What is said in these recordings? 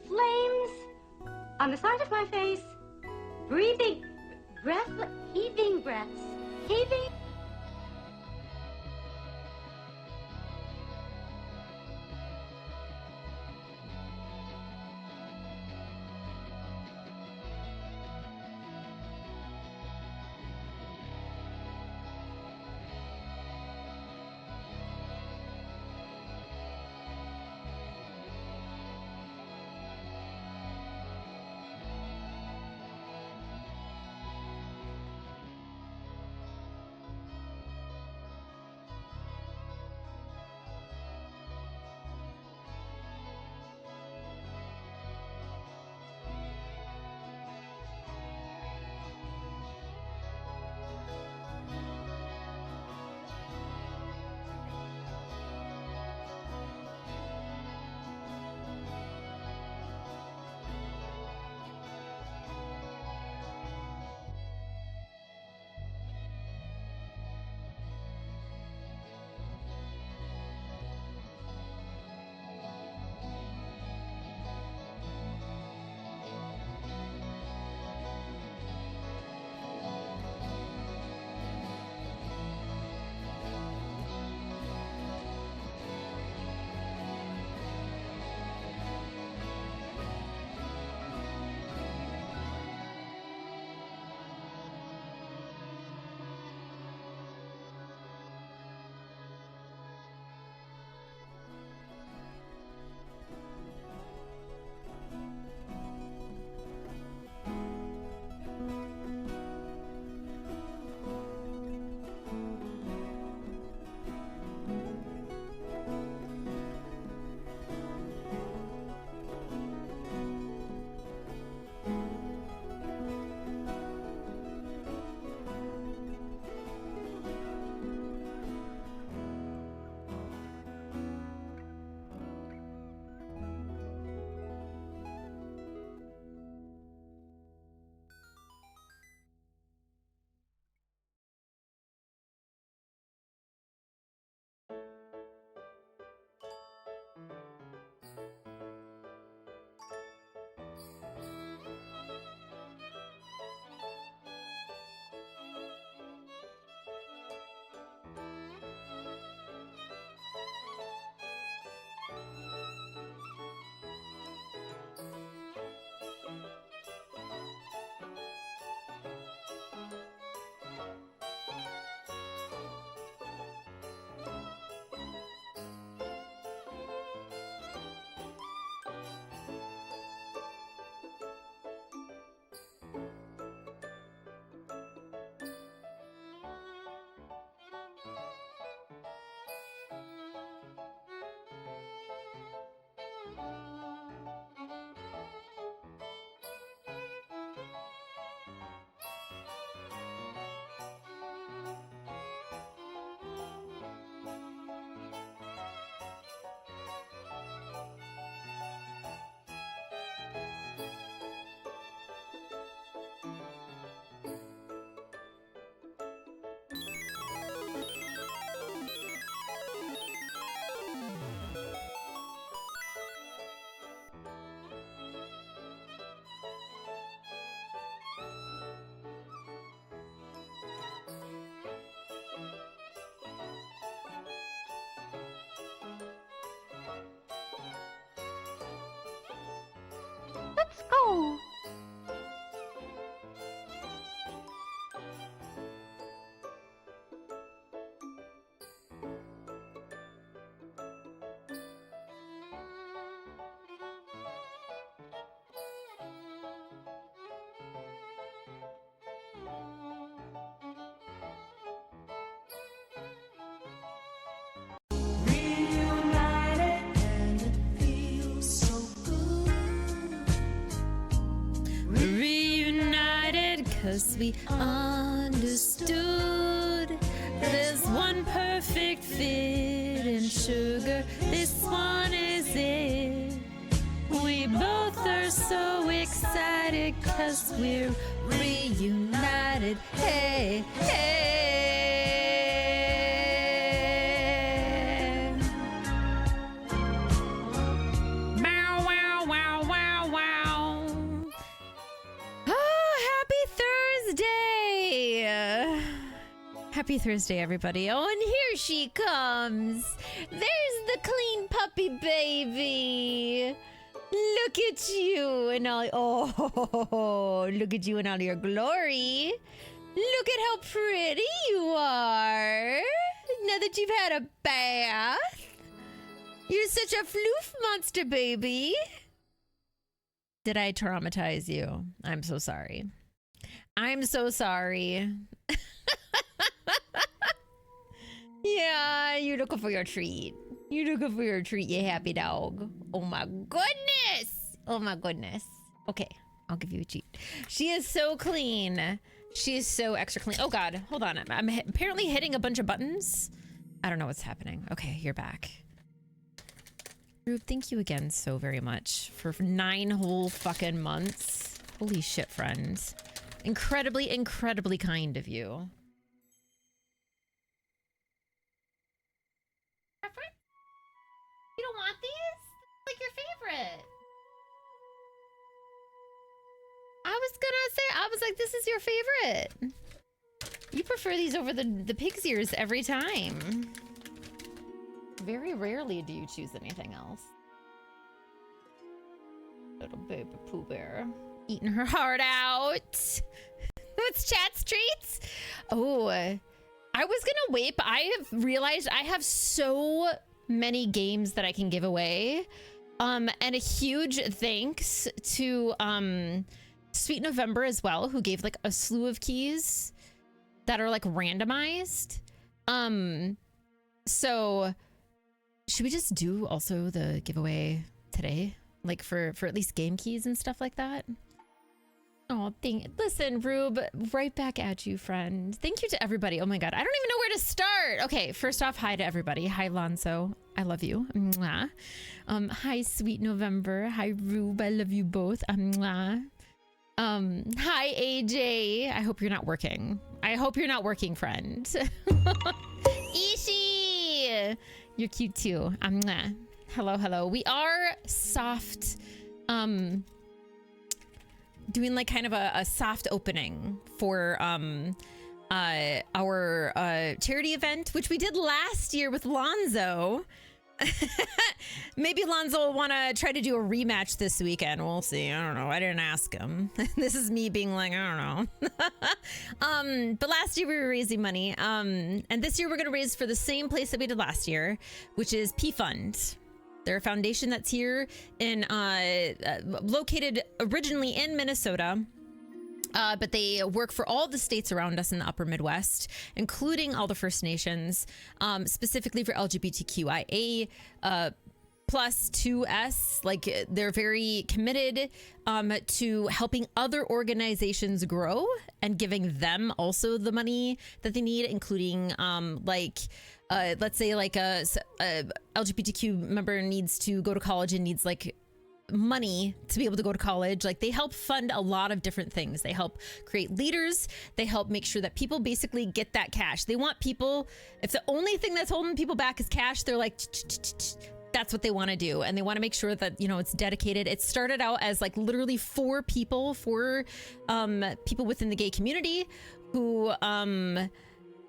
Flames on the side of my face, breathing, heaving breaths, heaving. Let's go! Cause we understood there's one perfect fit in sugar, this one is it. We both are so excited cause we're reunited. Hey, hey. Happy Thursday, everybody. Oh, and here she comes. There's the clean puppy baby. Look at you and all. Oh, look at you in all your glory. Look at how pretty you are. Now that you've had a bath. You're such a floof monster, baby. Did I traumatize you? I'm so sorry. I'm so sorry. Yeah, you're looking for your treat. You're looking for your treat, you happy dog. Oh my goodness. Oh my goodness. Okay, I'll give you a treat. She is so clean. She is so extra clean. Oh God, hold on. I'm apparently hitting a bunch of buttons. I don't know what's happening. Okay, you're back. Rube, thank you again so very much for 9 whole fucking months. Holy shit, friends. Incredibly, incredibly kind of you. You don't want these? Like your favorite. I was like, this is your favorite. You prefer these over the pig's ears every time. Very rarely do you choose anything else. Little baby Pooh Bear. Eating her heart out. What's chat's treats? Oh, I was gonna wait, but I have realized I have so many games that I can give away. And a huge thanks to Sweet November as well, who gave like a slew of keys that are like randomized. So should we just do also the giveaway today? Like for at least game keys and stuff like that? Oh, listen, Rube, right back at you, friend. Thank you to everybody. Oh my God, I don't even know where to start. Okay, first off, hi to everybody. Hi, Lonzo. I love you. Mwah. Hi, Sweet November. Hi, Rube. I love you both. Mwah. Hi, AJ. I hope you're not working. I hope you're not working, friend. Ishi! You're cute too. Mwah. Hello, hello. We are soft, doing like kind of a soft opening for our charity event, which we did last year with Lonzo. Maybe Lonzo will want to try to do a rematch this weekend. We'll see. I don't know. I didn't ask him. This is me being like, I don't know. But last year we were raising money. And this year we're going to raise for the same place that we did last year, which is P Fund. They're a foundation that's here in located originally in Minnesota. But they work for all the states around us in the upper Midwest, including all the First Nations, specifically for LGBTQIA plus 2S. Like, they're very committed to helping other organizations grow and giving them also the money that they need, including let's say like a LGBTQ member needs to go to college and needs like money to be able to go to college. Like, they help fund a lot of different things. They help create leaders. They help make sure that people basically get that cash. They want people, if the only thing that's holding people back is cash, they're like, that's what they want to do. And they want to make sure that, you know, it's dedicated. It started out as like literally four people within the gay community who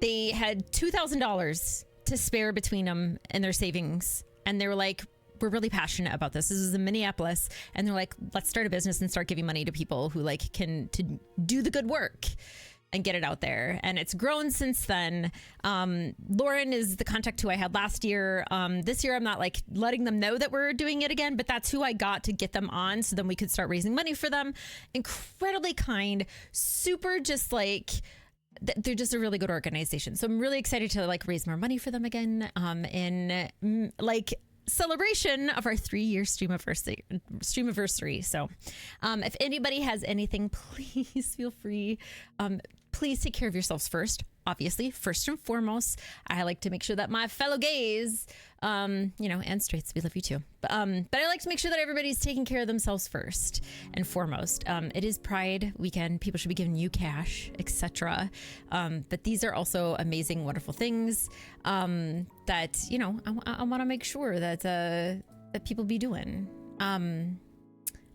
they had $2,000 to spare between them and their savings. And they were like, we're really passionate about this. This is in Minneapolis. And they're like, let's start a business and start giving money to people who like can to do the good work and get it out there. And it's grown since then. Lauren is the contact who I had last year. This year, I'm not like letting them know that we're doing it again, but that's who I got to get them on so then we could start raising money for them. Incredibly kind, super just like, they're just a really good organization. So I'm really excited to like raise more money for them again in like celebration of our 3-year streamiversary. So if anybody has anything, please feel free. Please take care of yourselves first. Obviously, first and foremost, I like to make sure that my fellow gays, you know, and straights, we love you too. But I like to make sure that everybody's taking care of themselves first and foremost. It is Pride weekend. People should be giving you cash, etc. But these are also amazing, wonderful things that, you know, I want to make sure that that people be doing. I'm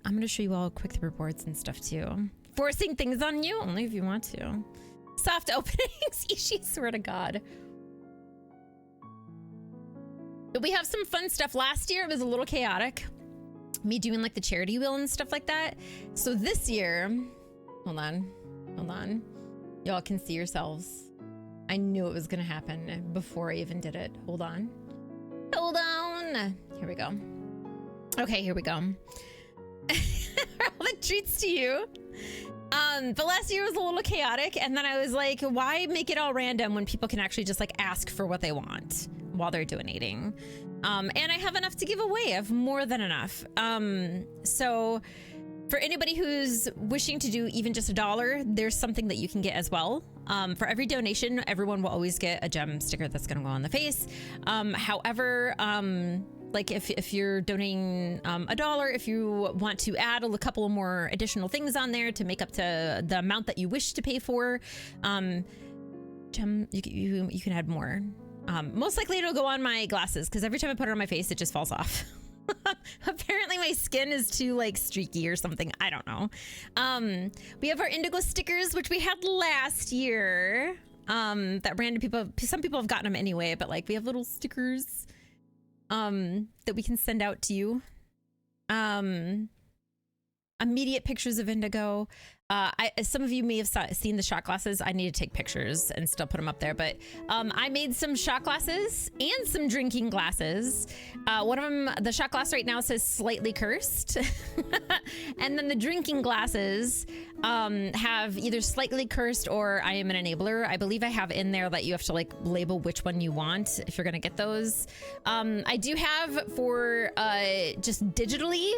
going to show you all quick the reports and stuff too. Forcing things on you only if you want to. Soft openings. Ishi, swear to God. But we have some fun stuff. Last year, it was a little chaotic. Me doing like the charity wheel and stuff like that. So this year, hold on. Y'all can see yourselves. I knew it was gonna happen before I even did it. Hold on. Here we go. Okay, here we go. All the treats to you. But last year was a little chaotic, and then I was like, why make it all random when people can actually just like ask for what they want while they're donating? And I have enough to give away. I have more than enough. So for anybody who's wishing to do even just $1, there's something that you can get as well. For every donation, everyone will always get a gem sticker that's gonna go on the face. However, like if you're donating $1, if you want to add a couple of more additional things on there to make up to the amount that you wish to pay for, gem, you can add more. Most likely it'll go on my glasses because every time I put it on my face, it just falls off. Apparently my skin is too like streaky or something. I don't know. We have our indigo stickers, which we had last year. That random people, some people have gotten them anyway, but like we have little stickers that we can send out to you. Immediate pictures of indigo. Some of you may have seen the shot glasses. I need to take pictures and still put them up there, but I made some shot glasses and some drinking glasses. One of them, the shot glass right now says slightly cursed. And then the drinking glasses have either slightly cursed or I am an enabler. I believe I have in there that you have to like label which one you want if you're gonna get those. I do have for just digitally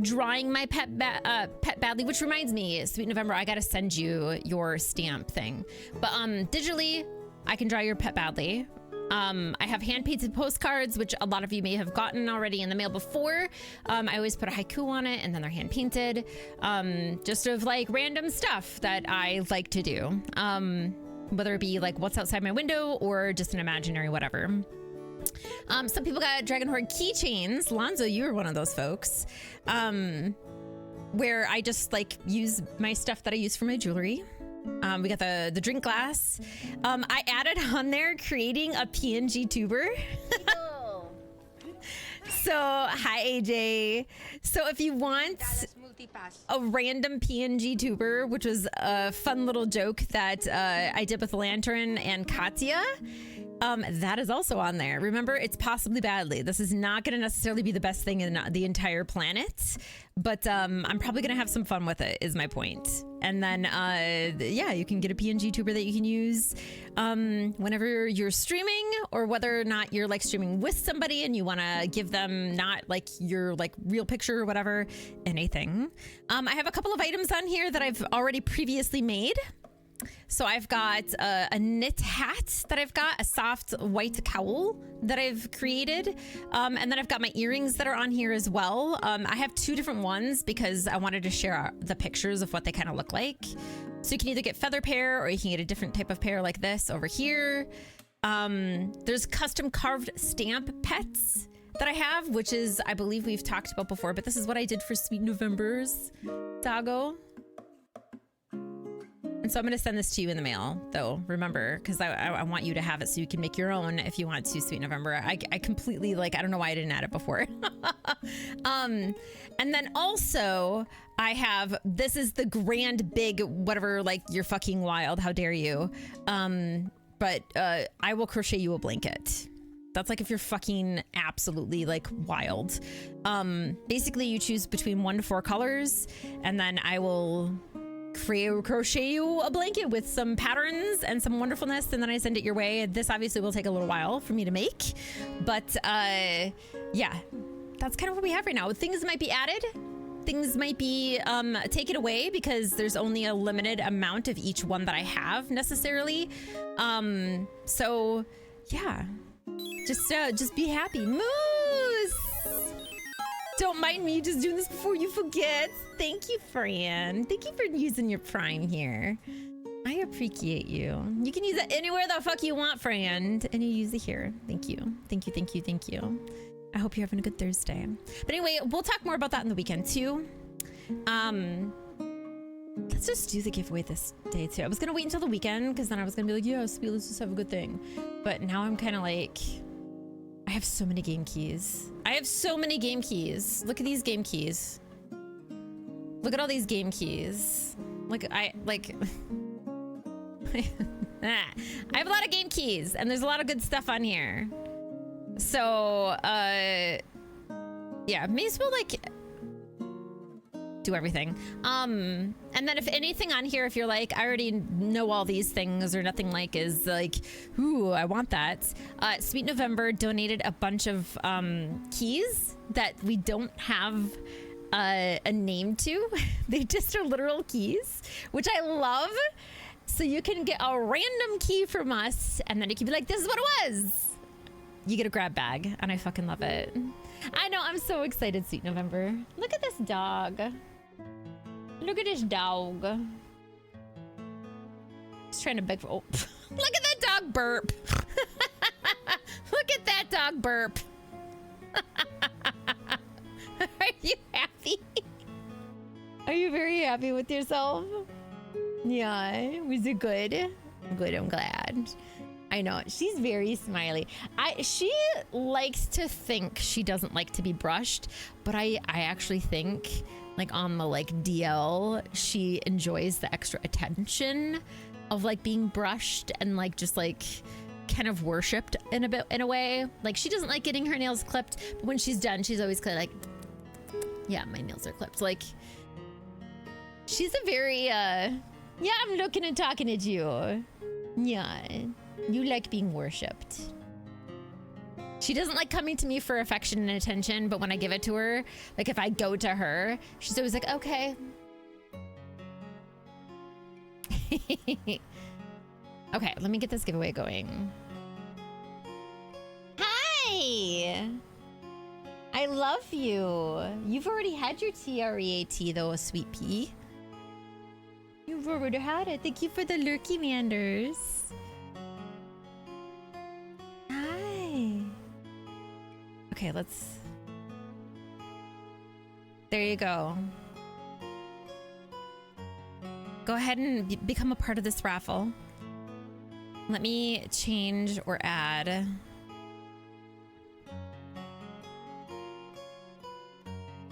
drawing my pet badly, which reminds me, Sweet November, I gotta send you your stamp thing. But digitally, I can draw your pet badly. I have hand-painted postcards, which a lot of you may have gotten already in the mail before. I always put a haiku on it and then they're hand-painted. Just sort of like random stuff that I like to do. Whether it be like what's outside my window or just an imaginary whatever. Some people got Dragon Horde keychains. Lonzo, you were one of those folks. Where I just like use my stuff that I use for my jewelry. We got the drink glass. I added on there creating a PNG tuber. So hi AJ. So if you want a random PNG tuber, which was a fun little joke that I did with Lantern and Katya, that is also on there. Remember, it's possibly badly. This is not going to necessarily be the best thing in the entire planet, but I'm probably going to have some fun with it, is my point. And then, yeah, you can get a PNG tuber that you can use whenever you're streaming, or whether or not you're like streaming with somebody and you want to give them not like your like real picture or whatever, anything. I have a couple of items on here that I've already previously made. So I've got a knit hat that I've got, a soft white cowl that I've created. And then I've got my earrings that are on here as well. I have two different ones because I wanted to share the pictures of what they kind of look like. So you can either get feather pair or you can get a different type of pair like this over here. There's custom carved stamp pets that I have, which is, I believe we've talked about before, but this is what I did for Sweet November's Dago. And so I'm going to send this to you in the mail, though, remember, because I want you to have it so you can make your own if you want to, Sweet November. I completely, like, I don't know why I didn't add it before. And then also, I have, this is the grand, big, whatever, like, you're fucking wild, how dare you. But I will crochet you a blanket. That's like if you're fucking absolutely like wild. Basically, you choose between 1 to 4 colors, and then I will crochet you a blanket with some patterns and some wonderfulness, and then I send it your way. This obviously will take a little while for me to make, but yeah, that's kind of what we have right now. Things might be added, things might be taken away because there's only a limited amount of each one that I have necessarily. So yeah, just be happy. Moose! Don't mind me just doing this before you forget. Thank you, Fran. Thank you for using your Prime here. I appreciate you. You can use it anywhere the fuck you want, Fran. And you use it here. Thank you. Thank you, thank you, thank you. I hope you're having a good Thursday. But anyway, we'll talk more about that in the weekend too. Let's just do the giveaway this day too. I was gonna wait until the weekend because then I was gonna be like, yeah, sweet, let's just have a good thing. But now I'm kind of like, I have so many game keys. I have so many game keys. Look at these game keys. Look at all these game keys. I have a lot of game keys and there's a lot of good stuff on here. So, yeah, may as well like do everything. And then if anything on here, if you're like, I already know all these things or nothing like is like, ooh, I want that. Sweet November donated a bunch of keys that we don't have a name to. They just are literal keys, which I love. So you can get a random key from us and then you can be like, this is what it was. You get a grab bag and I fucking love it. I know, I'm so excited, Sweet November. Look at this dog. Look at this dog. He's trying to beg for, oh, look at that dog burp. Look at that dog burp. Are you happy? Are you very happy with yourself? Yeah, was it good? Good, I'm glad. I know, she's very smiley. She likes to think she doesn't like to be brushed, but I actually think, like on the like DL, she enjoys the extra attention of like being brushed and like just like kind of worshipped in a way. Like she doesn't like getting her nails clipped, but when she's done, she's always kind of like, yeah, my nails are clipped. Like she's a very yeah, I'm looking and talking at you. Yeah, you like being worshipped. She doesn't like coming to me for affection and attention, but when I give it to her, like if I go to her, she's always like, okay. Okay, let me get this giveaway going. Hi! I love you. You've already had your TREAT though, sweet pea. You've already had it. Thank you for the lurky manders. Hi. Okay, let's... There you go. Go ahead and become a part of this raffle. Let me change or add.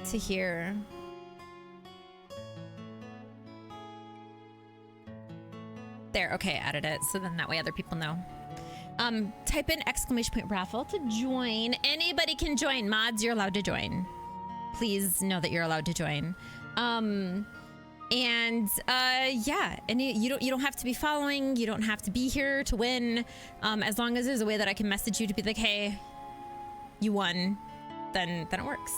To here. There, okay, added it. So then that way other people know. Type in exclamation point raffle to join. Anybody can join. Mods, you're allowed to join. Please know that you're allowed to join. Yeah, and you don't have to be following. You don't have to be here to win. As long as there's a way that I can message you to be like, hey, you won, then it works.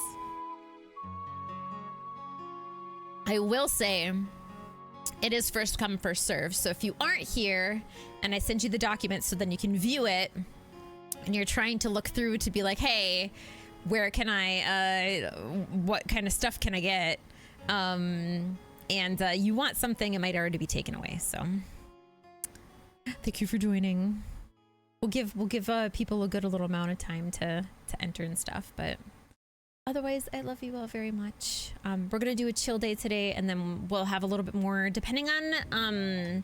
I will say it is first come, first serve. So if you aren't here and I send you the documents so then you can view it and you're trying to look through to be like, hey, where can I, what kind of stuff can I get? And you want something, it might already be taken away. So thank you for joining. We'll give people a good little amount of time to enter and stuff, but otherwise, I love you all very much. We're gonna do a chill day today, and then we'll have a little bit more, depending on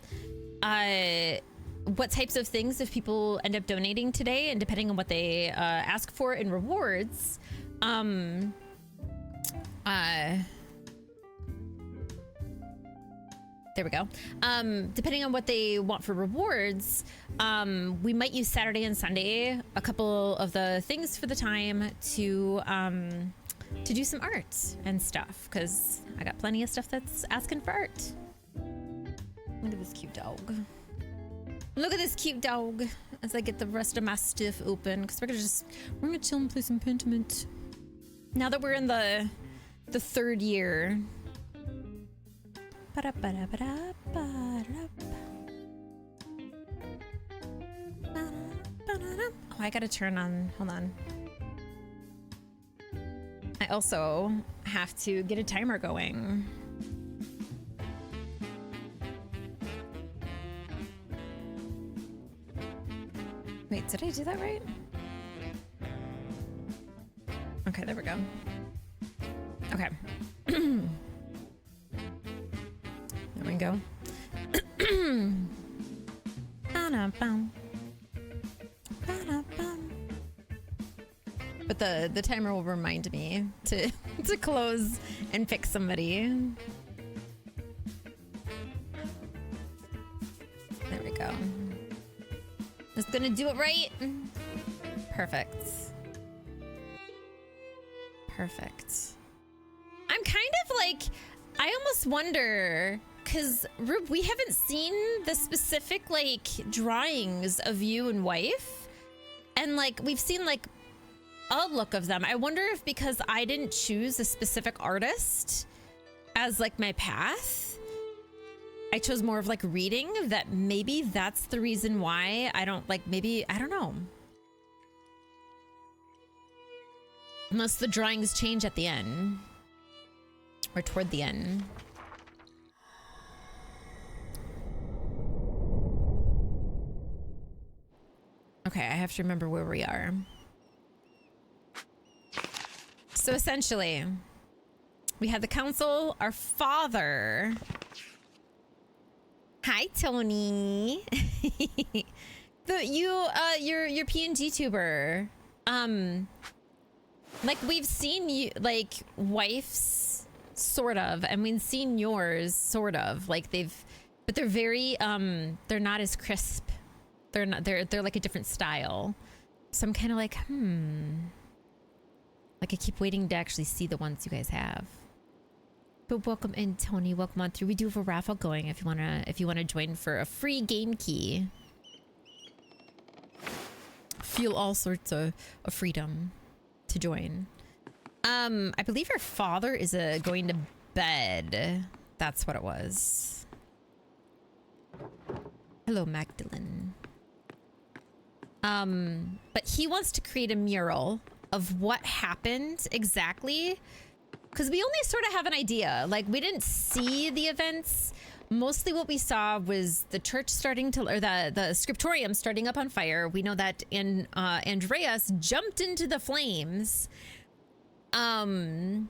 what types of things if people end up donating today, and depending on what they ask for in rewards. There we go. Depending on what they want for rewards, we might use Saturday and Sunday, a couple of the things for the time to do some art and stuff, because I got plenty of stuff that's asking for art. Look at this cute dog. Look at this cute dog as I get the rest of my stuff open, because we're gonna chill and play some Pentiment. Now that we're in the third year. Oh, I gotta turn on, hold on. I also have to get a timer going. Wait, did I do that right? Okay, there we go. Okay. Ba-dum-bum. Ba-dum-bum. But the timer will remind me to to close and pick somebody. There we go. It's gonna do it right. Perfect. Perfect. I'm kind of like, I almost wonder, because Rube, we haven't seen the specific like drawings of you and wife, and like we've seen like a look of them. I wonder if because I didn't choose a specific artist as like my path, I chose more of like reading, that maybe that's the reason why I don't like, maybe, I don't know. Unless the drawings change at the end. Or toward the end. Okay, I have to remember where we are. So essentially, we had the council, our father. Hi, Tony. Your PNG tuber. Like we've seen you, like wife's sort of, and we've seen yours sort of. Like but they're very they're not as crisp. They're like a different style. So I'm kind of like, like I keep waiting to actually see the ones you guys have. But welcome in, Tony. Welcome on through. We do have a raffle going if you wanna join for a free game key. Feel all sorts of freedom to join. I believe your father is going to bed. That's what it was. Hello, Magdalene. But he wants to create a mural of what happened exactly, because we only sort of have an idea. Like we didn't see the events. Mostly what we saw was the church starting to, or the scriptorium starting up on fire. We know that Andreas jumped into the flames. And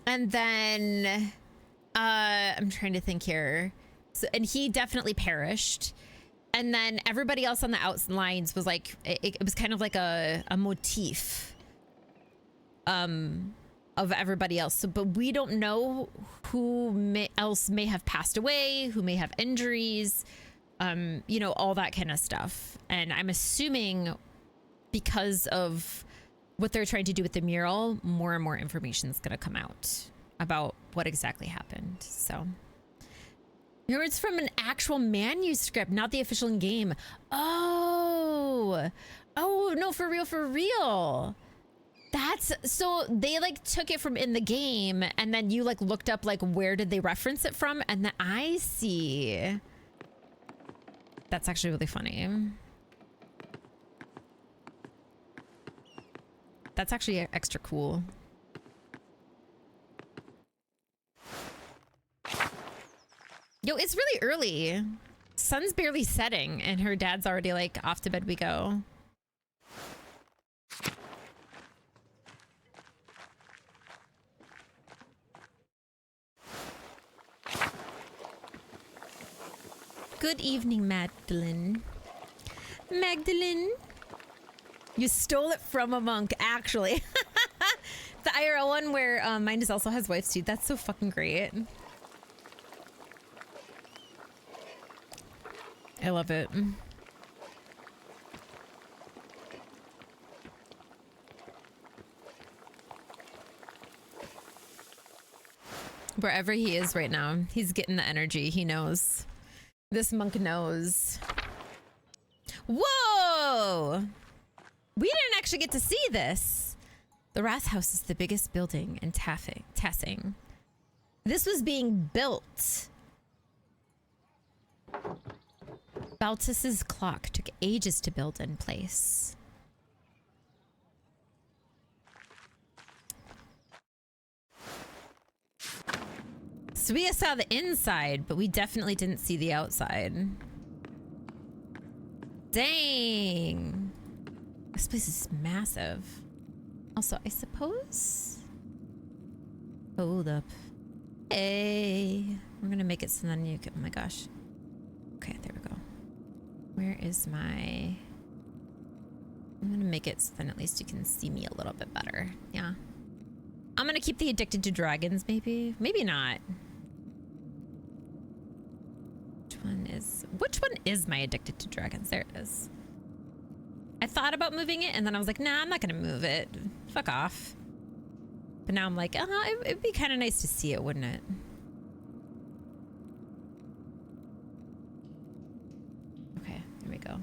then I'm trying to think here. So, and he definitely perished. And then everybody else on the outlines was like, it was kind of like a motif of everybody else. So, but we don't know who else may have passed away, who may have injuries, you know, all that kind of stuff. And I'm assuming because of what they're trying to do with the mural, more and more information is going to come out about what exactly happened. So, it's from an actual manuscript, not the official in-game. Oh, no, for real. That's so they like took it from in the game, and then you like looked up like where did they reference it from, and then I see. That's actually really funny. That's actually extra cool. Yo, it's really early. Sun's barely setting, and her dad's already like off to bed we go. Good evening, Magdalene. Magdalene? You stole it from a monk, actually. The IRL one where mine is also has wives too. That's so fucking great. I love it. Wherever he is right now, he's getting the energy. He knows. This monk knows. Whoa! We didn't actually get to see this. The Rathaus is the biggest building in Tassing. This was being built. Baltus's clock took ages to build in place. So we saw the inside, but we definitely didn't see the outside. Dang. This place is massive. Also, I suppose... Hold up. Hey. We're gonna make it so then you can... Oh my gosh. Okay. Where is my... I'm gonna make it so then at least you can see me a little bit better. Yeah. I'm gonna keep the addicted to dragons, maybe. Maybe not. Which one is my addicted to dragons? There it is. I thought about moving it and then I was like, nah, I'm not gonna move it. Fuck off. But now I'm like, it'd be kind of nice to see it, wouldn't it? Okay, there we go.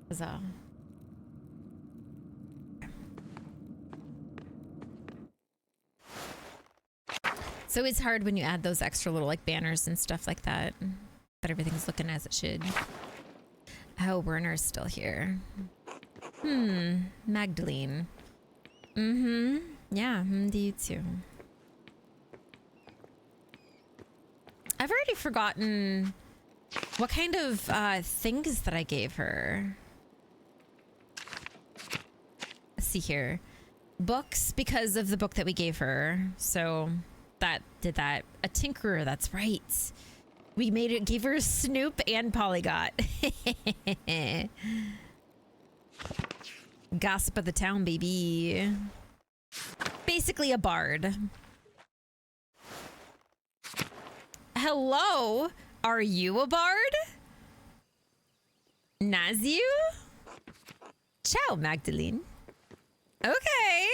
Huzzah. It's always hard when you add those extra little like banners and stuff like that. That everything's looking as it should. Oh, Werner's still here. Magdalene. Yeah, do you too. I've already forgotten what kind of things that I gave her. Let's see here. Books, because of the book that we gave her. So that did that. A tinkerer, that's right. We made it, gave her Snoop and Polygot. Gossip of the town, baby. Basically a bard. Hello? Are you a bard? Nazu? Ciao, Magdalene. Okay.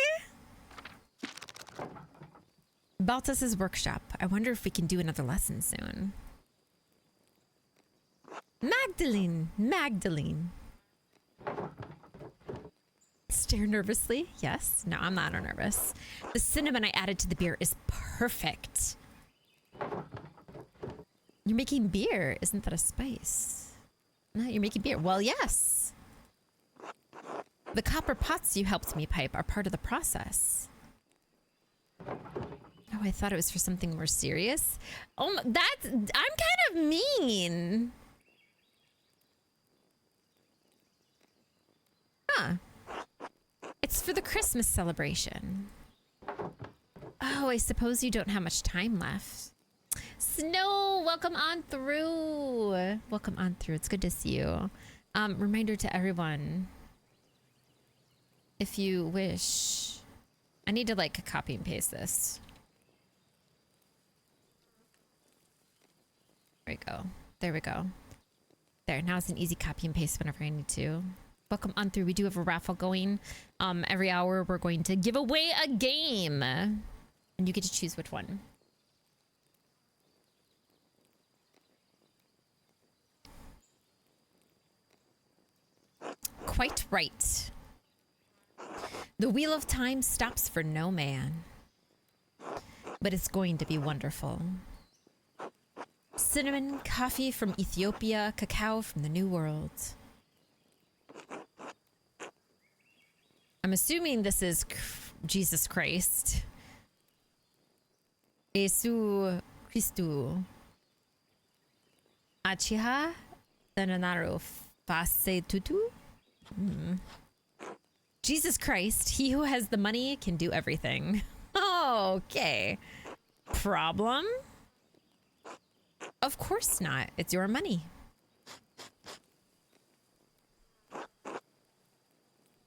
Baltas's workshop. I wonder if we can do another lesson soon. Magdalene. Stare nervously. Yes. No, I'm not nervous. The cinnamon I added to the beer is perfect. You're making beer. Isn't that a spice? No, you're making beer. Well, yes. The copper pots you helped me pipe are part of the process. Oh, I thought it was for something more serious. Oh, I'm kind of mean. Huh. It's for the Christmas celebration. Oh, I suppose you don't have much time left. Snow, welcome on through. Welcome on through. It's good to see you. Reminder to everyone. If you wish, I need to like copy and paste this. There we go. There we go. There, now it's an easy copy and paste whenever I need to. Welcome on through. We do have a raffle going. Every hour we're going to give away a game. And you get to choose which one. Quite right. The wheel of time stops for no man. But it's going to be wonderful. Cinnamon, coffee from Ethiopia, cacao from the New World. I'm assuming this is Jesus Christ. Jesu Christu. Achiha Dananaro Fase Tutu. Jesus Christ, he who has the money can do everything. Okay. Problem? Of course not. It's your money.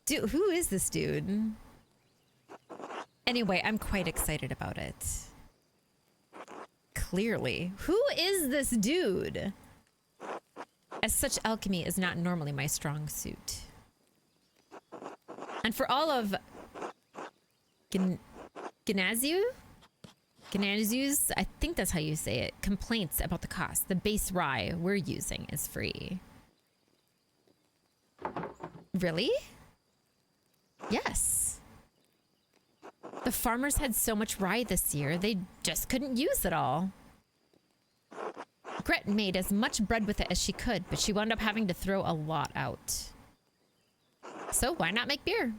Dude, who is this dude? Anyway, I'm quite excited about it. Clearly. Who is this dude? As such, alchemy is not normally my strong suit. And for all of Gnaziu's, I think that's how you say it, complaints about the cost, the base rye we're using is free. Really? Yes. The farmers had so much rye this year, they just couldn't use it all. Gret made as much bread with it as she could, but she wound up having to throw a lot out. So why not make beer?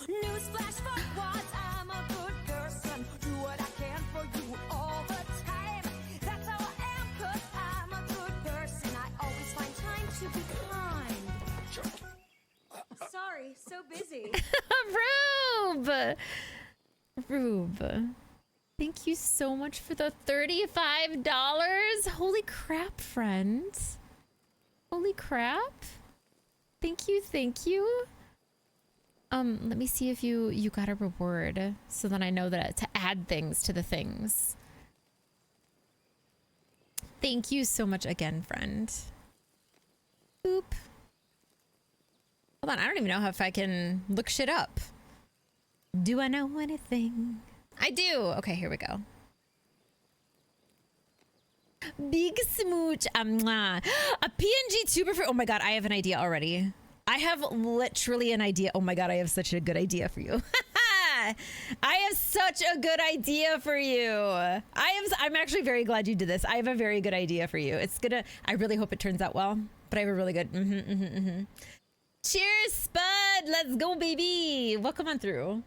Newsflash for what? I'm a good person. Do what I can for you all the time. That's how I am, 'cause I'm a good person. I always find time to be kind. Sorry, so busy. Rube! Rube. Thank you so much for the $35. Holy crap, friend. Holy crap. Thank you, thank you. Let me see if you got a reward so then I know that to add things to the things. Thank you so much again, friend. Boop. Hold on, I don't even know if I can look shit up. Do I know anything? I do. Okay, here we go. Big smooch. Mwah. A PNG tuber for. Oh my god, I have an idea already. I have literally an idea. Oh my god, I have such a good idea for you. I have such a good idea for you. I'm actually very glad you did this. I have a very good idea for you. It's gonna. I really hope it turns out well. But I have a really good. Cheers, Spud. Let's go, baby. Welcome on through.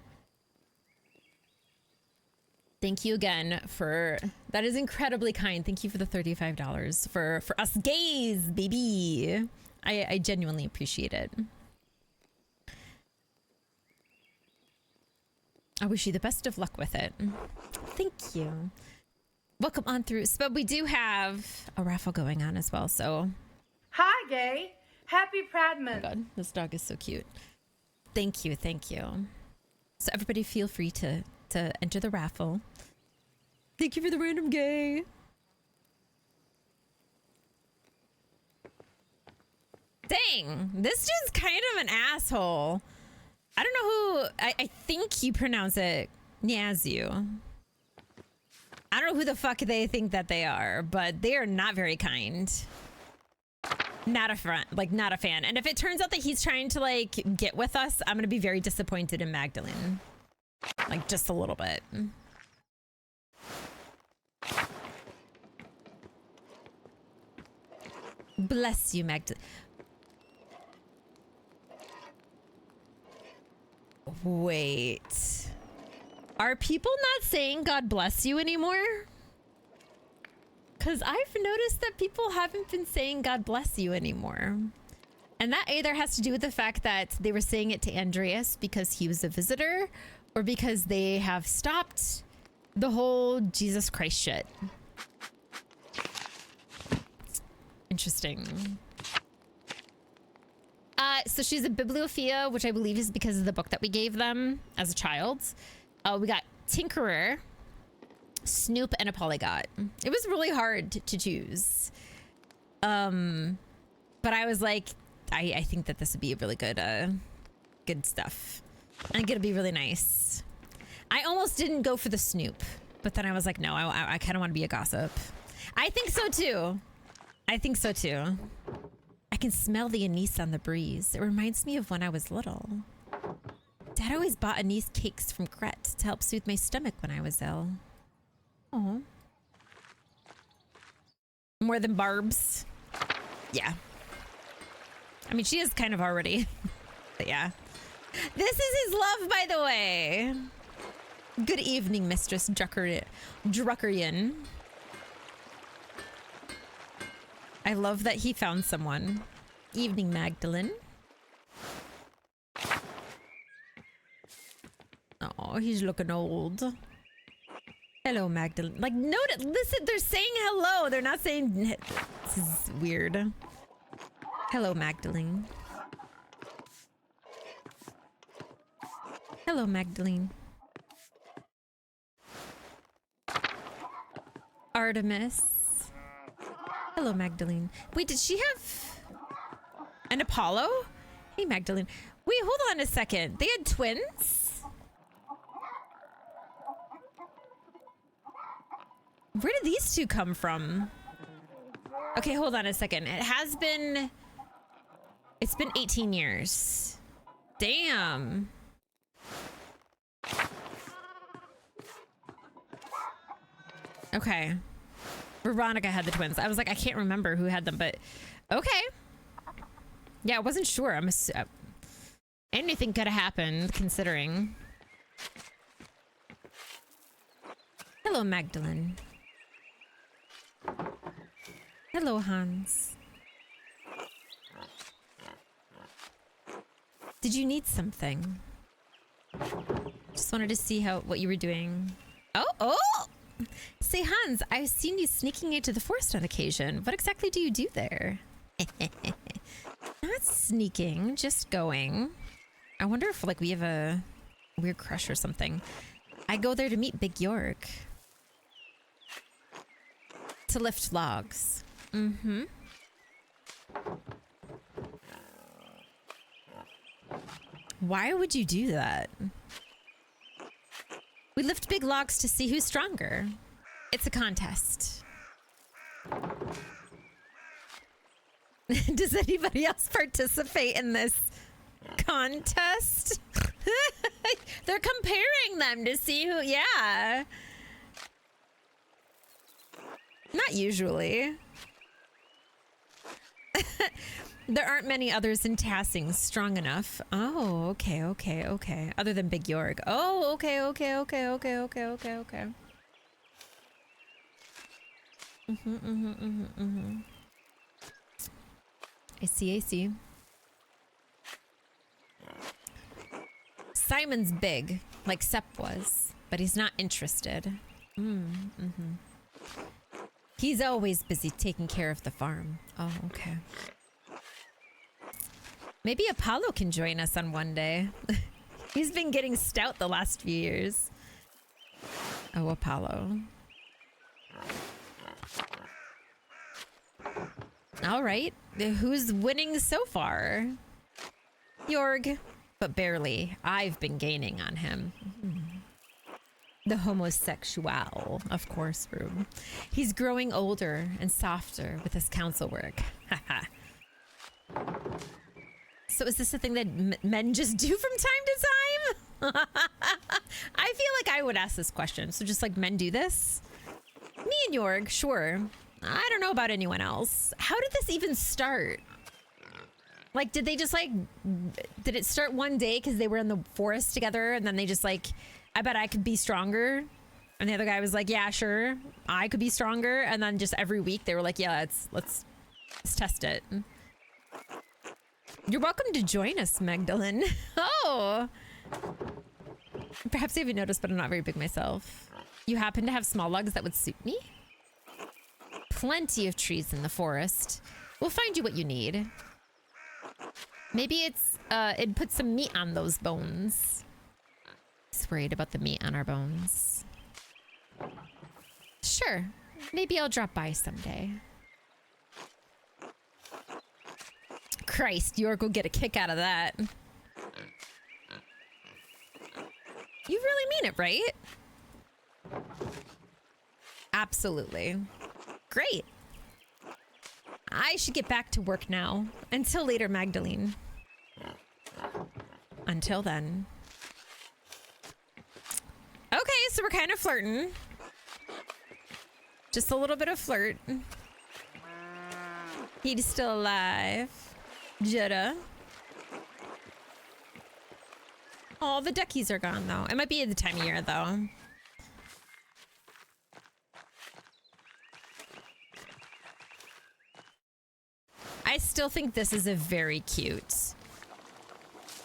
Thank you again for that is incredibly kind. Thank you for the $35 for us gays, baby. I genuinely appreciate it. I wish you the best of luck with it. Thank you. Welcome on through. But we do have a raffle going on as well, so. Hi, gay. Happy Pradman. Oh my god, this dog is so cute. Thank you, thank you. So everybody feel free to enter the raffle. Thank you for the random gay. Dang, this dude's kind of an asshole. I don't know who, I think you pronounce it Nyazu. I don't know who the fuck they think that they are, but they are not very kind. Not a fan. And if it turns out that he's trying to like get with us, I'm gonna be very disappointed in Magdalene. Like just a little bit. Bless you, Magdalene. Wait. Are people not saying God bless you anymore? Because I've noticed that people haven't been saying God bless you anymore. And that either has to do with the fact that they were saying it to Andreas because he was a visitor, or because they have stopped the whole Jesus Christ shit. Interesting. So she's a bibliophile, which I believe is because of the book that we gave them as a child. We got Tinkerer, Snoop, and a Polygot. It was really hard to choose. But I was like, I think that this would be a really good, good stuff. I think it'll be really nice. I almost didn't go for the Snoop, but then I was like, no, I kind of want to be a gossip. I think so too. I think so too. I can smell the anise on the breeze. It reminds me of when I was little. Dad always bought anise cakes from Gret to help soothe my stomach when I was ill. Oh. More than Barb's. Yeah. I mean, she is kind of already. But yeah. This is his love, by the way. Good evening, Mistress Druckerian. I love that he found someone. Evening, Magdalene. Oh, he's looking old. Hello, Magdalene. Like, listen, they're saying hello. They're not saying... This is weird. Hello, Magdalene. Hello, Magdalene. Artemis. Hello, Magdalene. Wait, did she have an Apollo? Hey, Magdalene. Wait, hold on a second. They had twins? Where did these two come from? Okay, hold on a second. It's been 18 years. Damn. Okay. Veronica had the twins. I was like, I can't remember who had them, but okay. Yeah, I wasn't sure. Anything could have happened, considering. Hello, Magdalene. Hello, Hans. Did you need something? Just wanted to see what you were doing. Oh! say, Hans, I've seen you sneaking into the forest on occasion. What exactly do you do there? Not sneaking, just going. I wonder if like we have a weird crush or something. I go there to meet Big York. To lift logs. Mm-hmm. Why would you do that? We lift big logs to see who's stronger. It's a contest. Does anybody else participate in this contest? They're comparing them to see who, yeah. Not usually. There aren't many others in Tassing strong enough. Oh, okay. Other than Big York. Oh, okay. I see. Simon's big, like Sepp was, but he's not interested. He's always busy taking care of the farm. Oh, okay. Maybe Apollo can join us on one day. He's been getting stout the last few years. Oh, Apollo. All right. Who's winning so far? Jorg, but barely. I've been gaining on him. The homosexual, of course, Rube. He's growing older and softer with his council work. Haha. So is this a thing that men just do from time to time? I feel like I would ask this question. So just like men do this? Me and Jorg, sure. I don't know about anyone else. How did this even start? Like, did they just like, did it start one day because they were in the forest together and then they just like, I bet I could be stronger. And the other guy was like, yeah, sure, I could be stronger. And then just every week they were like, yeah, let's test it. You're welcome to join us, Magdalene. Oh, perhaps you haven't noticed, but I'm not very big myself. You happen to have small logs that would suit me? Plenty of trees in the forest. We'll find you what you need. Maybe it'd put some meat on those bones. He's worried about the meat on our bones. Sure, maybe I'll drop by someday. Christ, York will get a kick out of that. You really mean it, right? Absolutely. Great. I should get back to work now. Until later, Magdalene. Until then. Okay, so we're kind of flirting. Just a little bit of flirt. He's still alive. Jutta. Oh, the duckies are gone, though. It might be the time of year, though. I still think this is a very cute.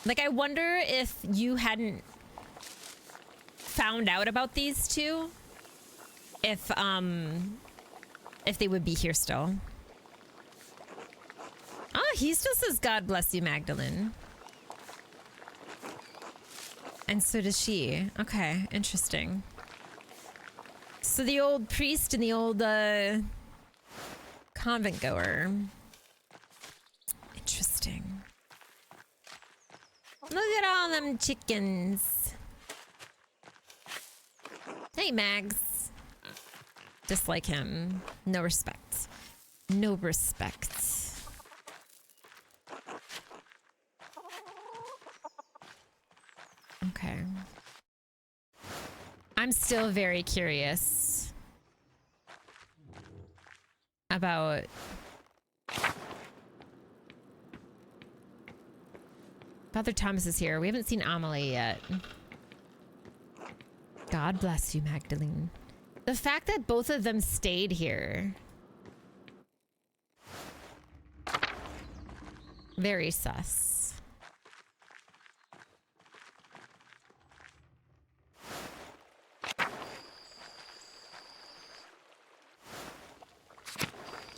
Like, I wonder if you hadn't found out about these two, if they would be here still. Oh, he still says, God bless you, Magdalene. And so does she. Okay, interesting. So the old priest and the old convent goer. Interesting. Look at all them chickens. Hey, Mags. Just like him. No respect. No respect. Okay. I'm still very curious about Father Thomas is here. We haven't seen Amelie yet. God bless you, Magdalene. The fact that both of them stayed here. Very sus.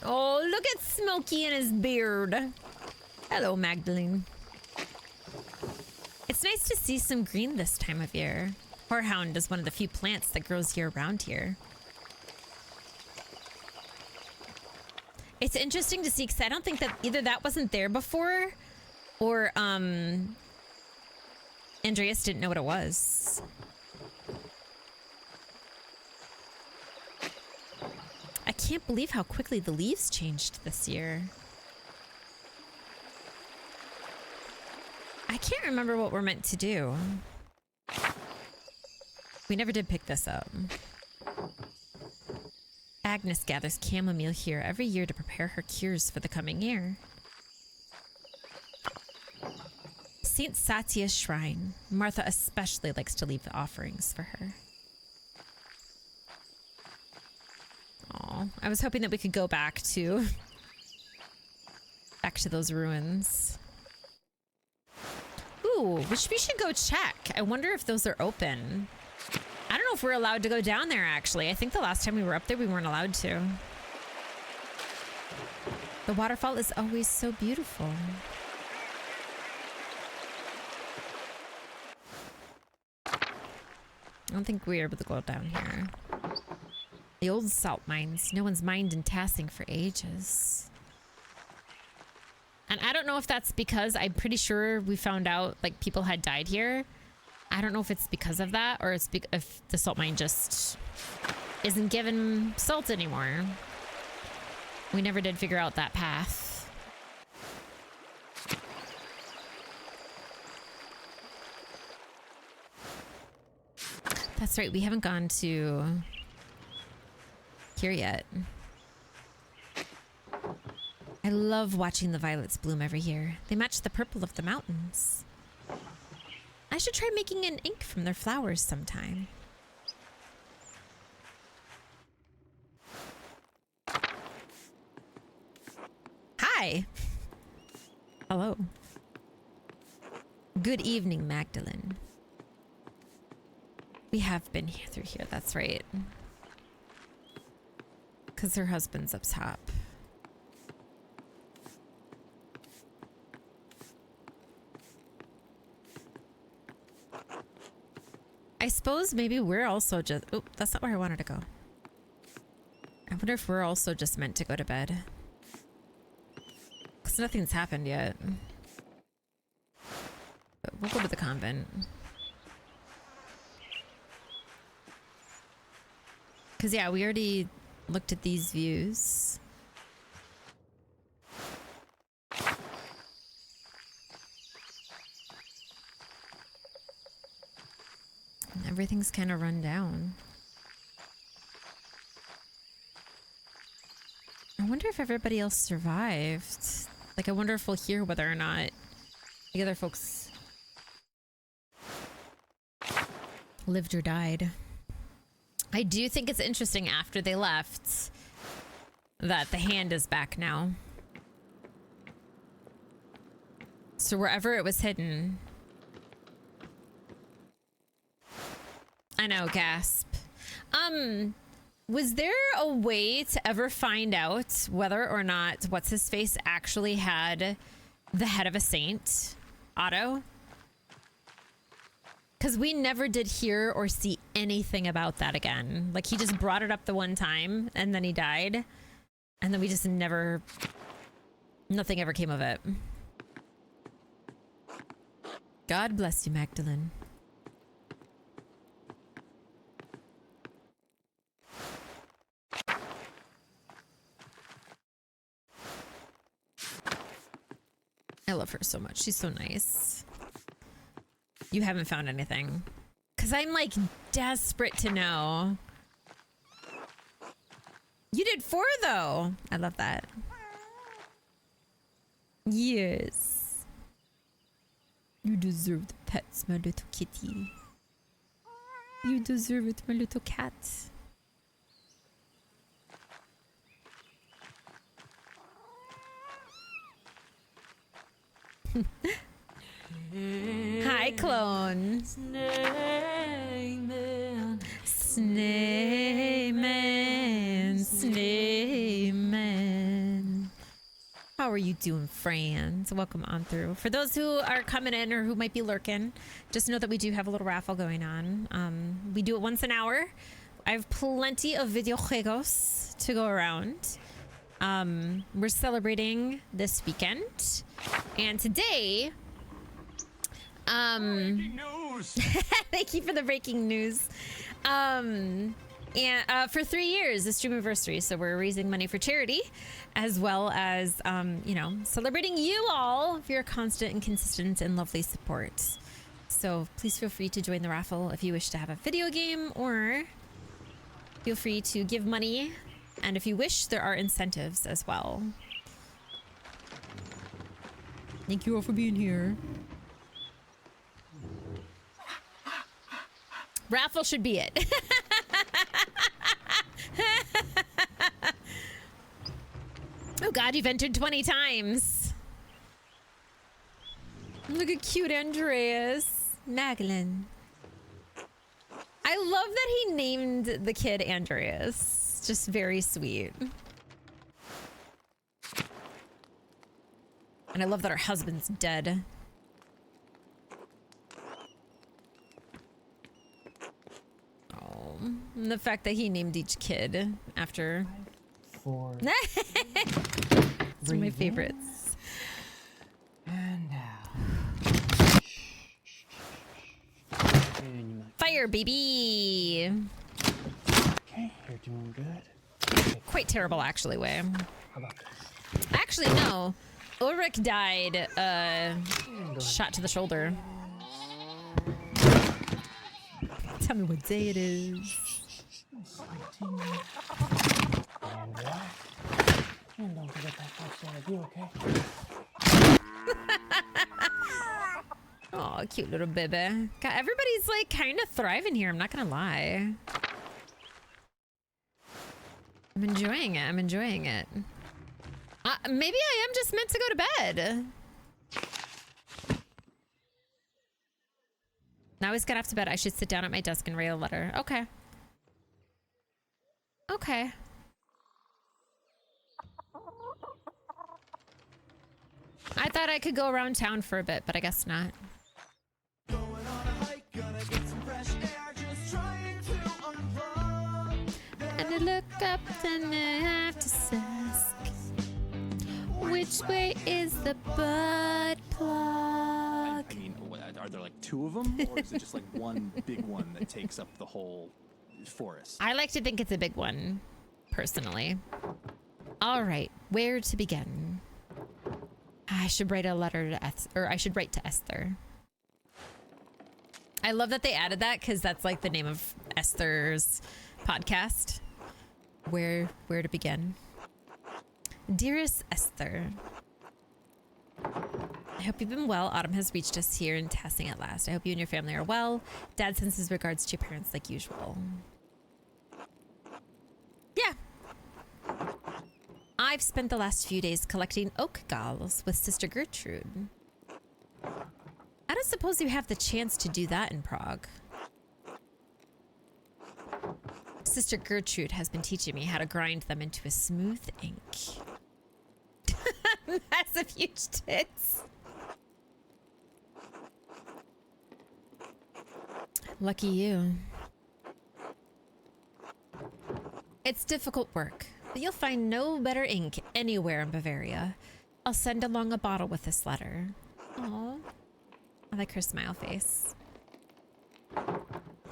Oh, look at Smokey and his beard. Hello, Magdalene. It's nice to see some green this time of year. Horehound is one of the few plants that grows year-round here. It's interesting to see because I don't think that either that wasn't there before or Andreas didn't know what it was. I can't believe how quickly the leaves changed this year. I can't remember what we're meant to do. We never did pick this up. Agnes gathers chamomile here every year to prepare her cures for the coming year. Saint Satia's shrine. Martha especially likes to leave the offerings for her. Oh, I was hoping that we could go back to those ruins. Ooh, we should go check. I wonder if those are open. I don't know if we're allowed to go down there, actually. I think the last time we were up there, we weren't allowed to. The waterfall is always so beautiful. I don't think we're able to go down here. The old salt mines. No one's mined in Tassing for ages. And I don't know if that's because I'm pretty sure we found out like people had died here. I don't know if it's because of that or it's if the salt mine just isn't given salt anymore. We never did figure out that path. That's right. We haven't gone to here yet. I love watching the violets bloom every year. They match the purple of the mountains. I should try making an ink from their flowers sometime. Hi. Hello. Good evening, Magdalene. We have been through here, that's right. Because her husband's up top. I suppose maybe we're also just... Oh, that's not where I wanted to go. I wonder if we're also just meant to go to bed. Because nothing's happened yet. But we'll go to the convent. Because, yeah, we already looked at these views. Everything's kind of run down. I wonder if everybody else survived. Like, I wonder if we'll hear whether or not the other folks lived or died. I do think it's interesting after they left that the hand is back now. So wherever it was hidden... I know, gasp. Was there a way to ever find out whether or not What's-His-Face actually had the head of a saint, Otto? Because we never did hear or see anything about that again. Like, he just brought it up the one time, and then he died. And then we just never... Nothing ever came of it. God bless you, Magdalene. I love her so much. She's so nice. You haven't found anything. Because I'm like desperate to know. You did 4 though. I love that. Yes. You deserve the pets, my little kitty. You deserve it, my little cat. Hi, clone. Snake man, snake man. How are you doing, friends? Welcome on through. For those who are coming in or who might be lurking, just know that we do have a little raffle going on. We do it once an hour. I have plenty of videojuegos to go around. We're celebrating this weekend. And today... breaking news! Thank you for the breaking news. And for 3 years, the stream anniversary, so we're raising money for charity, as well as, you know, celebrating you all for your constant and consistent and lovely support. So please feel free to join the raffle if you wish to have a video game, or feel free to give money. And if you wish, there are incentives as well. Thank you all for being here. Raffle should be it. Oh god, you've entered 20 times. Look at cute Andreas. Maglin. I love that he named the kid Andreas. Just very sweet. And I love that her husband's dead. Oh, and the fact that he named each kid after... 4. It's one of my favorites. And now. Fire, baby! Okay, you're doing good. Okay, Quite terrible, actually, way. how about this? Actually, no. Ulrich died, shot to the shoulder. Tell me what day it is. And relax. And don't forget that outside of you, okay? Oh, cute little baby. God, everybody's like kind of thriving here. I'm not gonna lie. I'm enjoying it. I'm enjoying it. Maybe I am just meant to go to bed. Now he's got off to bed. I should sit down at my desk and write a letter. Okay. Okay. I thought I could go around town for a bit, but I guess not. Going on a hike, gonna get some fresh air, just trying to unplug. And I look up and I have to ask, which way is the butt plug? I mean, are there like 2 of them, or is it just like one big one that takes up the whole forest? I like to think it's a big one, personally. All right, where to begin? I should write a letter to I should write to Esther. I love that they added that because that's like the name of Esther's podcast. Where to begin? Dearest Esther, I hope you've been well. Autumn has reached us here in Tassing at last. I hope you and your family are well. Dad sends his regards to your parents like usual. Yeah. I've spent the last few days collecting oak galls with Sister Gertrude. I don't suppose you have the chance to do that in Prague. Sister Gertrude has been teaching me how to grind them into a smooth ink. Massive huge tits. Lucky you. It's difficult work, but you'll find no better ink anywhere in Bavaria. I'll send along a bottle with this letter. Aww. I like her smile face.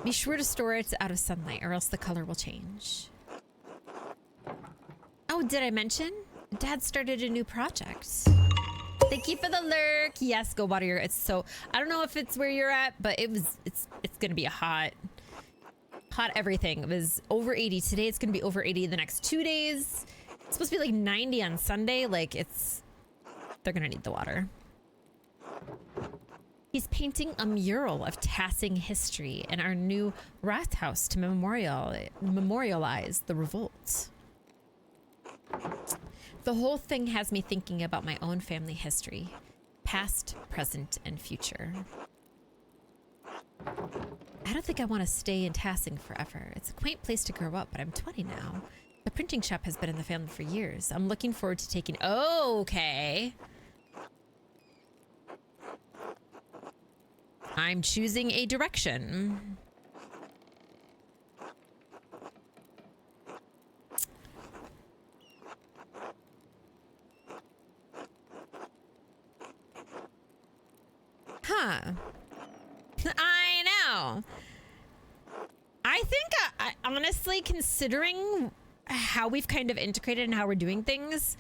Be sure to store it out of sunlight or else the color will change. Oh, did I mention? Dad started a new project. Thank you for the lurk. Yes, go water your... It's so... I don't know if it's where you're at, but it's gonna be a hot everything. It was over 80 today. It's gonna be over 80 the next 2 days. It's supposed to be like 90 on Sunday. Like, it's... They're gonna need the water. He's painting a mural of Tassing history in our new Rathaus to memorialize the revolt. The whole thing has me thinking about my own family history, past, present, and future. I don't think I want to stay in Tassing forever. It's a quaint place to grow up, but I'm 20 now. The printing shop has been in the family for years. I'm looking forward to taking... Oh, okay. I'm choosing a direction. Huh. I know. I think, I honestly, considering how we've kind of integrated and how we're doing things,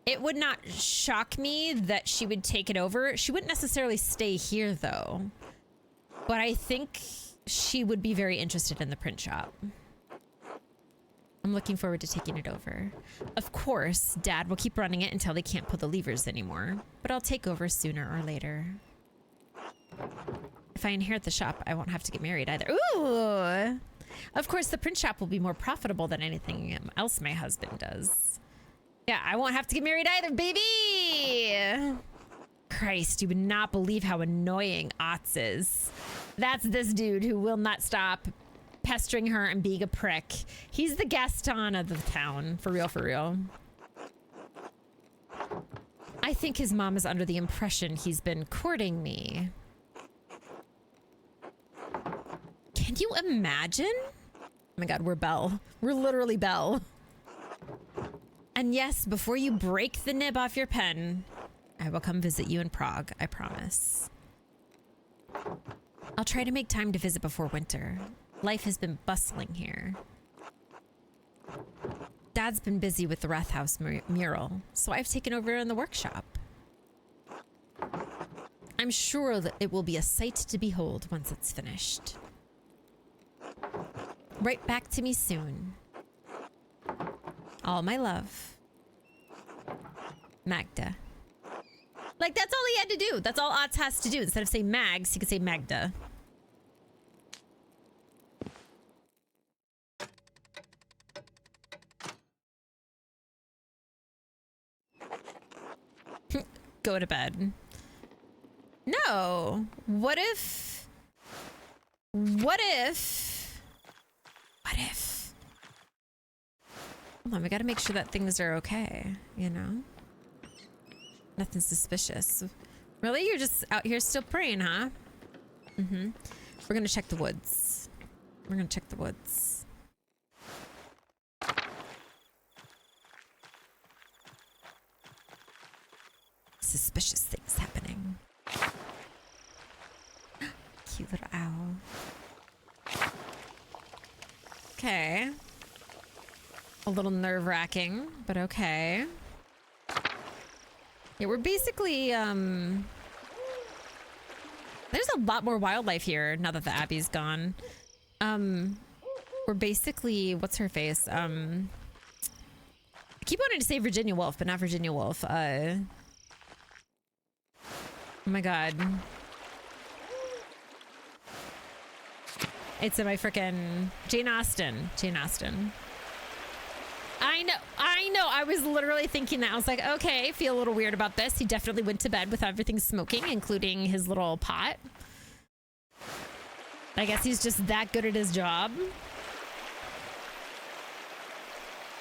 it would not shock me that she would take it over. She wouldn't necessarily stay here, though. But I think she would be very interested in the print shop. I'm looking forward to taking it over. Of course, Dad will keep running it until they can't pull the levers anymore. But I'll take over sooner or later. If I inherit the shop, I won't have to get married either. Ooh! Of course, the print shop will be more profitable than anything else my husband does. Yeah, I won't have to get married either, baby! Christ, you would not believe how annoying Otz is. That's this dude who will not stop pestering her and being a prick. He's the Gaston of the town. For real, for real. I think his mom is under the impression he's been courting me. Can you imagine? Oh my god, we're Belle. We're literally Belle. And yes, before you break the nib off your pen, I will come visit you in Prague, I promise. I'll try to make time to visit before winter. Life has been bustling here. Dad's been busy with the Rathaus mural, so I've taken over in the workshop. I'm sure that it will be a sight to behold once it's finished. Right back to me soon. All my love. Magda. Like, that's all he had to do. That's all Otz has to do. Instead of saying Mags, he could say Magda. Go to bed. No. What if... What if... What if... Hold on, we gotta make sure that things are okay, you know? Nothing suspicious. Really? You're just out here still praying, huh? Mm-hmm. We're gonna check the woods. We're gonna check the woods. Suspicious things happening. Cute little owl. Okay. A little nerve-wracking, but okay. Yeah, we're basically, there's a lot more wildlife here now that the Abbey's gone. We're basically, what's her face? I keep wanting to say Virginia Woolf, but not Virginia Woolf. Oh my god. It's in my frickin' Jane Austen. Jane Austen. I know. I was literally thinking that. I was like, okay, feel a little weird about this. He definitely went to bed with everything smoking, including his little pot. I guess he's just that good at his job.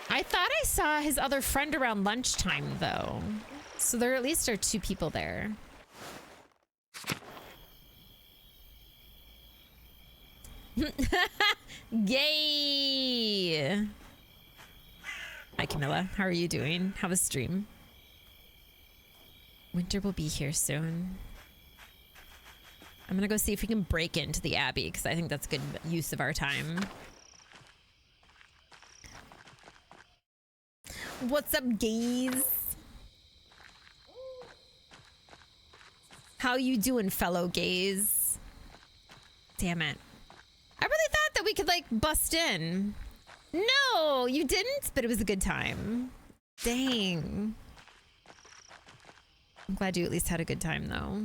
I thought I saw his other friend around lunchtime, though. So there at least are 2 people there. Yay! Hi, Camilla. How are you doing? How was stream? Winter will be here soon. I'm gonna go see if we can break into the Abbey, because I think that's good use of our time. What's up, gays? How you doing, fellow gays? Damn it. I really thought that we could, like, bust in. No, you didn't, but it was a good time. Dang. I'm glad you at least had a good time, though.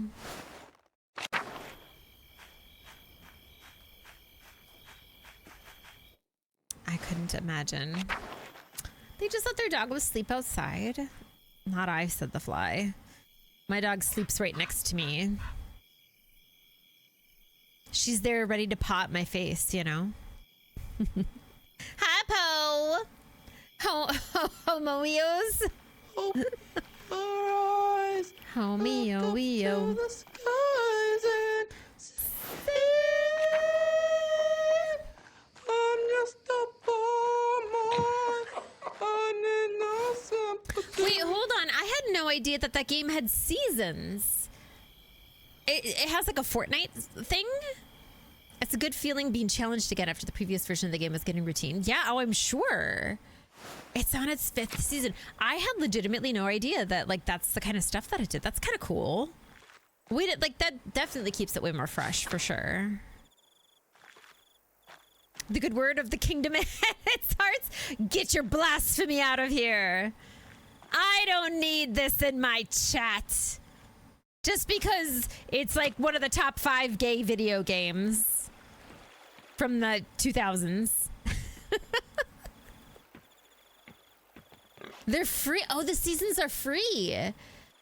I couldn't imagine. They just let their dog go sleep outside. Not I, said the fly. My dog sleeps right next to me. She's there ready to pot my face, you know? Hi, Po! Homoeos. Open our eyes. Homeo. The skies and sing. I'm just a poor boy. I need no sympathy. Wait, hold on. I had no idea that that game had seasons. It has like a Fortnite thing. It's a good feeling being challenged again after the previous version of the game was getting routine. Yeah, oh, I'm sure. It's on its 5th season. I had legitimately no idea that like that's the kind of stuff that it did. That's kind of cool. That definitely keeps it way more fresh for sure. The good word of the kingdom at its hearts. Get your blasphemy out of here. I don't need this in my chat. Just because it's like one of the top 5 gay video games from the 2000s. They're free. Oh, the seasons are free.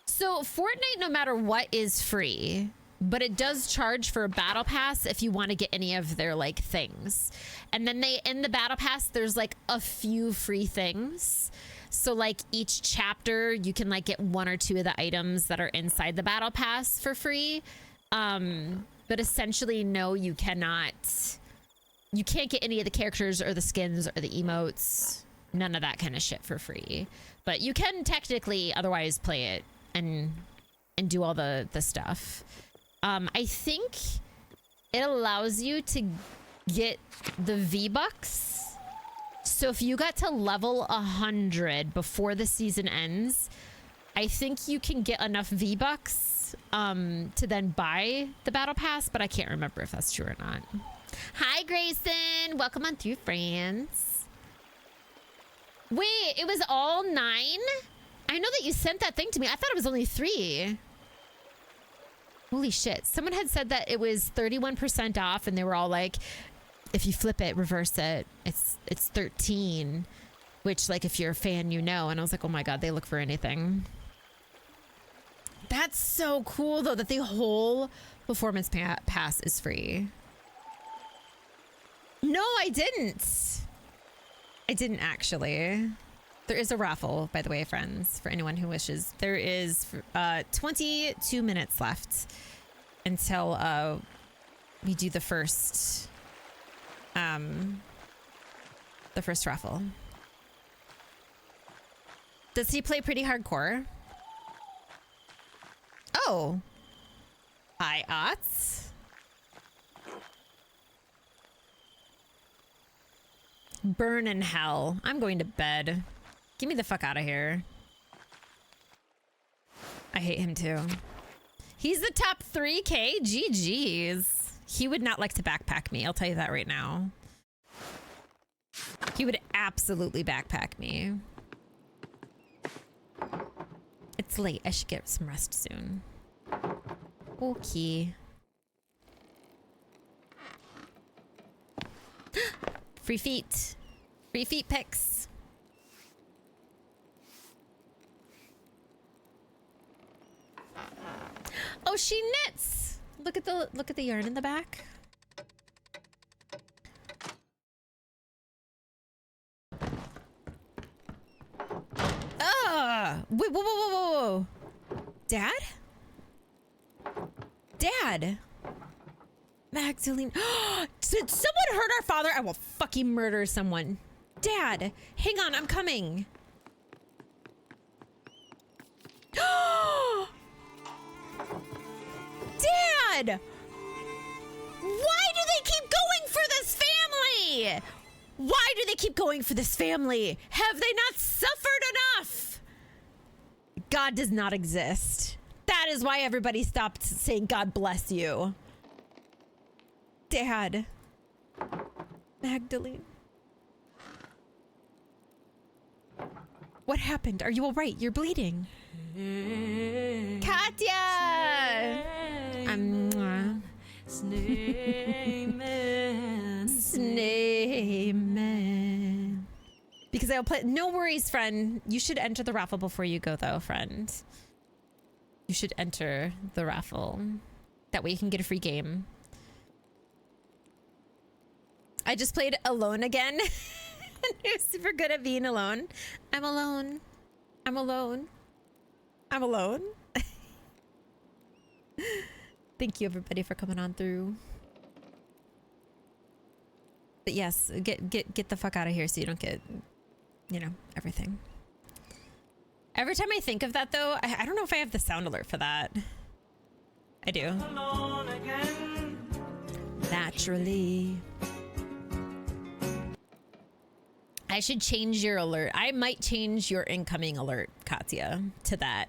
So Fortnite, no matter what, is free. But it does charge for a battle pass if you want to get any of their like things. And then in the battle pass, there's like a few free things. So like each chapter, you can like get 1 or 2 of the items that are inside the battle pass for free. But essentially, no, you cannot. You can't get any of the characters or the skins or the emotes. None of that kind of shit for free. But you can technically otherwise play it and do all the stuff. I think it allows you to get the V-Bucks. So if you got to level 100 before the season ends, I think you can get enough V-Bucks to then buy the battle pass, but I can't remember if that's true or not. Hi, Grayson. Welcome on through, friends. Wait, it was all 9? I know that you sent that thing to me. I thought it was only 3. Holy shit. Someone had said that it was 31% off and they were all like, if you flip it, reverse it, it's 13. Which, like, if you're a fan, you know. And I was like, oh my God, they look for anything. That's so cool, though, that the whole performance pass is free. No, I didn't. I didn't actually. There is a raffle, by the way, friends, for anyone who wishes. There is 22 minutes left until we do the first raffle. Does he play pretty hardcore? Oh. Hi, Otts. Burn in hell. I'm going to bed. Get me the fuck out of here. I hate him too. He's the top 3K? GG's. He would not like to backpack me. I'll tell you that right now. He would absolutely backpack me. It's late. I should get some rest soon. Okay. Free feet. Free feet pics. Oh, she knits. Look at the yarn in the back. Wait, whoa. Dad? Dad. Magdalene. Did someone hurt our father? I will fucking murder someone. Dad, hang on, I'm coming. Dad! Why do they keep going for this family? Why do they keep going for this family? Have they not suffered enough? God does not exist. That is why everybody stopped saying God bless you. Dad. Magdalene. What happened? Are you all right? You're bleeding. Katya! Snayman. Because I'll play. No worries, friend. You should enter the raffle before you go, though, friend. You should enter the raffle. That way you can get a free game. I just played Alone again. Who's super good at being alone? I'm alone. I'm alone. I'm alone. Thank you everybody for coming on through. But yes, get the fuck out of here so you don't get, you know, everything. Every time I think of that though, I don't know if I have the sound alert for that. I do. Naturally. I should change your alert. I might change your incoming alert, Katya, to that.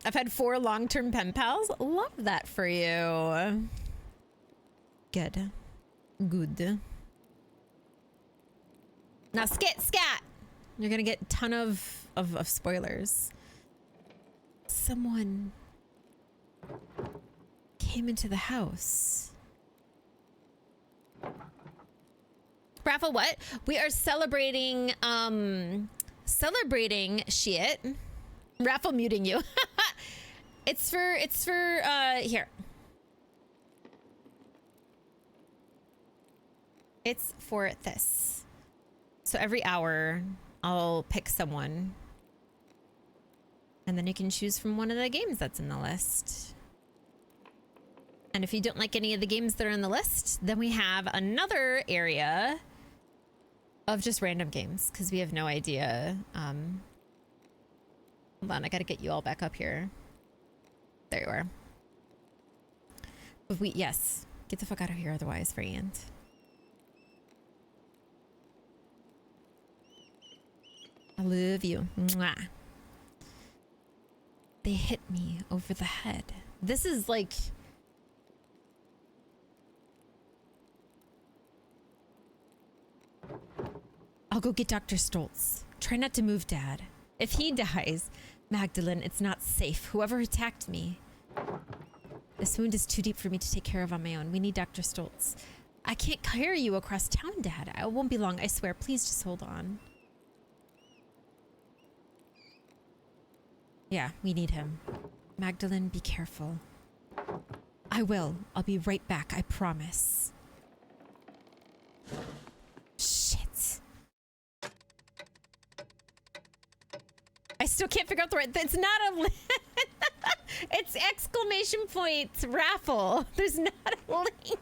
I've had 4 long-term pen pals. Love that for you. Good. Good. Now scat! You're gonna get a ton of spoilers. Someone came into the house. Raffle, what? We are celebrating shit. Raffle muting you. It's for here. It's for this. So every hour I'll pick someone and then you can choose from one of the games that's in the list. And if you don't like any of the games that are in the list, then we have another area of just random games because we have no idea. Hold on, I gotta get you all back up here. There you are. But yes, get the fuck out of here otherwise, friend. I love you. Mwah. They hit me over the head. This is like... I'll go get Dr. Stoltz. Try not to move, Dad. If he dies, Magdalene, it's not safe. Whoever attacked me. This wound is too deep for me to take care of on my own. We need Dr. Stoltz. I can't carry you across town, Dad. I won't be long, I swear. Please just hold on. Yeah, we need him. Magdalene, be careful. I will. I'll be right back, I promise. Shit. I still can't figure out the right... It's not a... It's exclamation points raffle. There's not a link.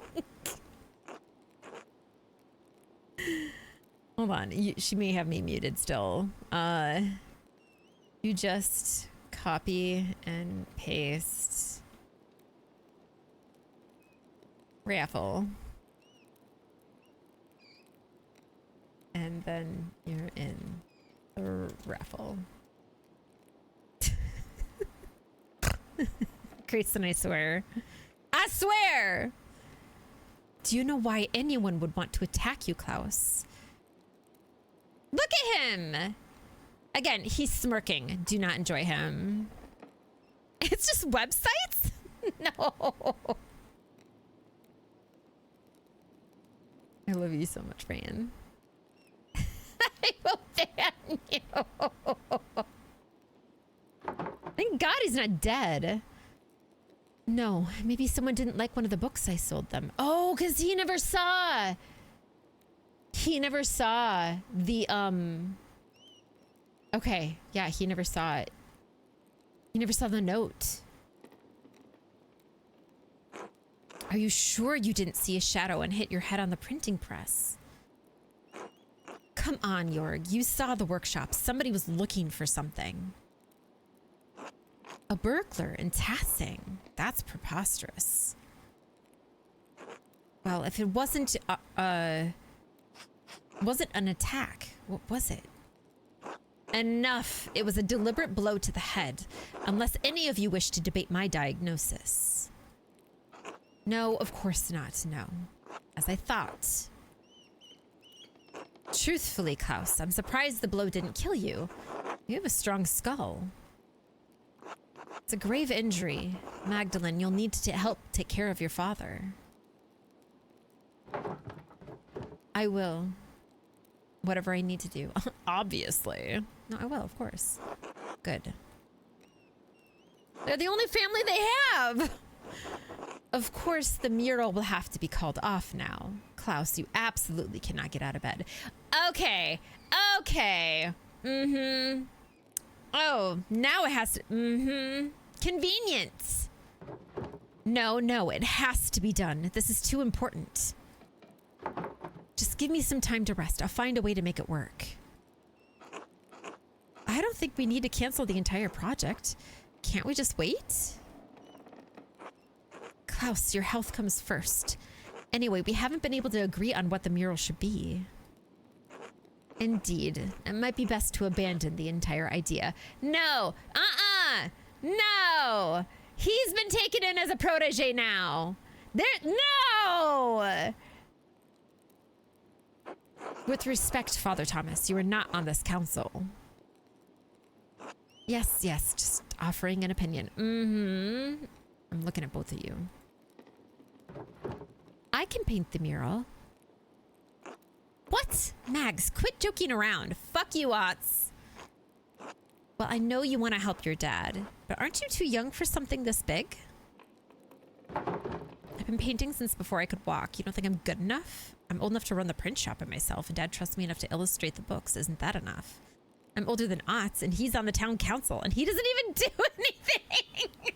Hold on. She may have me muted still. You just copy and paste raffle. And then you're in the raffle. Grayson, I swear. I swear! Do you know why anyone would want to attack you, Klaus? Look at him! Again, he's smirking. Do not enjoy him. It's just websites? No. I love you so much, Fran. I will ban you. Thank God he's not dead. No, maybe someone didn't like one of the books I sold them. Oh, because he never saw. He never saw the, Okay, yeah, he never saw it. He never saw the note. Are you sure you didn't see a shadow and hit your head on the printing press? Come on, Jorg. You saw the workshop. Somebody was looking for something. A burglar in Tassing. That's preposterous. Well, if it wasn't an attack, what was it? Enough. It was a deliberate blow to the head. Unless any of you wish to debate my diagnosis. No, of course not. No. As I thought. Truthfully, Klaus, I'm surprised the blow didn't kill you. You have a strong skull. It's a grave injury. Magdalene, you'll need to help take care of your father. I will. Whatever I need to do. Obviously. No, I will, of course. Good. They're the only family they have! Of course, the mural will have to be called off now. Klaus, you absolutely cannot get out of bed. Okay. Okay. Mm-hmm. Oh, now it has to... Mm-hmm. Convenience. No, no, it has to be done. This is too important. Just give me some time to rest. I'll find a way to make it work. I don't think we need to cancel the entire project. Can't we just wait? Klaus, your health comes first. Anyway, we haven't been able to agree on what the mural should be. Indeed. It might be best to abandon the entire idea. No! No! He's been taken in as a protege now. No! With respect, Father Thomas, you are not on this council. Yes, yes, just offering an opinion. Mm-hmm. I'm looking at both of you. I can paint the mural. What? Mags, quit joking around. Fuck you, Otts. Well, I know you want to help your dad, but aren't you too young for something this big? I've been painting since before I could walk. You don't think I'm good enough? I'm old enough to run the print shop by myself, and Dad trusts me enough to illustrate the books. Isn't that enough? I'm older than Otts, and he's on the town council, and he doesn't even do anything.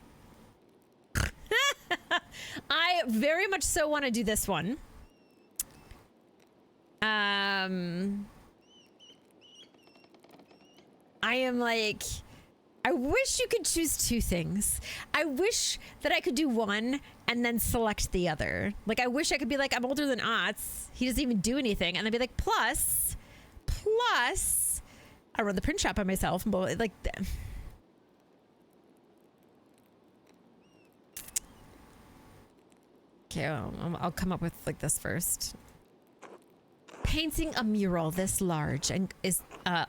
I very much so want to do this one. I am like, I wish you could choose two things. I wish that I could do one and then select the other. Like, I wish I could be like, I'm older than Otts. He doesn't even do anything. And then be like, plus, I run the print shop by myself. But like, okay, I'll come up with like this first. Painting a mural this large and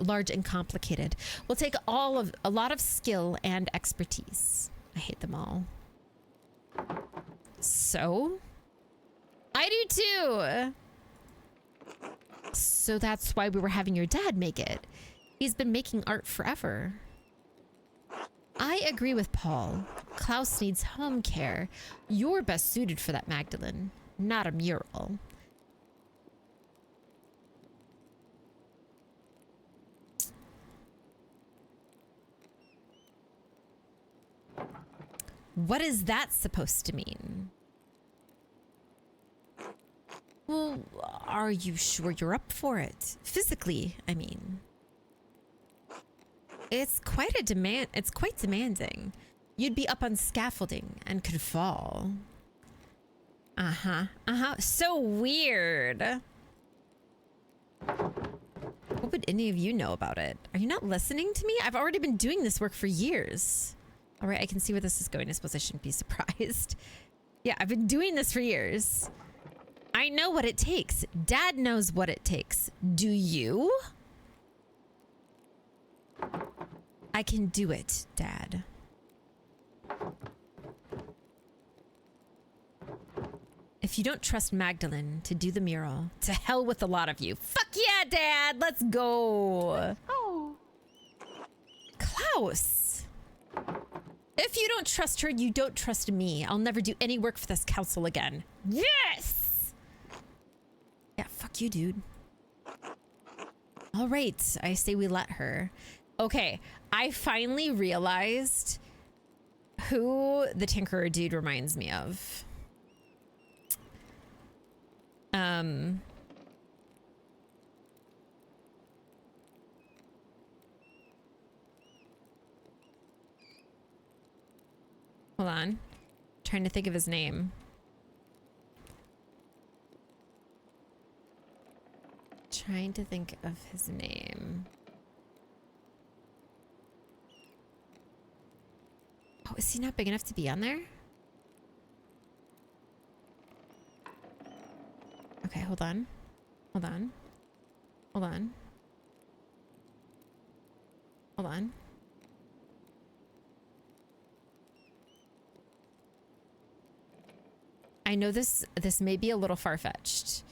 large and complicated will take a lot of skill and expertise. I hate them all. So, I do too. So that's why we were having your dad make it. He's been making art forever. I agree with Paul. Klaus needs home care. You're best suited for that, Magdalene, not a mural. What is that supposed to mean? Well, are you sure you're up for it? Physically, I mean. It's quite a demand. It's quite demanding. You'd be up on scaffolding and could fall. So weird. What would any of you know about it? Are you not listening to me? I've already been doing this work for years. All right, I can see where this is going. I suppose I shouldn't be surprised. Yeah, I've been doing this for years. I know what it takes. Dad knows what it takes. Do you? I can do it, Dad. If you don't trust Magdalene to do the mural, to hell with a lot of you. Fuck yeah, Dad! Let's go! Oh. Klaus! If you don't trust her, you don't trust me. I'll never do any work for this council again. Yes! Yeah, fuck you, dude. All right, I say we let her. Okay, I finally realized who the Tinkerer dude reminds me of. Hold on. Trying to think of his name. Trying to think of his name. Oh, is he not big enough to be on there? Okay, hold on. Hold on. Hold on. Hold on. I know this may be a little far-fetched,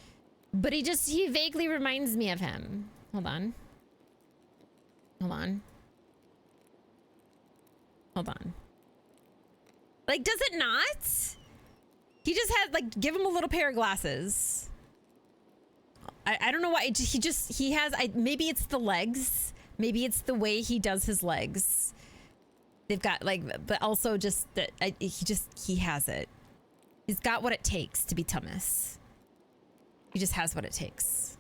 but he vaguely reminds me of him. Hold on. Hold on. Hold on. Like, does it not? He just had, like, give him a little pair of glasses. I don't know why. He has, maybe it's the legs. Maybe it's the way he does his legs. They've got, like, but also just that he has it. He's got what it takes to be Thomas. He just has what it takes.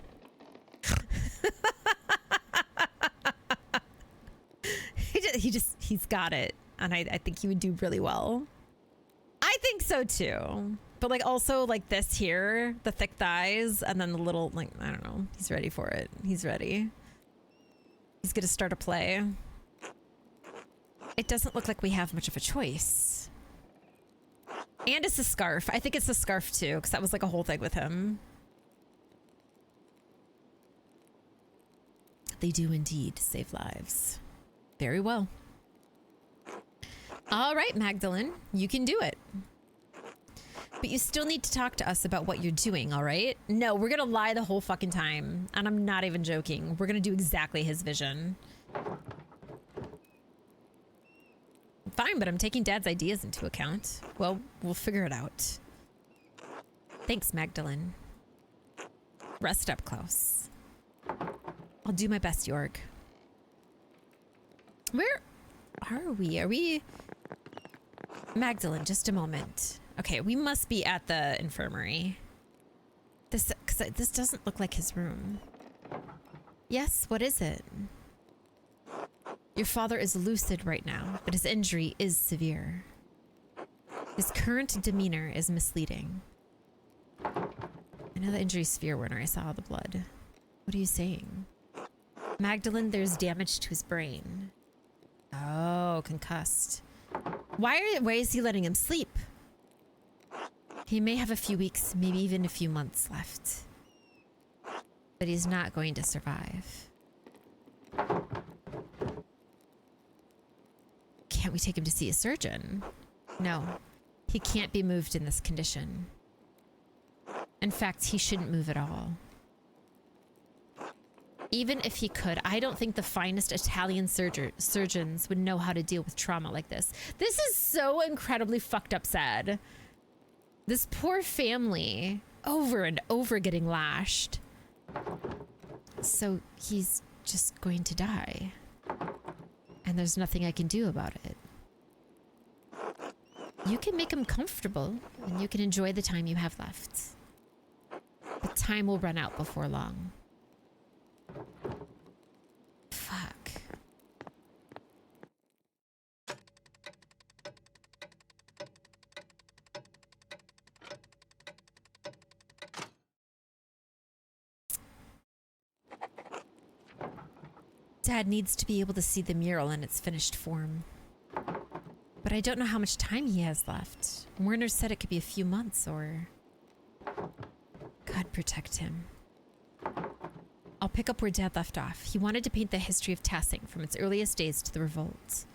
He's got it. And I think he would do really well. I think so too. But like also like this here, the thick thighs, and then the little, like, I don't know. He's ready for it. He's ready. He's gonna start a play. It doesn't look like we have much of a choice. And it's the scarf. I think it's the scarf too, because that was like a whole thing with him. They do indeed save lives. Very well. All right, Magdalene, you can do it. But you still need to talk to us about what you're doing, all right? No, we're gonna lie the whole fucking time. And I'm not even joking. We're gonna do exactly his vision. Fine, but I'm taking Dad's ideas into account. Well, we'll figure it out. Thanks, Magdalene. Rest up, Klaus. I'll do my best, Jorg. Where are we? Are we... Magdalene, just a moment. Okay, we must be at the infirmary. This doesn't look like his room. Yes, what is it? Your father is lucid right now, but his injury is severe. His current demeanor is misleading. I know the injury's severe when I saw the blood. What are you saying? Magdalene, there's damage to his brain. Oh, concussed. Why is he letting him sleep? He may have a few weeks, maybe even a few months left. But he's not going to survive. Can't we take him to see a surgeon? No, he can't be moved in this condition. In fact, he shouldn't move at all. Even if he could, I don't think the finest Italian surgeons would know how to deal with trauma like this. This is so incredibly fucked up sad. This poor family, over and over getting lashed. So he's just going to die. And there's nothing I can do about it. You can make him comfortable, and you can enjoy the time you have left. But time will run out before long. Fuck. Dad needs to be able to see the mural in its finished form. But I don't know how much time he has left. Werner said it could be a few months or... God protect him. I'll pick up where Dad left off. He wanted to paint the history of Tassing from its earliest days to the revolt.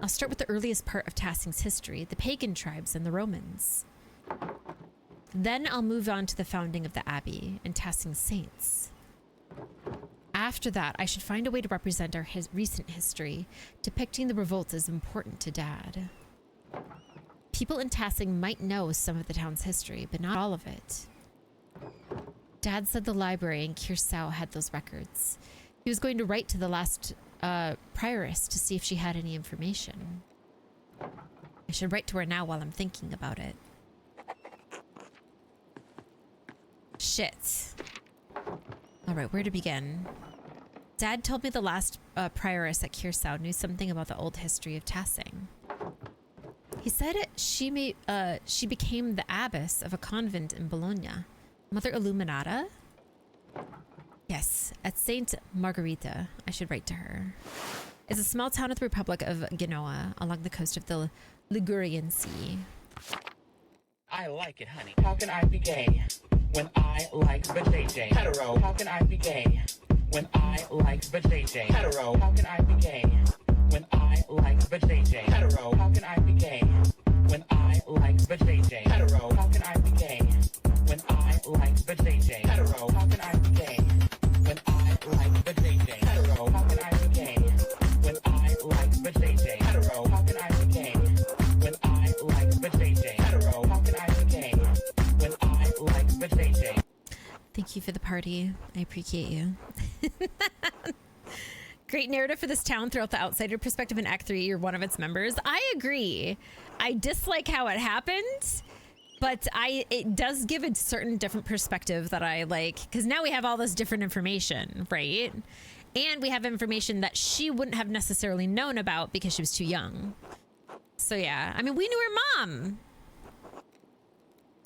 I'll start with the earliest part of Tassing's history, the pagan tribes and the Romans. Then I'll move on to the founding of the Abbey and Tassing's saints. After that, I should find a way to represent our recent history, depicting the revolt as important to Dad. People in Tassing might know some of the town's history, but not all of it. Dad said the library in Kirsau had those records. He was going to write to the last prioress to see if she had any information. I should write to her now while I'm thinking about it. Shit. All right, where to begin? Dad told me the last prioress at Kirsau knew something about the old history of Tassing. He said she became the abbess of a convent in Bologna. Mother Illuminata? Yes, at Saint Margherita. I should write to her. It's a small town of the Republic of Genoa along the coast of the Ligurian Sea. I like it, honey. How can I be gay when I like the JJ? Hetero. How can I be gay when I like the JJ? Hetero. How can I be gay when I like the JJ? Hetero. How can I be gay when I like the JJ? Hetero. How can I be gay when I like the JJ? Hetero. How can I be gay when I like the JJ? Hetero. How can I be gay when I like the JJ? Hetero. How can I be gay when I like the JJ? Hetero. How can I party. I appreciate you. Great narrative for this town throughout the outsider perspective in Act 3. You're one of its members. I agree. I dislike how it happened, but it does give a certain different perspective that I like, because now we have all this different information, right? And we have information that she wouldn't have necessarily known about because she was too young. So yeah, I mean, we knew her mom.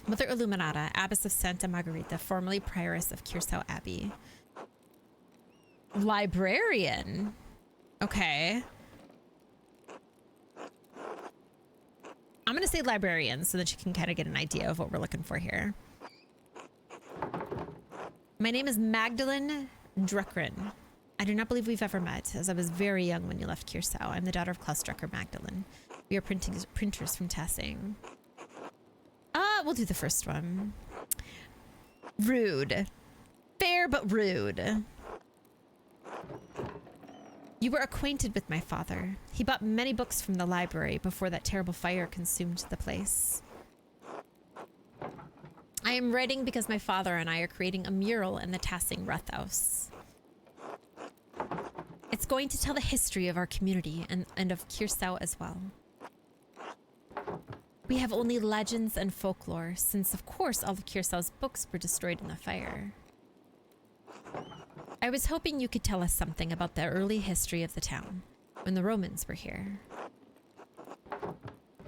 Mother Illuminata, Abbess of Santa Margherita, formerly Prioress of Curacao Abbey. Librarian. Okay. I'm gonna say librarian so that you can kind of get an idea of what we're looking for here. My name is Magdalene Druckren. I do not believe we've ever met, as I was very young when you left Curacao. I'm the daughter of Klaus Drucker Magdalene. We are printers from Tassing. We'll do the first one. Rude. Fair but rude. You were acquainted with my father. He bought many books from the library before that terrible fire consumed the place. I am writing because my father and I are creating a mural in the Tassing Rathaus. It's going to tell the history of our community and of Curacao as well. We have only legends and folklore, since of course all of Curacao's books were destroyed in the fire. I was hoping you could tell us something about the early history of the town, when the Romans were here.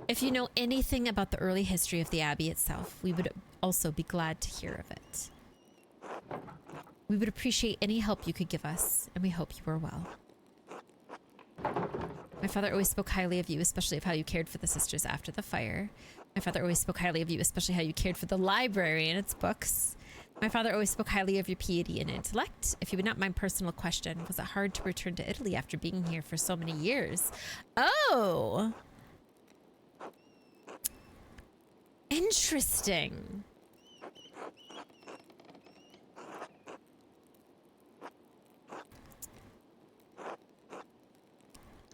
If you know anything about the early history of the Abbey itself, we would also be glad to hear of it. We would appreciate any help you could give us, and we hope you are well. My father always spoke highly of you, especially of how you cared for the sisters after the fire. My father always spoke highly of you, especially how you cared for the library and its books. My father always spoke highly of your piety and intellect. If you would not mind personal question, was it hard to return to Italy after being here for so many years? Oh! Interesting.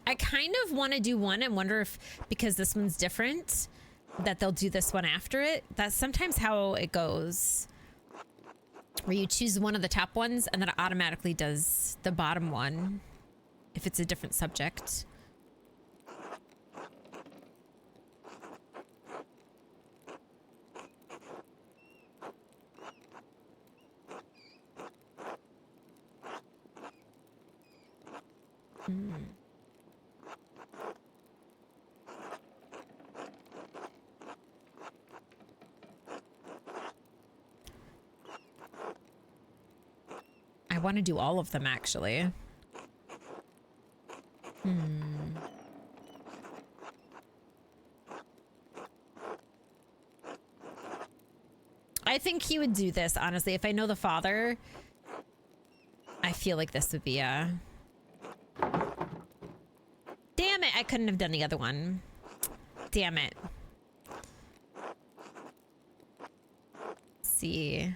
I kind of want to do one and wonder if, because this one's different, that they'll do this one after it. That's sometimes how it goes. Where you choose one of the top ones and then it automatically does the bottom one if it's a different subject. I want to do all of them, actually. I think he would do this, honestly. If I know the father, I feel like this would be a... Damn it, I couldn't have done the other one. Damn it. Let's see.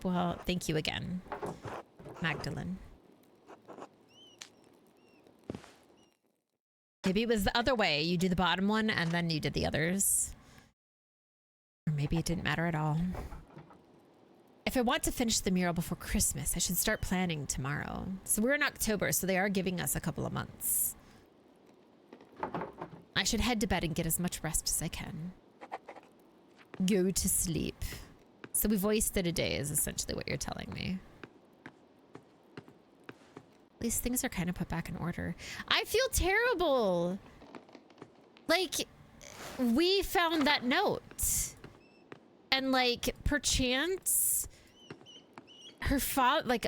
Well, thank you again, Magdalene. Maybe it was the other way. You do the bottom one and then you did the others. Or maybe it didn't matter at all. If I want to finish the mural before Christmas, I should start planning tomorrow. So we're in October, so they are giving us a couple of months. I should head to bed and get as much rest as I can. Go to sleep. So we've wasted a day is essentially what you're telling me. At least things are kind of put back in order. I feel terrible. Like, we found that note. And like, perchance, her father, like,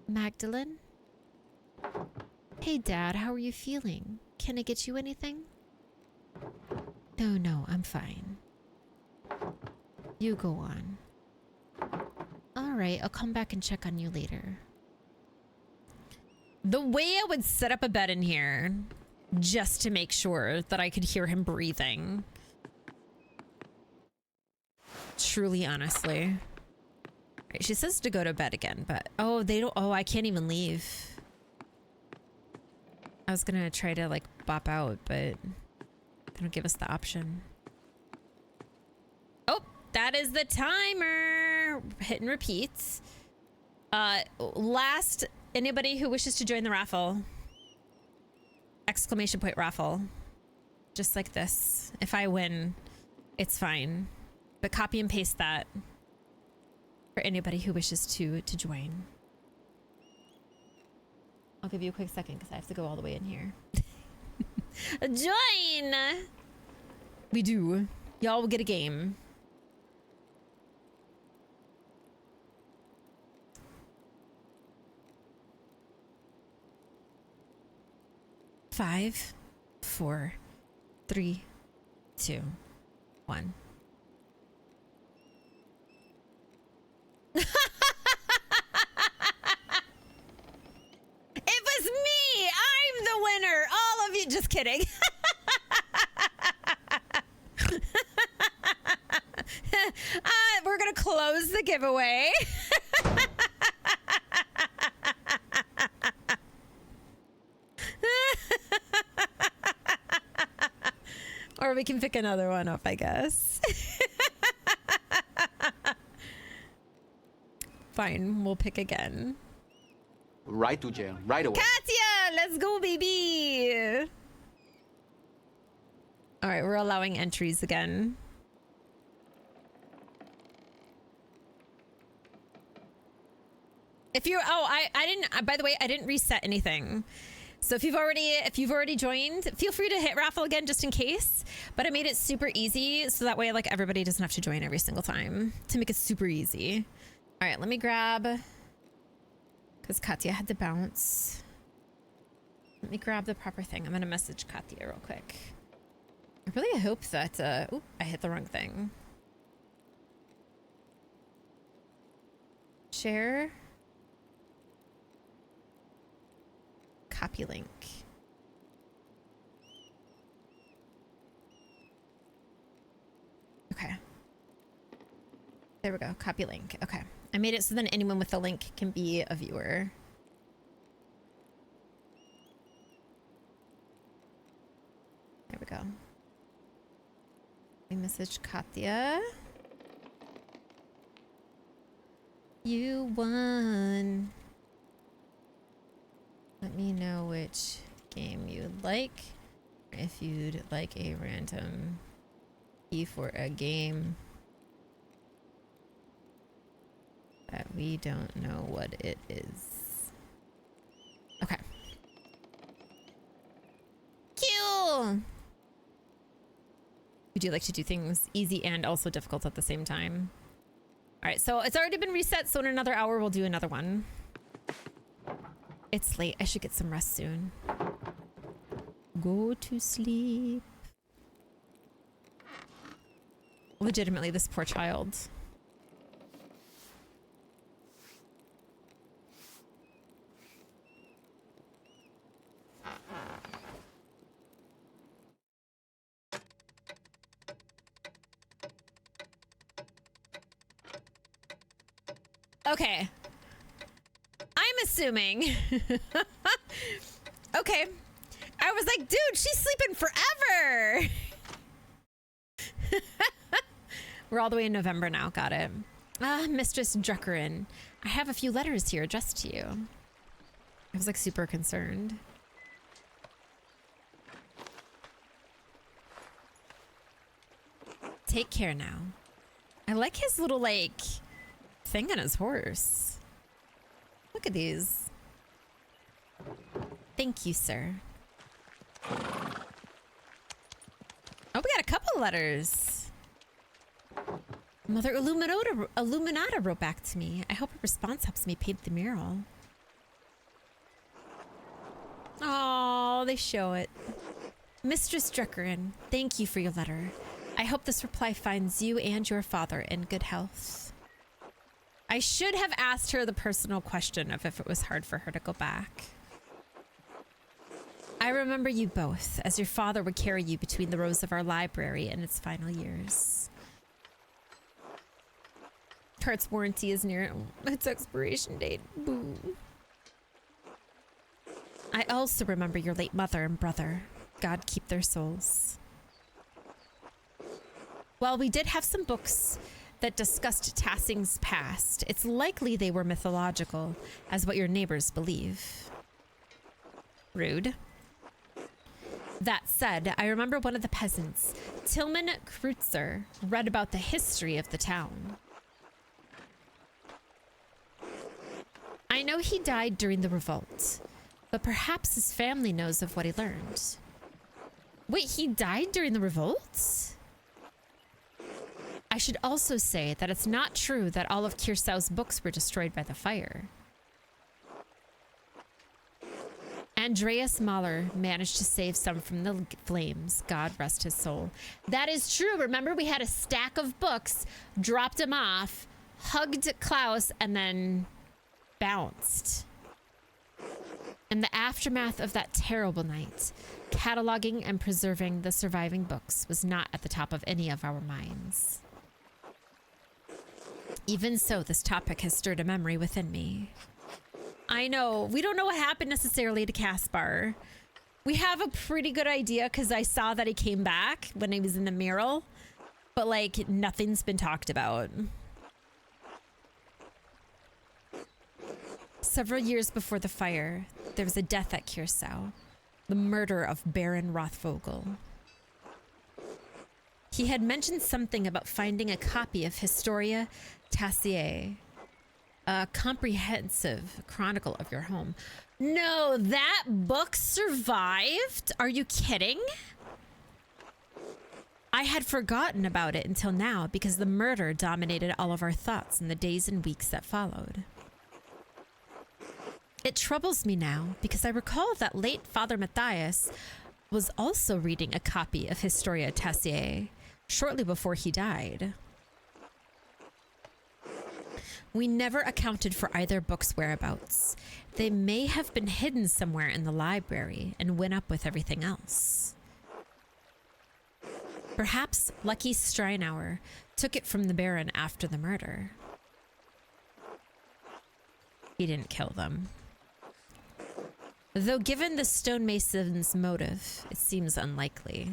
Magdalene? Hey, Dad, how are you feeling? Can I get you anything? No, I'm fine. You go on. All right, I'll come back and check on you later. The way I would set up a bed in here just to make sure that I could hear him breathing. Truly, honestly. Right, she says to go to bed again, but oh, they don't. Oh, I can't even leave. I was gonna try to like bop out, but they don't give us the option. Oh, That is the timer. Hit and repeat. Last, anybody who wishes to join the raffle. Exclamation point raffle. Just like this. If I win, it's fine. But copy and paste that for anybody who wishes to join. I'll give you a quick second because I have to go all the way in here. Join! We do. Y'all will get a game. Five, 4, 3, 2, 1. It was me! I'm the winner! All of you, just kidding. We're gonna close the giveaway. Or we can pick another one up, I guess. Fine, we'll pick again. Right to jail, right away. Katya, let's go, baby. All right, we're allowing entries again. If you're, oh, I didn't, by the way, I didn't reset anything. So if you've already joined, feel free to hit raffle again just in case. But I made it super easy so that way like everybody doesn't have to join every single time to make it super easy. All right, let me grab, because Katya had to bounce. Let me grab the proper thing. I'm gonna message Katya real quick. I really hope that, oop, I hit the wrong thing. Share. Copy link. Okay. There we go. Copy link. Okay. I made it so then anyone with the link can be a viewer. There we go. I messaged Katya. You won. Let me know which game you'd like. If you'd like a random key for a game that we don't know what it is. Okay. Cool. Would you like to do things easy and also difficult at the same time? All right, so it's already been reset, so in another hour we'll do another one. It's late. I should get some rest soon. Go to sleep. Legitimately, this poor child. Okay. I'm assuming. Okay. I was like, dude, she's sleeping forever. We're all the way in November now. Got it. Ah, Mistress Druckerin. I have a few letters here addressed to you. I was like super concerned. Take care now. I like his little like thing on his horse. Look at these. Thank you, sir. Oh, we got a couple letters. Mother Illuminata wrote back to me. I hope her response helps me paint the mural. Oh, they show it. Mistress Druckerin, thank you for your letter. I hope this reply finds you and your father in good health. I should have asked her the personal question of if it was hard for her to go back. I remember you both, as your father would carry you between the rows of our library in its final years. Cart's warranty is near its expiration date. Boo. I also remember your late mother and brother. God keep their souls. Well, we did have some books that discussed Tassing's past. It's likely they were mythological, as what your neighbors believe. Rude. That said, I remember one of the peasants, Tillman Kreutzer, read about the history of the town. I know he died during the revolt, but perhaps his family knows of what he learned. Wait, he died during the revolt? I should also say that it's not true that all of Kirsau's books were destroyed by the fire. Andreas Mahler managed to save some from the flames. God rest his soul. That is true. Remember, we had a stack of books, dropped him off, hugged Klaus, and then bounced. In the aftermath of that terrible night, cataloging and preserving the surviving books was not at the top of any of our minds. Even so, this topic has stirred a memory within me. I know, we don't know what happened necessarily to Caspar. We have a pretty good idea because I saw that he came back when he was in the mural, but like nothing's been talked about. Several years before the fire, there was a death at Kirsau, the murder of Baron Rothvogel. He had mentioned something about finding a copy of Historia Tassiae, a comprehensive chronicle of your home. No, that book survived? Are you kidding? I had forgotten about it until now because the murder dominated all of our thoughts in the days and weeks that followed. It troubles me now because I recall that late Father Matthias was also reading a copy of Historia Tassiae shortly before he died. We never accounted for either book's whereabouts. They may have been hidden somewhere in the library and went up with everything else. Perhaps Lucky Streinauer took it from the Baron after the murder. He didn't kill them. Though given the stonemason's motive, it seems unlikely.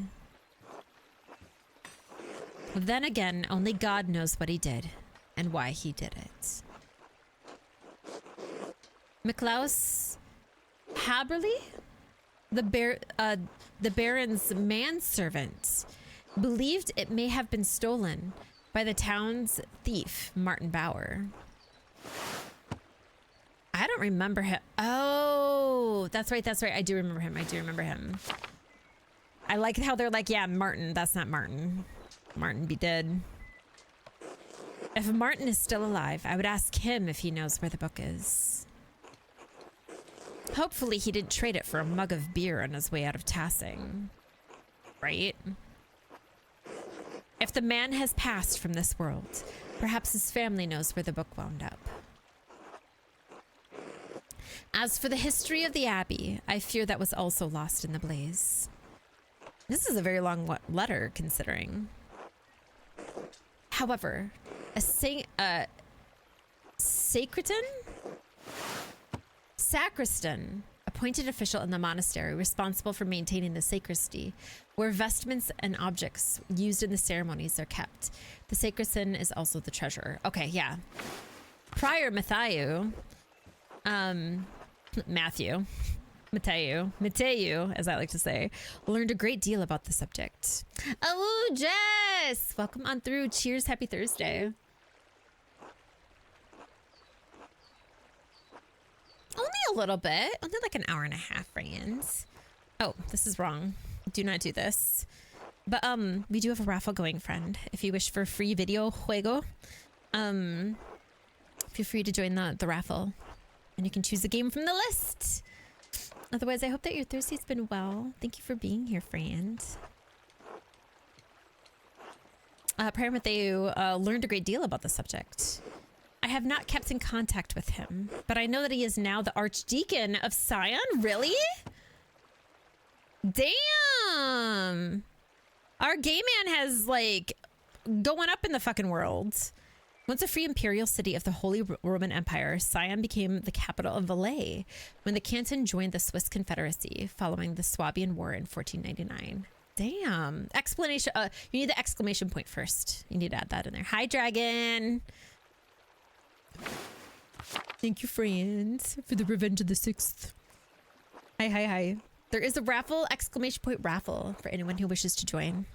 Then again, only God knows what he did and why he did it. Miklaus Haberly, the Baron's manservant, believed it may have been stolen by the town's thief, Martin Bauer. I don't remember him. Oh, that's right. That's right. I do remember him. I like how they're like, yeah, Martin. That's not Martin. Martin be dead. If Martin is still alive, I would ask him if he knows where the book is. Hopefully he didn't trade it for a mug of beer on his way out of Tassing. Right? If the man has passed from this world, perhaps his family knows where the book wound up. As for the history of the Abbey, I fear that was also lost in the blaze. This is a very long letter, considering. However, a sacristan, appointed official in the monastery responsible for maintaining the sacristy, where vestments and objects used in the ceremonies are kept. The sacristan is also the treasurer. Okay, yeah. Prior Matthew, as I like to say, learned a great deal about the subject. Oh, Jess! Welcome on through. Cheers. Happy Thursday. Only a little bit. Only like an hour and a half, friends. Oh, this is wrong. Do not do this. But we do have a raffle going, friend. If you wish for a free video juego, feel free to join the raffle. And you can choose a game from the list. Otherwise, I hope that your Thursday's been well. Thank you for being here, friend. Prior Matthew learned a great deal about the subject. I have not kept in contact with him, but I know that he is now the Archdeacon of Sion. Really? Damn! Our gay man has, like, going up in the fucking world. Once a free imperial city of the Holy Roman Empire, Sion became the capital of Valais when the canton joined the Swiss Confederacy following the Swabian War in 1499. Damn. Explanation. You need the exclamation point first. You need to add that in there. Hi, Dragon. Thank you, friends, for the Revenge of the 6th. Hi, hi, hi. There is a raffle, exclamation point raffle, for anyone who wishes to join.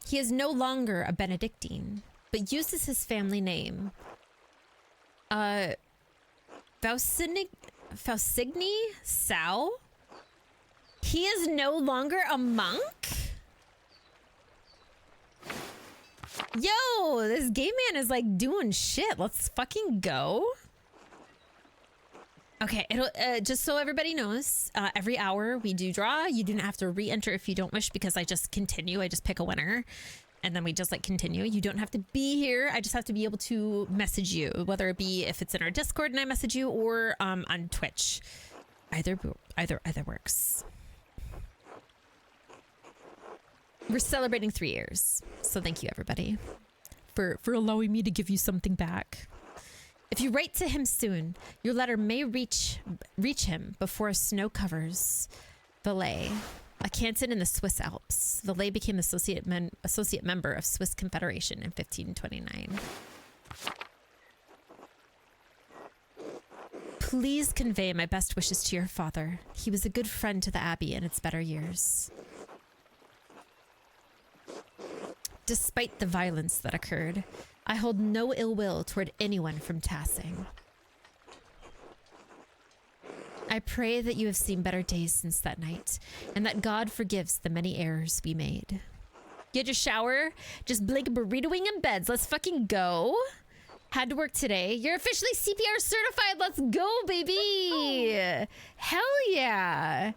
He is no longer a Benedictine, but uses his family name. Faucigny Sao? He is no longer a monk? Yo, this gay man is like doing shit. Let's fucking go. Okay, it'll just so everybody knows, every hour we do draw. You do not have to re-enter if you don't wish, because I just continue. I just pick a winner and then we just like continue. You don't have to be here. I just have to be able to message you, whether it be if it's in our Discord and I message you, or on Twitch. Either works. We're celebrating 3 years, so thank you everybody for allowing me to give you something back. If you write to him soon, your letter may reach him before snow covers Valais, a canton in the Swiss Alps. Valais became associate member of Swiss Confederation in 1529. Please convey my best wishes to your father. He was a good friend to the Abbey in its better years. Despite the violence that occurred, I hold no ill will toward anyone from Tassing. I pray that you have seen better days since that night, and that God forgives the many errors we made. You had your shower? Just blink burritoing in beds. Let's fucking go. Had to work today. You're officially CPR certified. Let's go, baby. Hell yeah.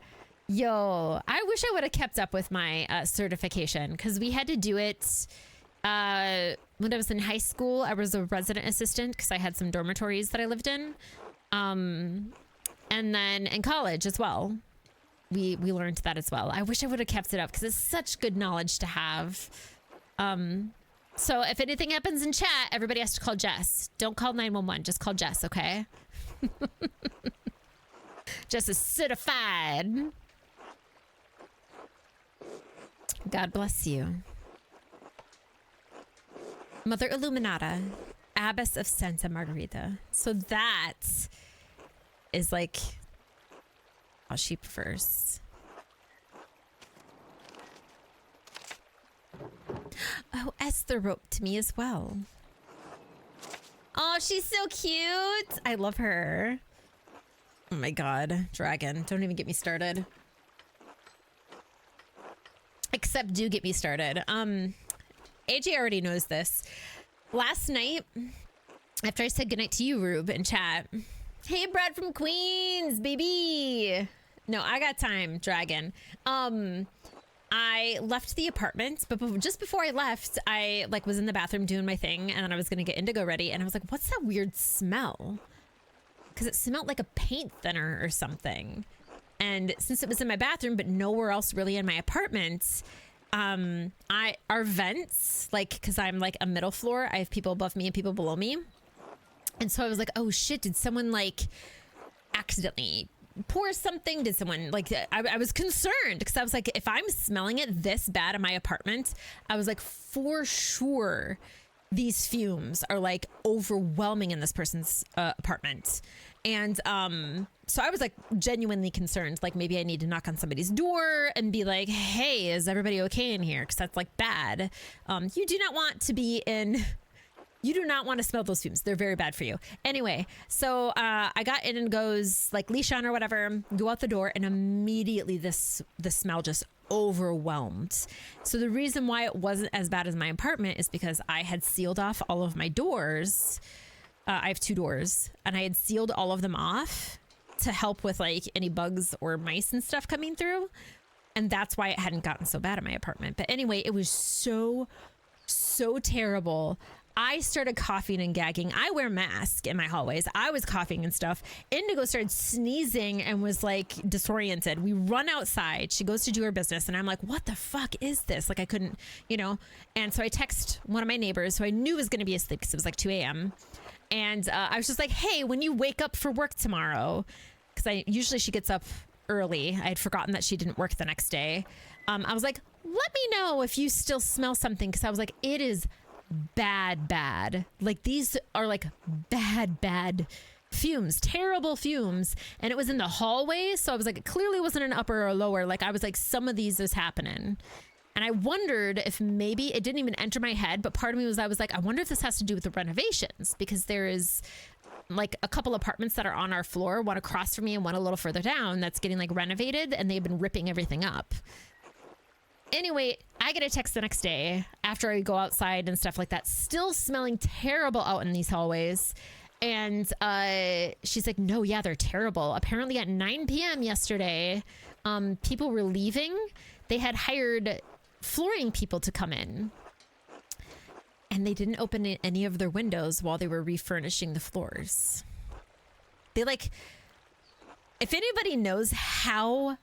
Yo, I wish I would have kept up with my certification, because we had to do it when I was in high school. I was a resident assistant because I had some dormitories that I lived in. And then in college as well, we learned that as well. I wish I would have kept it up because it's such good knowledge to have. So if anything happens in chat, everybody has to call Jess. Don't call 911. Just call Jess, okay? Jess is certified. God bless you. Mother Illuminata, Abbess of Santa Margherita. So that is like how she prefers. Oh, Esther wrote to me as well. Oh, she's so cute. I love her. Oh my God, Dragon. Don't even get me started. Except do get me started. AJ already knows this. Last night, after I said goodnight to you, Rube, in chat. Hey, Brad from Queens, baby. No, I got time, Dragon. I left the apartment, but just before I left, I like was in the bathroom doing my thing, and then I was gonna get Indigo ready, and I was like, what's that weird smell? Because it smelled like a paint thinner or something. And since it was in my bathroom, but nowhere else really in my apartment, our vents, like, because I'm like a middle floor, I have people above me and people below me. And so I was like, oh shit, did someone like accidentally pour something? Did someone like, I was concerned because I was like, if I'm smelling it this bad in my apartment, I was like, for sure these fumes are like overwhelming in this person's apartment. And so I was like genuinely concerned, like maybe I need to knock on somebody's door and be like, hey, is everybody okay in here? Because that's like bad. You do not want to be in, you do not want to smell those fumes. They're very bad for you. Anyway, so I got in and goes like leash on or whatever, go out the door, and immediately the smell just overwhelmed. So the reason why it wasn't as bad as my apartment is because I had sealed off all of my doors. I have 2 doors, and I had sealed all of them off to help with like any bugs or mice and stuff coming through. And that's why it hadn't gotten so bad in my apartment. But anyway, it was so terrible. I started coughing and gagging. I wear masks in my hallways. I was coughing and stuff. Indigo started sneezing and was like disoriented. We run outside. She goes to do her business. And I'm like, what the fuck is this? Like I couldn't, you know? And so I text one of my neighbors who I knew was going to be asleep because it was like 2 a.m. And I was just like, hey, when you wake up for work tomorrow, because usually she gets up early. I had forgotten that she didn't work the next day. I was like, let me know if you still smell something, because I was like, it is bad. Like, these are like bad fumes, terrible fumes. And it was in the hallway, so I was like, it clearly wasn't an upper or a lower. Like, I was like, some of these is happening. And I wondered if maybe it didn't even enter my head, but part of me was, I was like, I wonder if this has to do with the renovations, because there is like a couple apartments that are on our floor, one across from me and one a little further down, that's getting like renovated, and they've been ripping everything up. Anyway, I get a text the next day after I go outside and stuff like that, still smelling terrible out in these hallways. And she's like, no, yeah, they're terrible. Apparently at 9 p.m. yesterday, people were leaving. They had hired flooring people to come in, and they didn't open any of their windows while they were refurnishing the floors. They like, if anybody knows how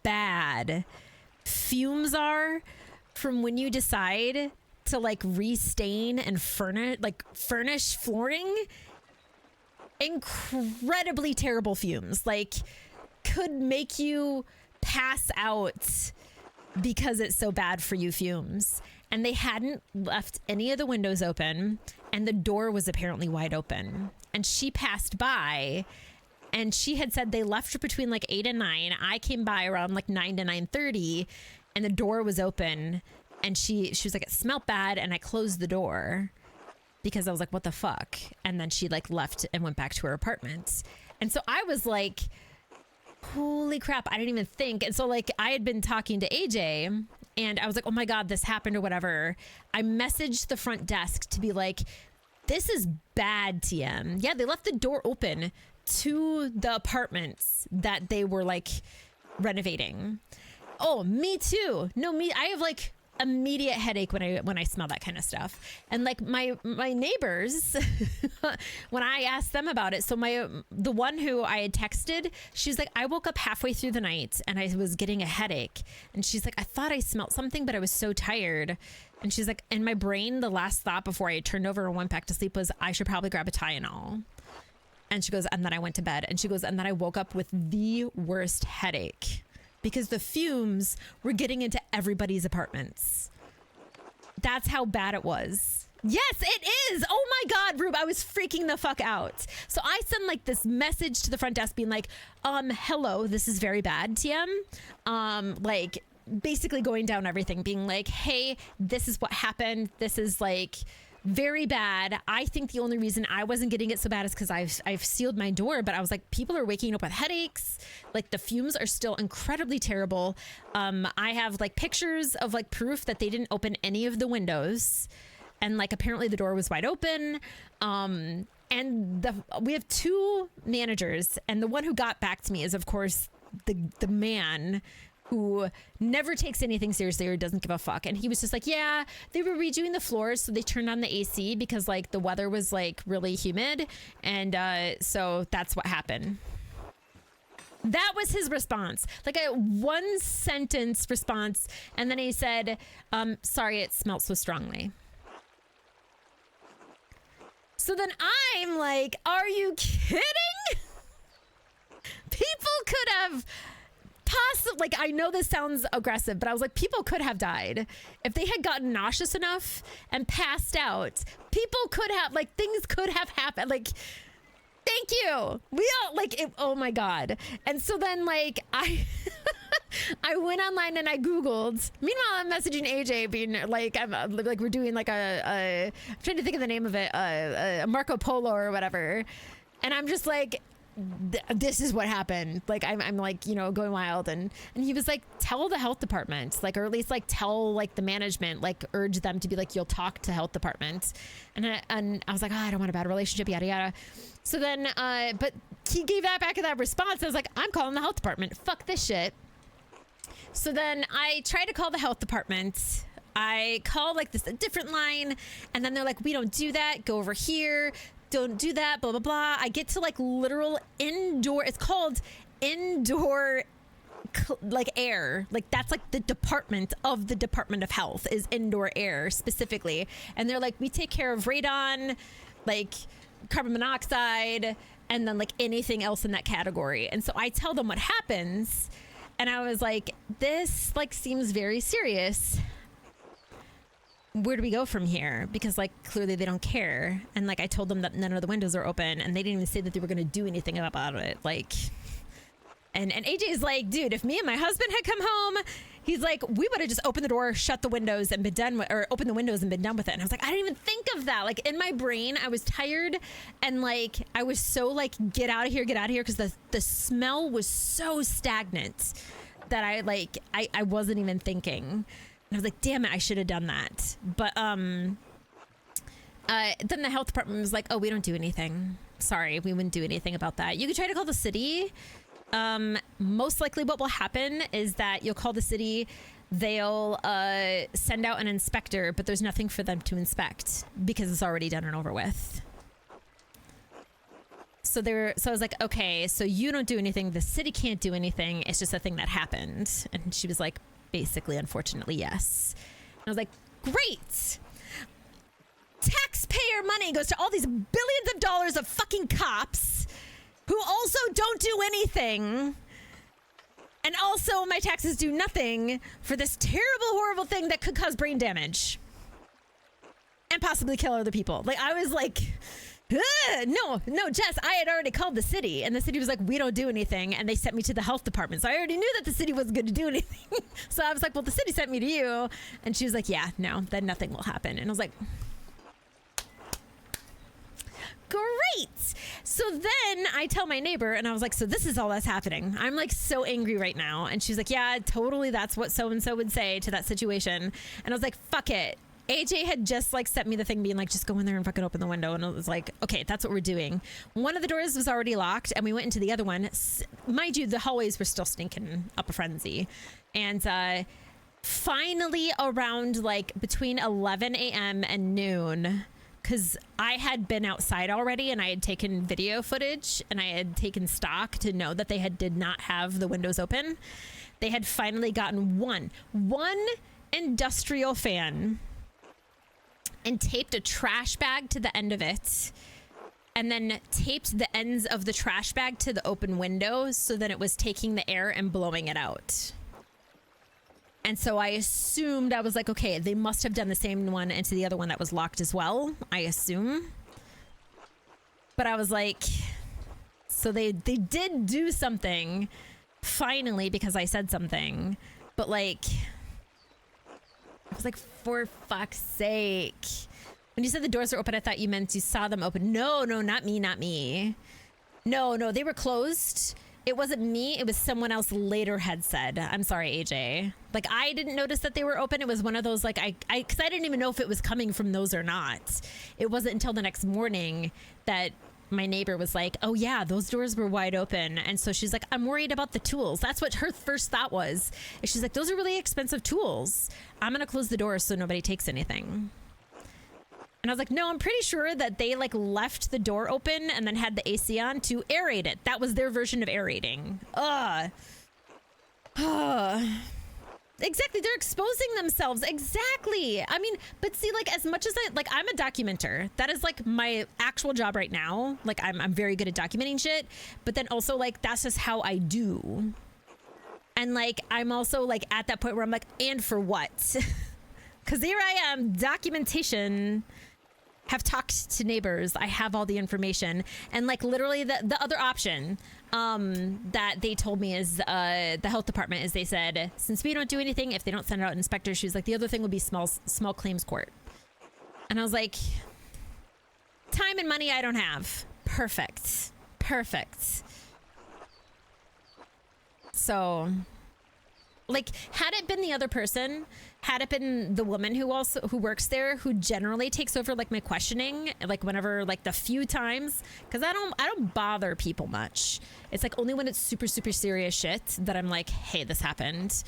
bad fumes are from when you decide to like restain and furnish flooring, incredibly terrible fumes, like could make you pass out because it's so bad for you fumes. And they hadn't left any of the windows open, and the door was apparently wide open. And she passed by, and she had said they left between like 8 and 9. I came by around like 9 to 9:30, and the door was open. And she was like, it smelled bad, and I closed the door because I was like, what the fuck? And then she like left and went back to her apartment. And so I was like, holy crap, I didn't even think. And so like I had been talking to AJ, and I was like, oh my God, this happened or whatever. I messaged the front desk to be like, this is bad, TM. Yeah, they left the door open to the apartments that they were like renovating. Oh, me too. No, I have like immediate headache when I smell that kind of stuff. And like my neighbors, when I asked them about it, so the one who I had texted, she's like, I woke up halfway through the night and I was getting a headache, and she's like, I thought I smelled something, but I was so tired. And she's like, in my brain, the last thought before I turned over and went back to sleep was, I should probably grab a Tylenol. And she goes, and then I went to bed. And she goes, and then I woke up with the worst headache, because the fumes were getting into everybody's apartments. That's how bad it was. Yes, it is. Oh my God, Rube, I was freaking the fuck out. So I send like this message to the front desk being like, hello, this is very bad, TM. Like basically going down everything, being like, hey, this is what happened. This is like very bad. I think the only reason I wasn't getting it so bad is because I've sealed my door, but I was like, people are waking up with headaches. Like the fumes are still incredibly terrible. I have like pictures of like proof that they didn't open any of the windows, and like apparently the door was wide open. And we have two managers, and the one who got back to me is of course the man who never takes anything seriously or doesn't give a fuck. And he was just like, yeah, they were redoing the floors, so they turned on the AC because like the weather was like really humid, and so that's what happened. That was his response, like a one sentence response. And then he said, sorry, it smelled so strongly. So then I'm like, are you kidding? People could have possibly, like, I know this sounds aggressive, but I was like, people could have died if they had gotten nauseous enough and passed out. People could have, like, things could have happened. Like, thank you. We all like it. Oh my God. And so then like I went online and I Googled. Meanwhile, I'm messaging AJ being like, I'm like, we're doing like I'm trying to think of the name of it, a Marco Polo or whatever. And I'm just like, this is what happened. Like I'm like, you know, going wild. And he was like, tell the health department, like, or at least like tell like the management, like urge them to be like, you'll talk to health department. And I was like, oh, I don't want a bad relationship, yada yada. So then but he gave that back in that response. I was like, I'm calling the health department, fuck this shit. So then I tried to call the health department. I call like this a different line, and then they're like, we don't do that, go over here, don't do that, blah blah blah. I get to like literal indoor, it's called indoor like air, like that's like the department of the Department of Health is indoor air specifically. And they're like, we take care of radon, like carbon monoxide, and then like anything else in that category. And so I tell them what happens, and I was like, this like seems very serious. Where do we go from here? Because like clearly they don't care. And like I told them that none of the windows are open, and they didn't even say that they were going to do anything about it. Like, and AJ's like, dude, if me and my husband had come home, he's like, we would have just opened the door, shut the windows, and been done with, or opened the windows and been done with it. And I was like, I didn't even think of that. Like in my brain, I was tired, and like I was so like, get out of here, because the smell was so stagnant that I wasn't even thinking. And I was like, damn it, I should have done that. But then the health department was like, oh, we don't do anything. Sorry, we wouldn't do anything about that. You could try to call the city. Most likely what will happen is that you'll call the city, they'll send out an inspector, but there's nothing for them to inspect because it's already done and over with. So I was like, okay, so you don't do anything, the city can't do anything, it's just a thing that happened. And she was like, basically, unfortunately, yes. And I was like, great! Taxpayer money goes to all these billions of dollars of fucking cops who also don't do anything. And also my taxes do nothing for this terrible, horrible thing that could cause brain damage. And possibly kill other people. Like, I was like, no, Jess, I had already called the city. And the city was like, we don't do anything. And they sent me to the health department. So I already knew that the city wasn't going to do anything. So I was like, well, the city sent me to you. And she was like, yeah, no, then nothing will happen. And I was like, great. So then I tell my neighbor, and I was like, so this is all that's happening. I'm like so angry right now. And she's like, yeah, totally. That's what so-and-so would say to that situation. And I was like, fuck it. AJ had just like sent me the thing being like, just go in there and fucking open the window. And it was like, okay, that's what we're doing. One of the doors was already locked, and we went into the other one. Mind you, the hallways were still stinking up a frenzy. And finally around like between 11 a.m. and noon, because I had been outside already and I had taken video footage and I had taken stock to know that they did not have the windows open. They had finally gotten one industrial fan and taped a trash bag to the end of it, and then taped the ends of the trash bag to the open window so that it was taking the air and blowing it out. And so I assumed, I was like, okay, they must have done the same one into the other one that was locked as well, I assume. But I was like, so they did do something finally because I said something. But like, I was like, for fuck's sake. When you said the doors were open, I thought you meant you saw them open. No, not me. No, they were closed. It wasn't me. It was someone else later had said. I'm sorry, AJ. Like, I didn't notice that they were open. It was one of those, like, because I didn't even know if it was coming from those or not. It wasn't until the next morning that my neighbor was like, oh yeah, those doors were wide open. And so she's like, I'm worried about the tools. That's what her first thought was. And she's like, those are really expensive tools. I'm going to close the doors so nobody takes anything. And I was like, no, I'm pretty sure that they like left the door open and then had the AC on to aerate it. That was their version of aerating. Exactly. They're exposing themselves. Exactly. I mean, but see, like, as much as I'm a documenter. That is like my actual job right now. Like, I'm very good at documenting shit. But then also, like, that's just how I do. And like, I'm also like at that point where I'm like, and for what? Because here I am, documentation. Have talked to neighbors. I have all the information. And like literally the other option that they told me is the health department is they said, since we don't do anything, if they don't send out inspectors, she was like, the other thing would be small claims court. And I was like, time and money I don't have. Perfect. So like, had it been the other person, had it been the woman who works there, who generally takes over like my questioning, like whenever, like the few times, because I don't bother people much. It's like only when it's super, super serious shit that I'm like, hey, this happened.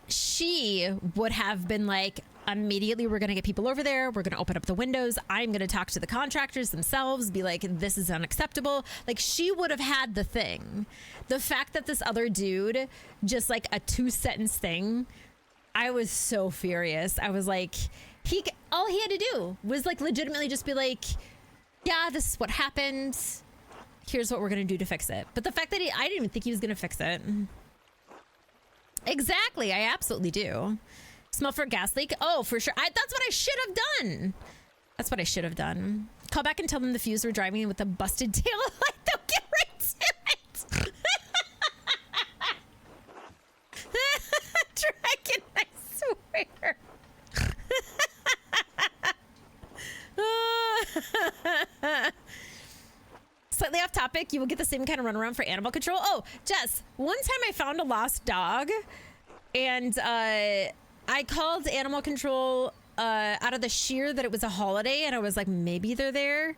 She would have been like, immediately we're gonna get people over there, we're gonna open up the windows, I'm gonna talk to the contractors themselves, be like, this is unacceptable. Like, she would have had the thing. The fact that this other dude just like a 2-sentence thing, I was so furious. I was like, All he had to do was like legitimately just be like, yeah, this is what happened. Here's what we're gonna do to fix it. But the fact that I didn't even think he was gonna fix it. Exactly, I absolutely do. Smell for a gas leak? Oh, for sure. That's what I should have done. That's what I should have done. Call back and tell them the fuse were driving with a busted tail light. They'll get right to it. Dragon, I swear. Slightly off topic, you will get the same kind of runaround for animal control. Oh, Jess, one time I found a lost dog and I called animal control out of the sheer that it was a holiday, and I was like, maybe they're there.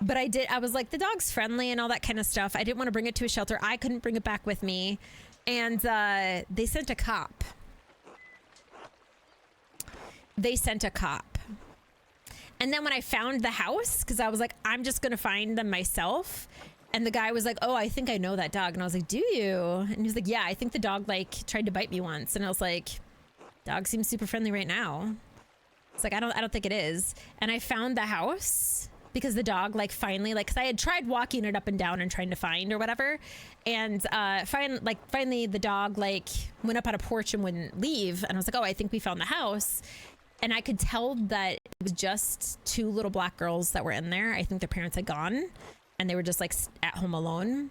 But I was like, the dog's friendly and all that kind of stuff. I didn't want to bring it to a shelter. I couldn't bring it back with me. And they sent a cop. And then when I found the house, because I was like, I'm just going to find them myself. And the guy was like, oh, I think I know that dog. And I was like, do you? And he was like, yeah, I think the dog like tried to bite me once. And I was like, dog seems super friendly right now. It's like, I don't think it is. And I found the house because the dog like finally, like, cause I had tried walking it up and down and trying to find or whatever. And finally the dog like went up on a porch and wouldn't leave. And I was like, oh, I think we found the house. And I could tell that it was just two little black girls that were in there. I think their parents had gone and they were just like at home alone.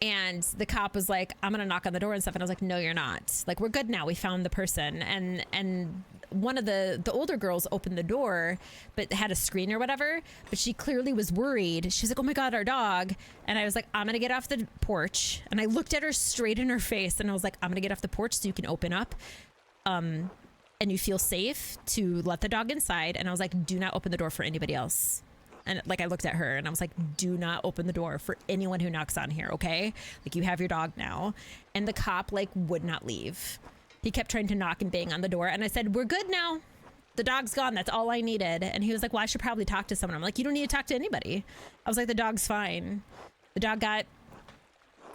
And the cop was like, I'm going to knock on the door and stuff. And I was like, no, you're not. Like, we're good now. We found the person. And one of the older girls opened the door, but had a screen or whatever. But she clearly was worried. She's like, oh my God, our dog. And I was like, I'm going to get off the porch. And I looked at her straight in her face. And I was like, I'm going to get off the porch so you can open up. And you feel safe to let the dog inside. And I was like, do not open the door for anybody else. And like, I looked at her and I was like, do not open the door for anyone who knocks on here. Okay. Like, you have your dog now. And the cop like would not leave. He kept trying to knock and bang on the door. And I said, we're good now. The dog's gone. That's all I needed. And he was like, well, I should probably talk to someone. I'm like, you don't need to talk to anybody. I was like, the dog's fine. The dog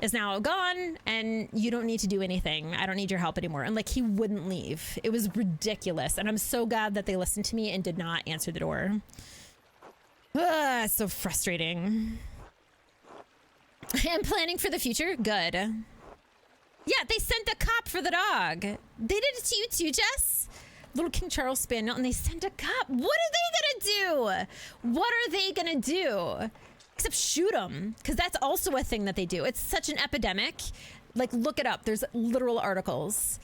is now gone and you don't need to do anything. I don't need your help anymore. And like, he wouldn't leave. It was ridiculous. And I'm so glad that they listened to me and did not answer the door. So frustrating. And planning for the future? Good. Yeah, they sent a cop for the dog. They did it to you too, Jess? Little King Charles Spaniel, and they sent a cop. What are they gonna do? What are they gonna do? Except shoot them, because that's also a thing that they do. It's such an epidemic. Like, look it up. There's literal articles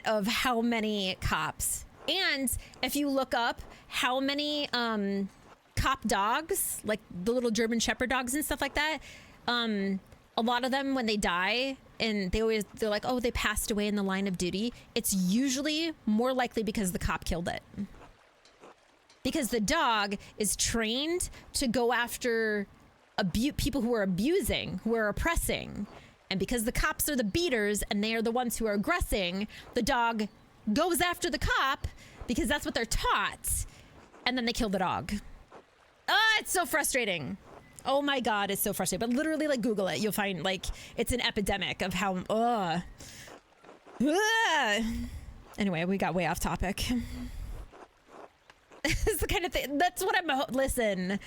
of how many cops. And if you look up how many cop dogs, like the little German Shepherd dogs and stuff like that, a lot of them, when they die, and they're like, oh, they passed away in the line of duty, it's usually more likely because the cop killed it. Because the dog is trained to go after people who are abusing, who are oppressing. And because the cops are the beaters and they are the ones who are aggressing, the dog goes after the cop because that's what they're taught. And then they kill the dog. It's so frustrating. Oh my God, it's so frustrating. But literally, like, Google it. You'll find, like, it's an epidemic of how, Anyway, we got way off topic. It's the kind of thing, that's what listen,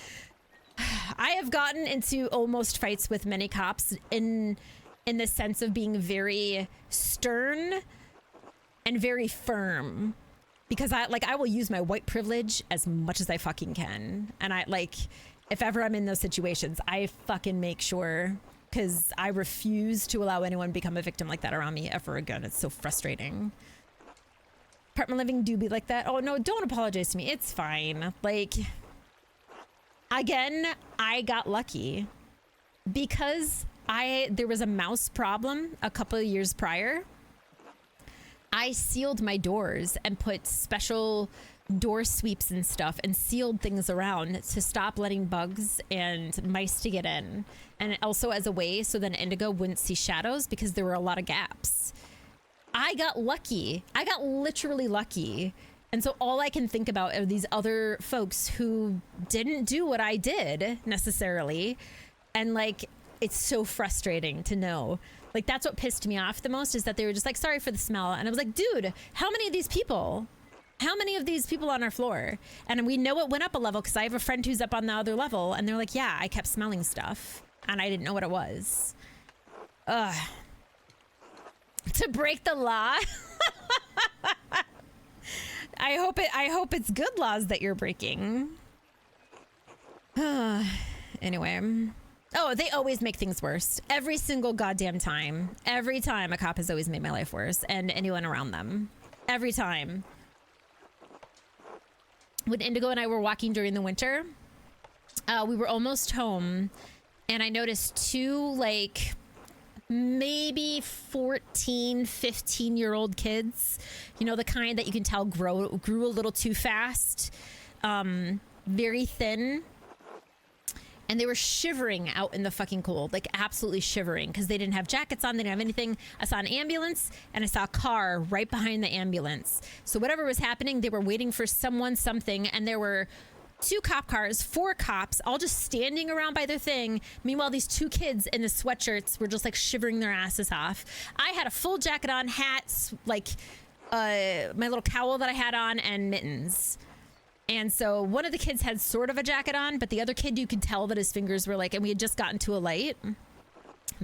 I have gotten into almost fights with many cops in the sense of being very stern and very firm. Because I will use my white privilege as much as I fucking can. And if ever I'm in those situations, I fucking make sure, because I refuse to allow anyone to become a victim like that around me ever again. It's so frustrating. Apartment living do be like that. Oh no, don't apologize to me. It's fine. Like, again, I got lucky because there was a mouse problem a couple of years prior. I sealed my doors and put special door sweeps and stuff and sealed things around to stop letting bugs and mice to get in. And also as a way so then Indigo wouldn't see shadows because there were a lot of gaps. I got lucky. I got literally lucky. And so all I can think about are these other folks who didn't do what I did necessarily. And like, it's so frustrating to know. Like, that's what pissed me off the most, is that they were just like, sorry for the smell. And I was like, dude, how many of these people how many of these people on our floor? And we know it went up a level because I have a friend who's up on the other level, and they're like, yeah, I kept smelling stuff and I didn't know what it was. Ugh. To break the law. I hope it's good laws that you're breaking. Anyway. Oh, they always make things worse. Every single goddamn time. Every time a cop has always made my life worse, and anyone around them. Every time. When Indigo and I were walking during the winter, we were almost home, and I noticed two, like, maybe 14, 15-year-old kids. You know, the kind that you can tell grew a little too fast. Very thin. And they were shivering out in the fucking cold, like absolutely shivering, because they didn't have jackets on, they didn't have anything. I saw an ambulance and I saw a car right behind the ambulance. So whatever was happening, they were waiting for someone, something, and there were 2 cop cars, 4 cops, all just standing around by their thing. Meanwhile, these 2 kids in the sweatshirts were just like shivering their asses off. I had a full jacket on, hats, like my little cowl that I had on, and mittens. And so one of the kids had sort of a jacket on, but the other kid, you could tell that his fingers were like, and we had just gotten to a light.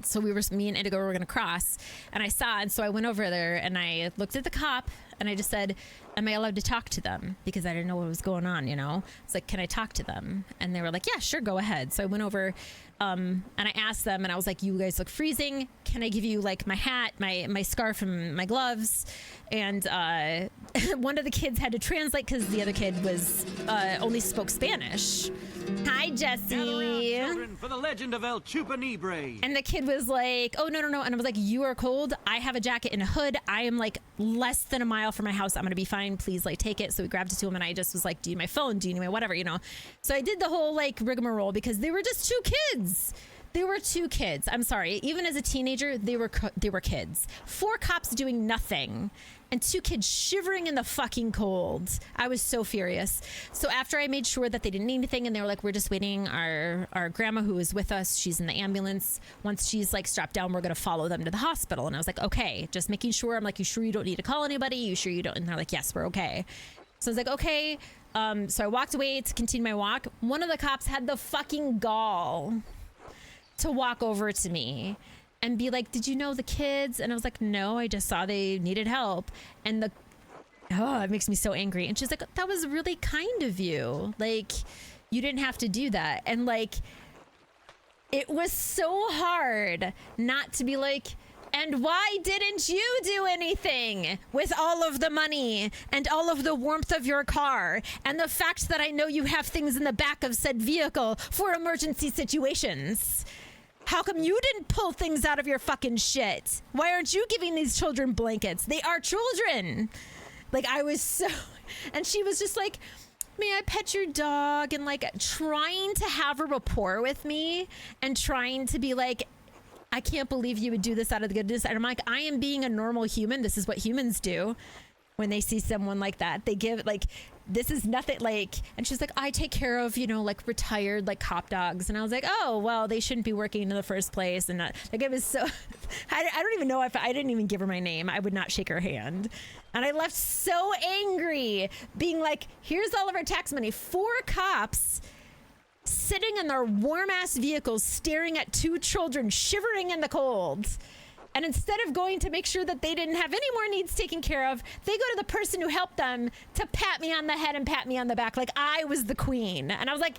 So me and Indigo were going to cross, and I saw, and so I went over there and I looked at the cop and I just said, am I allowed to talk to them? Because I didn't know what was going on, you know? It's like, can I talk to them? And they were like, yeah, sure, go ahead. So I went over and I asked them, and I was like, you guys look freezing. Can I give you like my hat, my scarf, and my gloves? And one of the kids had to translate because the other kid was only spoke Spanish. Hi, Jesse. For the legend of El Chupanibre. And the kid was like, oh, no. And I was like, you are cold. I have a jacket and a hood. I am like less than a mile from my house. I'm going to be fine. Please, like, take it. So we grabbed it to him, and I just was like, do you need my phone? Do you need my whatever, you know? So I did the whole like rigmarole because they were just 2 kids. They were 2 kids. I'm sorry. Even as a teenager, they were kids. 4 cops doing nothing. And 2 kids shivering in the fucking cold. I was so furious. So after I made sure that they didn't need anything, and they were like, we're just waiting our grandma who is with us. She's in the ambulance. Once she's like strapped down, we're going to follow them to the hospital. And I was like, okay, just making sure. I'm like, you sure you don't need to call anybody? You sure you don't? And they're like, yes, we're okay. So I was like, okay. So I walked away to continue my walk. One of the cops had the fucking gall to walk over to me and be like, did you know the kids? And I was like, no, I just saw they needed help. And it makes me so angry. And she's like, that was really kind of you. Like, you didn't have to do that. And like, it was so hard not to be like, and why didn't you do anything with all of the money and all of the warmth of your car and the fact that I know you have things in the back of said vehicle for emergency situations? How come you didn't pull things out of your fucking shit? Why aren't you giving these children blankets? They are children. Like, I was so... And she was just like, may I pet your dog? And like trying to have a rapport with me and trying to be like, I can't believe you would do this out of the goodness. And I'm like, I am being a normal human. This is what humans do when they see someone like that. They give like, this is nothing like, and she's like, I take care of, you know, like retired like cop dogs. And I was like, oh, well, they shouldn't be working in the first place. And like, it was so, I don't even know if I didn't even give her my name. I would not shake her hand. And I left so angry being like, here's all of our tax money. 4 cops sitting in their warm ass vehicles, staring at 2 children shivering in the cold. And instead of going to make sure that they didn't have any more needs taken care of, they go to the person who helped them to pat me on the head and pat me on the back like I was the queen. And I was like,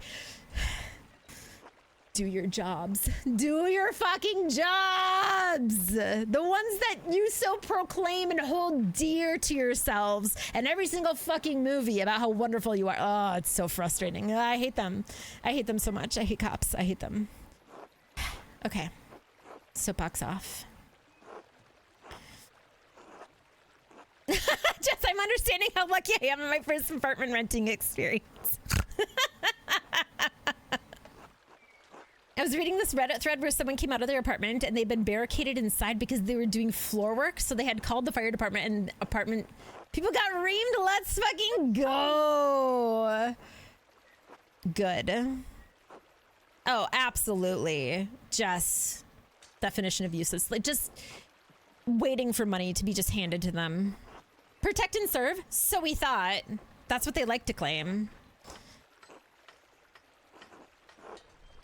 do your jobs. Do your fucking jobs. The ones that you so proclaim and hold dear to yourselves and every single fucking movie about how wonderful you are. Oh, it's so frustrating. I hate them. I hate them so much. I hate cops. I hate them. Okay. Soapbox off. Jess, I'm understanding how lucky I am in my first apartment renting experience. I was reading this Reddit thread where someone came out of their apartment and they'd been barricaded inside because they were doing floor work. So they had called the fire department, and apartment people got reamed. Let's fucking go. Good. Oh, absolutely. Jess, definition of useless. Like just waiting for money to be just handed to them. Protect and serve, so we thought. That's what they like to claim.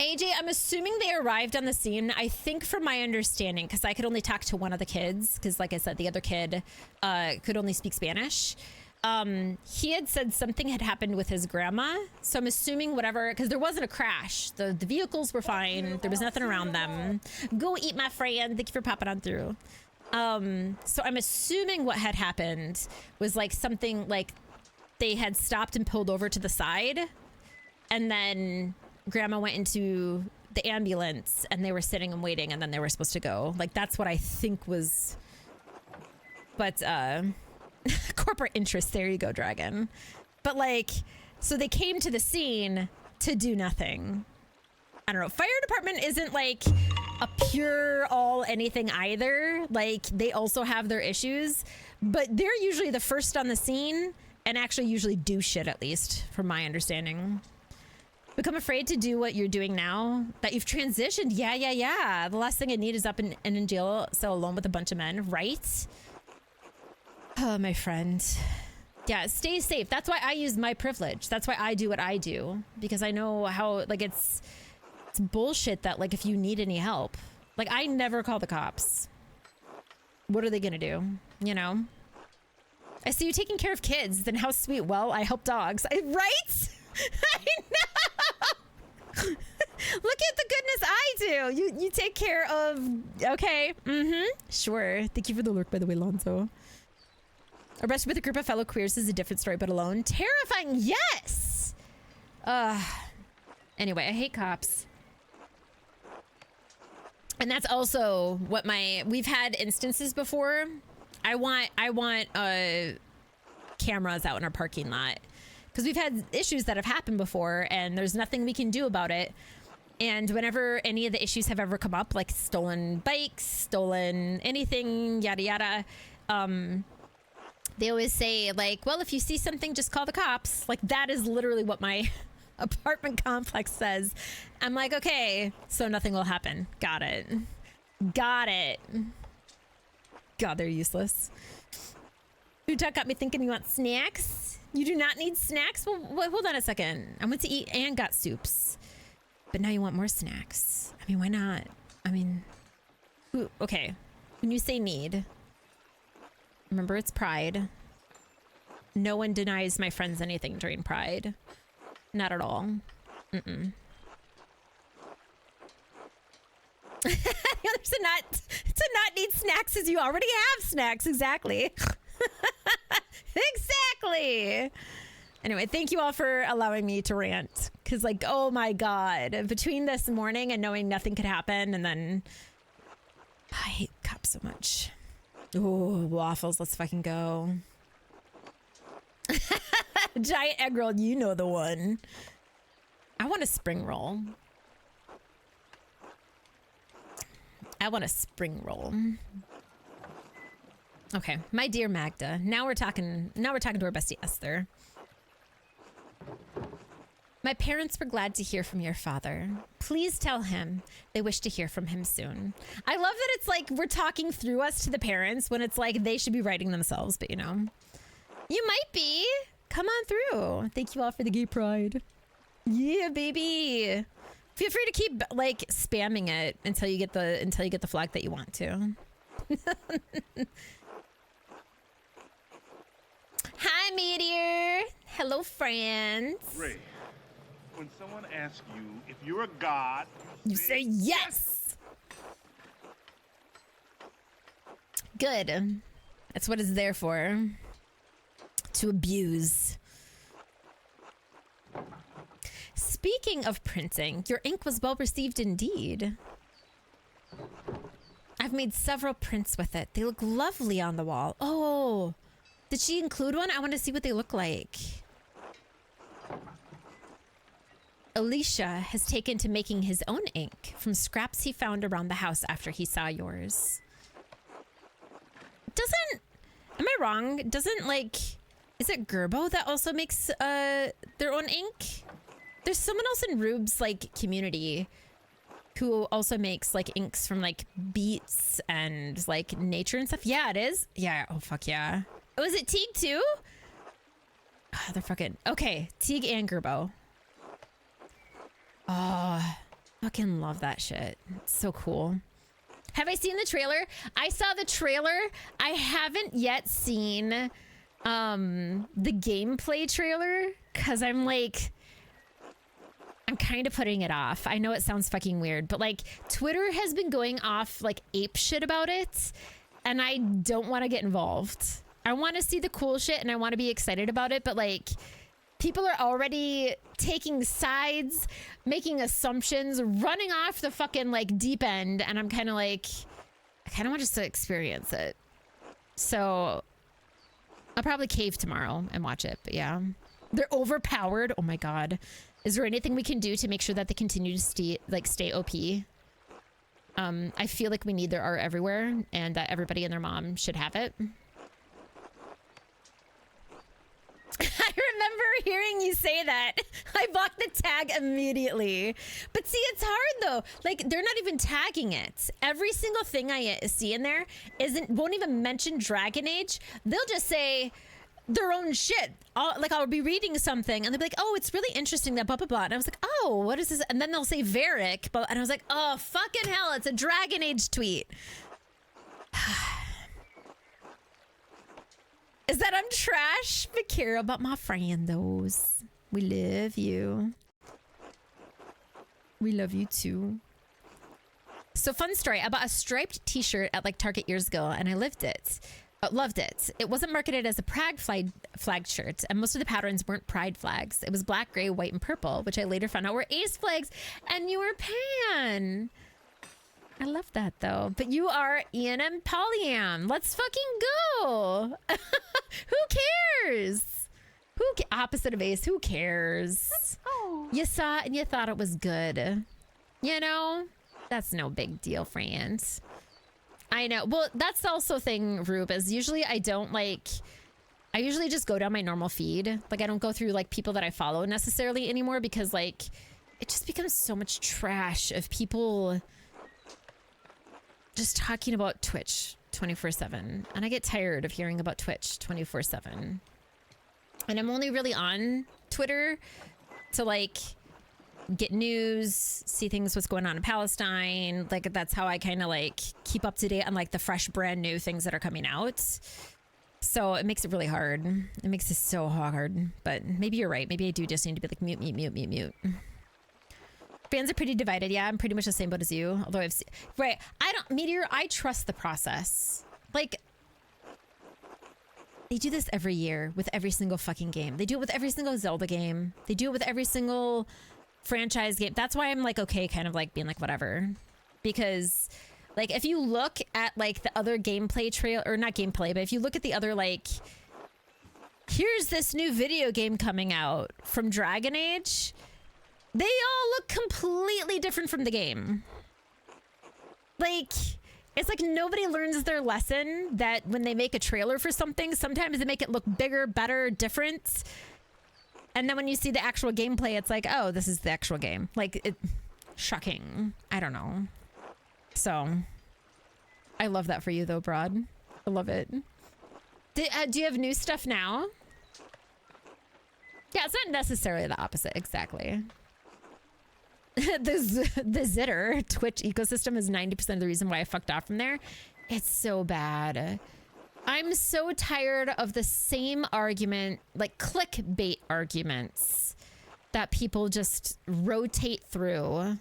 AJ, I'm assuming they arrived on the scene, I think from my understanding, because I could only talk to one of the kids, because like I said, the other kid could only speak Spanish. He had said something had happened with his grandma, so I'm assuming whatever, because there wasn't a crash. The vehicles were fine. There was nothing around them. Go eat, my friend. Thank you for popping on through. So I'm assuming what had happened was like something like they had stopped and pulled over to the side, and then grandma went into the ambulance and they were sitting and waiting, and then they were supposed to go. Like, that's what I think was, but corporate interest, there you go, Dragon. But like, so they came to the scene to do nothing. I don't know. Fire department isn't like a pure all anything either. Like, they also have their issues, but they're usually the first on the scene and actually usually do shit, at least from my understanding. Become afraid to do what you're doing now that you've transitioned. Yeah. The last thing I need is up and in jail cell alone with a bunch of men, right? Oh, my friend. Yeah, stay safe. That's why I use my privilege. That's why I do what I do, because I know how, like, it's bullshit that, like, if you need any help, like, I never call the cops. What are they gonna do? You know? I see you taking care of kids. Then how sweet. Well, I help dogs. Right? I know. Look at the goodness I do. You take care of. Okay. Sure. Thank you for the lurk, by the way, Lonzo. Arrested with a group of fellow queers is a different story, but alone. Terrifying. Yes. Anyway, I hate cops. And that's also what we've had instances before. I want cameras out in our parking lot, because we've had issues that have happened before and there's nothing we can do about it. And whenever any of the issues have ever come up, like stolen bikes, stolen anything, yada yada, they always say, like, well, if you see something, just call the cops. Like, that is literally what my apartment complex says. I'm like, okay, so nothing will happen. Got it. God, they're useless. Food talk got me thinking you want snacks. You do not need snacks? Well, hold on a second. I went to eat and got soups. But now you want more snacks. I mean, why not? I mean, okay. When you say need, remember, it's Pride. No one denies my friends anything during Pride. Not at all. To not need snacks is you already have snacks. Exactly. Exactly. Anyway, thank you all for allowing me to rant. Because, like, oh my God. Between this morning and knowing nothing could happen, and then I hate cops so much. Oh, waffles. Let's fucking go. Giant egg roll. You know the one. I want a spring roll. Okay, my dear Magda. Now we're talking to our bestie Esther. My parents were glad to hear from your father. Please tell him they wish to hear from him soon. I love that it's like we're talking through us to the parents when it's like they should be writing themselves, but you know. You might be. Come on through. Thank you all for the gay pride. Yeah, baby. Feel free to keep like spamming it until you get the flag that you want to. Hi, Meteor. Hello, friends. Ray, when someone asks you if you're a god, you say yes. Good. That's what it's there for. To abuse. Speaking of printing, your ink was well received indeed. I've made several prints with it. They look lovely on the wall. Oh, did she include one? I want to see what they look like. Alicia has taken to making his own ink from scraps he found around the house after he saw yours. Am I wrong? Is it Gerbo that also makes their own ink? There's someone else in Rube's like community who also makes like inks from like beets and like nature and stuff. Yeah, it is. Yeah. Oh fuck yeah. Was it Teague too? Oh, they're fucking okay. Teague and Gerbo. Oh, fucking love that shit. It's so cool. Have I seen the trailer? I saw the trailer. I haven't yet seen the gameplay trailer because I'm like, I'm kind of putting it off. I know it sounds fucking weird, but like Twitter has been going off like ape shit about it, and I don't want to get involved. I want to see the cool shit and I want to be excited about it, but like people are already taking sides, making assumptions, running off the fucking like deep end, and I'm kind of like, I kind of want just to experience it. So I'll probably cave tomorrow and watch it, but yeah. They're overpowered. Oh my god. Is there anything we can do to make sure that they continue to stay OP? I feel like we need their art everywhere and that everybody and their mom should have it. I remember hearing you say that. I blocked the tag immediately. But see, it's hard though. Like, they're not even tagging it. Every single thing I see in there won't even mention Dragon Age. They'll just say their own shit. I'll be reading something and they'll be like, oh, it's really interesting that blah blah blah. And I was like, oh, what is this? And then they'll say Varric, and I was like, oh fucking hell, it's a Dragon Age tweet. Is that I'm trash, but care about my friendos. We love you. We love you too. So fun story. I bought a striped t-shirt at like Target years ago and I loved it. It wasn't marketed as a Pride flag shirt, and most of the patterns weren't Pride flags. It was black, gray, white, and purple, which I later found out were Ace flags, and you were Pan. I love that though. But you are Ian and Polyam. Let's fucking go. Who cares? Opposite of Ace, who cares? You saw it and you thought it was good. You know? That's no big deal, friends. I know. Well, that's also thing, Rube, is usually I usually just go down my normal feed. Like, I don't go through like people that I follow necessarily anymore because like it just becomes so much trash of people just talking about Twitch 24/7. And I get tired of hearing about Twitch 24/7. And I'm only really on Twitter to like get news, see things, what's going on in Palestine. Like, that's how I kind of like keep up to date on like the fresh brand new things that are coming out. So it makes it really hard. It makes it so hard. But maybe you're right. Maybe I do just need to be like mute. Fans are pretty divided. Yeah, I'm pretty much the same boat as you. Although Meteor, I trust the process. Like, they do this every year with every single fucking game. They do it with every single Zelda game. They do it with every single franchise game. That's why I'm like, okay, kind of like being like, whatever. Because like, if you look at like the other gameplay trail, or not gameplay, but if you look at the other like, here's this new video game coming out from Dragon Age, they all look completely different from the game. Like, it's like nobody learns their lesson that when they make a trailer for something, sometimes they make it look bigger, better, different. And then when you see the actual gameplay, it's like, oh, this is the actual game. Like, shocking. I don't know. So, I love that for you though, Broad. I love it. Do you have new stuff now? Yeah, it's not necessarily the opposite, exactly. the Zitter Twitch ecosystem is 90% of the reason why I fucked off from there. It's so bad. I'm so tired of the same argument, like clickbait arguments that people just rotate through.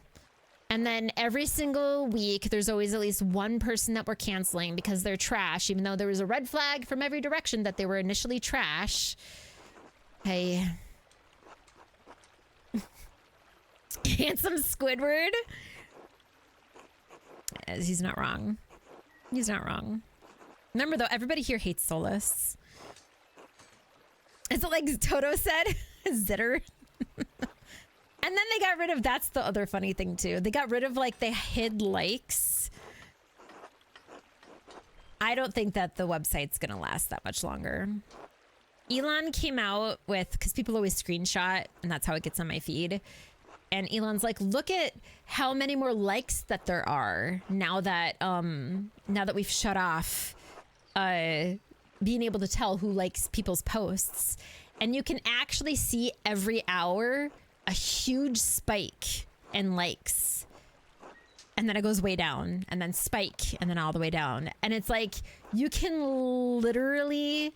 And then every single week, there's always at least one person that we're canceling because they're trash, even though there was a red flag from every direction that they were initially trash. Hey. Handsome Squidward. He's not wrong. He's not wrong. Remember though, everybody here hates Solus. Is it like Toto said? Zitter. And then they got rid of, that's the other funny thing too. They got rid of like, they hid likes. I don't think that the website's gonna last that much longer. Elon came out with, because people always screenshot and that's how it gets on my feed. And Elon's like, look at how many more likes that there are now that we've shut off the being able to tell who likes people's posts, and you can actually see every hour a huge spike in likes, and then it goes way down, and then spike, and then all the way down. And it's like you can literally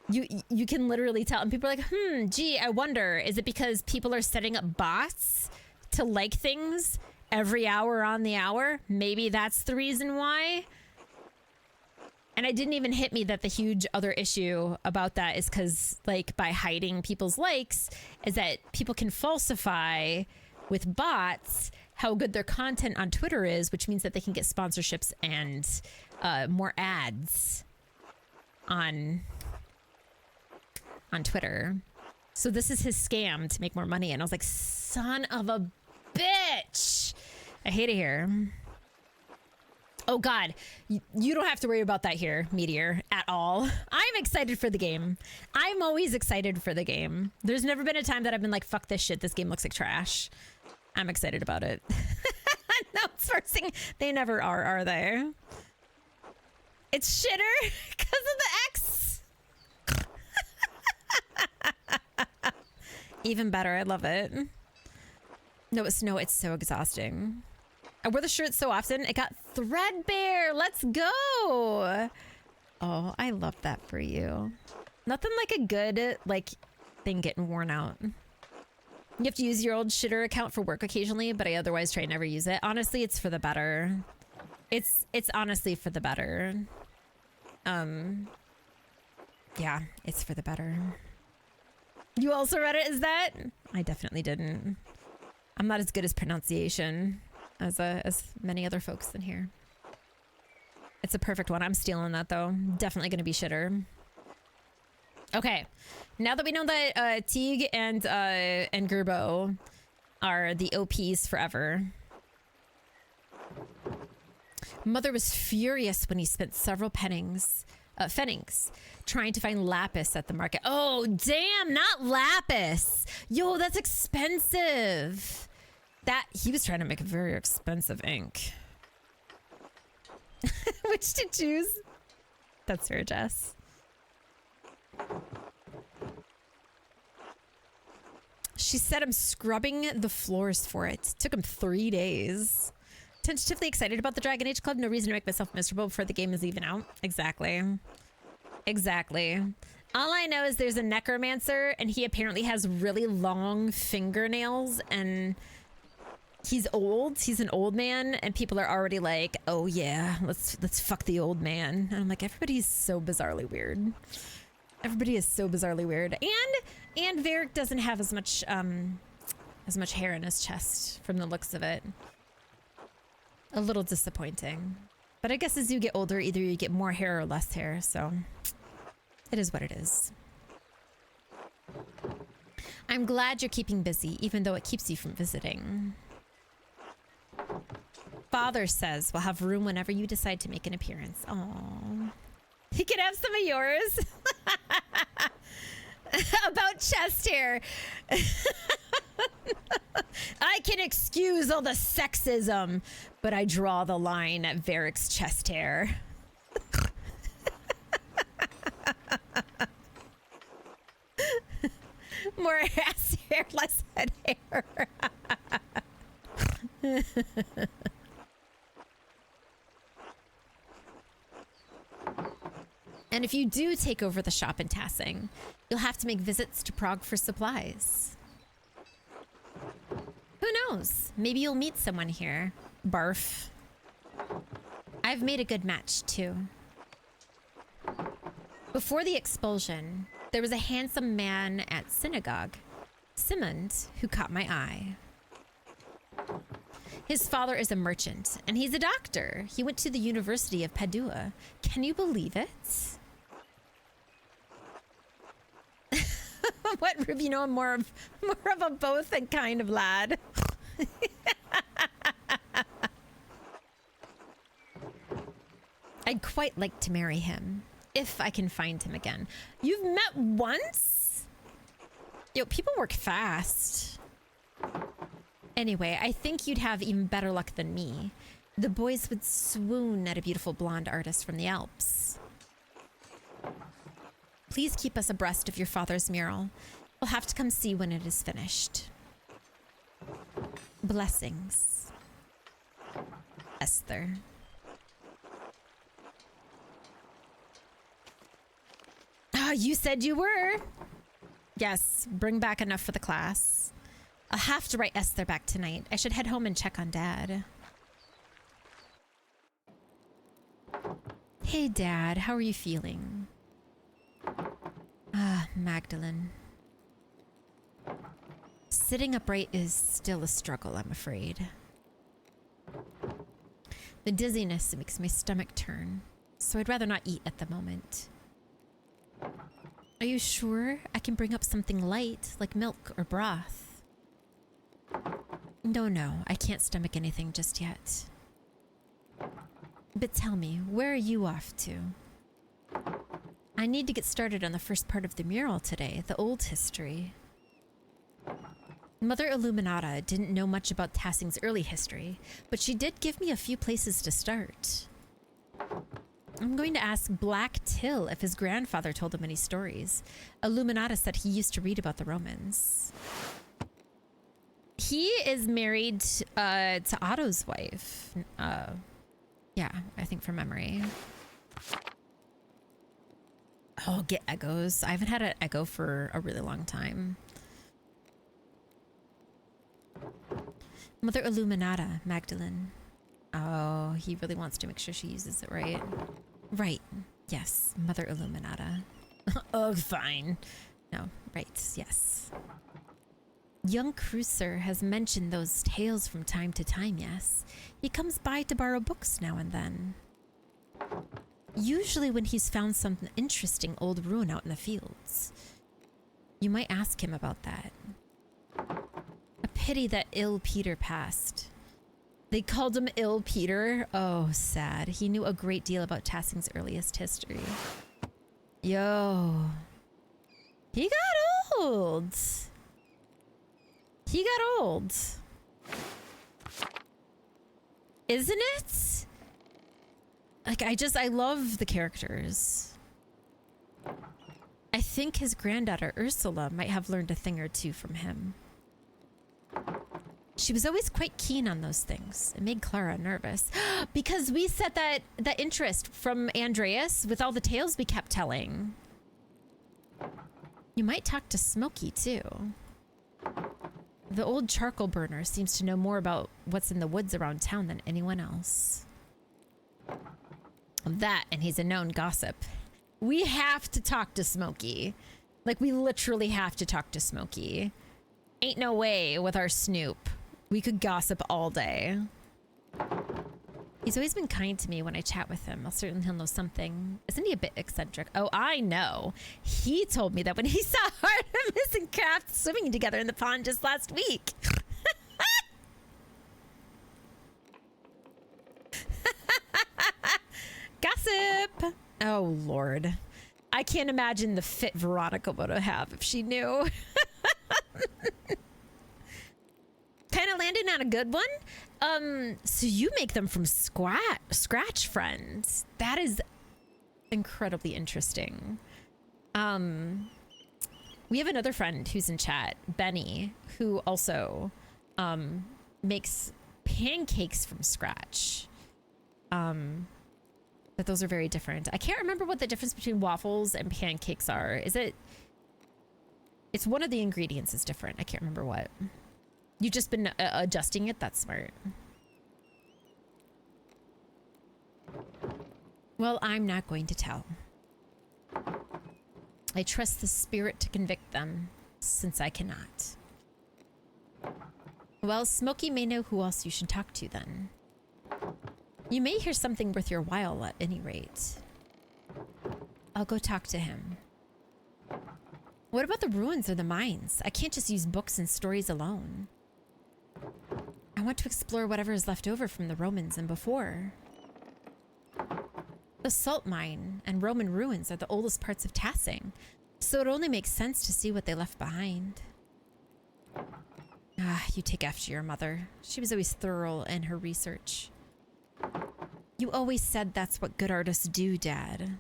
you can literally tell. And people are like, gee, I wonder, is it because people are setting up bots to like things every hour on the hour? Maybe that's the reason why. And it didn't even hit me that the huge other issue about that is because, like, by hiding people's likes, is that people can falsify with bots how good their content on Twitter is, which means that they can get sponsorships and more ads on Twitter. So this is his scam to make more money. And I was like, son of a bitch. I hate it here. Oh God, you don't have to worry about that here, Meteor, at all. I'm excited for the game. I'm always excited for the game. There's never been a time that I've been like, fuck this shit, this game looks like trash. I'm excited about it. No, it's forcing. They never are they? It's shitter because of the X. Even better, I love it. No, it's so exhausting. I wear the shirt so often, it got threadbare. Let's go. Oh, I love that for you. Nothing like a good, like, thing getting worn out. You have to use your old shitter account for work occasionally, but I otherwise try and never use it. Honestly, it's for the better. It's honestly for the better. Yeah, it's for the better. You also read it as that? I definitely didn't. I'm not as good as pronunciation as many other folks in here. It's a perfect one. I'm stealing that though. Definitely gonna be shitter. Okay, now that we know that Teague and Gerbo are the OPs forever. Mother was furious when he spent several pfennigs trying to find lapis at the market. Oh, damn, not lapis. Yo, that's expensive. He was trying to make a very expensive ink. Which to choose? That's fair, Jess. She said I'm scrubbing the floors for it. Took him 3 days. Tentatively excited about the Dragon Age Club. No reason to make myself miserable before the game is even out. Exactly. Exactly. All I know is there's a necromancer and he apparently has really long fingernails and he's old. He's an old man and people are already like, oh yeah, let's fuck the old man. And I'm like, everybody's so bizarrely weird. Everybody is so bizarrely weird. And Varric doesn't have as much hair in his chest from the looks of it. A little disappointing. But I guess as you get older, either you get more hair or less hair, so it is what it is. I'm glad you're keeping busy, even though it keeps you from visiting. Father says we'll have room whenever you decide to make an appearance. Aww. He can have some of yours. About chest hair. I can excuse all the sexism, but I draw the line at Varric's chest hair. More ass hair, less head hair. And if you do take over the shop in Tassing, you'll have to make visits to Prague for supplies. Who knows? Maybe you'll meet someone here. Barf. I've made a good match, too. Before the expulsion, there was a handsome man at synagogue, Simond, who caught my eye. His father is a merchant, and he's a doctor. He went to the University of Padua. Can you believe it? What, Ruby? You know, I'm more of a both and kind of lad. I'd quite like to marry him, if I can find him again. You've met once? Yo, people work fast. Anyway, I think you'd have even better luck than me. The boys would swoon at a beautiful blonde artist from the Alps. Please keep us abreast of your father's mural. We'll have to come see when it is finished. Blessings. Esther. Ah, you said you were. Yes, bring back enough for the class. I'll have to write Esther back tonight. I should head home and check on Dad. Hey, Dad, how are you feeling? Ah, Magdalene. Sitting upright is still a struggle, I'm afraid. The dizziness makes my stomach turn, so I'd rather not eat at the moment. Are you sure I can bring up something light, like milk or broth? No, I can't stomach anything just yet. But tell me, where are you off to? I need to get started on the first part of the mural today, the old history. Mother Illuminata didn't know much about Tassing's early history, but she did give me a few places to start. I'm going to ask Black Till if his grandfather told him any stories. Illuminata said he used to read about the Romans. He is married to Otto's wife. Yeah, I think from memory. Oh, get echoes. I haven't had an echo for a really long time. Mother Illuminata, Magdalene. Oh, he really wants to make sure she uses it right. Right. Yes, Mother Illuminata. Oh, fine. No, right. Yes. Young Cruiser has mentioned those tales from time to time, yes. He comes by to borrow books now and then. Usually when he's found some interesting old ruin out in the fields. You might ask him about that. A pity that ill Peter passed. They called him Ill Peter. Oh, sad. He knew a great deal about Tassing's earliest history. Yo. He got old. He got old. Isn't it? Like, I love the characters. I think his granddaughter Ursula might have learned a thing or two from him. She was always quite keen on those things. It made Clara nervous. Because we set that interest from Andreas with all the tales we kept telling. You might talk to Smokey, too. The old charcoal burner seems to know more about what's in the woods around town than anyone else. That, and he's a known gossip. We have to talk to Smokey. Like, we literally have to talk to Smokey. Ain't no way with our Snoop. We could gossip all day. He's always been kind to me when I chat with him. I'll certainly he'll know something. Isn't he a bit eccentric? Oh, I know. He told me that when he saw Artemis and Kraft swimming together in the pond just last week. Gossip! Oh, Lord. I can't imagine the fit Veronica would have if she knew. Kind of landed on a good one. So you make them from scratch, friends. That is incredibly interesting. We have another friend who's in chat, Benny, who also makes pancakes from scratch. But those are very different. I can't remember what the difference between waffles and pancakes are. It's one of the ingredients is different. I can't remember what. You've just been adjusting it? That's smart. Well, I'm not going to tell. I trust the spirit to convict them, since I cannot. Well, Smokey may know who else you should talk to then. You may hear something worth your while at any rate. I'll go talk to him. What about the ruins or the mines? I can't just use books and stories alone. I want to explore whatever is left over from the Romans and before. The salt mine and Roman ruins are the oldest parts of Tassing, so it only makes sense to see what they left behind. Ah, you take after your mother. She was always thorough in her research. You always said that's what good artists do, Dad.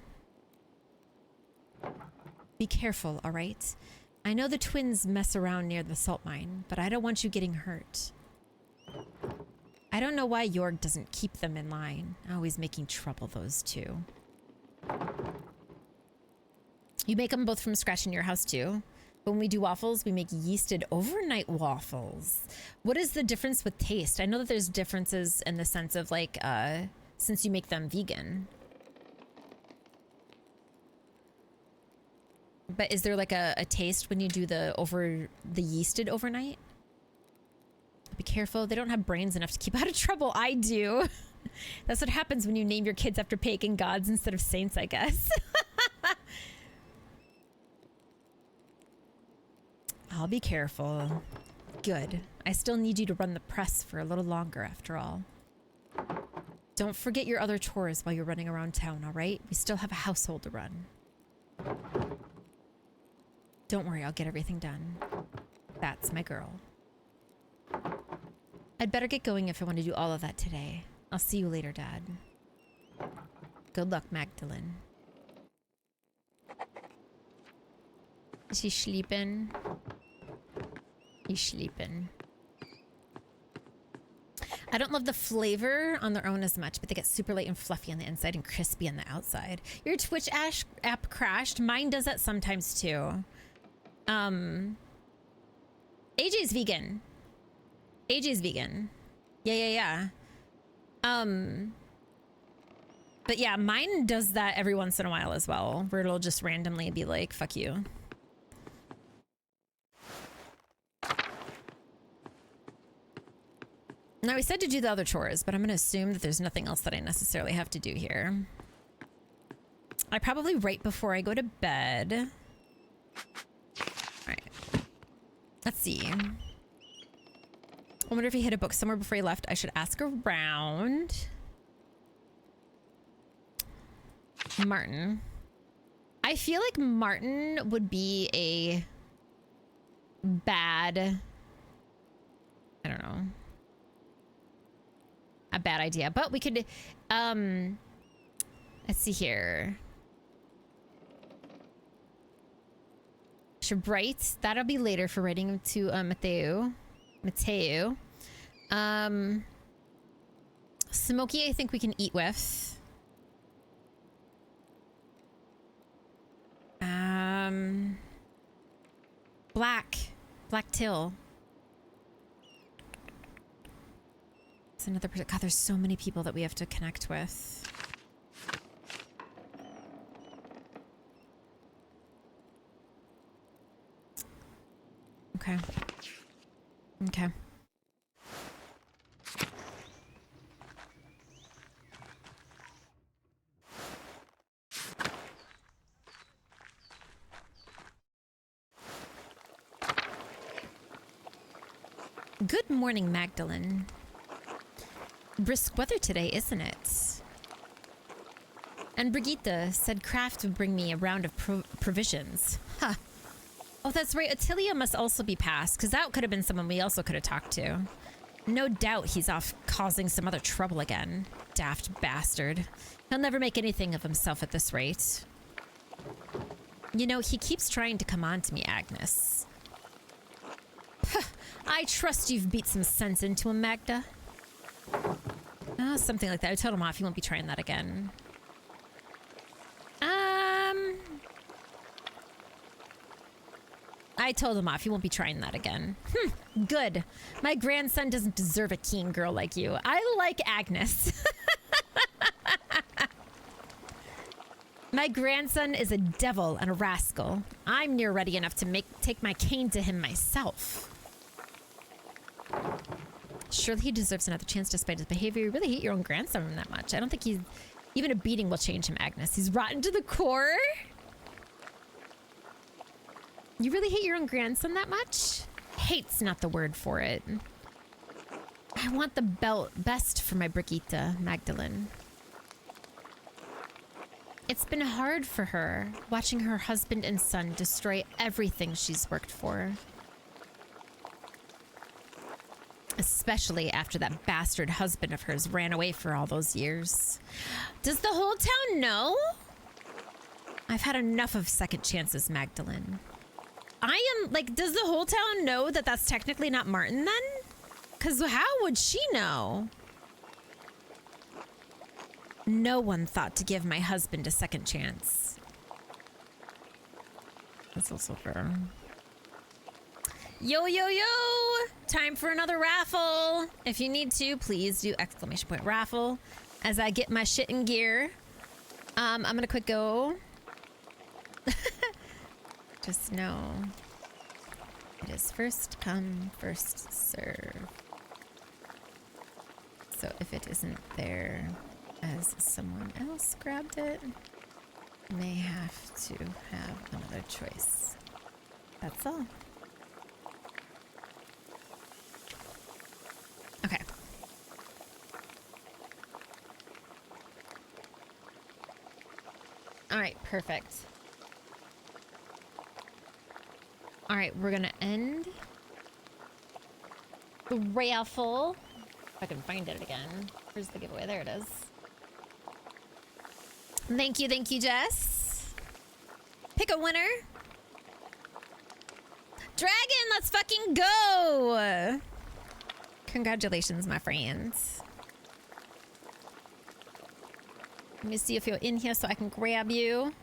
Be careful, all right? I know the twins mess around near the salt mine, but I don't want you getting hurt. I don't know why Jorg doesn't keep them in line. Always making trouble, those two. You make them both from scratch in your house too? But when we do waffles, we make yeasted overnight waffles. What is the difference with taste? I know that there's differences in the sense of like, since you make them vegan. But is there like a taste when you do the yeasted overnight? Be careful. They don't have brains enough to keep out of trouble. I do. That's what happens when you name your kids after pagan gods instead of saints, I guess. I'll be careful. Good. I still need you to run the press for a little longer after all. Don't forget your other chores while you're running around town, all right? We still have a household to run. Don't worry, I'll get everything done. That's my girl. I'd better get going if I want to do all of that today. I'll see you later, Dad. Good luck, Magdalene. Is he sleeping? He's sleeping. I don't love the flavor on their own as much, but they get super light and fluffy on the inside and crispy on the outside. Your Twitch app crashed. Mine does that sometimes too. AJ's vegan. AJ's vegan. Yeah. But yeah, mine does that every once in a while as well, where it'll just randomly be like, fuck you. Now, we said to do the other chores, but I'm going to assume that there's nothing else that I necessarily have to do here. I probably right before I go to bed. All right. Let's see. I wonder if he hid a book somewhere before he left. I should ask around. Martin. I feel like Martin would be a bad... I don't know. A bad idea, but we could let's see here. Should write. That'll be later for writing to Mateo. Smokey, I think we can eat with. Black Till. It's another person. God, there's so many people that we have to connect with. Okay. Okay. Good morning, Magdalene. Brisk weather today, isn't it? And Brigitte said Kraft would bring me a round of provisions. Huh. Oh, that's right. Attilia must also be passed, because that could have been someone we also could have talked to. No doubt he's off causing some other trouble again. Daft bastard. He'll never make anything of himself at this rate. You know, he keeps trying to come on to me, Agnes. I trust you've beat some sense into him, Magda. Oh, something like that. I told him off. He won't be trying that again. I told him off. He won't be trying that again. Good. My grandson doesn't deserve a keen girl like you. I like Agnes. My grandson is a devil and a rascal. I'm near ready enough to take my cane to him myself. Surely he deserves another chance despite his behavior. You really hate your own grandson that much. I don't think even a beating will change him, Agnes. He's rotten to the core. You really hate your own grandson that much? Hate's not the word for it. I want the best for my Brigitte, Magdalene. It's been hard for her, watching her husband and son destroy everything she's worked for. Especially after that bastard husband of hers ran away for all those years. Does the whole town know? I've had enough of second chances, Magdalene. I am, like, does the whole town know that that's technically not Martin then? Because how would she know? No one thought to give my husband a second chance. That's also fair. Yo, yo, yo! Time for another raffle. If you need to, please do exclamation point raffle as I get my shit in gear. I'm gonna quick go. Just know it is first come, first serve. So if it isn't there as someone else grabbed it, may have to have another choice. That's all. Okay. All right, perfect. All right, we're gonna end the raffle. If I can find it again. Where's the giveaway? There it is. Thank you, Jess. Pick a winner. Dragon, let's fucking go! Congratulations, my friends. Let me see if you're in here so I can grab you.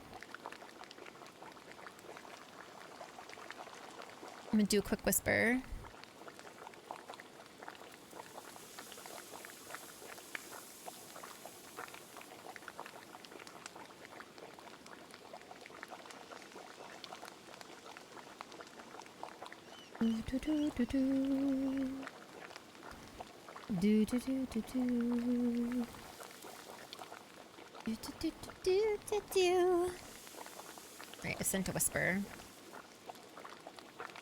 I'm gonna do a quick whisper. Do do do do do. Do do do do do. Do do do do do do. Alright, I sent a whisper.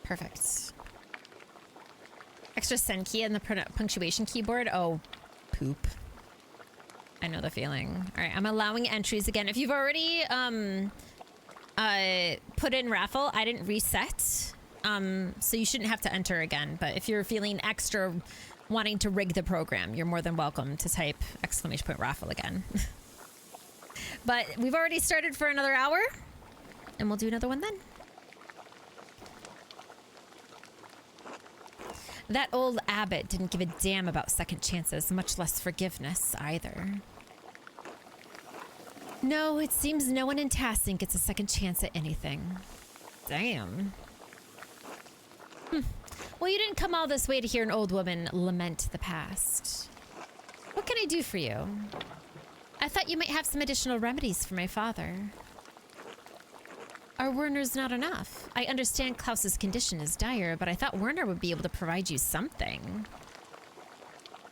Perfect. Extra send key and the punctuation keyboard. Oh, poop. I know the feeling. All right, I'm allowing entries again. If you've already put in raffle, I didn't reset. So you shouldn't have to enter again. But if you're feeling extra wanting to rig the program, you're more than welcome to type exclamation point raffle again. But we've already started for another hour, and we'll do another one then. That old abbot didn't give a damn about second chances, much less forgiveness either. No, it seems no one in Tassing gets a second chance at anything. Damn. Well, you didn't come all this way to hear an old woman lament the past. What can I do for you? I thought you might have some additional remedies for my father. Are Werner's not enough? I understand Klaus's condition is dire, but I thought Werner would be able to provide you something.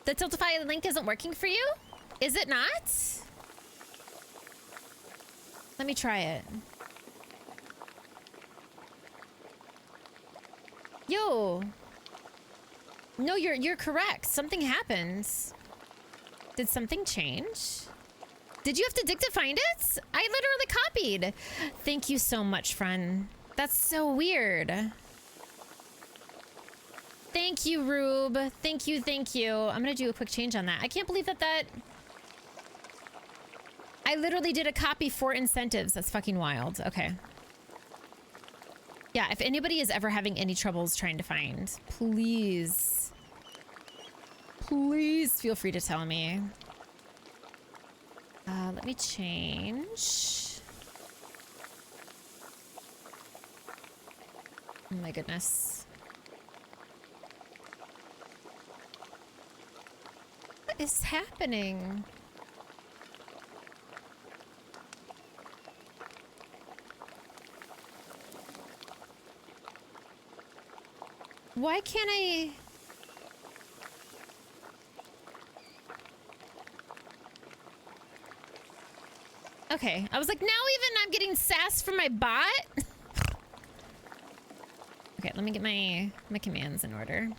The Tiltify link isn't working for you? Is it not? Let me try it. Yo. No, you're correct. Something happens. Did something change? Did you have to dig to find it? I literally copied. Thank you so much, friend. That's so weird. Thank you, Rube. Thank you, thank you. I'm gonna do a quick change on that. I can't believe that I literally did a copy for incentives. That's fucking wild. Okay. Yeah, if anybody is ever having any troubles trying to find, please feel free to tell me. Let me change. Oh my goodness. What is happening? Why can't I... Okay, I was like, now even I'm getting sass from my bot? Okay, let me get my commands in order.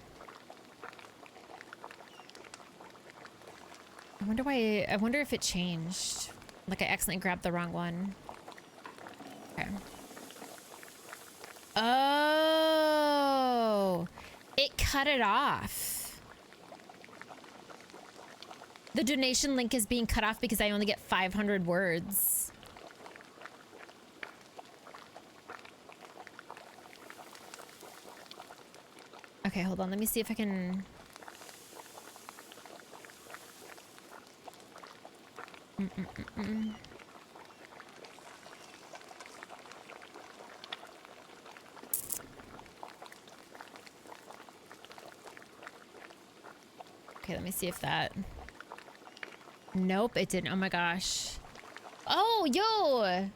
I wonder if it changed. Like I accidentally grabbed the wrong one. Okay. Oh, it cut it off. The donation link is being cut off because I only get 500 words. Okay, hold on. Let me see if I can... Okay, let me see if that... Nope, it didn't. Oh my gosh. Oh, yo!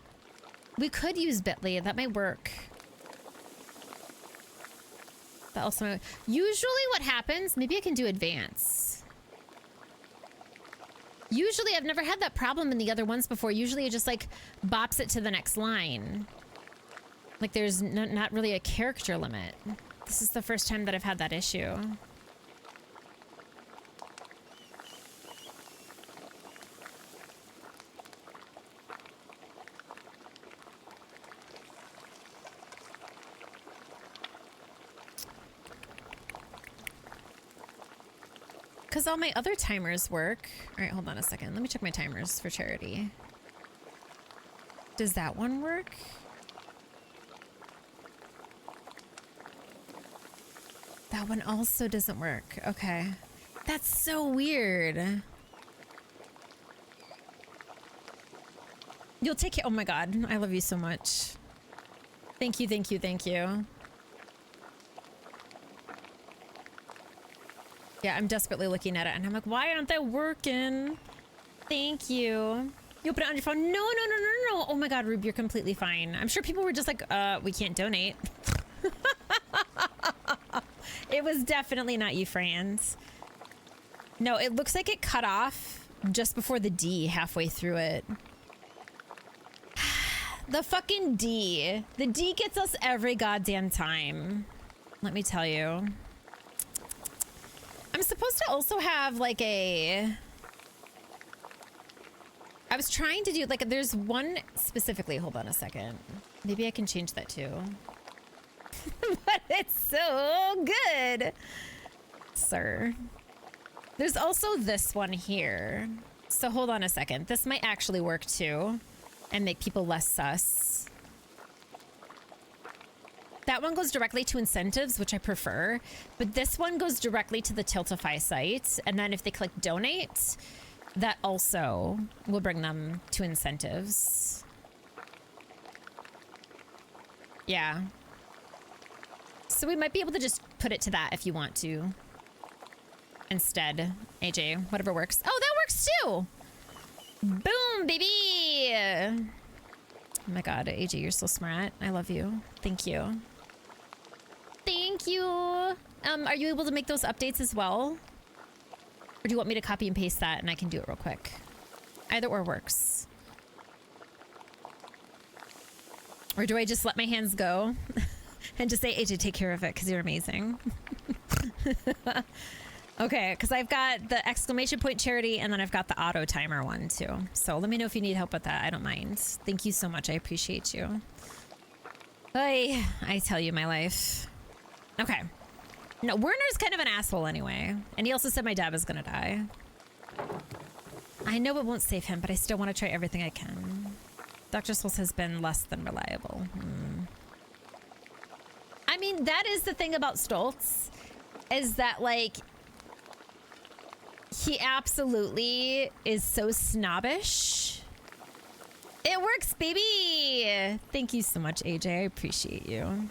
We could use Bitly. That might work. That also... Usually what happens... Maybe I can do advance. Usually I've never had that problem in the other ones before. Usually it just like bops it to the next line. Like there's not really a character limit. This is the first time that I've had that issue. Because all my other timers work. All right, hold on a second. Let me check my timers for charity. Does that one work? That one also doesn't work. Okay. That's so weird. You'll take care. Oh my God. I love you so much. Thank you, thank you, thank you. Yeah, I'm desperately looking at it and I'm like, why aren't they working? Thank you. You put it on your phone? No. Oh my God, Rube, you're completely fine. I'm sure people were just like, we can't donate. It was definitely not you, Franz. No, it looks like it cut off just before the D halfway through it. The fucking D. The D gets us every goddamn time. Let me tell you. I'm supposed to also have like a... I was trying to do like, there's one specifically. Hold on a second. Maybe I can change that too. But it's so good, sir. There's also this one here. So hold on a second. This might actually work too and make people less sus. That one goes directly to incentives, which I prefer, but this one goes directly to the Tiltify site. And then if they click donate, that also will bring them to incentives. Yeah. So we might be able to just put it to that if you want to. Instead, AJ, whatever works. Oh, that works too! Boom, baby! Oh my God, AJ, you're so smart. I love you. Thank you. Thank you. Are you able to make those updates as well? Or do you want me to copy and paste that and I can do it real quick? Either or works. Or do I just let my hands go and just say, AJ, take care of it because you're amazing. Okay, because I've got the exclamation point charity and then I've got the auto timer one too. So let me know if you need help with that. I don't mind. Thank you so much. I appreciate you. I tell you my life. Okay. No, Werner's kind of an asshole anyway. And he also said my dad was gonna die. I know it won't save him, but I still want to try everything I can. Dr. Souls has been less than reliable. I mean, that is the thing about Stoltz, is that like, he absolutely is so snobbish. It works, baby! Thank you so much, AJ. I appreciate you.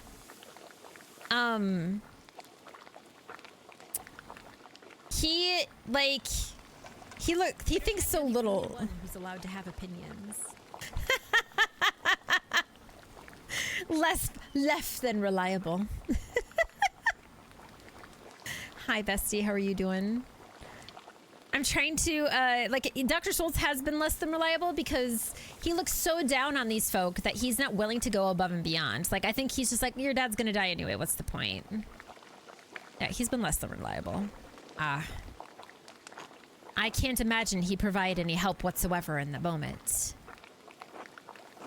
He thinks so little. Who's allowed to have opinions. Less than reliable. Hi, bestie. How are you doing? I'm trying to, like, Dr. Schultz has been less than reliable because he looks so down on these folk that he's not willing to go above and beyond. Like, I think he's just like, your dad's gonna die anyway. What's the point? Yeah, he's been less than reliable. I can't imagine he provided any help whatsoever in the moment.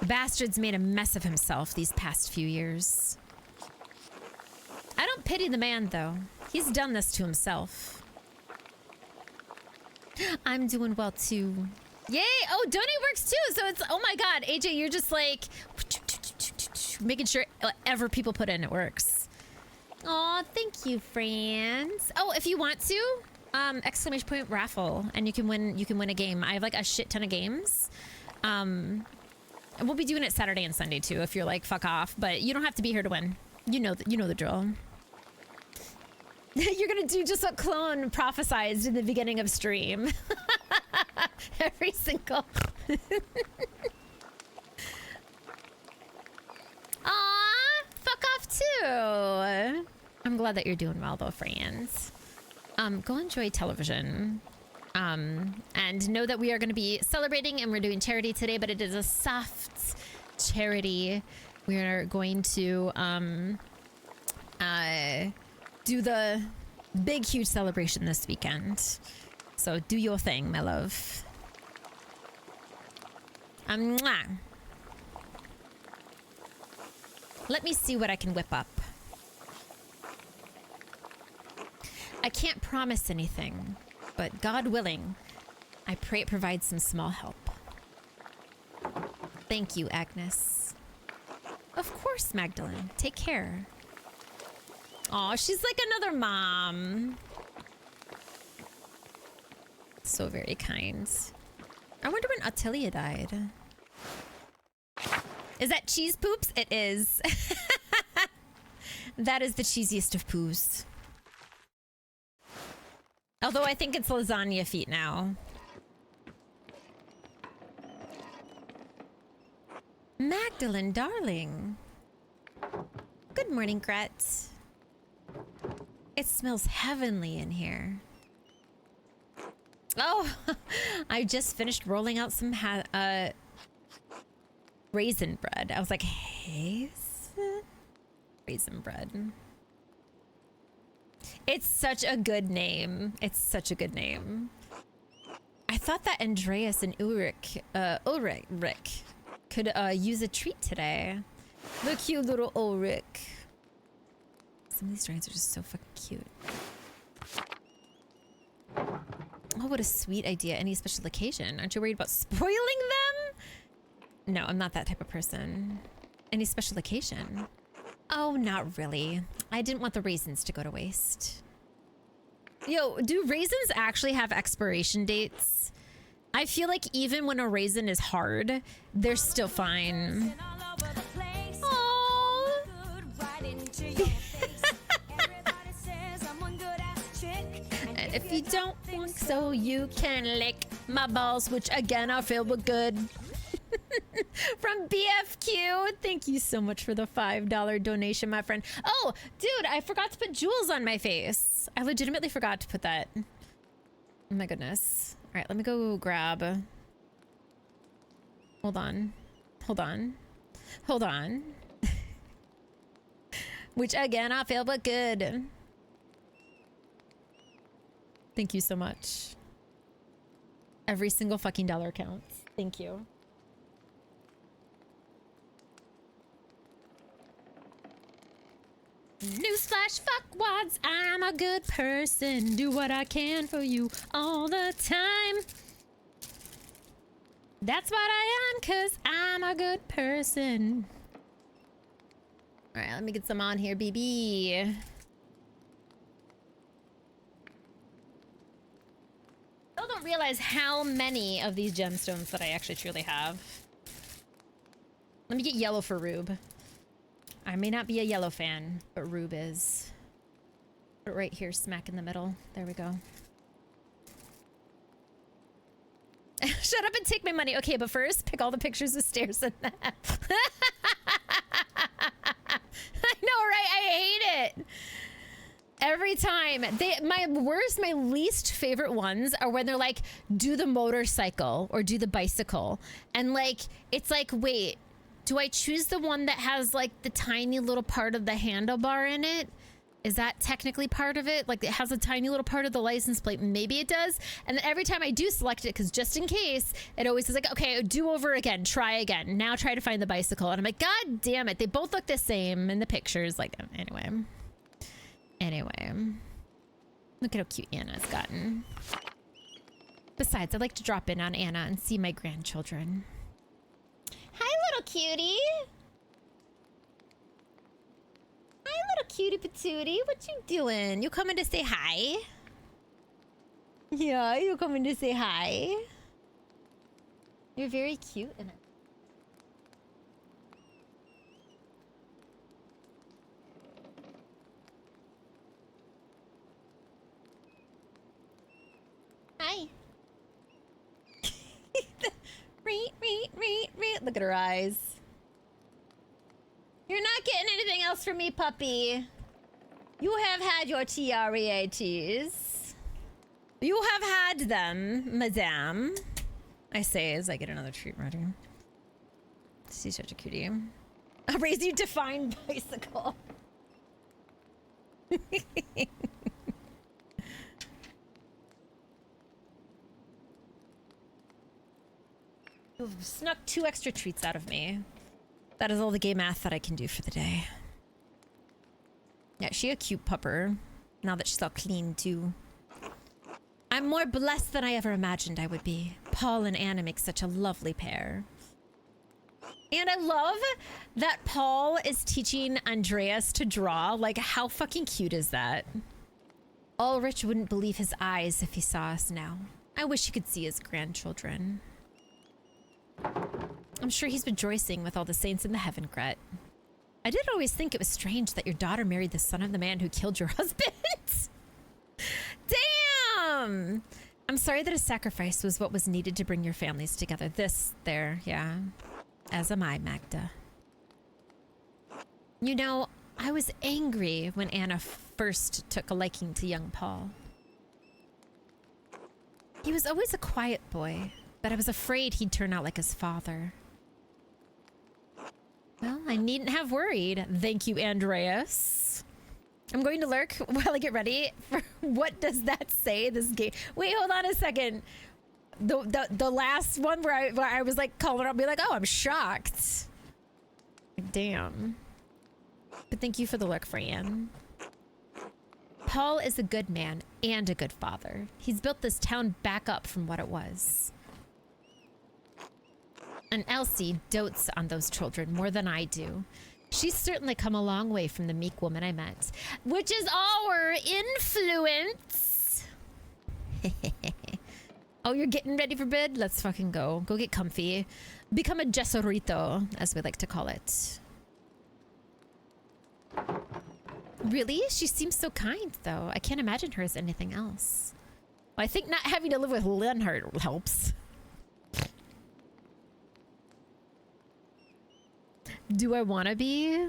The bastard's made a mess of himself these past few years. I don't pity the man, though. He's done this to himself. I'm doing well, too. Yay! Oh, donate works, too! So it's... Oh, my God. AJ, you're just, like... Making sure whatever people put in, it works. Aw, thank you, friends. Oh, if you want to, exclamation point raffle, and you can win a game. I have like a shit ton of games. And we'll be doing it Saturday and Sunday too, if you're like, fuck off. But you don't have to be here to win. You know the drill. You're gonna do just what Clone prophesized in the beginning of stream. Every single. Aw, fuck off too. I'm glad that you're doing well though, friends. Go enjoy television. And know that we are going to be celebrating and we're doing charity today, but it is a soft charity. We are going to do the big, huge celebration this weekend. So do your thing, my love. Mwah. Let me see what I can whip up. I can't promise anything, but God willing, I pray it provides some small help. Thank you, Agnes. Of course, Magdalene. Take care. Aw, she's like another mom. So very kind. I wonder when Attilia died. Is that cheese poops? It is. That is the cheesiest of poos. Although I think it's lasagna feet now. Magdalene, darling. Good morning, Gret. It smells heavenly in here. Oh, I just finished rolling out some raisin bread. I was like, hey, raisin bread. It's such a good name. It's such a good name. I thought that Andreas and Ulrich could use a treat today. The cute little Ulrich. Some of these strains are just so fucking cute. Oh, what a sweet idea. Any special occasion? Aren't you worried about spoiling them? No, I'm not that type of person. Any special occasion? Oh, not really. I didn't want the raisins to go to waste. Yo, do raisins actually have expiration dates? I feel like even when a raisin is hard, they're still fine. Oh. And if you don't think so, you can lick my balls, which again are filled with good. From BFQ, thank you so much for the $5 donation, my friend. Oh, dude, I forgot to put jewels on my face. I legitimately forgot to put that. Oh my goodness. All right, let me go grab. Hold on. Hold on. Hold on. Which again, I feel but good. Thank you so much. Every single fucking dollar counts. Thank you. Newsflash, fuckwads, I'm a good person. Do what I can for you all the time. That's what I am, cause I'm a good person. Alright, let me get some on here, BB. I don't realize how many of these gemstones that I actually truly have. Let me get yellow for Rube. I may not be a yellow fan, but Rube is. Put it right here, smack in the middle. There we go. Shut up and take my money. Okay, but first, pick all the pictures of stairs in that. I know, right? I hate it. Every time. My least favorite ones are when they're like, do the motorcycle or do the bicycle. And like, it's like, wait. Do I choose the one that has like the tiny little part of the handlebar in it? Is that technically part of it? Like it has a tiny little part of the license plate. Maybe it does. And then every time I do select it, because just in case, it always is like, okay, do over again, try again. Now try to find the bicycle. And I'm like, God damn it. They both look the same in the pictures. Like, anyway. Look at how cute Anna's gotten. Besides, I'd like to drop in on Anna and see my grandchildren. Hi, little cutie. Hi, little cutie patootie. What you doing? You coming to say hi? Yeah, you coming to say hi? You're very cute in it. Hi. Look at her eyes. You're not getting anything else from me, puppy. You have had your TREATs. You have had them, madame. I say as I get another treat ready. She's such a cutie. I'll raise you to fine bicycle. You've snuck 2 extra treats out of me. That is all the gay math that I can do for the day. Yeah, she a cute pupper. Now that she's all clean, too. I'm more blessed than I ever imagined I would be. Paul and Anna make such a lovely pair. And I love that Paul is teaching Andreas to draw. Like, how fucking cute is that? Ulrich wouldn't believe his eyes if he saw us now. I wish he could see his grandchildren. I'm sure he's rejoicing with all the saints in the heaven, Gret. I did always think it was strange that your daughter married the son of the man who killed your husband. Damn! I'm sorry that a sacrifice was what was needed to bring your families together. Yeah. As am I, Magda. You know, I was angry when Anna first took a liking to young Paul. He was always a quiet boy, but I was afraid he'd turn out like his father. Well, I needn't have worried. Thank you, Andreas. I'm going to lurk while I get ready for what does that say, this game. Wait, hold on a second. The last one where I was like calling up, be like, oh, I'm shocked. Damn. But thank you for the lurk, Fran. Paul is a good man and a good father. He's built this town back up from what it was. And Elsie dotes on those children more than I do. She's certainly come a long way from the meek woman I met, which is our influence. Oh, you're getting ready for bed? Let's fucking go. Go get comfy. Become a Jesorito, as we like to call it. Really? She seems so kind, though. I can't imagine her as anything else. Well, I think not having to live with Lenhart helps. Do I want to be?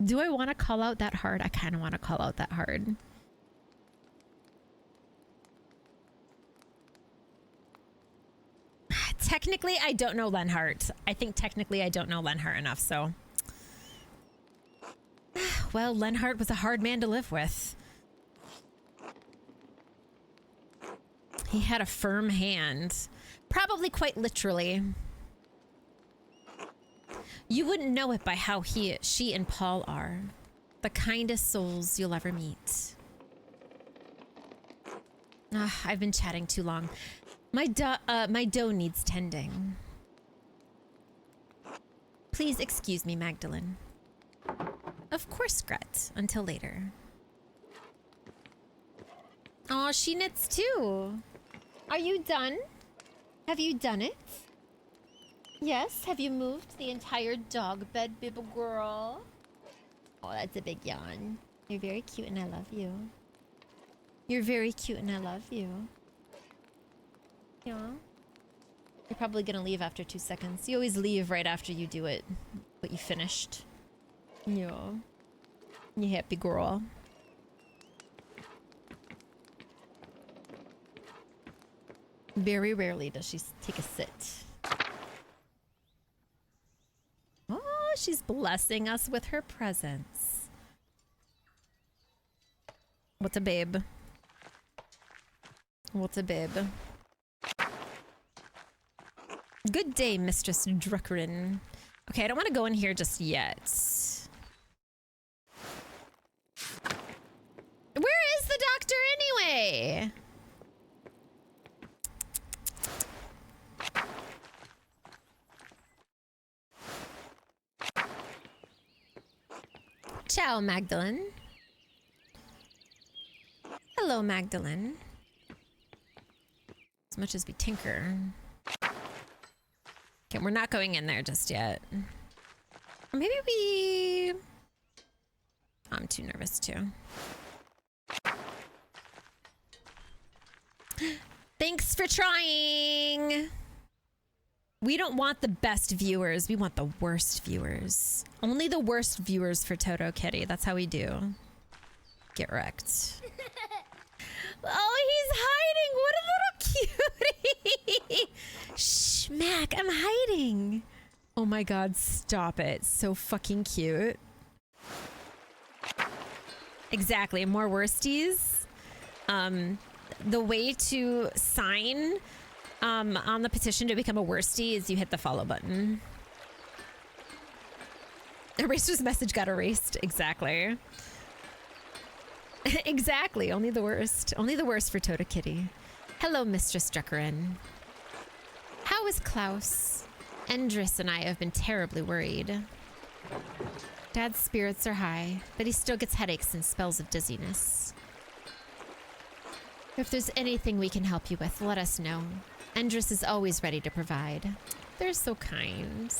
Do I want to call out that hard? I kind of want to call out that hard. Technically, I don't know Lenhart. I think technically I don't know Lenhart enough, so... Well, Lenhart was a hard man to live with. He had a firm hand. Probably quite literally. You wouldn't know it by how she and Paul are. The kindest souls you'll ever meet. I've been chatting too long. My dough needs tending. Please excuse me, Magdalene. Of course, Gret. Until later. Aw, she knits too. Are you done? Have you done it? Yes, have you moved the entire dog bed, bibble girl? Oh, that's a big yawn. You're very cute and I love you. You're very cute and I love you. Yeah. You're probably gonna leave after 2 seconds. You always leave right after you do it. What you finished. Yeah. You happy girl. Very rarely does she take a sit. Oh, she's blessing us with her presence. What's a babe? What's a babe? Good day, Mistress Druckrin. Okay, I don't want to go in here just yet. Where is the doctor anyway? Ciao, Magdalene. Hello, Magdalene. As much as we tinker. Okay, we're not going in there just yet. Or maybe we... I'm too nervous too. Thanks for trying. We don't want the best viewers. We want the worst viewers. Only the worst viewers for Toto Kitty. That's how we do. Get wrecked. Oh, he's hiding. What a little cutie. Shh, Mac, I'm hiding. Oh my God, stop it. So fucking cute. Exactly, more worsties. The way to sign on the petition to become a worstie is you hit the follow button. Eraser's message got erased. Exactly. Exactly. Only the worst. Only the worst for Toto Kitty. Hello, Mistress Druckerin. How is Klaus? Endris and I have been terribly worried. Dad's spirits are high, but he still gets headaches and spells of dizziness. If there's anything we can help you with, let us know. Endris is always ready to provide. They're so kind.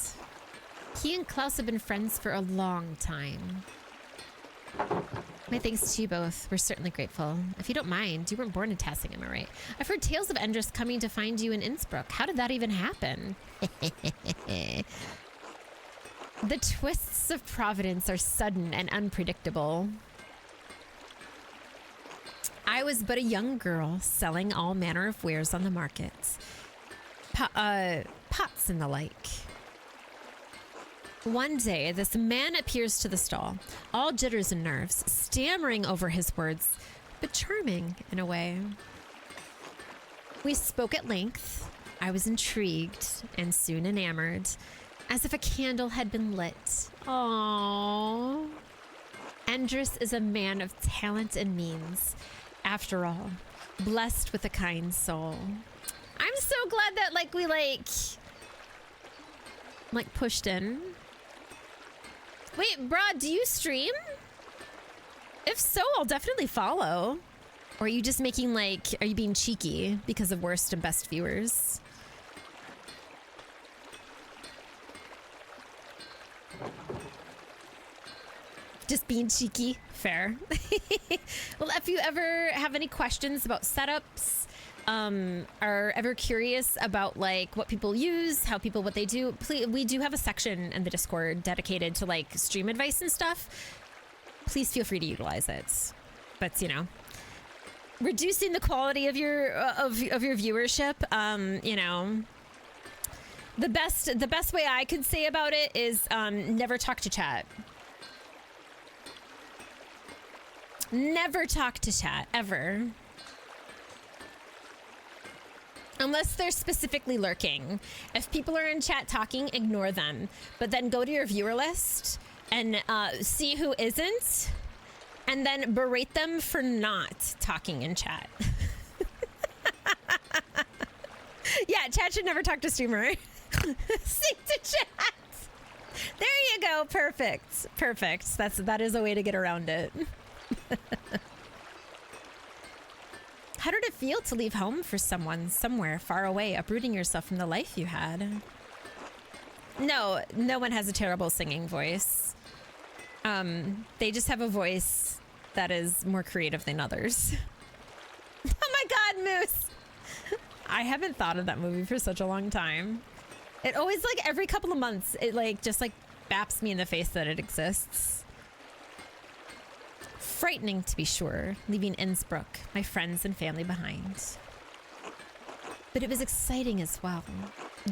He and Klaus have been friends for a long time. My thanks to you both. We're certainly grateful. If you don't mind, you weren't born in Tassing, am I right? I've heard tales of Endris coming to find you in Innsbruck. How did that even happen? The twists of Providence are sudden and unpredictable. I was but a young girl selling all manner of wares on the market. Pots and the like. One day, this man appears to the stall, all jitters and nerves, stammering over his words, but charming in a way. We spoke at length. I was intrigued and soon enamored, as if a candle had been lit. Aww. Endris is a man of talent and means. After all, blessed with a kind soul. I'm so glad that we pushed in. Wait, Brad, do you stream? If so, I'll definitely follow. Or are you just making are you being cheeky because of worst and best viewers? Just being cheeky. Fair. Well, if you ever have any questions about setups, are ever curious about what people use, what they do, please, we do have a section in the Discord dedicated to stream advice and stuff. Please feel free to utilize it. But reducing the quality of your viewership, the best way I could say about it is never talk to chat. Never talk to chat, ever. Unless they're specifically lurking. If people are in chat talking, ignore them. But then go to your viewer list and see who isn't, and then berate them for not talking in chat. Yeah, chat should never talk to streamer. Sync to chat. There you go. Perfect. Perfect. That is a way to get around it. How did it feel to leave home for someone somewhere far away, uprooting yourself from the life you had? No one has a terrible singing voice. They just have a voice that is more creative than others. Oh my God, Moose! I haven't thought of that movie for such a long time. It always, every couple of months, it just baps me in the face that it exists. Frightening, to be sure, leaving Innsbruck, my friends and family behind. But it was exciting as well.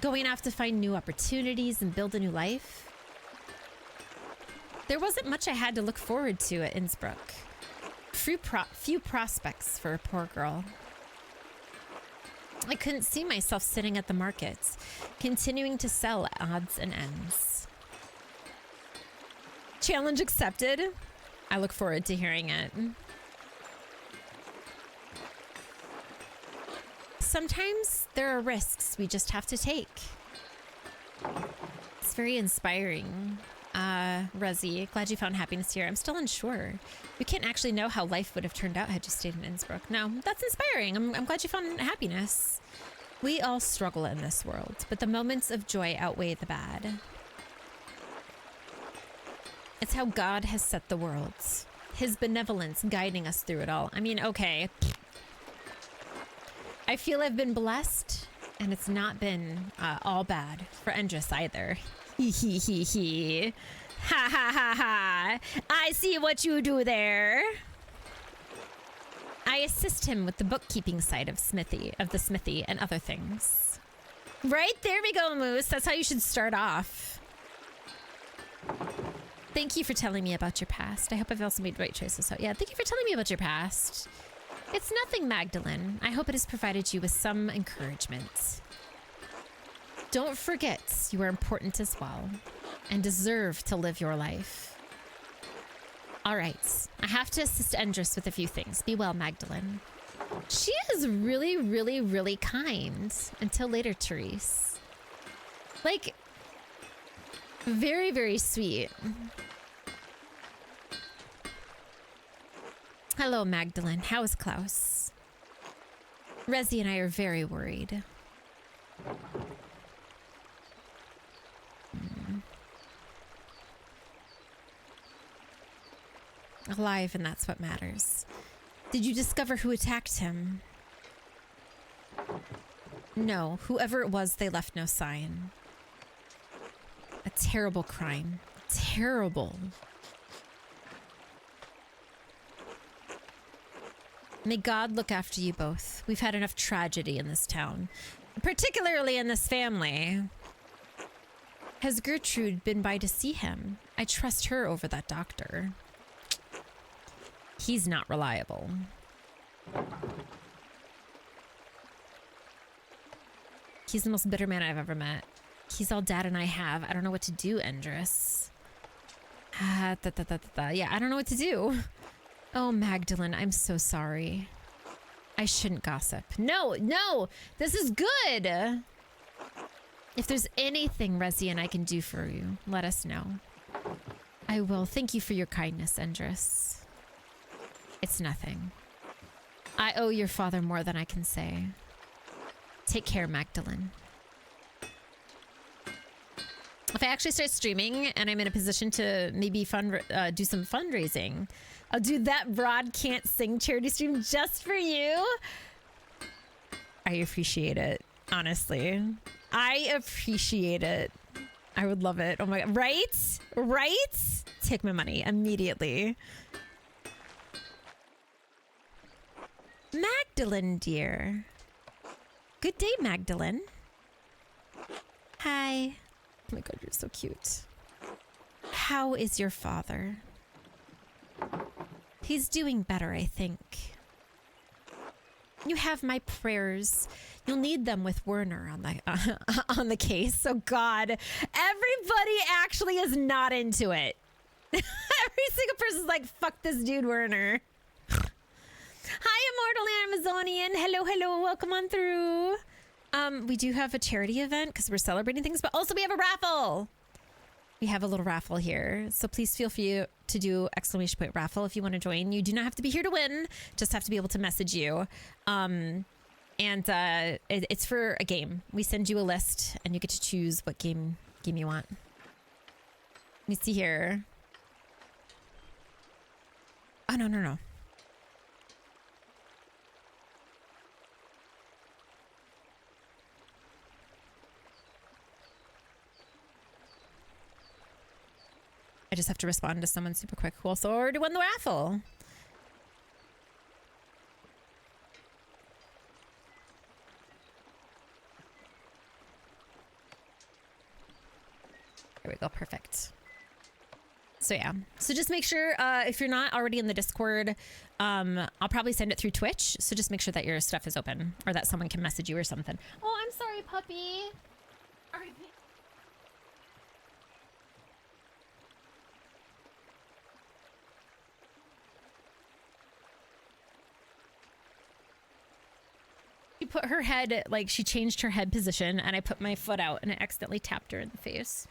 Going off to find new opportunities and build a new life. There wasn't much I had to look forward to at Innsbruck. Few prospects for a poor girl. I couldn't see myself sitting at the market, continuing to sell odds and ends. Challenge accepted. I look forward to hearing it. Sometimes there are risks we just have to take. It's very inspiring. Resi, glad you found happiness here. I'm still unsure. You can't actually know how life would have turned out had you stayed in Innsbruck. No, that's inspiring. I'm glad you found happiness. We all struggle in this world, but the moments of joy outweigh the bad. It's how God has set the world. His benevolence guiding us through it all. I mean, okay. I feel I've been blessed, and it's not been all bad for Endress either. Hee hee hee hee. Ha ha ha ha. I see what you do there. I assist him with the bookkeeping side of the smithy and other things. Right? There we go, Moose. That's how you should start off. Thank you for telling me about your past. I hope I've also made right choices. So yeah, thank you for telling me about your past. It's nothing, Magdalene. I hope it has provided you with some encouragement. Don't forget you are important as well and deserve to live your life. All right, I have to assist Endress with a few things. Be well, Magdalene. She is really, really, really kind. Until later, Therese. Like, very, very sweet. Hello, Magdalene. How is Klaus? Resi and I are very worried. Alive, and that's what matters. Did you discover who attacked him? No. Whoever it was, they left no sign. A terrible crime. Terrible. May God look after you both. We've had enough tragedy in this town, particularly in this family. Has Gertrude been by to see him? I trust her over that doctor. He's not reliable. He's the most bitter man I've ever met. He's all Dad and I have. I don't know what to do, Endress. Yeah, I don't know what to do. Oh, Magdalene, I'm so sorry. I shouldn't gossip. No, this is good. If there's anything Resi and I can do for you, let us know. I will. Thank you for your kindness, Endress. It's nothing. I owe your father more than I can say. Take care, Magdalene. If I actually start streaming and I'm in a position to maybe do some fundraising, I'll do that Broad Can't Sing charity stream just for you. I appreciate it, honestly. I appreciate it. I would love it. Oh my God. Right? Right? Take my money immediately. Magdalene, dear. Good day, Magdalene. Hi. Oh my God, you're so cute. How is your father? He's doing better, I think. You have my prayers. You'll need them with Werner on the case. So God, everybody actually is not into it. Every single person's like, fuck this dude, Werner. Hi, Immortal Amazonian. Hello. Welcome on through. We do have a charity event because we're celebrating things, but also we have a raffle. We have a little raffle here. So please feel free to do ! raffle if you want to join. You do not have to be here to win. Just have to be able to message you. It's for a game. We send you a list and you get to choose what game you want. Let me see here. Oh, no. I just have to respond to someone super quick. Cool. So I already won the raffle. There we go. Perfect. So yeah. So just make sure if you're not already in the Discord, I'll probably send it through Twitch. So just make sure that your stuff is open or that someone can message you or something. Oh, I'm sorry, puppy. She put her head, like she changed her head position and I put my foot out and I accidentally tapped her in the face.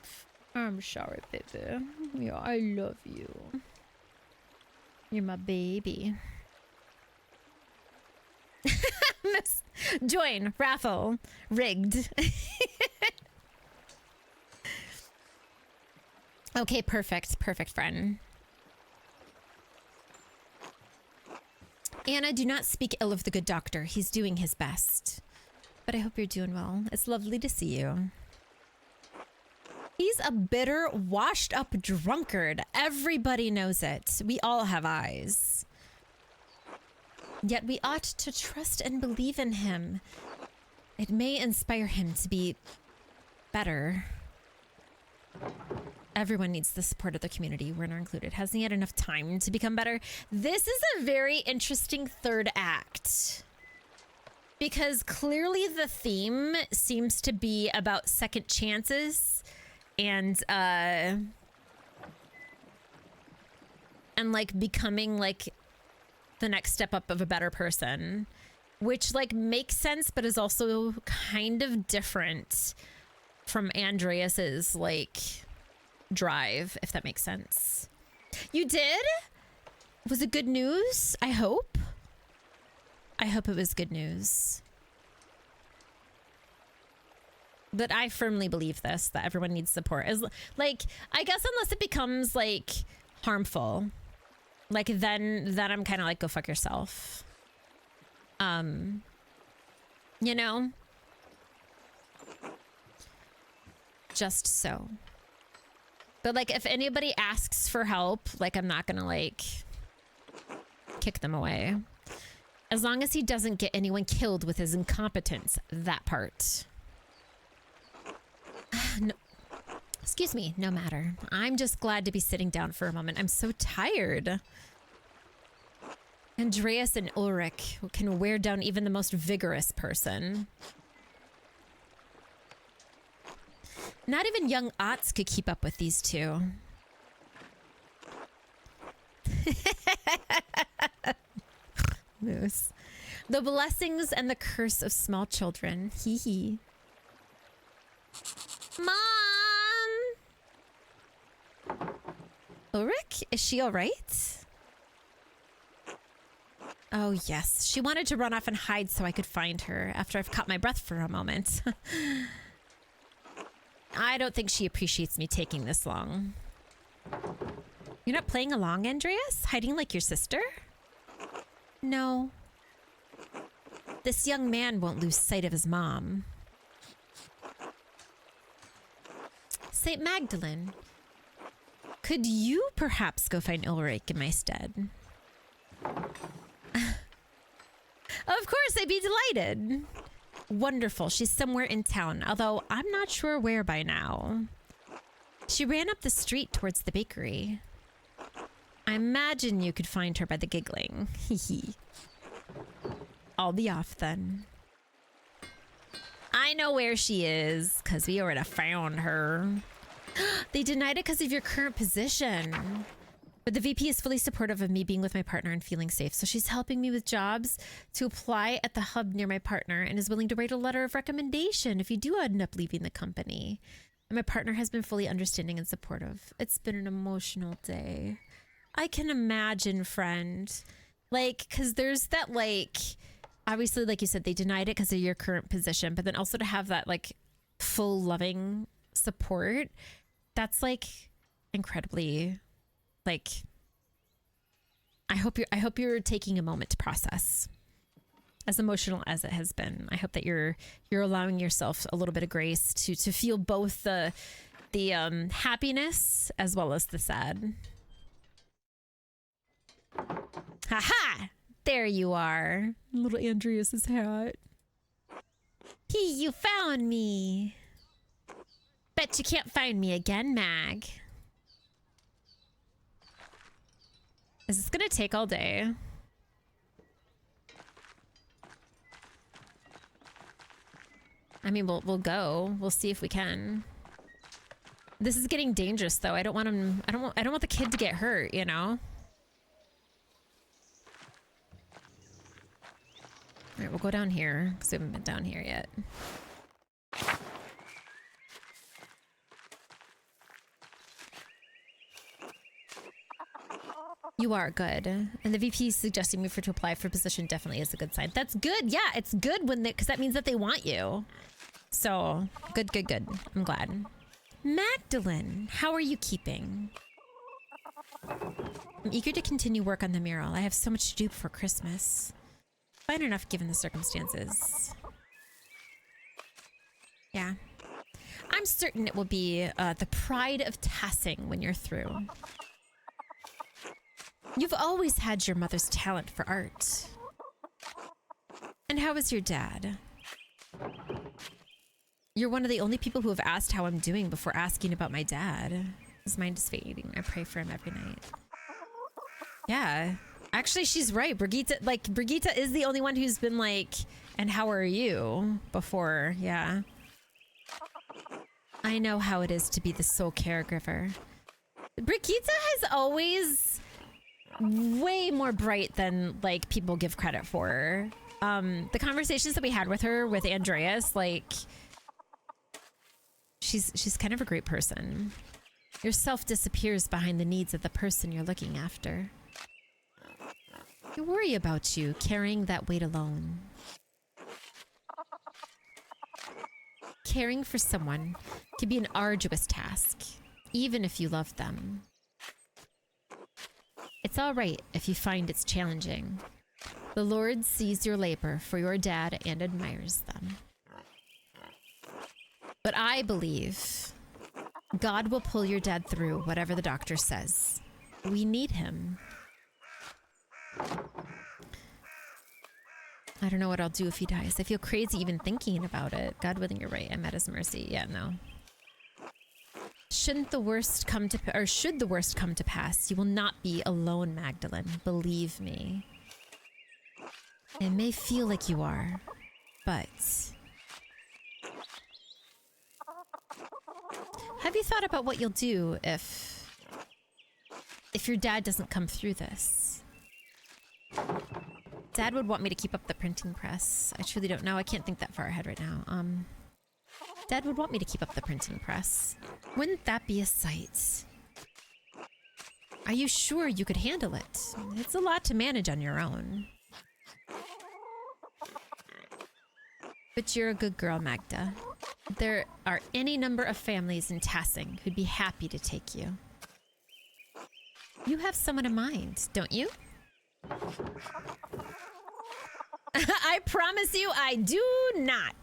I'm sorry, baby. Yeah, I love you. You're my baby. Join raffle rigged. Okay, perfect, friend. Anna, do not speak ill of the good doctor. He's doing his best. But I hope you're doing well. It's lovely to see you. He's a bitter, washed up drunkard. Everybody knows it. We all have eyes. Yet we ought to trust and believe in him. It may inspire him to be better. Everyone needs the support of the community, Werner included. Hasn't he had enough time to become better? This is a very interesting third act. Because clearly the theme seems to be about second chances and like becoming like the next step up of a better person, which like makes sense, but is also kind of different from Andreas's like drive, if that makes sense. You did? Was it good news? I hope it was good news. But I firmly believe this, that everyone needs support. As like, I guess unless it becomes like harmful, like then I'm kind of like, go fuck yourself. You know? Just so. But like, if anybody asks for help, like I'm not gonna like kick them away. As long as he doesn't get anyone killed with his incompetence, that part. No, excuse me, no matter. I'm just glad to be sitting down for a moment. I'm so tired. Andreas and Ulrich can wear down even the most vigorous person. Not even young Otts could keep up with these two. Moose. The blessings and the curse of small children. Hee hee. Mom! Ulrich? Is she alright? Oh, yes. She wanted to run off and hide so I could find her after I've caught my breath for a moment. I don't think she appreciates me taking this long. You're not playing along, Andreas? Hiding like your sister? No. This young man won't lose sight of his mom. St. Magdalene, could you perhaps go find Ulrich in my stead? Of course, I'd be delighted. Wonderful. She's somewhere in town, although I'm not sure where by now. She ran up the street towards the bakery. I imagine you could find her by the giggling. Hee. I'll be off then. I know where she is, because we already found her. They denied it because of your current position. But the VP is fully supportive of me being with my partner and feeling safe, so she's helping me with jobs to apply at the hub near my partner and is willing to write a letter of recommendation if you do end up leaving the company. And my partner has been fully understanding and supportive. It's been an emotional day. I can imagine, friend. Like, because there's that, like, obviously, like you said, they denied it because of your current position, but then also to have that, like, full loving support, that's, like, incredibly... Like, I hope you're taking a moment to process. As emotional as it has been, I hope that you're allowing yourself a little bit of grace to feel both the happiness as well as the sad. Haha! There you are, little Andreas's hat. You found me. Bet you can't find me again, Mag. Is this gonna take all day? I mean, we'll go. We'll see if we can. This is getting dangerous, though. I don't want him. I don't want the kid to get hurt. You know. All right, we'll go down here because we haven't been down here yet. You are good. And the VP suggesting me to apply for a position definitely is a good sign. That's good. Yeah, it's good when because that means that they want you. So good, good, good. I'm glad. Magdalene, how are you keeping? I'm eager to continue work on the mural. I have so much to do before Christmas. Fine enough given the circumstances. Yeah. I'm certain it will be the pride of Tassing when you're through. You've always had your mother's talent for art. And how is your dad? You're one of the only people who have asked how I'm doing before asking about my dad. His mind is fading. I pray for him every night. Yeah. Actually, she's right. Brigitte is the only one who's been like, and how are you? Before, yeah. I know how it is to be the sole caregiver. Brigitte has always way more bright than like people give credit for. The conversations that we had with her, with Andreas, like she's kind of a great person. Your self disappears behind the needs of the person you're looking after. I worry about you carrying that weight alone. Caring for someone can be an arduous task, even if you love them. It's all right if you find it's challenging. The Lord sees your labor for your dad and admires them. But I believe God will pull your dad through whatever the doctor says. We need him. I don't know what I'll do if he dies. I feel crazy even thinking about it. God willing, you're right. I'm at his mercy. Yeah, no. Should the worst come to pass, you will not be alone, Magdalene. Believe me. It may feel like you are, but have you thought about what you'll do if your dad doesn't come through this? Dad would want me to keep up the printing press. I truly don't know. I can't think that far ahead right now. Dad would want me to keep up the printing press. Wouldn't that be a sight? Are you sure you could handle it? It's a lot to manage on your own. But you're a good girl, Magda. There are any number of families in Tassing who'd be happy to take you. You have someone in mind, don't you? I promise you I do not.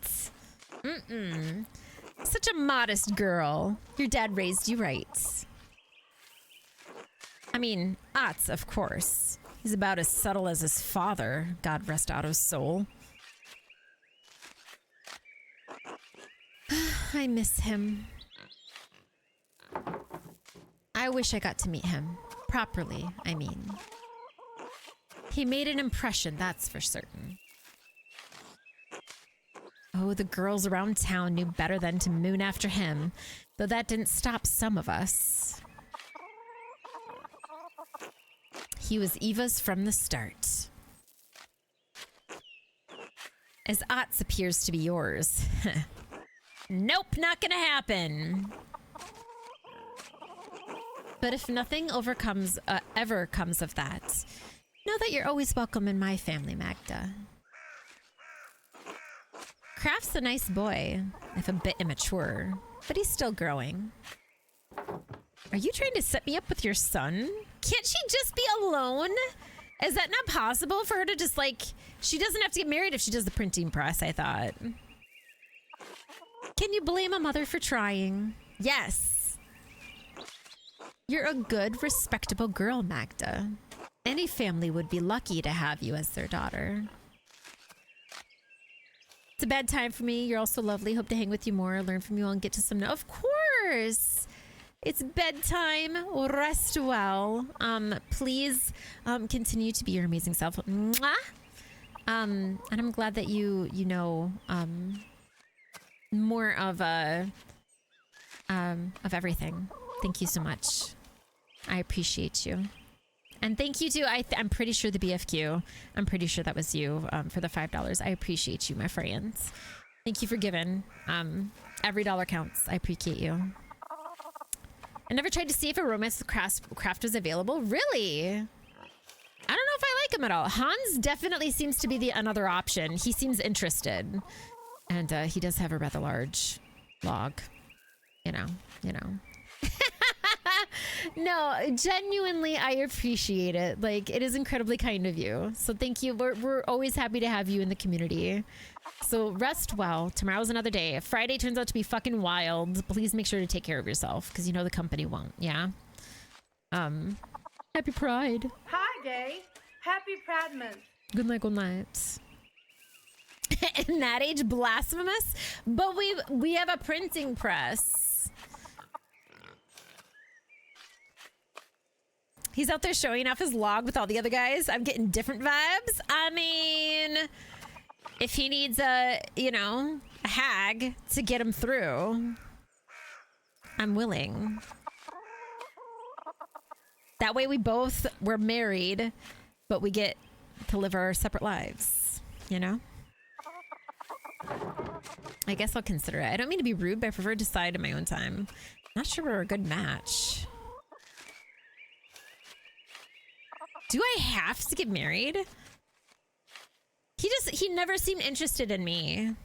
Such a modest girl. Your dad raised you right. I mean, Otz, of course. He's about as subtle as his father, God rest Otto's soul. I miss him. I wish I got to meet him. Properly, I mean. He made an impression, that's for certain. Oh, the girls around town knew better than to moon after him, though that didn't stop some of us. He was Eva's from the start. As Otz appears to be yours. Nope, not gonna happen. But if nothing ever comes of that, know that you're always welcome in my family, Magda. Kraft's a nice boy, if a bit immature, but he's still growing. Are you trying to set me up with your son? Can't she just be alone? Is that not possible for her to just she doesn't have to get married if she does the printing press, I thought. Can you blame a mother for trying? Yes. You're a good, respectable girl, Magda. Any family would be lucky to have you as their daughter. It's a bad time for me. You're also lovely. Hope to hang with you more, learn from you all, and get to some... Of course! It's bedtime. Rest well. Please continue to be your amazing self. Mwah! And I'm glad that you know more of everything. Thank you so much. I appreciate you. And thank you to, I'm pretty sure the BFQ, I'm pretty sure that was you for the $5. I appreciate you, my friends. Thank you for giving. Every dollar counts. I appreciate you. I never tried to see if a romance with craft was available. Really? like him at all. Hans definitely seems to be the another option. He seems interested. And he does have a rather large log. You know. No, genuinely, I appreciate it. Like, it is incredibly kind of you. So thank you. We're always happy to have you in the community. So rest well. Tomorrow's another day. If Friday turns out to be fucking wild, please make sure to take care of yourself, because you know the company won't. Yeah. Happy Pride. Hi, Gay. Happy Pride Month. Good night. Good night. In that age, blasphemous. But we have a printing press. He's out there showing off his log with all the other guys. I'm getting different vibes. I mean, if he needs a hag to get him through, I'm willing. That way we're married, but we get to live our separate lives, you know? I guess I'll consider it. I don't mean to be rude, but I prefer to decide in my own time. Not sure we're a good match. Do I have to get married? He never seemed interested in me.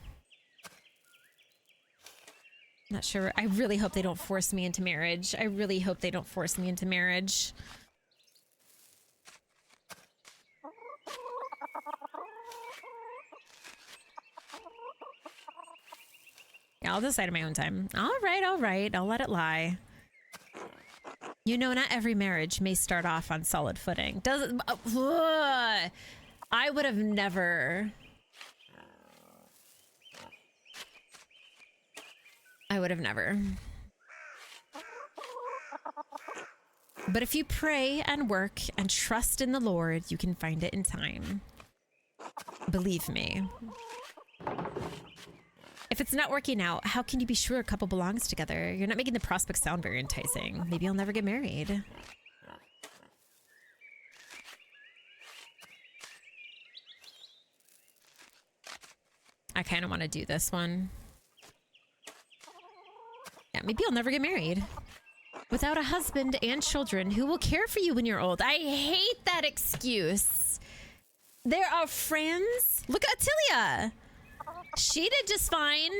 Not sure. I really hope they don't force me into marriage. I really hope they don't force me into marriage. Yeah, I'll decide in my own time. All right. I'll let it lie. You know, not every marriage may start off on solid footing. I would have never. But if you pray and work and trust in the Lord, you can find it in time. Believe me. If it's not working out, how can you be sure a couple belongs together? You're not making the prospect sound very enticing. Maybe I'll never get married. I kind of want to do this one. Yeah, maybe I'll never get married. Without a husband and children, who will care for you when you're old? I hate that excuse. There are friends. Look at Attilia. She did just fine.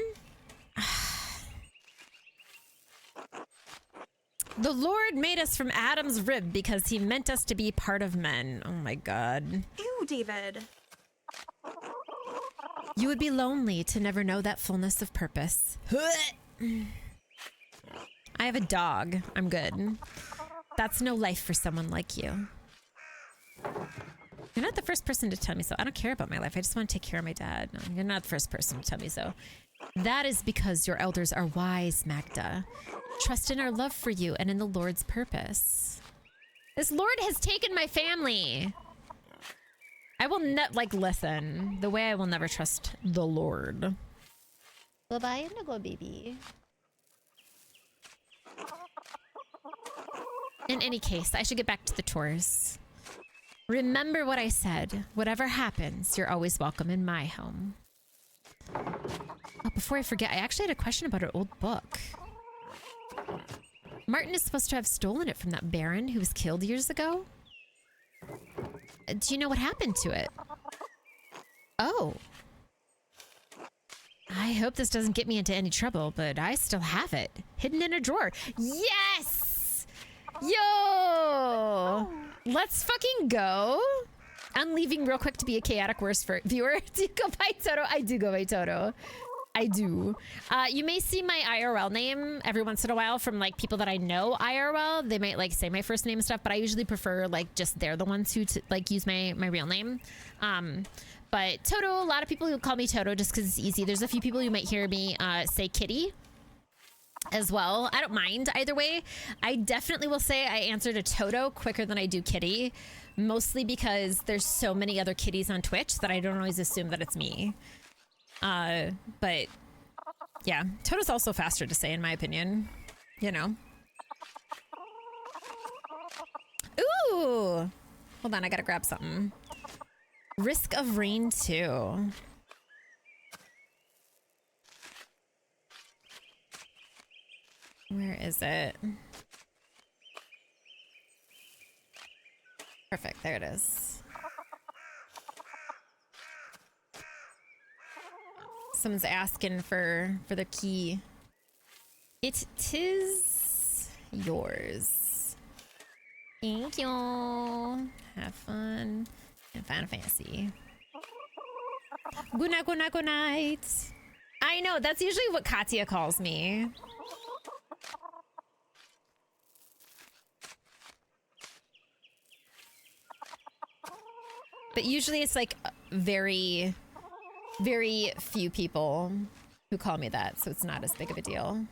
The Lord made us from Adam's rib because he meant us to be part of men. Oh my God. Ew, David. You would be lonely to never know that fullness of purpose. I have a dog. I'm good. That's no life for someone like you. You're not the first person to tell me so. I don't care about my life. I just want to take care of my dad. No, you're not the first person to tell me so. That is because your elders are wise, Magda. Trust in our love for you and in the Lord's purpose. This Lord has taken my family. I will not, listen. The way I will never trust the Lord. Bye-bye, Indigo baby. In any case, I should get back to the tours. Remember what I said. Whatever happens, you're always welcome in my home. Oh, before I forget, I actually had a question about an old book. Martin is supposed to have stolen it from that baron who was killed years ago. Do you know what happened to it? Oh. I hope this doesn't get me into any trouble, but I still have it. Hidden in a drawer. Yes! Yo! Let's fucking go. I'm leaving real quick to be a chaotic worst for viewer. Do you go by Toto? I do go by Toto. I do. You may see my IRL name every once in a while from people that I know IRL. They might say my first name and stuff, but I usually prefer just they're the ones who use my real name. But Toto, a lot of people who call me Toto just because it's easy. There's a few people who might hear me say Kitty as well. I don't mind either way. I definitely will say I answer to Toto quicker than I do Kitty, mostly because there's so many other kitties on Twitch that I don't always assume that it's me. But yeah, Toto's also faster to say in my opinion, you know. Ooh, hold on, I gotta grab something. Risk of Rain 2. Where is it? Perfect, there it is. Someone's asking for their key. Tis yours. Thank you. Have fun and Final Fantasy. Good night, good night, good night. I know, that's usually what Katya calls me. But usually it's like very, very few people who call me that, so it's not as big of a deal.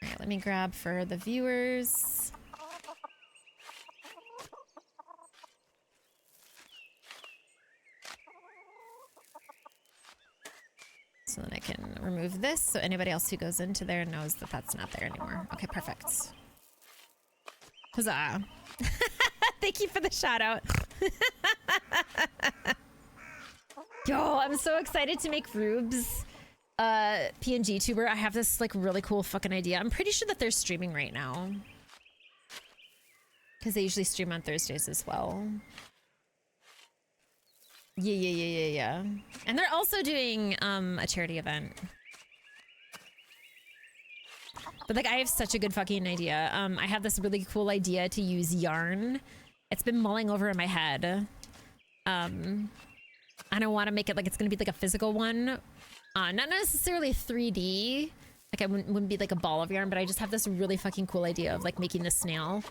All right, let me grab for the viewers. So then I can remove this so anybody else who goes into there knows that that's not there anymore. Okay, perfect. Huzzah. Thank you for the shout out. Yo, I'm so excited to make Rube's PNG tuber. I have this like really cool fucking idea. I'm pretty sure that they're streaming right now. Because they usually stream on Thursdays as well. Yeah. And they're also doing a charity event. But like I have such a good fucking idea. I have this really cool idea to use yarn. It's been mulling over in my head. And I want to make it like it's going to be like a physical one. Not necessarily 3D. Like I wouldn't be like a ball of yarn, but I just have this really fucking cool idea of like making this snail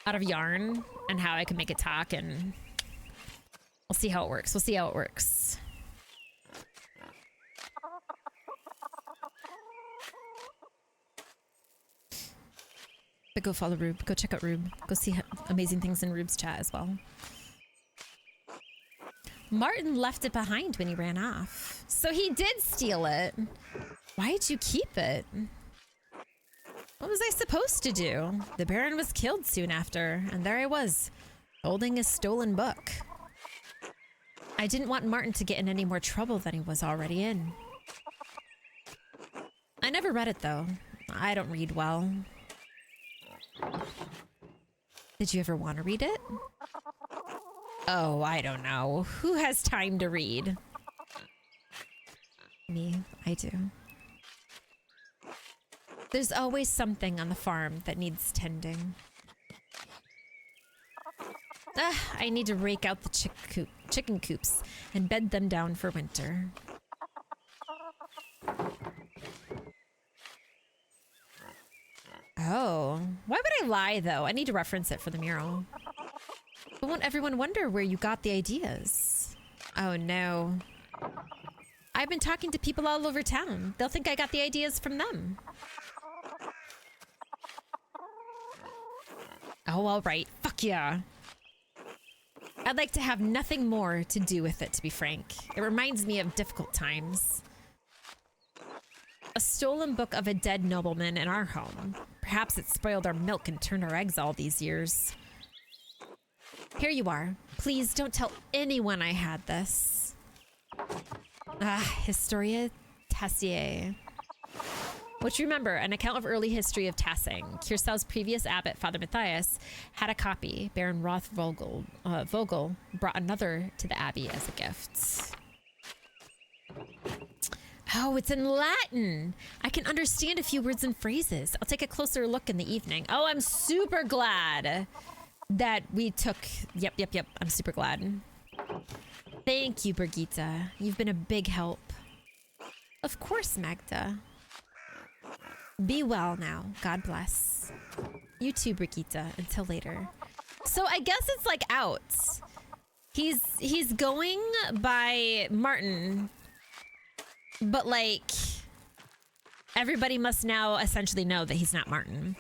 out of yarn and how I can make it talk, and we'll see how it works. We'll see how it works. But go follow Rube. Go check out Rube. Go see amazing things in Rube's chat as well. Martin left it behind when he ran off. So he did steal it. Why did you keep it? What was I supposed to do? The Baron was killed soon after, and there I was, holding a stolen book. I didn't want Martin to get in any more trouble than he was already in. I never read it, though. I don't read well. Did you ever want to read it? Oh, I don't know. Who has time to read? Me, I do. There's always something on the farm that needs tending. I need to rake out the chicken coops and bed them down for winter. Oh, why would I lie though? I need to reference it for the mural. But won't everyone wonder where you got the ideas? Oh no. I've been talking to people all over town. They'll think I got the ideas from them. Oh, all right. Fuck yeah. I'd like to have nothing more to do with it, to be frank. It reminds me of difficult times. A stolen book of a dead nobleman in our home. Perhaps it spoiled our milk and turned our eggs all these years. Here you are. Please don't tell anyone I had this. Historia Tassier. Which, remember, an account of early history of Tassing. Kiersau's previous abbot, Father Matthias, had a copy. Baron Roth Vogel brought another to the abbey as a gift. Oh, it's in Latin. I can understand a few words and phrases. I'll take a closer look in the evening. Oh, I'm super glad that we took... Yep. I'm super glad. Thank you, Brigitte. You've been a big help. Of course, Magda. Be well now. God bless. You too, Brigitte. Until later. So I guess it's like out. He's going by Martin, but like everybody must now essentially know that he's not Martin.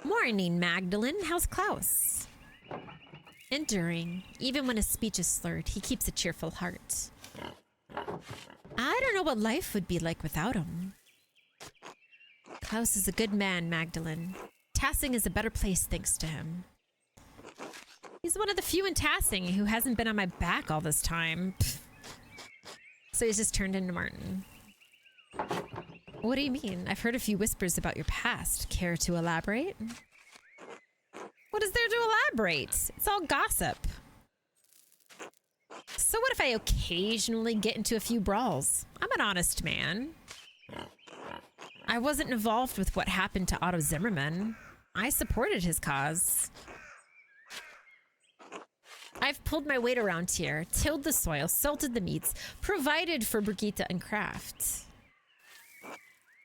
Morning, Magdalene. How's Klaus? Enduring. Even when his speech is slurred, he keeps a cheerful heart. I don't know what life would be like without him. Klaus is a good man, Magdalene. Tassing is a better place thanks to him. He's one of the few in Tassing who hasn't been on my back all this time. Pfft. So he's just turned into Martin. What do you mean? I've heard a few whispers about your past. Care to elaborate? What is there to elaborate? It's all gossip. So what if I occasionally get into a few brawls? I'm an honest man. I wasn't involved with what happened to Otto Zimmerman. I supported his cause. I've pulled my weight around here, tilled the soil, salted the meats, provided for Brigitte and Kraft.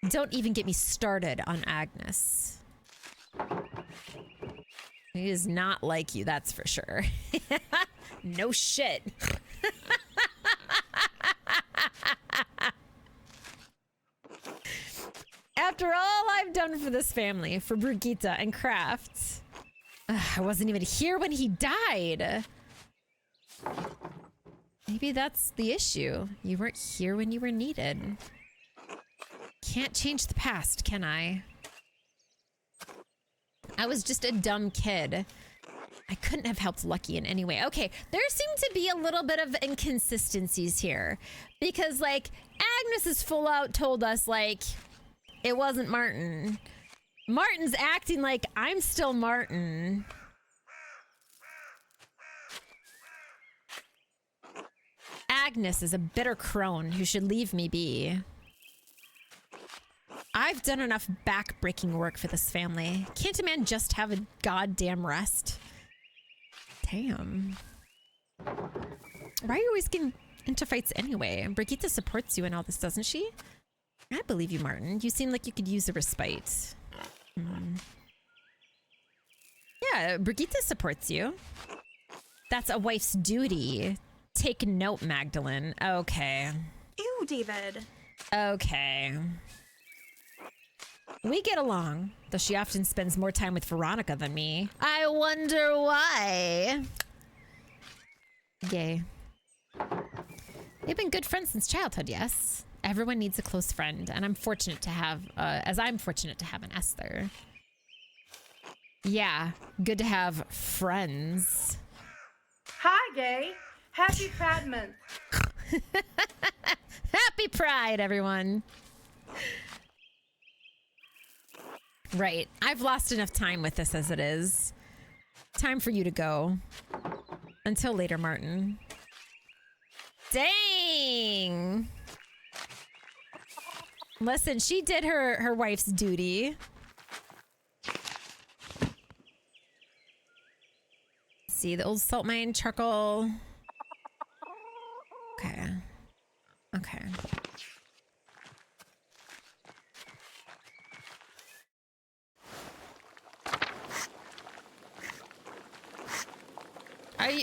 Don't even get me started on Agnes. He is not like you, that's for sure. No shit. After all I've done for this family, for Brigitte and Kraft, I wasn't even here when he died. Maybe that's the issue. You weren't here when you were needed. Can't change the past, can I? I was just a dumb kid. I couldn't have helped Lucky in any way. Okay, there seem to be a little bit of inconsistencies here. Because, like, Agnes is full out told us, like, it wasn't Martin. Martin's acting like I'm still Martin. Agnes is a bitter crone who should leave me be. I've done enough back-breaking work for this family. Can't a man just have a goddamn rest? Damn. Why are you always getting into fights anyway? Brigitte supports you in all this, doesn't she? I believe you, Martin. You seem like you could use a respite. Yeah, Brigitte supports you. That's a wife's duty. Take note, Magdalene. Okay. Ew, David. Okay. We get along, though she often spends more time with Veronica than me. I wonder why. Gay. They've been good friends since childhood, yes. Everyone needs a close friend, and I'm fortunate to have, I'm fortunate to have an Esther. Yeah, good to have friends. Hi, Gay. Happy Pride Month. Happy Pride, everyone. Right. I've lost enough time with this as it is. Time for you to go. Until later, Martin. Dang. Listen, she did her wife's duty. See, the old salt mine charcoal. Okay. Okay.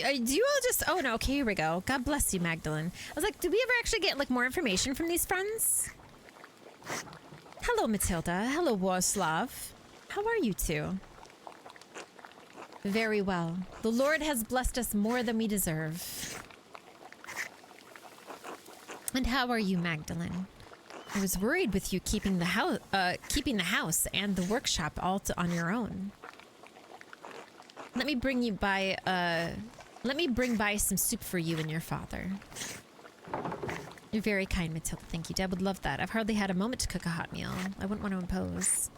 Do you all just... Oh, no. Okay, here we go. God bless you, Magdalene. I was like, did we ever actually get, like, more information from these friends? Hello, Matilda. Hello, Warslav. How are you two? Very well. The Lord has blessed us more than we deserve. And how are you, Magdalene? I was worried with you keeping the house and the workshop all on your own. Let me bring by some soup for you and your father. You're very kind, Matilda. Thank you. Dad would love that. I've hardly had a moment to cook a hot meal. I wouldn't want to impose.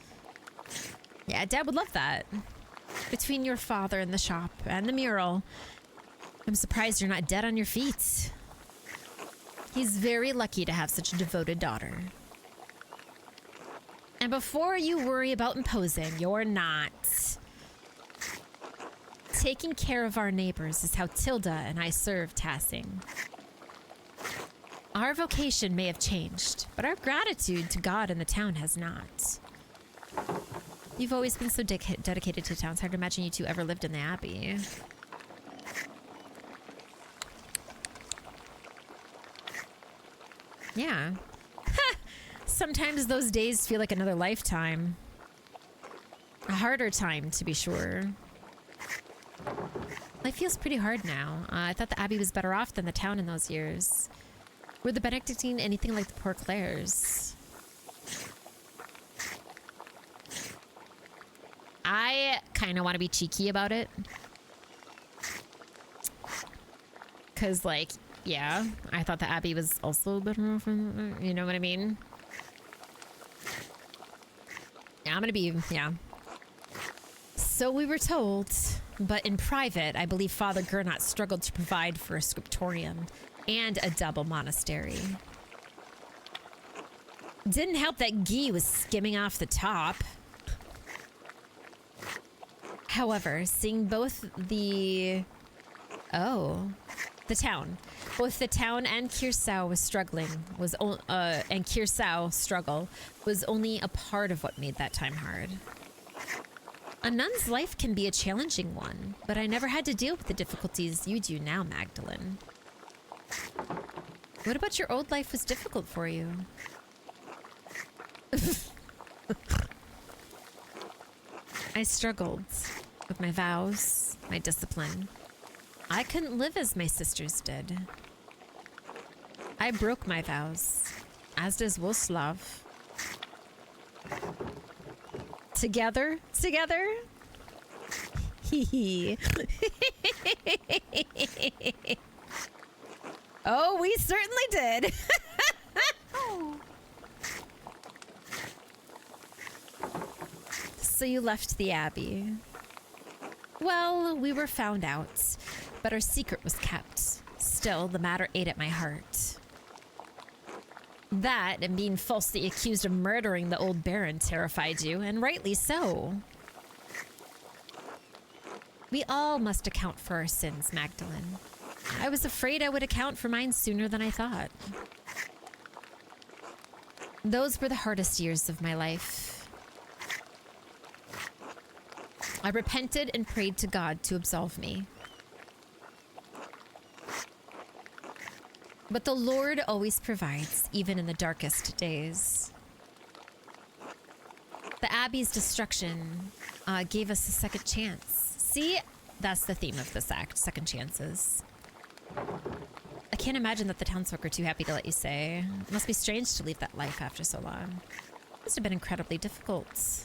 Yeah, Dad would love that. Between your father and the shop and the mural, I'm surprised you're not dead on your feet. He's very lucky to have such a devoted daughter. And before you worry about imposing, you're not. Taking care of our neighbors is how Tilda and I serve Tassing. Our vocation may have changed, but our gratitude to God and the town has not. You've always been so dedicated to town. It's hard to imagine you two ever lived in the Abbey. Yeah. Sometimes those days feel like another lifetime. A harder time, to be sure. Life feels pretty hard now. I thought the Abbey was better off than the town in those years. Were the Benedictine anything like the Poor Clares? I kind of want to be cheeky about it. Because, like, yeah, I thought the Abbey was also better off, you know what I mean? Yeah, I'm gonna be, yeah. So we were told. but in private, I believe Father Gernot struggled to provide for a scriptorium and a double monastery. Didn't help that Guy was skimming off the top. However, seeing both the town, both the town and Kirsau was struggling, and Kirsau struggle was only a part of what made that time hard. A nun's life can be a challenging one, but I never had to deal with the difficulties you do now, Magdalene. What about your old life was difficult for you? I struggled with my vows, my discipline. I couldn't live as my sisters did. I broke my vows, as does Woslav. Together? Hee hee. Oh, we certainly did. Oh. So you left the Abbey. Well, we were found out, but our secret was kept. Still, the matter ate at my heart. That and being falsely accused of murdering the old Baron terrified you, and rightly so. We all must account for our sins, Magdalene. I was afraid I would account for mine sooner than I thought. Those were the hardest years of my life. I repented and prayed to God to absolve me. But the Lord always provides, even in the darkest days. The Abbey's destruction gave us a second chance. See, that's the theme of this act, second chances. I can't imagine that the townsfolk are too happy to let you stay. It must be strange to leave that life after so long. It must have been incredibly difficult.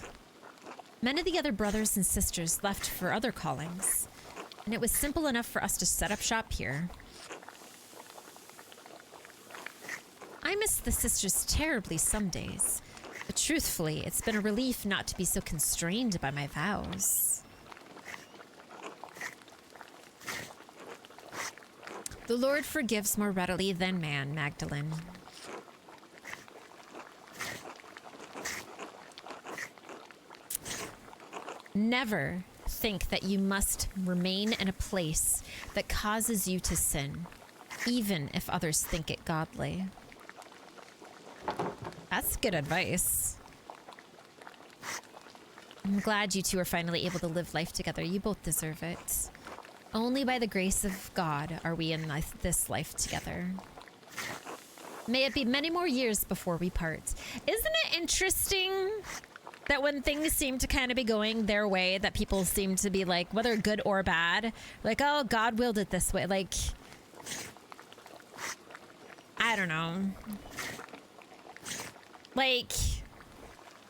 Many of the other brothers and sisters left for other callings, and it was simple enough for us to set up shop here. I miss the sisters terribly some days, but truthfully, it's been a relief not to be so constrained by my vows. The Lord forgives more readily than man, Magdalene. Never think that you must remain in a place that causes you to sin, even if others think it godly. That's good advice. I'm glad you two are finally able to live life together. You both deserve it. Only by the grace of God are we in this life together. May it be many more years before we part. Isn't it interesting that when things seem to kind of be going their way, that people seem to be like, whether good or bad, like, oh, God willed it this way. Like, I don't know. Like,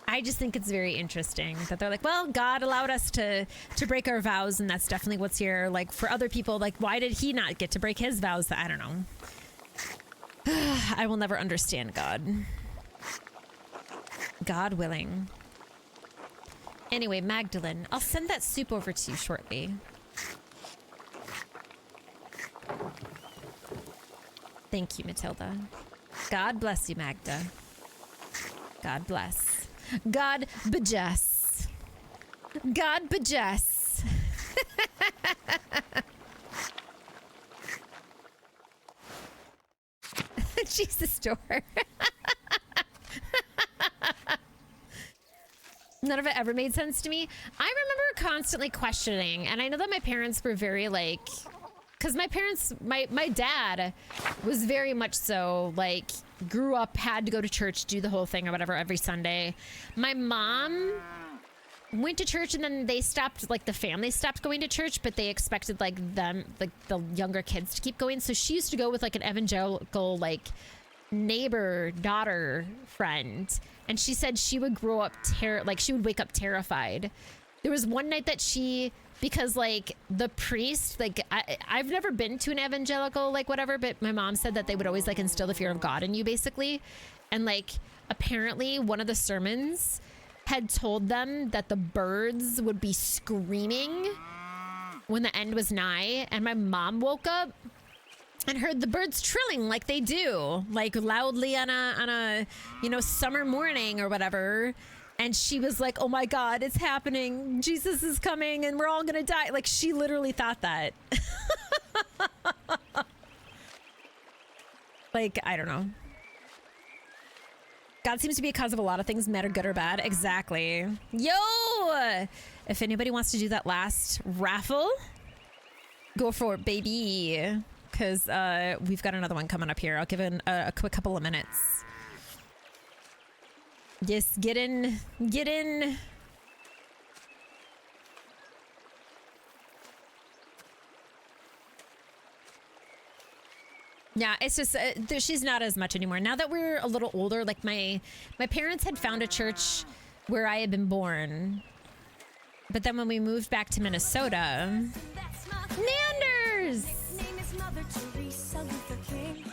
I just think it's very interesting that they're like, well, God allowed us to break our vows, and that's definitely what's here. Like, for other people, like, why did he not get to break his vows? I don't know. I will never understand God. God willing. Anyway, Magdalene, I'll send that soup over to you shortly. Thank you, Matilda. God bless you, Magda. God bless. God bejess. God bejess. Jesus door. None of it ever made sense to me. I remember constantly questioning, and I know that my parents were very like, because my parents, my dad was very much so like, grew up, had to go to church, do the whole thing or whatever every Sunday. My mom went to church, and then they stopped, like the family stopped going to church, but they expected like them, like the younger kids to keep going. So she used to go with like an evangelical like neighbor daughter friend, and she said she would grow up she would wake up terrified. There was one night that because like the priest, like I've never been to an evangelical like whatever, but my mom said that they would always like instill the fear of God in you basically. And like apparently one of the sermons had told them that the birds would be screaming when the end was nigh, and my mom woke up and heard the birds trilling like they do, like loudly on a summer morning or whatever. And she was like, oh my God, it's happening. Jesus is coming and we're all gonna die. Like, she literally thought that. Like, I don't know. God seems to be a cause of a lot of things, matter good or bad. Exactly. Yo! If anybody wants to do that last raffle, go for it, baby. Because we've got another one coming up here. I'll give it a quick couple of minutes. Yes, get in. Get in. Yeah, it's just she's not as much anymore. Now that we're a little older, like my parents had found a church where I had been born. But then when we moved back to Minnesota, Nanders! Name is Mother Teresa Luther King.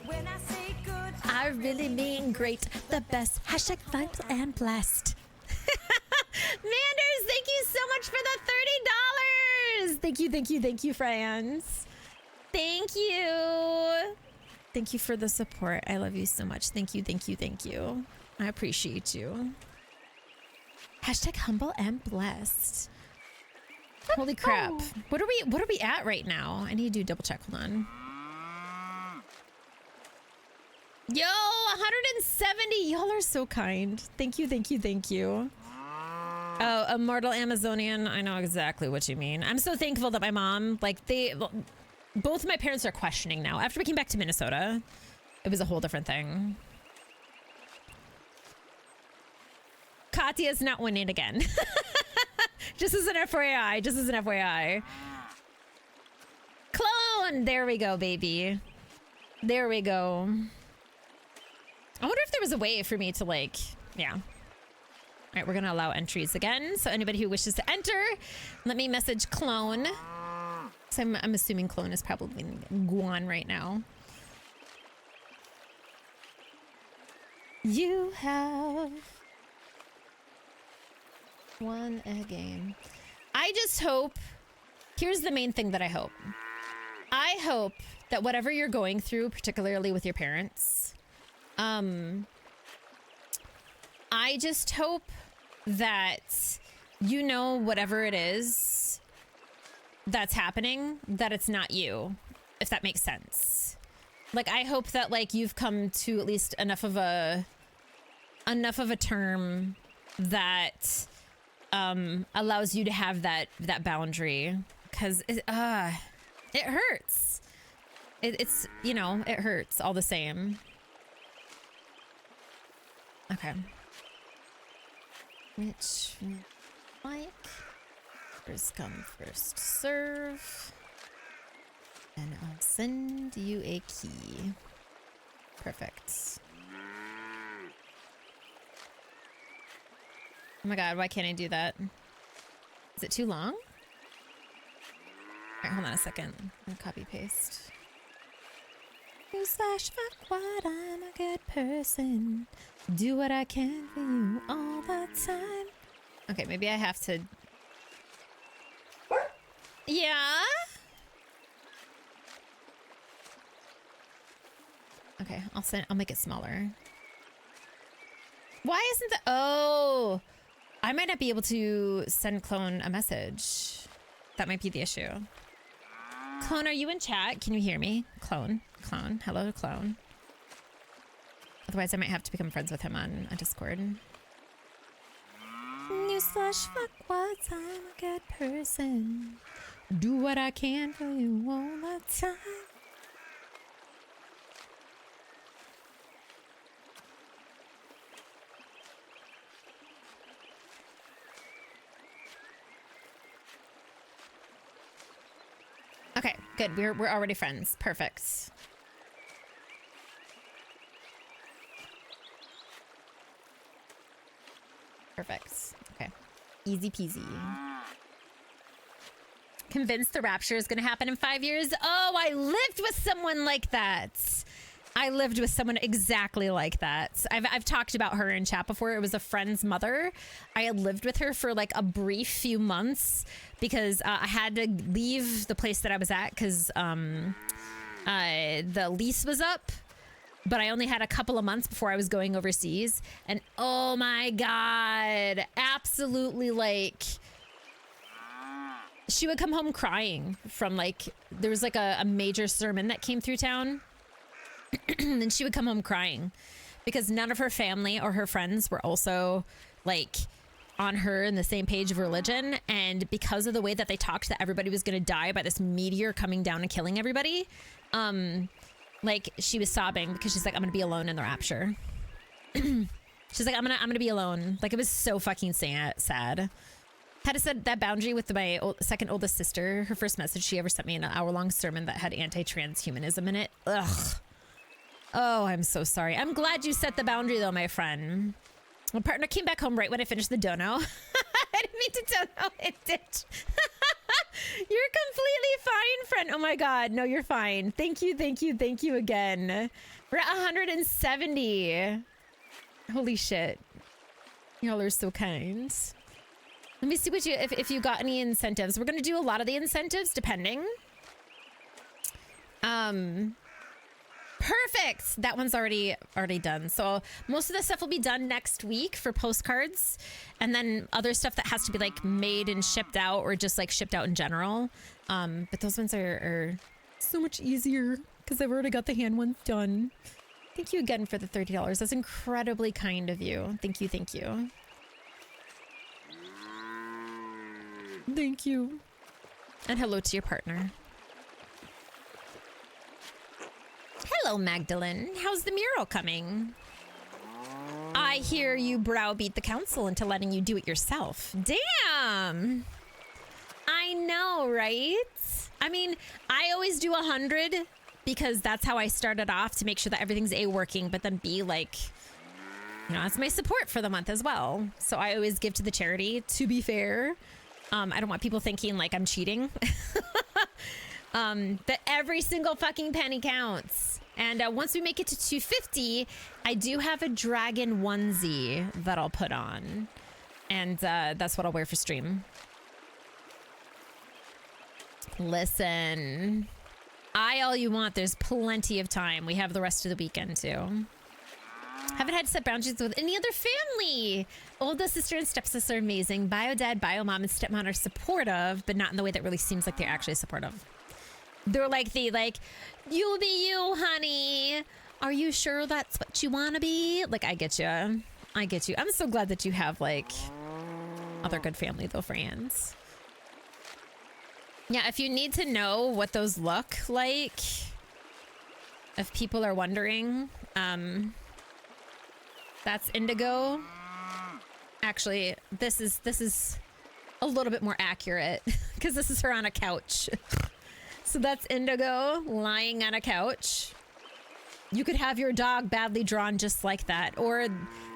When I say good, I really mean great, the best. Hashtag vibes and blessed. Manders, thank you so much for the $30. Thank you, thank you, thank you, friends. Thank you. Thank you for the support. I love you so much. Thank you, thank you, thank you. I appreciate you. Hashtag humble and blessed. Holy crap. What are we at right now? I need to do a double check. Hold on. Yo, 170. Y'all are so kind. Thank you, thank you, thank you. Oh, Immortal Amazonian. I know exactly what you mean. I'm so thankful that my mom, like, both my parents are questioning now. After we came back to Minnesota, it was a whole different thing. Katya's not winning again. Just as an FYI. Just as an FYI. Clone! There we go, baby. There we go. I wonder if there was a way for me to, like, yeah. All right, we're going to allow entries again. So anybody who wishes to enter, let me message Clone. So I'm assuming Clone is probably Guan right now. You have won a game. I just hope, here's the main thing that I hope. I hope that whatever you're going through, particularly with your parents, I just hope that you know whatever it is that's happening, that it's not you, if that makes sense. Like, I hope that, like, you've come to at least enough of a term that allows you to have that boundary, because it hurts. It's, you know, it hurts all the same. Okay. Which, like, first come, first serve. And I'll send you a key. Perfect. Oh my god, why can't I do that? Is it too long? Alright, hold on a second. I'm gonna copy paste. Newsflash, fuck what, I'm a good person. Do what I can for you all the time. Okay, maybe I have to... Yeah? Okay, I'll make it smaller. Why isn't the... Oh! I might not be able to send Clone a message. That might be the issue. Clone, are you in chat? Can you hear me? Clone. Clone. Hello, Clone. Otherwise, I might have to become friends with him on Discord. Newsflash, fuck what, I'm a good person. Do what I can for you all the time. Okay, good. We're already friends. Perfect. Perfect. Okay. Easy peasy. Convinced the rapture is going to happen in 5 years. Oh, I lived with someone like that. I lived with someone exactly like that. I've talked about her in chat before. It was a friend's mother. I had lived with her for like a brief few months because I had to leave the place that I was at because the lease was up. But I only had a couple of months before I was going overseas. And oh my God, absolutely like... She would come home crying from like... There was like a major sermon that came through town. And she would come home crying. Because none of her family or her friends were also like on her in the same page of religion. And because of the way that they talked that everybody was going to die by this meteor coming down and killing everybody... like she was sobbing because she's like, I'm gonna be alone in the rapture. She's like, I'm gonna be alone. Like it was so fucking sad. Had to set that boundary with my second oldest sister. Her first message she ever sent me in an hour-long sermon that had anti-transhumanism in it. Ugh. Oh, I'm so sorry. I'm glad you set the boundary though, my friend. My partner came back home right when I finished the dono. I didn't mean to dono it, ditch. You're completely fine, friend. Oh my God. No, you're fine. Thank you again. We're at 170. Holy shit. Y'all are so kind. Let me see what if you got any incentives. We're gonna do a lot of the incentives depending. Perfect. That one's already done. So most of the stuff will be done next week for postcards, and then other stuff that has to be like made and shipped out or just like shipped out in general. But those ones are so much easier because I've already got the hand ones done. Thank you again for the $30. That's incredibly kind of you. Thank you. Thank you. Thank you. And hello to your partner. Hello, Magdalene. How's the mural coming? I hear you browbeat the council into letting you do it yourself. Damn! I know, right? I mean, I always do 100 because that's how I started off to make sure that everything's A, working, but then B, like, you know, that's my support for the month as well. So I always give to the charity, to be fair. I don't want people thinking like I'm cheating. That every single fucking penny counts. And once we make it to 250, I do have a dragon onesie that I'll put on. And that's what I'll wear for stream. Listen. Eye all you want. There's plenty of time. We have the rest of the weekend too. Haven't had to set boundaries with any other family. Oldest sister and stepsister are amazing. Bio dad, bio mom, and stepmom are supportive, but not in the way that really seems like they're actually supportive. They're like you'll be you, honey. Are you sure that's what you want to be? Like, I get you. I get you. I'm so glad that you have like other good family though, friends. Yeah, if you need to know what those look like, if people are wondering, that's Indigo. Actually, this is a little bit more accurate because this is her on a couch. So that's Indigo lying on a couch. You could have your dog badly drawn just like that. Or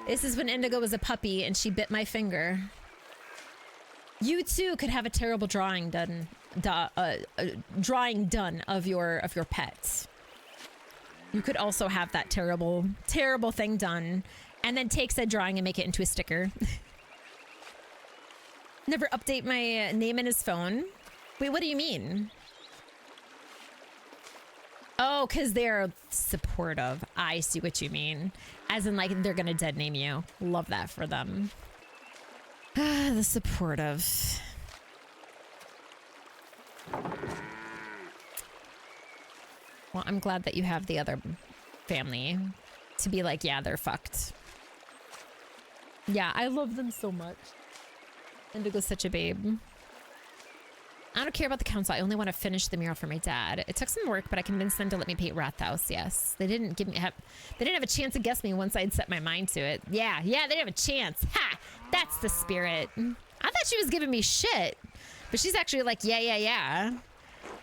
this is when Indigo was a puppy and she bit my finger. You too could have a terrible drawing done of your pet. You could also have that terrible thing done and then take said drawing and make it into a sticker. Never update my name in his phone. Wait, what do you mean? Oh, because they're supportive. I see what you mean. As in, like, they're gonna dead name you. Love that for them. The supportive. Well, I'm glad that you have the other family to be like, yeah, they're fucked. Yeah, I love them so much. Indigo's such a babe. I don't care about the council. I only want to finish the mural for my dad. It took some work, but I convinced them to let me paint Rathaus. Yes, they didn't have a chance to guess me once I'd set my mind to it. Yeah, they didn't have a chance. Ha! That's the spirit. I thought she was giving me shit, but she's actually like, yeah.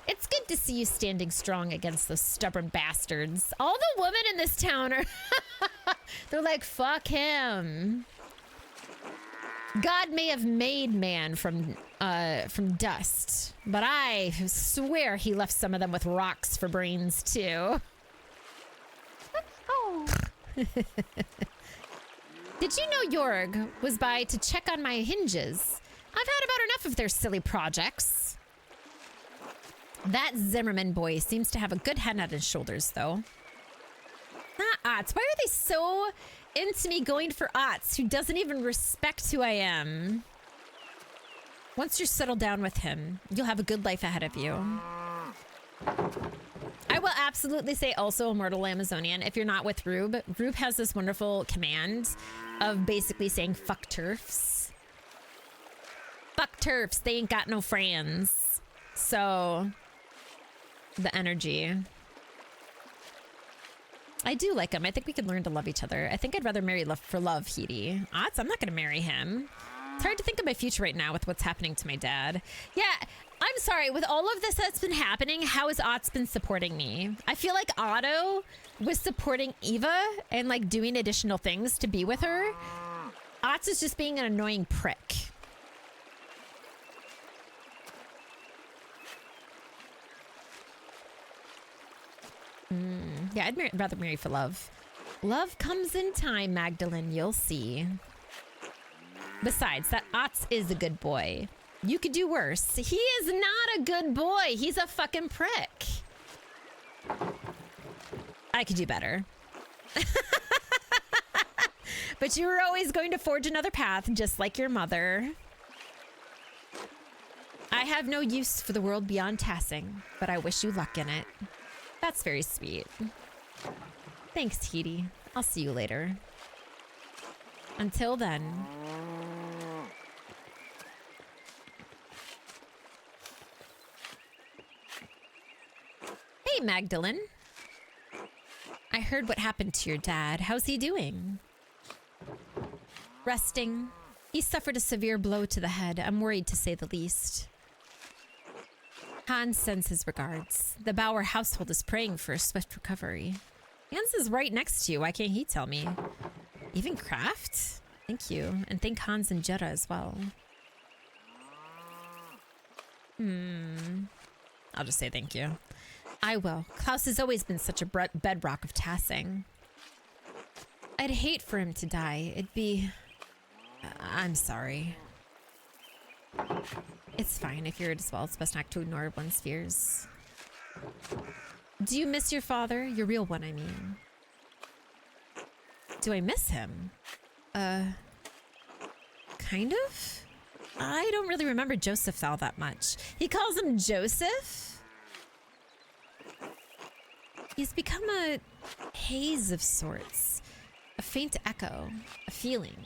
It's good to see you standing strong against those stubborn bastards. All the women in this town are, they're like, fuck him. God may have made man from dust, but I swear he left some of them with rocks for brains too. go. Did you know Jorg was by to check on my hinges? I've had about enough of their silly projects. That Zimmerman boy seems to have a good head on his shoulders, though. Otz. Why are they so into me going for Otz, who doesn't even respect who I am? Once you're settled down with him, you'll have a good life ahead of you. I will absolutely say also Immortal Amazonian. If you're not with Rube, Rube has this wonderful command of basically saying fuck turfs. Fuck turfs, they ain't got no friends. So, the energy. I do like him. I think we could learn to love each other. I think I'd rather marry love for love, Heidi. Otz, I'm not going to marry him. It's hard to think of my future right now with what's happening to my dad. Yeah, I'm sorry. With all of this that's been happening, how has Otz been supporting me? I feel like Otto was supporting Eva and like doing additional things to be with her. Otz is just being an annoying prick. Yeah, I'd rather marry for love. Love comes in time, Magdalene. You'll see. Besides, that Otz is a good boy. You could do worse. He is not a good boy. He's a fucking prick. I could do better. But you were always going to forge another path, just like your mother. I have no use for the world beyond Tassing, but I wish you luck in it. That's very sweet. Thanks, Heidi. I'll see you later. Until then. Hey, Magdalene. I heard what happened to your dad. How's he doing? Resting. He suffered a severe blow to the head. I'm worried, to say the least. Hans sends his regards. The Bauer household is praying for a swift recovery. Hans is right next to you. Why can't he tell me? Even Kraft? Thank you. And thank Hans and Jetta as well. I'll just say thank you. I will. Klaus has always been such a bedrock of Tassing. I'd hate for him to die. It'd be... I'm sorry. It's fine. If you're as well, it's best not to ignore one's fears. Do you miss your father? Your real one, I mean. Do I miss him? Kind of? I don't really remember Joseph all that much. He calls him Joseph? He's become a haze of sorts. A faint echo. A feeling.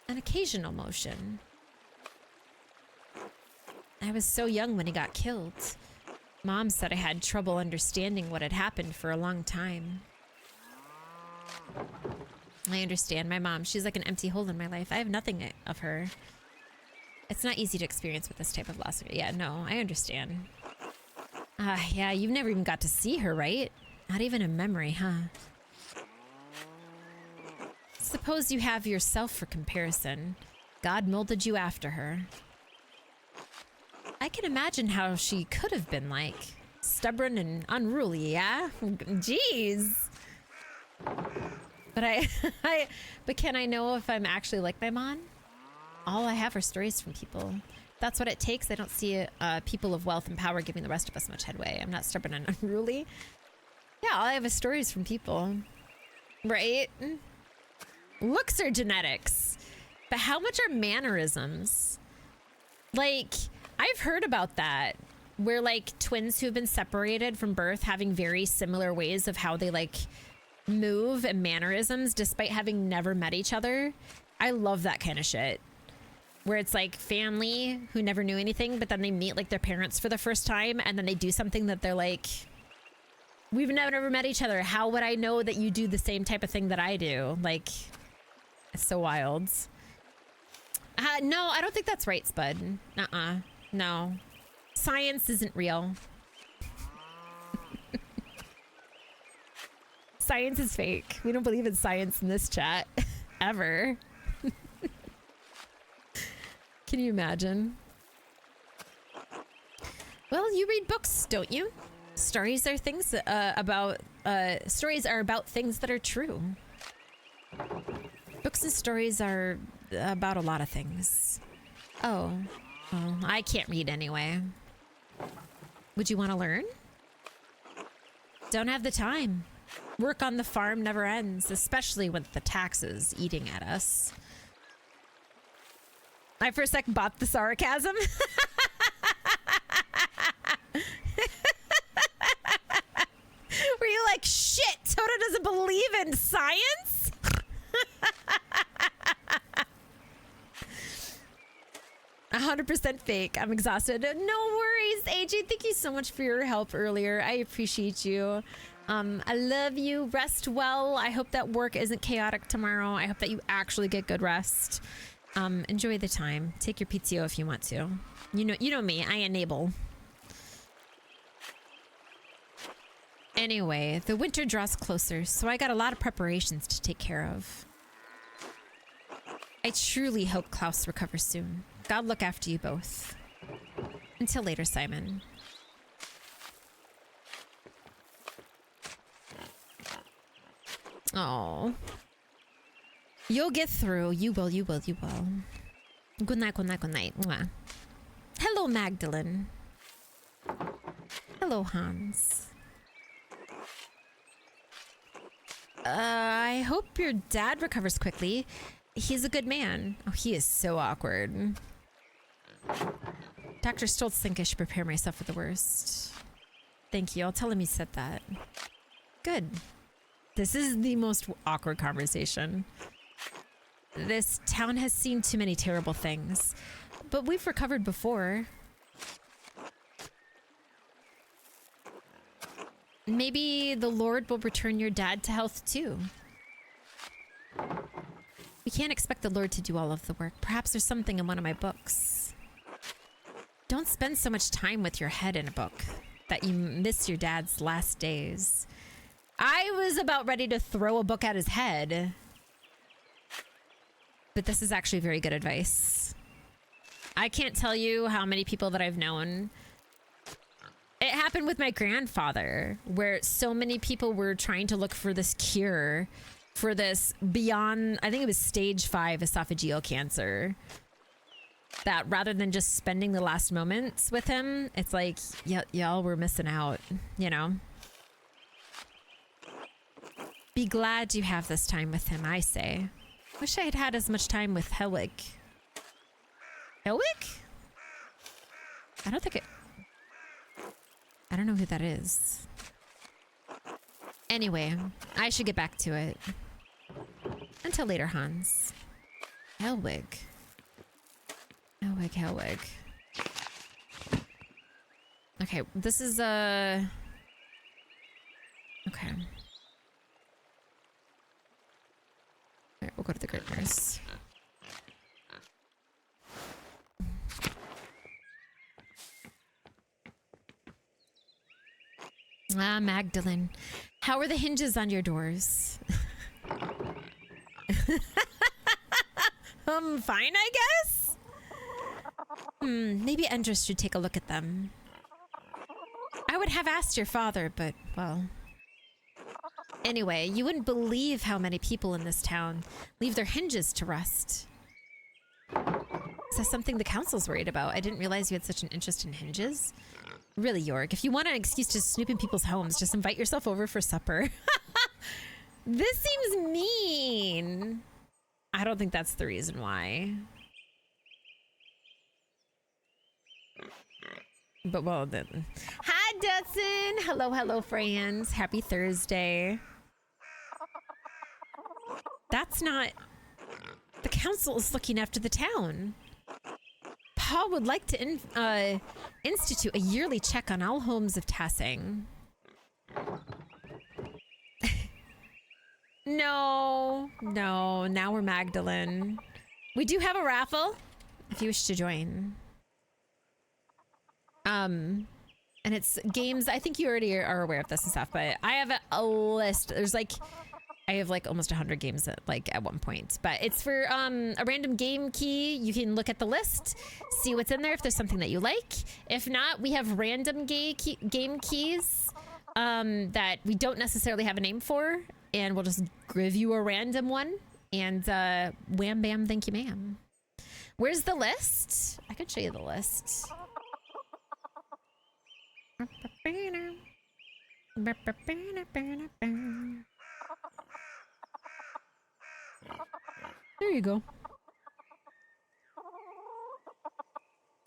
An occasional motion. I was so young when he got killed. Mom said I had trouble understanding what had happened for a long time. I understand my mom. She's like an empty hole in my life. I have nothing of her. It's not easy to experience with this type of loss. Yeah, no, I understand. Yeah, you've never even got to see her, right? Not even in memory, huh? Suppose you have yourself for comparison. God molded you after her. I can imagine how she could have been like. Stubborn and unruly, yeah? Jeez. But but can I know if I'm actually like my mom? All I have are stories from people. That's what it takes. I don't see people of wealth and power giving the rest of us much headway. I'm not stubborn and unruly. Yeah, all I have is stories from people. Right? Looks are genetics. But how much are mannerisms? Like, I've heard about that. Where, like, twins who have been separated from birth having very similar ways of how they, like, move and mannerisms despite having never met each other. I love that kind of shit. Where it's, like, family who never knew anything, but then they meet, like, their parents for the first time, and then they do something that they're like, we've never met each other. How would I know that you do the same type of thing that I do? Like, it's so wild. No, I don't think that's right, Spud. No. Science isn't real. Science is fake. We don't believe in science in this chat. Ever. Can you imagine? Well, you read books, don't you? Stories are things about stories are about things that are true. Books and stories are about a lot of things. Oh, well, I can't read anyway. Would you want to learn? Don't have the time. Work on the farm never ends, especially with the taxes eating at us. I for a second bought the sarcasm. Were you like, shit, Toto doesn't believe in science? 100% fake. I'm exhausted. No worries, AJ. Thank you so much for your help earlier. I appreciate you. I love you. Rest well. I hope that work isn't chaotic tomorrow. I hope that you actually get good rest. Enjoy the time. Take your PTO if you want to. You know me. I enable. Anyway, the winter draws closer, so I got a lot of preparations to take care of. I truly hope Klaus recovers soon. God look after you both. Until later, Simon. Oh. You'll get through. You will, you will, you will. Good night, good night, good night. Mwah. Hello, Magdalene. Hello, Hans. I hope your dad recovers quickly. He's a good man. Oh, he is so awkward. Dr. Stoltz think I should prepare myself for the worst. Thank you. I'll tell him you said that. Good. This is the most awkward conversation. This town has seen too many terrible things, but we've recovered before. Maybe the Lord will return your dad to health too. We can't expect the Lord to do all of the work. Perhaps there's something in one of my books. Don't spend so much time with your head in a book that you miss your dad's last days. I was about ready to throw a book at his head. But this is actually very good advice. I can't tell you how many people that I've known. It happened with my grandfather, where so many people were trying to look for this cure for this beyond, I think it was stage 5 esophageal cancer. That rather than just spending the last moments with him, it's like, y'all were missing out, you know? Be glad you have this time with him, I say. Wish I had had as much time with Helwig. Helwig? I don't know who that is. Anyway, I should get back to it. Until later, Hans. Helwig. Helwig. Okay, this is okay. Alright, we'll go to the great nurse. Ah, Magdalene. How are the hinges on your doors? Fine, I guess? Maybe Endress should take a look at them. I would have asked your father, but, well... Anyway, you wouldn't believe how many people in this town leave their hinges to rust. Is that something the council's worried about? I didn't realize you had such an interest in hinges. Really, York, if you want an excuse to snoop in people's homes, just invite yourself over for supper. This seems mean. I don't think that's the reason why. But well then. Hi, Dustin. Hello, friends. Happy Thursday. That's not... The council is looking after the town. Paul would like to institute a yearly check on all homes of Tassing. No, now we're Magdalene. We do have a raffle, if you wish to join. And it's games, I think you already are aware of this and stuff, but I have a list. There's like... I have like almost 100 games at one point, but it's for a random game key. You can look at the list, see what's in there if there's something that you like. If not, we have random game keys that we don't necessarily have a name for, and we'll just give you a random one, and wham bam thank you ma'am. Where's the list? I could show you the list. There you go.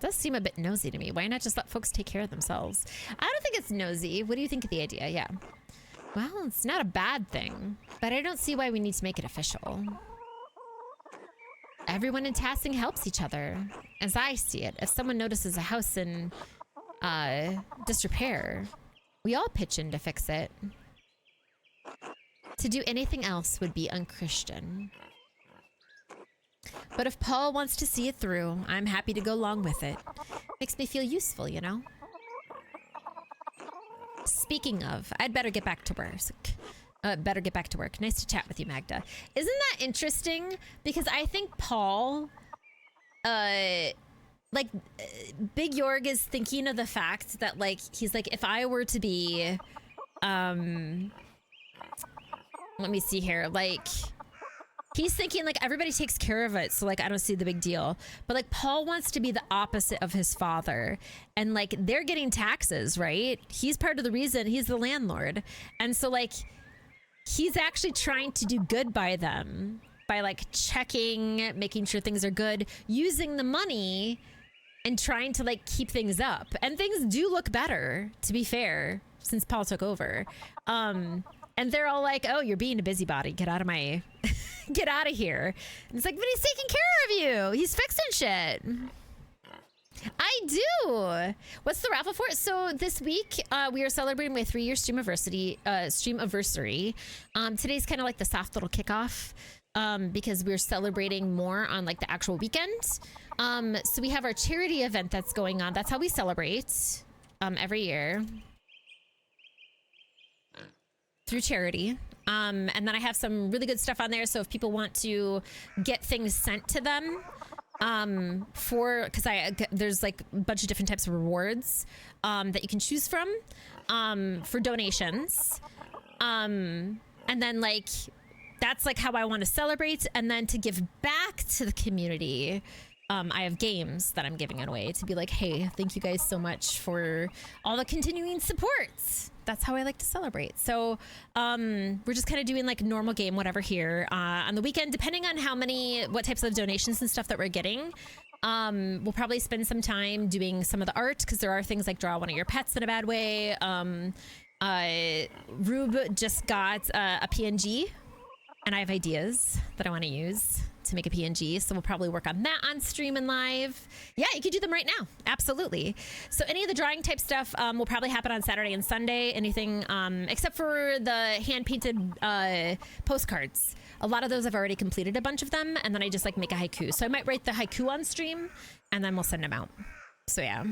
Does seem a bit nosy to me. Why not just let folks take care of themselves? I don't think it's nosy. What do you think of the idea? Yeah. Well, it's not a bad thing, but I don't see why we need to make it official. Everyone in Tassing helps each other. As I see it, if someone notices a house in disrepair, we all pitch in to fix it. To do anything else would be unchristian. But if Paul wants to see it through, I'm happy to go along with it. Makes me feel useful, you know? Speaking of, I'd better get back to work. Nice to chat with you, Magda. Isn't that interesting? Because I think Paul, Big Jorg is thinking of the fact that, like, he's like, if I were to be, let me see here, like, he's thinking, like, everybody takes care of it, so, like, I don't see the big deal. But, like, Paul wants to be the opposite of his father. And, like, they're getting taxes, right? He's part of the reason. He's the landlord. And so, like, he's actually trying to do good by them. By, like, checking, making sure things are good, using the money, and trying to, like, keep things up. And things do look better, to be fair, since Paul took over. And they're all like, oh, you're being a busybody. Get out of my... Get out of here. And it's like, but he's taking care of you. He's fixing shit. I do. What's the raffle for? So this week, we are celebrating my 3-year streamiversary. Today's kind of like the soft little kickoff because we're celebrating more on like the actual weekend. So we have our charity event that's going on. That's how we celebrate every year. Through charity. And then I have some really good stuff on there. So if people want to get things sent to them, because there's like a bunch of different types of rewards that you can choose from for donations. And then like, that's like how I want to celebrate. And then to give back to the community, I have games that I'm giving away to be like, hey, thank you guys so much for all the continuing support. That's how I like to celebrate. So we're just kind of doing like a normal game, whatever here on the weekend, depending on what types of donations and stuff that we're getting. We'll probably spend some time doing some of the art because there are things like draw one of your pets in a bad way. Rube just got a PNG and I have ideas that I want to use to make a PNG. So we'll probably work on that on stream and live. Yeah, you can do them right now. Absolutely. So any of the drawing type stuff will probably happen on Saturday and Sunday. Anything except for the hand painted postcards. A lot of those I've already completed a bunch of them. And then I just like make a haiku. So I might write the haiku on stream and then we'll send them out. So yeah.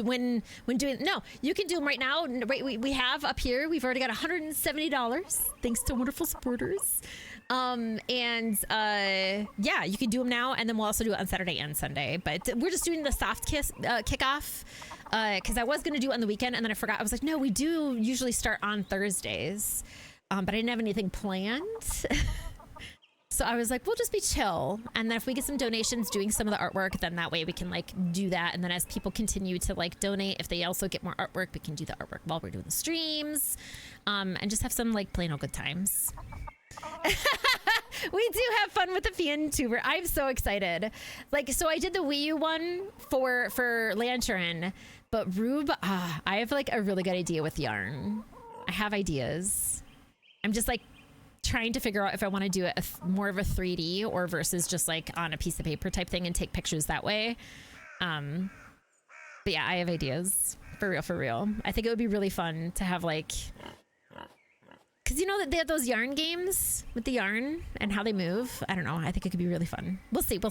When doing, no, you can do them right now. We have up here, we've already got $170 thanks to wonderful supporters. Yeah, you can do them now, and then we'll also do it on Saturday and Sunday. But we're just doing the soft kickoff because I was going to do it on the weekend, and then I forgot. I was like, no, we do usually start on Thursdays, but I didn't have anything planned. So I was like, we'll just be chill. And then if we get some donations doing some of the artwork, then that way we can like do that. And then as people continue to like donate, if they also get more artwork, we can do the artwork while we're doing the streams, and just have some like plain old good times. We do have fun with the FianTuber. I'm so excited. Like, so I did the Wii U one for Lantern, but Rube, I have like a really good idea with yarn. I have ideas. I'm just like trying to figure out if I want to do it more of a 3D or versus just like on a piece of paper type thing and take pictures that way. But yeah, I have ideas for real. I think it would be really fun to have like, because you know that they have those yarn games with the yarn and how they move. I don't know. I think it could be really fun. We'll see. Of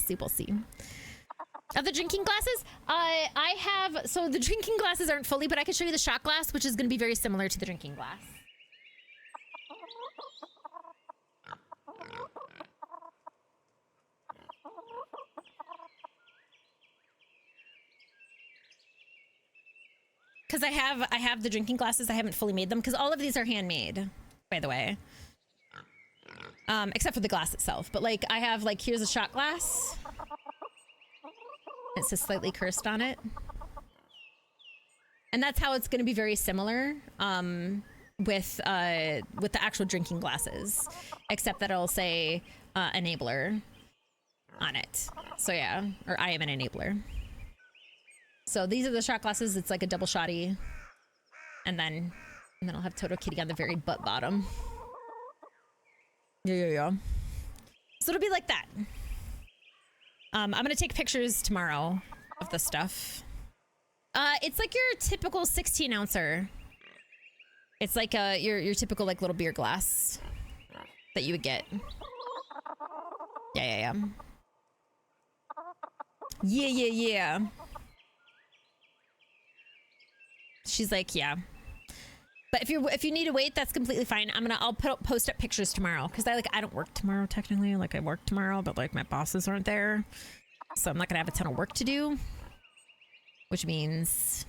the drinking glasses, I have, so the drinking glasses aren't fully, but I can show you the shot glass, which is going to be very similar to the drinking glass. because I have the drinking glasses. I haven't fully made them because all of these are handmade, by the way. Except for the glass itself. But like I have like, here's a shot glass. It says slightly cursed on it. And that's how it's going to be very similar with the actual drinking glasses, except that it'll say enabler on it. So yeah, or I am an enabler. So these are the shot glasses. It's like a double shotty, and then I'll have Toto Kitty on the very butt bottom. Yeah. So it'll be like that. I'm gonna take pictures tomorrow of the stuff. It's like your typical 16 ouncer. It's like your typical like little beer glass that you would get. Yeah. She's like, yeah. But if you need to wait, that's completely fine. I'll post up pictures tomorrow because I don't work tomorrow technically. Like I work tomorrow, but like my bosses aren't there, so I'm not gonna have a ton of work to do. Which means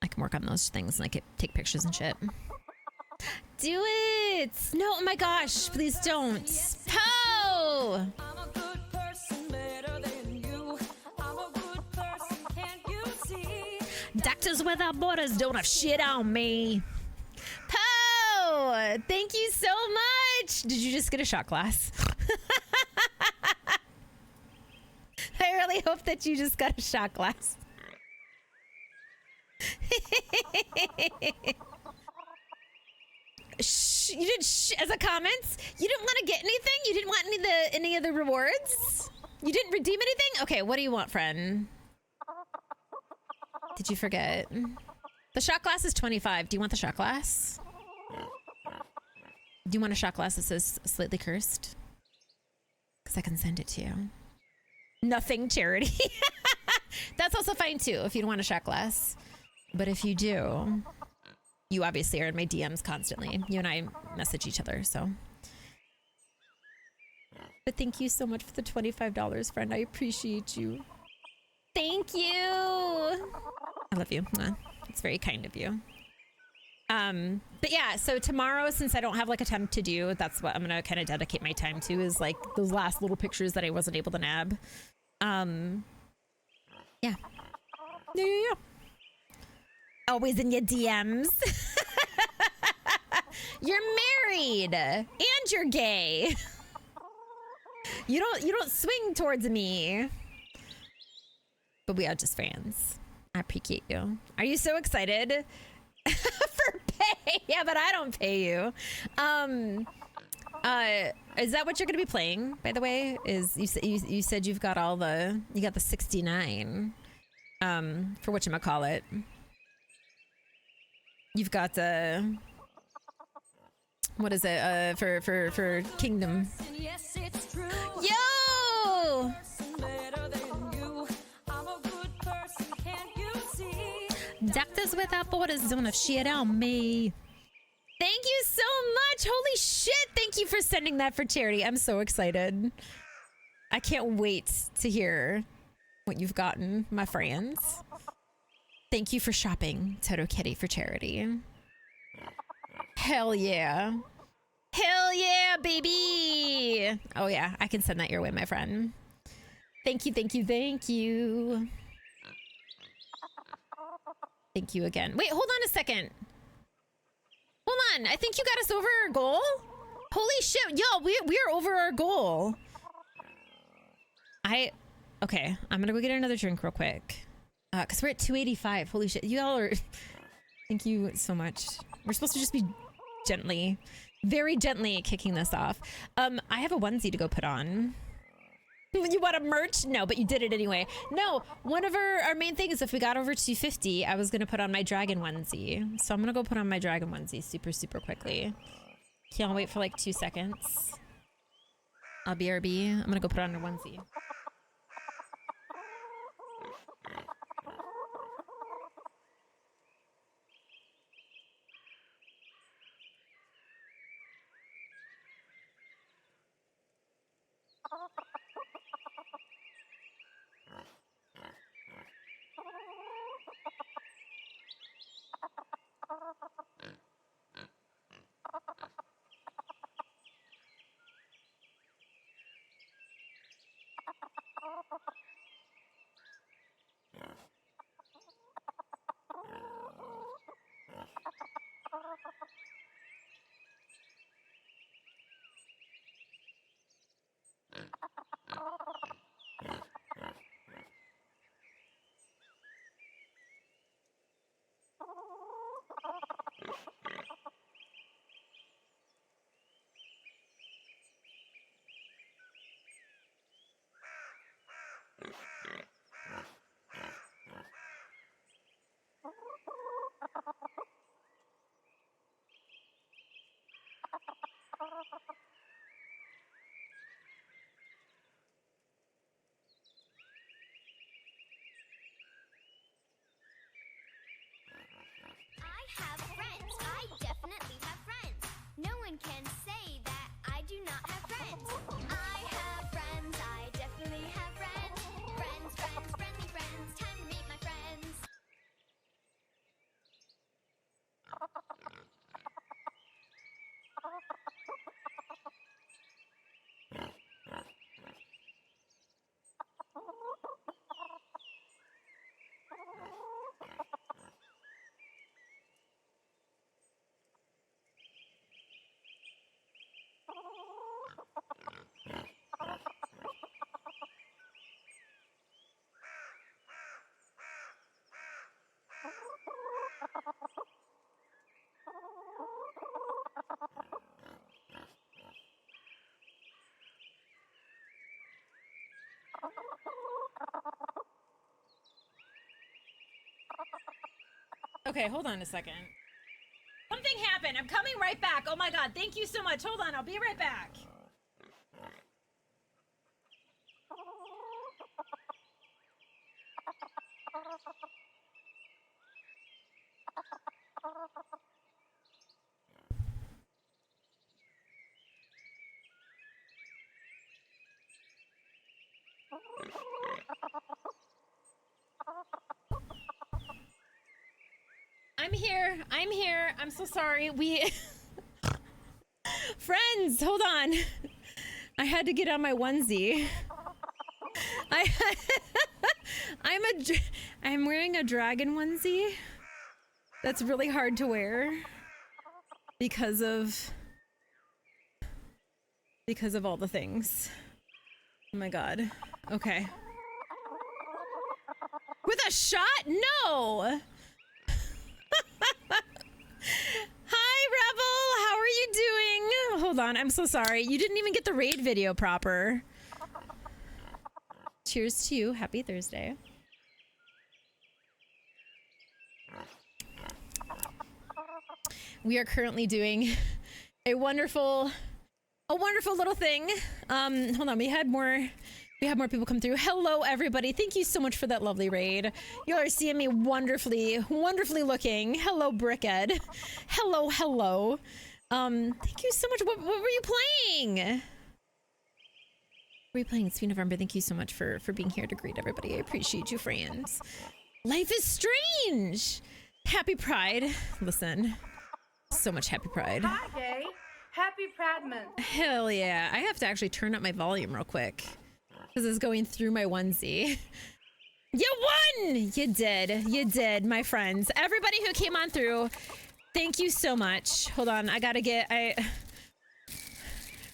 I can work on those things and like take pictures and shit. Do it! No, oh my gosh, please don't. Ho! Doctors Without Borders don't have shit on me. Po! Thank you so much! Did you just get a shot glass? I really hope that you just got a shot glass. You did as a comment? You didn't want to get anything? You didn't want any of the rewards? You didn't redeem anything? Okay, what do you want, friend? Did you forget? The shot glass is 25. Do you want the shot glass? Do you want a shot glass that says slightly cursed? Because I can send it to you. Nothing charity. That's also fine too if you don't want a shot glass. But if you do, you obviously are in my DMs constantly. You and I message each other, so. But thank you so much for the $25, friend. I appreciate you. Thank you. I love you. It's very kind of you. But yeah, so tomorrow, since I don't have like a ton to do, that's what I'm gonna kind of dedicate my time to, is like those last little pictures that I wasn't able to nab. Yeah. Always in your DMs. You're married and you're gay. You don't swing towards me. But we are just friends. I appreciate you. Are you so excited for pay? Yeah, but I don't pay you. Is that what you're gonna be playing, by the way? Is you said you got the 69 for whatchamacallit. You've got what is it for Kingdom? Yo! Doctors Without Borders don't have shit on me. Thank you so much. Holy shit. Thank you for sending that for charity. I'm so excited. I can't wait to hear what you've gotten, my friends. Thank you for shopping Toto Kitty for charity. Hell yeah. Hell yeah, baby. Oh yeah, I can send that your way, my friend. Thank you, thank you, thank you. Thank you again. Wait, hold on a second. Hold on. I think you got us over our goal. Holy shit. Yo, we're over our goal. Okay. I'm gonna go get another drink real quick. Cause we're at 285. Holy shit. You all are. Thank you so much. We're supposed to just be gently, very gently kicking this off. I have a onesie to go put on. You want a merch? No, but you did it anyway. No, one of our main things, if we got over 250, I was going to put on my dragon onesie. So I'm going to go put on my dragon onesie super, super quickly. Can't wait for like 2 seconds. I'll BRB. I'm going to go put on a onesie. have friends. I definitely have friends. No one can say that I do not have friends. I have friends. I definitely have friends. Friends, friends, friendly friends. Time to meet my friends. Okay, hold on a second. Something happened. I'm coming right back. Oh my god, thank you so much. Hold on, I'll be right back. I'm here. I'm here. I'm so sorry. We friends, hold on. I had to get on my onesie. I'm wearing a dragon onesie. That's really hard to wear because of all the things. Oh my god. Okay. With a shot? No. Hi, Rebel. How are you doing? Hold on. I'm so sorry. You didn't even get the raid video proper. Cheers to you. Happy Thursday. We are currently doing a wonderful little thing. Hold on. We had more people come through. Hello, everybody. Thank you so much for that lovely raid. You are seeing me wonderfully looking. Hello, Brickhead. Hello. Thank you so much. What were you playing? Were you playing Sweet November? Thank you so much for being here to greet everybody. I appreciate you, friends. Life is strange. Happy Pride. Listen, so much happy Pride. Hi, gay. Happy Pradman. Hell yeah. I have to actually turn up my volume real quick because it's going through my onesie. You won! You did, my friends. Everybody who came on through, thank you so much. Hold on,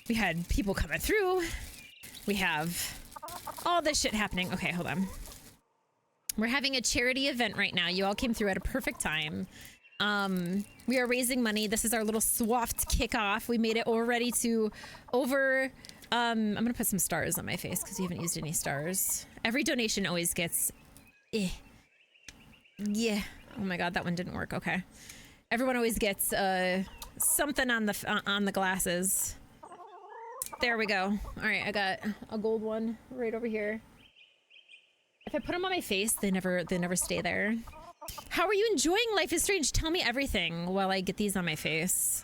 we had people coming through. We have all this shit happening. Okay, hold on. We're having a charity event right now. You all came through at a perfect time. We are raising money. This is our little swaft kickoff. We made it already to over... I'm gonna put some stars on my face because we haven't used any stars. Every donation always gets... Yeah. Oh my god, that one didn't work. Okay. Everyone always gets something on the glasses. There we go. All right, I got a gold one right over here. If I put them on my face, they never stay there. How are you enjoying Life is Strange? Tell me everything while I get these on my face.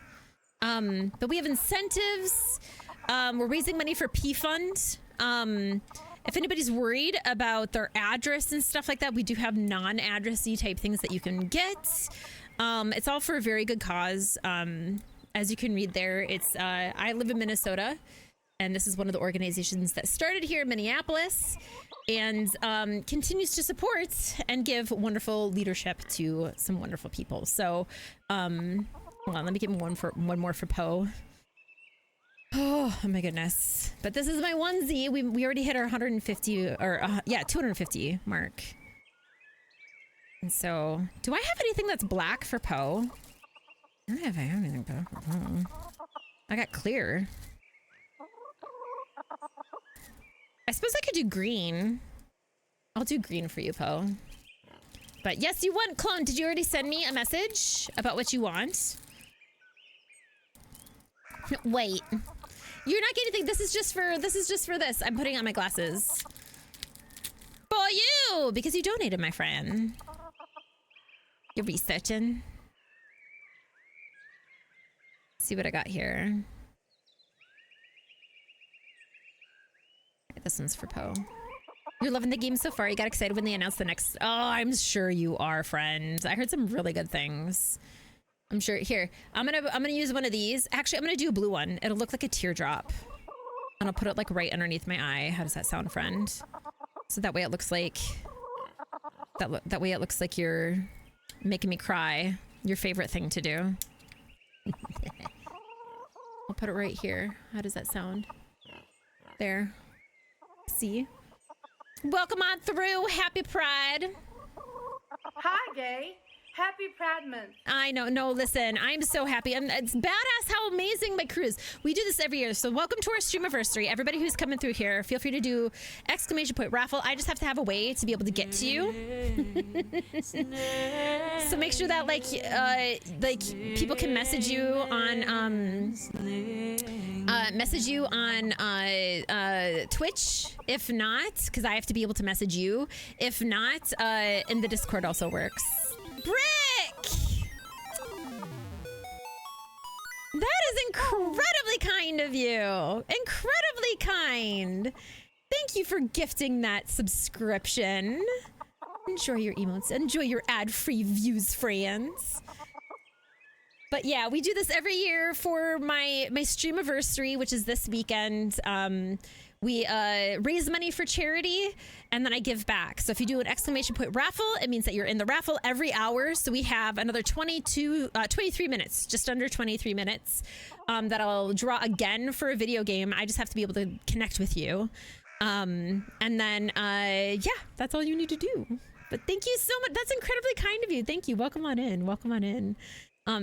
But we have incentives. We're raising money for P Fund. If anybody's worried about their address and stuff like that, we do have non-addressy type things that you can get. It's all for a very good cause. As you can read there, it's I live in Minnesota, and this is one of the organizations that started here in Minneapolis and continues to support and give wonderful leadership to some wonderful people. So hold on, let me get one more for Poe. Oh my goodness. But this is my onesie. We already hit our 150 or 250 mark. And so, do I have anything that's black for Poe? I don't know if I have anything, Poe. I got clear. I suppose I could do green. I'll do green for you, Poe. But yes, you want clone. Did you already send me a message about what you want? Wait. You're not getting anything. This is just for this. I'm putting on my glasses. For you! Because you donated, my friend. You're researching. see what I got here. This one's for Poe. You're loving the game so far. You got excited when they announced the next. Oh, I'm sure you are, friend. I heard some really good things. I'm sure. Here, I'm gonna use one of these. Actually, I'm gonna do a blue one. It'll look like a teardrop, and I'll put it like right underneath my eye. How does that sound, friend? So that way it looks like that way it looks like you're making me cry. Your favorite thing to do. I'll put it right here. How does that sound? There. See? Welcome on through. Happy Pride. Hi, gay. Happy Pride Month. I know. No, listen. I'm so happy. It's badass how amazing my crew is. We do this every year. So welcome to our streamiversary. Everybody who's coming through here, feel free to do ! raffle. I just have to have a way to be able to get to you. So make sure that like people can message you on Twitch. If not, because I have to be able to message you. If not, in the Discord also works. Brick! That is incredibly kind of you. Incredibly kind. Thank you for gifting that subscription. Enjoy your emotes. Enjoy your ad-free views, friends. But yeah, we do this every year for my streamiversary, which is this weekend. We raise money for charity, and then I give back. So if you do an ! raffle, it means that you're in the raffle every hour. So we have another 23 minutes, just under 23 minutes, that I'll draw again for a video game. I just have to be able to connect with you. And then, yeah, that's all you need to do. But thank you so much. That's incredibly kind of you. Thank you. Welcome on in. Welcome on in.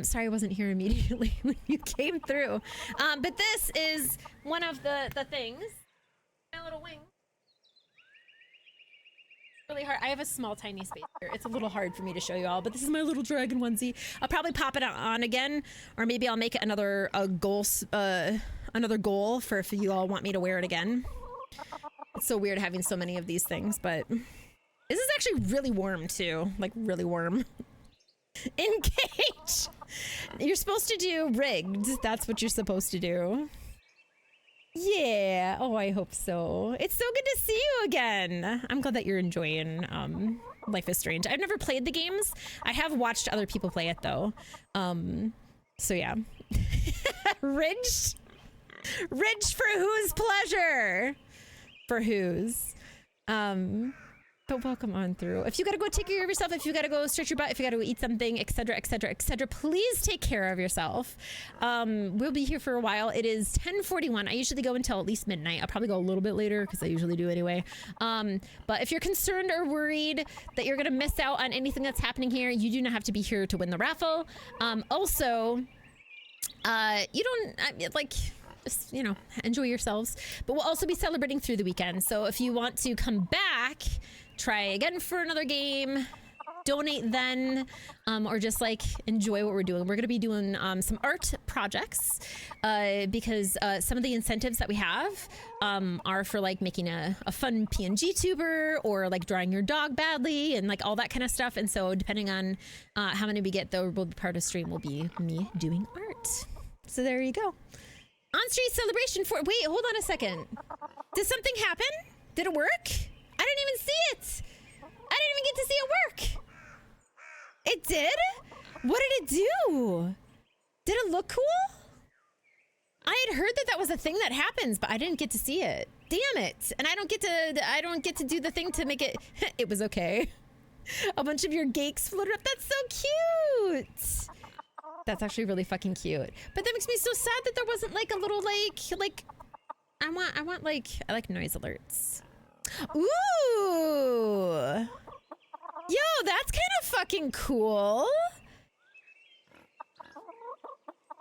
Sorry I wasn't here immediately when you came through. But this is one of the things. My little wing. Really hard. I have a small, tiny space here. It's a little hard for me to show you all, but this is my little dragon onesie. I'll probably pop it on again, or maybe I'll make it another goal for if you all want me to wear it again. It's so weird having so many of these things, but this is actually really warm too, like really warm. Engage. You're supposed to do rigged. That's what you're supposed to do. Yeah. Oh, I hope so. It's so good to see you again. I'm glad that you're enjoying Life is Strange. I've never played the games. I have watched other people play it though. So yeah. Ridged for whose pleasure? For whose? But welcome on through. If you gotta go take care of yourself, if you gotta go stretch your butt, if you gotta go eat something, etc., etc., etc., please take care of yourself. We'll be here for a while. It is 10:41. I usually go until at least midnight. I'll probably go a little bit later because I usually do anyway. But if you're concerned or worried that you're gonna miss out on anything that's happening here, you do not have to be here to win the raffle. Also, you don't like. Just, you know, enjoy yourselves. But we'll also be celebrating through the weekend. So if you want to come back, try again for another game, donate then, or just like enjoy what we're doing. We're going to be doing some art projects because some of the incentives that we have are for like making a fun PNG tuber or like drawing your dog badly and like all that kind of stuff. And so depending on how many we get, though, will be part of stream will be me doing art. So there you go. On-street celebration for... Wait, hold on a second. Did something happen? Did it work? I didn't even see it. I didn't even get to see it work. It did? What did it do? Did it look cool? I had heard that was a thing that happens, but I didn't get to see it. Damn it. And I don't get to do the thing to make it... It was okay. A bunch of your geeks floated up. That's so cute. That's actually really fucking cute. But that makes me so sad that there wasn't like a little like I like noise alerts. Ooh. Yo, that's kind of fucking cool.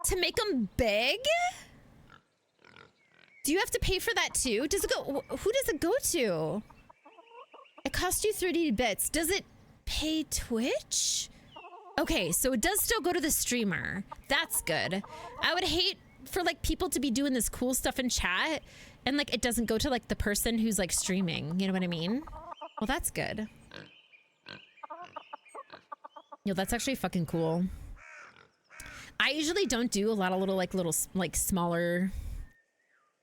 To make them big? Do you have to pay for that too? Does it go, who does it go to? It costs you 30 bits. Does it pay Twitch? Okay, so it does still go to the streamer. That's good. I would hate for like people to be doing this cool stuff in chat and like it doesn't go to like the person who's like streaming. You know what I mean? Well, that's good. Yo, that's actually fucking cool. I usually don't do a lot of little smaller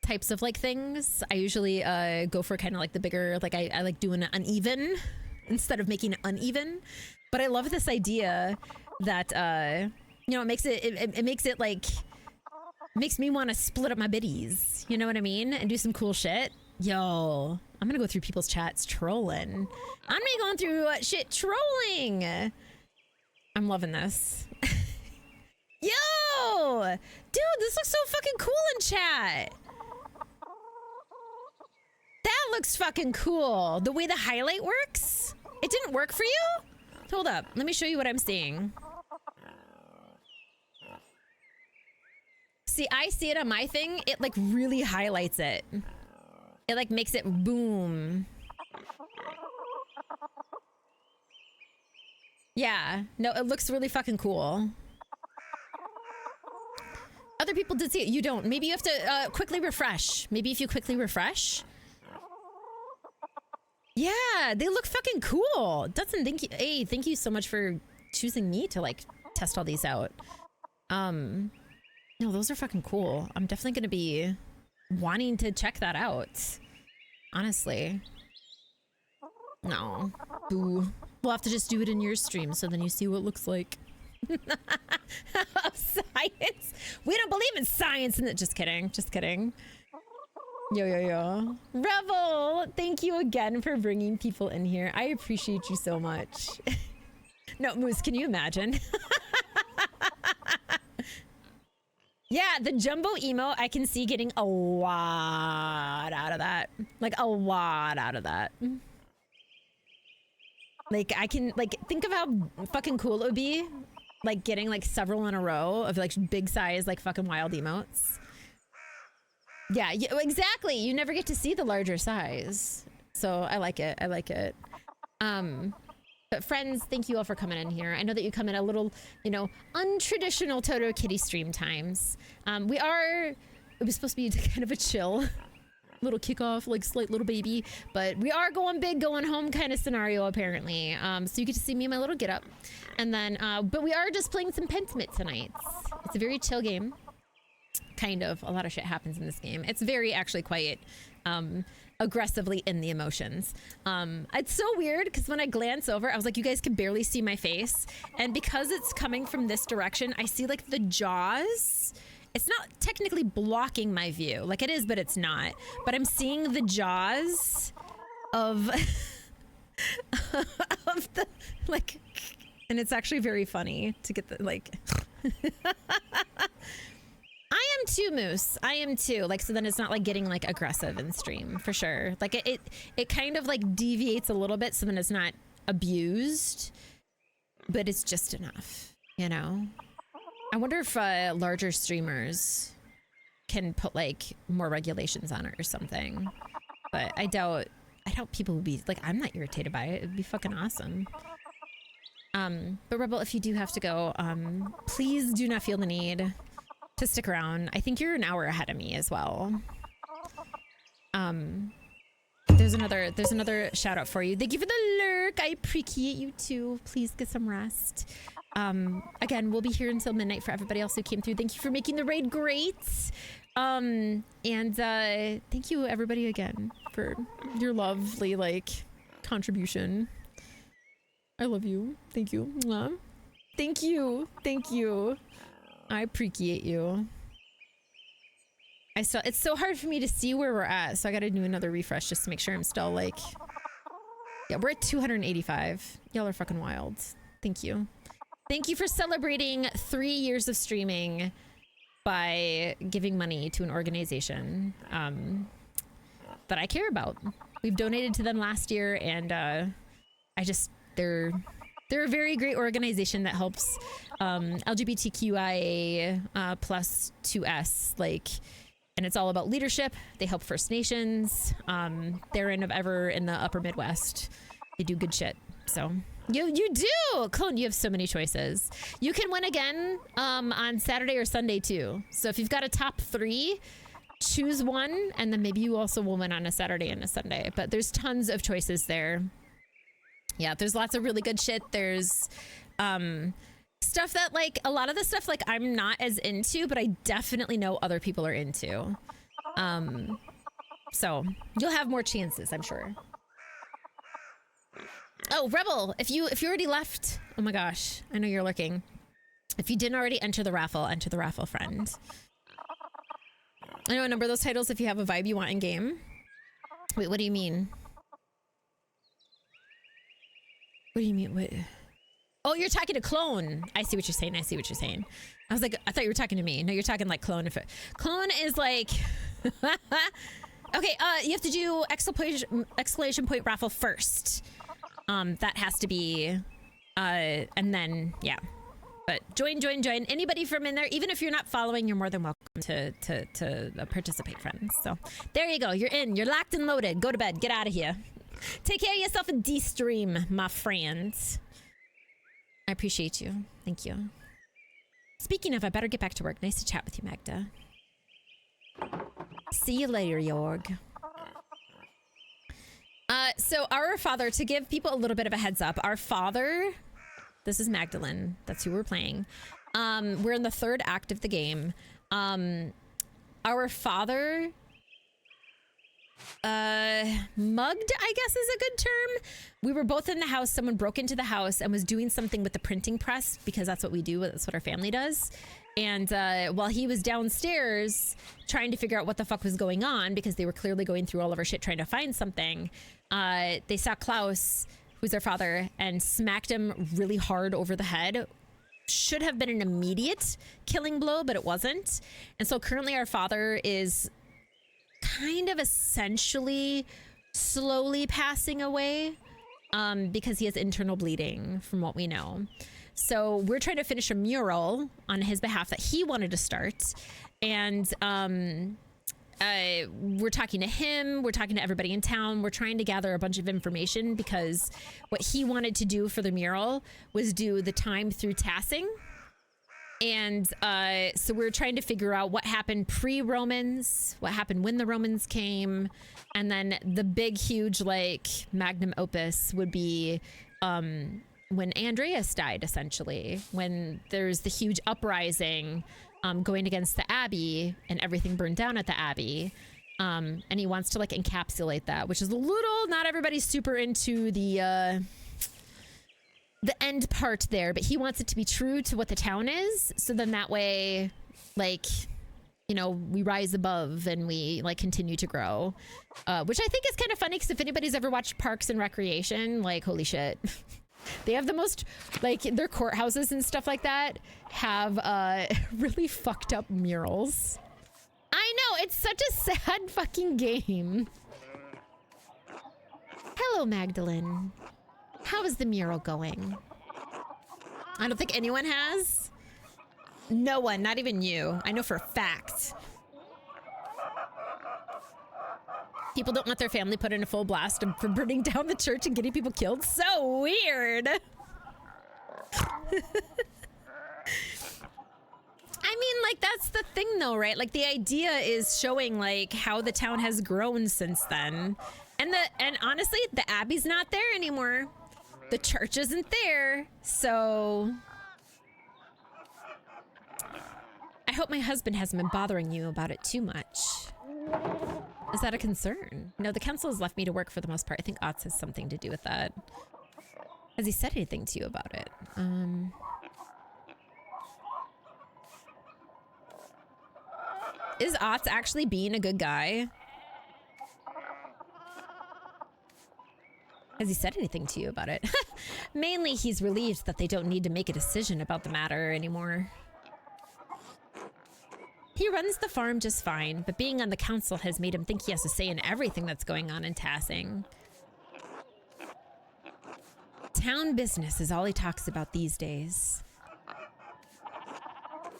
types of like things. I usually go for kind of like the bigger, like I like doing it uneven instead of making it uneven. But I love this idea that you know, it makes it like makes me want to split up my biddies. You know what I mean? And do some cool shit. Yo, I'm gonna go through people's chats trolling. I'm gonna be going through shit trolling. I'm loving this. Yo, dude, this looks so fucking cool in chat. That looks fucking cool. The way the highlight works. It didn't work for you? Hold up. Let me show you what I'm seeing. See, I see it on my thing. It like really highlights it. It like makes it boom. Yeah. No, it looks really fucking cool. Other people did see it. You don't. Maybe you have to quickly refresh. Maybe if you quickly refresh. Yeah, they look fucking cool. Dutson, thank you. Hey, thank you so much for choosing me to like test all these out. No, those are fucking cool. I'm definitely gonna be wanting to check that out. Honestly. No. Boo. We'll have to just do it in your stream so then you see what it looks like. Science? We don't believe in science. Just kidding. Just kidding. Yo. Revel, thank you again for bringing people in here. I appreciate you so much. No, Moose, can you imagine? Yeah, the jumbo emo, I can see getting a lot out of that. Like, a lot out of that. Like, I can, like, think of how fucking cool it would be. Like, getting, like, several in a row of, like, big size, like, fucking wild emotes. Yeah, exactly. You never get to see the larger size. So, I like it. I like it. But friends, thank you all for coming in here. I know that you come in a little, you know, untraditional Toto Kitty stream times. It was supposed to be kind of a chill little kickoff, like slight little baby, but we are going big, going home kind of scenario apparently. So you get to see me in my little get up. And then, but we are just playing some Pentiment tonight. It's a very chill game. Kind of. A lot of shit happens in this game. It's very actually quite, aggressively in the emotions. It's so weird because when I glance over, I was like, you guys can barely see my face. And because it's coming from this direction, I see like the jaws. It's not technically blocking my view. Like it is, but it's not. But I'm seeing the jaws of, of the, like, and it's actually very funny to get the, like, I am too, Moose. I am too. Like, so then it's not like getting like aggressive in stream for sure. Like it kind of like deviates a little bit so then it's not abused, but it's just enough, you know? I wonder if larger streamers can put like more regulations on it or something, but I doubt people would be like, I'm not irritated by it. It'd be fucking awesome. But Rebel, if you do have to go, please do not feel the need to stick around. I think you're an hour ahead of me as well. There's another shout out for you. Thank you for the lurk. I appreciate you too. Please get some rest. Again, we'll be here until midnight for everybody else who came through. Thank you for making the raid great. And thank you everybody again for your lovely like contribution. I love you. Thank you. Mwah. Thank you. Thank you. I appreciate you. It's so hard for me to see where we're at, so I gotta do another refresh just to make sure I'm still like, yeah, we're at 285. Y'all are fucking wild. Thank you. Thank you for celebrating 3 years of streaming by giving money to an organization that I care about. We've donated to them last year, and they're a very great organization that helps LGBTQIA plus 2S, like, and it's all about leadership. They help First Nations. They're in the upper Midwest. They do good shit. So you do, Clone. You have so many choices. You can win again on Saturday or Sunday too. So if you've got a top 3, choose one, and then maybe you also will win on a Saturday and a Sunday. But there's tons of choices there. Yeah, there's lots of really good shit. There's Stuff that like a lot of the stuff like I'm not as into, but I definitely know other people are into. So you'll have more chances, I'm sure. Oh, Rebel, if you already left, oh my gosh, I know you're lurking. If you didn't already enter the raffle, friend. I know a number of those titles if you have a vibe you want in game. Wait, what do you mean? What do you mean? What? Oh, you're talking to Clone. I see what you're saying. I see what you're saying. I was like, I thought you were talking to me. No, you're talking like Clone. If Clone is like, okay. You have to do exclamation point raffle first. That has to be, and then yeah. But join. Anybody from in there, even if you're not following, you're more than welcome to participate, friends. So there you go. You're in. You're locked and loaded. Go to bed. Get out of here. Take care of yourself and de-stream, my friends. I appreciate you. Thank you. Speaking of, I better get back to work. Nice to chat with you, Magda. See you later, Jorg. So our father, to give people a little bit of a heads up, our father, this is Magdalene. That's who we're playing. We're in the third act of the game. Our father mugged, I guess is a good term. We were both in the house. Someone broke into the house and was doing something with the printing press because that's what we do. That's what our family does. And while he was downstairs trying to figure out what the fuck was going on, because they were clearly going through all of our shit trying to find something, they saw Klaus, who's our father, and smacked him really hard over the head. Should have been an immediate killing blow, but it wasn't. And so currently our father is kind of essentially slowly passing away because he has internal bleeding from what we know. So we're trying to finish a mural on his behalf that he wanted to start. And we're talking to him. We're talking to everybody in town. We're trying to gather a bunch of information because what he wanted to do for the mural was do the time through tassing. And so we're trying to figure out what happened pre-Romans, what happened when the Romans came, and then the big, huge, like, magnum opus would be when Andreas died, essentially, when there's the huge uprising going against the Abbey and everything burned down at the Abbey. And he wants to, like, encapsulate that, which is a little, not everybody's super into the end part there, but he wants it to be true to what the town is. So then that way, like, you know, we rise above and we like continue to grow, which I think is kind of funny because if anybody's ever watched Parks and Recreation, like, holy shit, they have the most, like, their courthouses and stuff like that have really fucked up murals. I know, it's such a sad fucking game. Hello, Magdalene. How is the mural going? I don't think anyone has. No one, not even you. I know for a fact. People don't want their family put in a full blast for burning down the church and getting people killed. So weird. I mean, like, that's the thing though, right? Like, the idea is showing like how the town has grown since then. And honestly, the Abbey's not there anymore. The church isn't there, so I hope my husband hasn't been bothering you about it too much. Is that a concern? No, the council has left me to work for the most part. I think Otz has something to do with that. Has he said anything to you about it? Is Otz actually being a good guy? Has he said anything to you about it? Mainly, he's relieved that they don't need to make a decision about the matter anymore. He runs the farm just fine, but being on the council has made him think he has to say in everything that's going on in Tassing. Town business is all he talks about these days.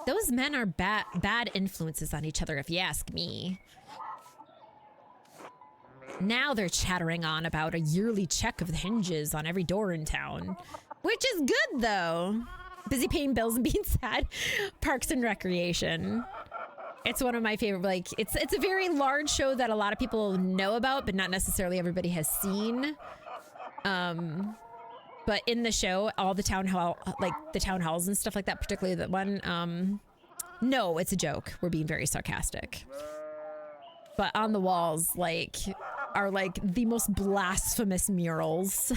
Those men are bad influences on each other, if you ask me. Now they're chattering on about a yearly check of the hinges on every door in town. Which is good, though. Busy paying bills and being sad. Parks and Recreation. It's one of my favorite, like, it's a very large show that a lot of people know about, but not necessarily everybody has seen. But in the show, all the town hall, like the town halls and stuff like that, particularly that one, no, it's a joke. We're being very sarcastic. But on the walls, like, are like the most blasphemous murals.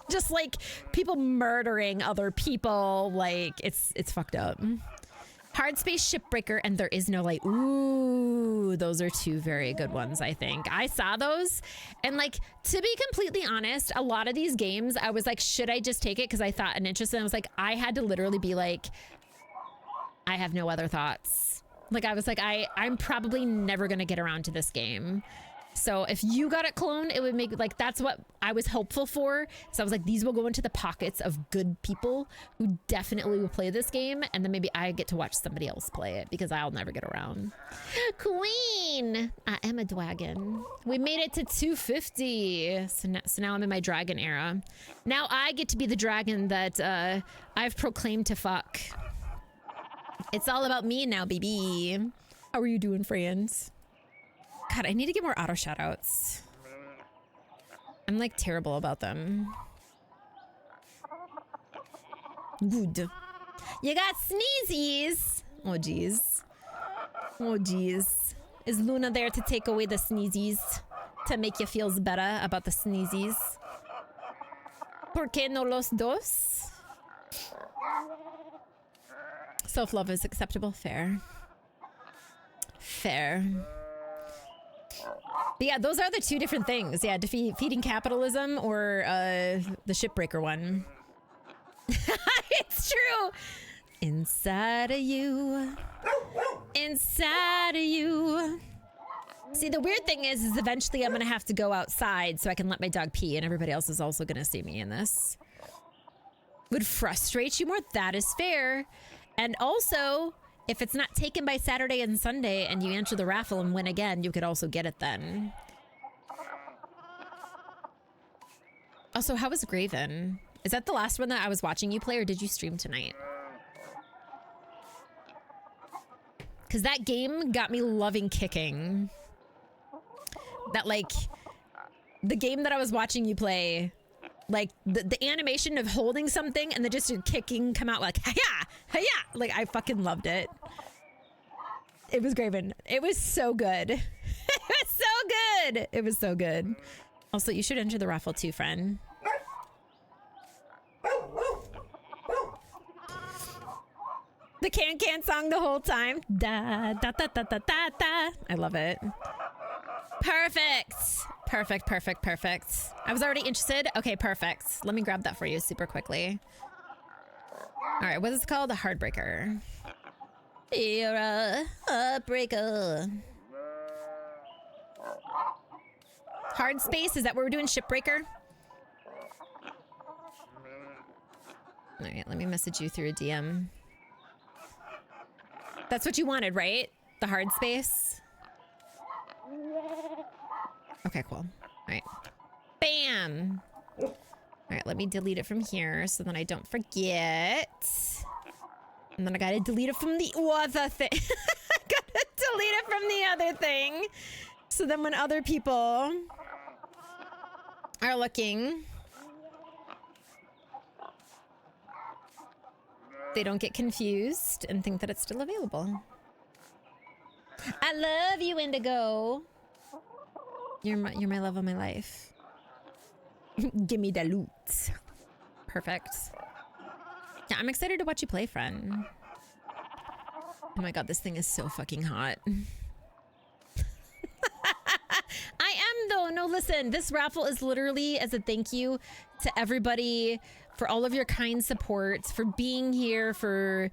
Just like people murdering other people. Like, it's fucked up. Hard Space Shipbreaker and There Is No Light. Ooh, those are two very good ones, I think. I saw those, and like, to be completely honest, a lot of these games, I was like, should I just take it? Because I thought an interest, and I was like, I had to literally be like, I have no other thoughts. Like, I was like, I'm probably never gonna get around to this game. So if you got it cloned, it would make, like, that's what I was hopeful for. So I was like, these will go into the pockets of good people who definitely will play this game. And then maybe I get to watch somebody else play it because I'll never get around. Queen! I am a dragon. We made it to 250. So now I'm in my dragon era. Now I get to be the dragon that I've proclaimed to fuck. It's all about me now, baby. How are you doing, friends? God, I need to get more auto shoutouts. I'm like terrible about them. Good. You got sneezies. Oh, geez. Oh, geez. Is Luna there to take away the sneezies? To make you feel better about the sneezies? ¿Por qué no los dos? Self-love is acceptable. Fair. Fair. But yeah, those are the two different things. Yeah, defeating capitalism or the shipbreaker one. It's true. Inside of you. Inside of you. See, the weird thing is eventually I'm going to have to go outside so I can let my dog pee, and everybody else is also going to see me in this. Would frustrate you more? That is fair. And also, if it's not taken by Saturday and Sunday and you enter the raffle and win again, you could also get it then. Also, how was Graven? Is that the last one that I was watching you play, or did you stream tonight? Because that game got me loving kicking. That, like, the game that I was watching you play, like, the animation of holding something and then just your kicking come out like, hi-ya, hi-ya. Like, I fucking loved it. It was Graven. It was so good. It was so good. It was so good. Also, you should enter the raffle too, friend. The can song the whole time. Da da da da da da da. I love it. Perfect. Perfect, perfect, perfect. I was already interested. Okay, perfect. Let me grab that for you super quickly. All right, what is it called? The Heartbreaker. You're a heartbreaker. Hard Space, is that what we're doing? Shipbreaker? All right, let me message you through a DM. That's what you wanted, right? The Hard Space? Okay, cool. All right. Bam! All right, let me delete it from here so then I don't forget. And then I gotta delete it from the other thing. I gotta delete it from the other thing. So then when other people are looking, they don't get confused and think that it's still available. I love you, Indigo. You're my love of my life. Give me the loot. Perfect. Yeah, I'm excited to watch you play, friend. Oh my god, this thing is so fucking hot. I am though. No, listen, this raffle is literally as a thank you to everybody for all of your kind support, for being here, for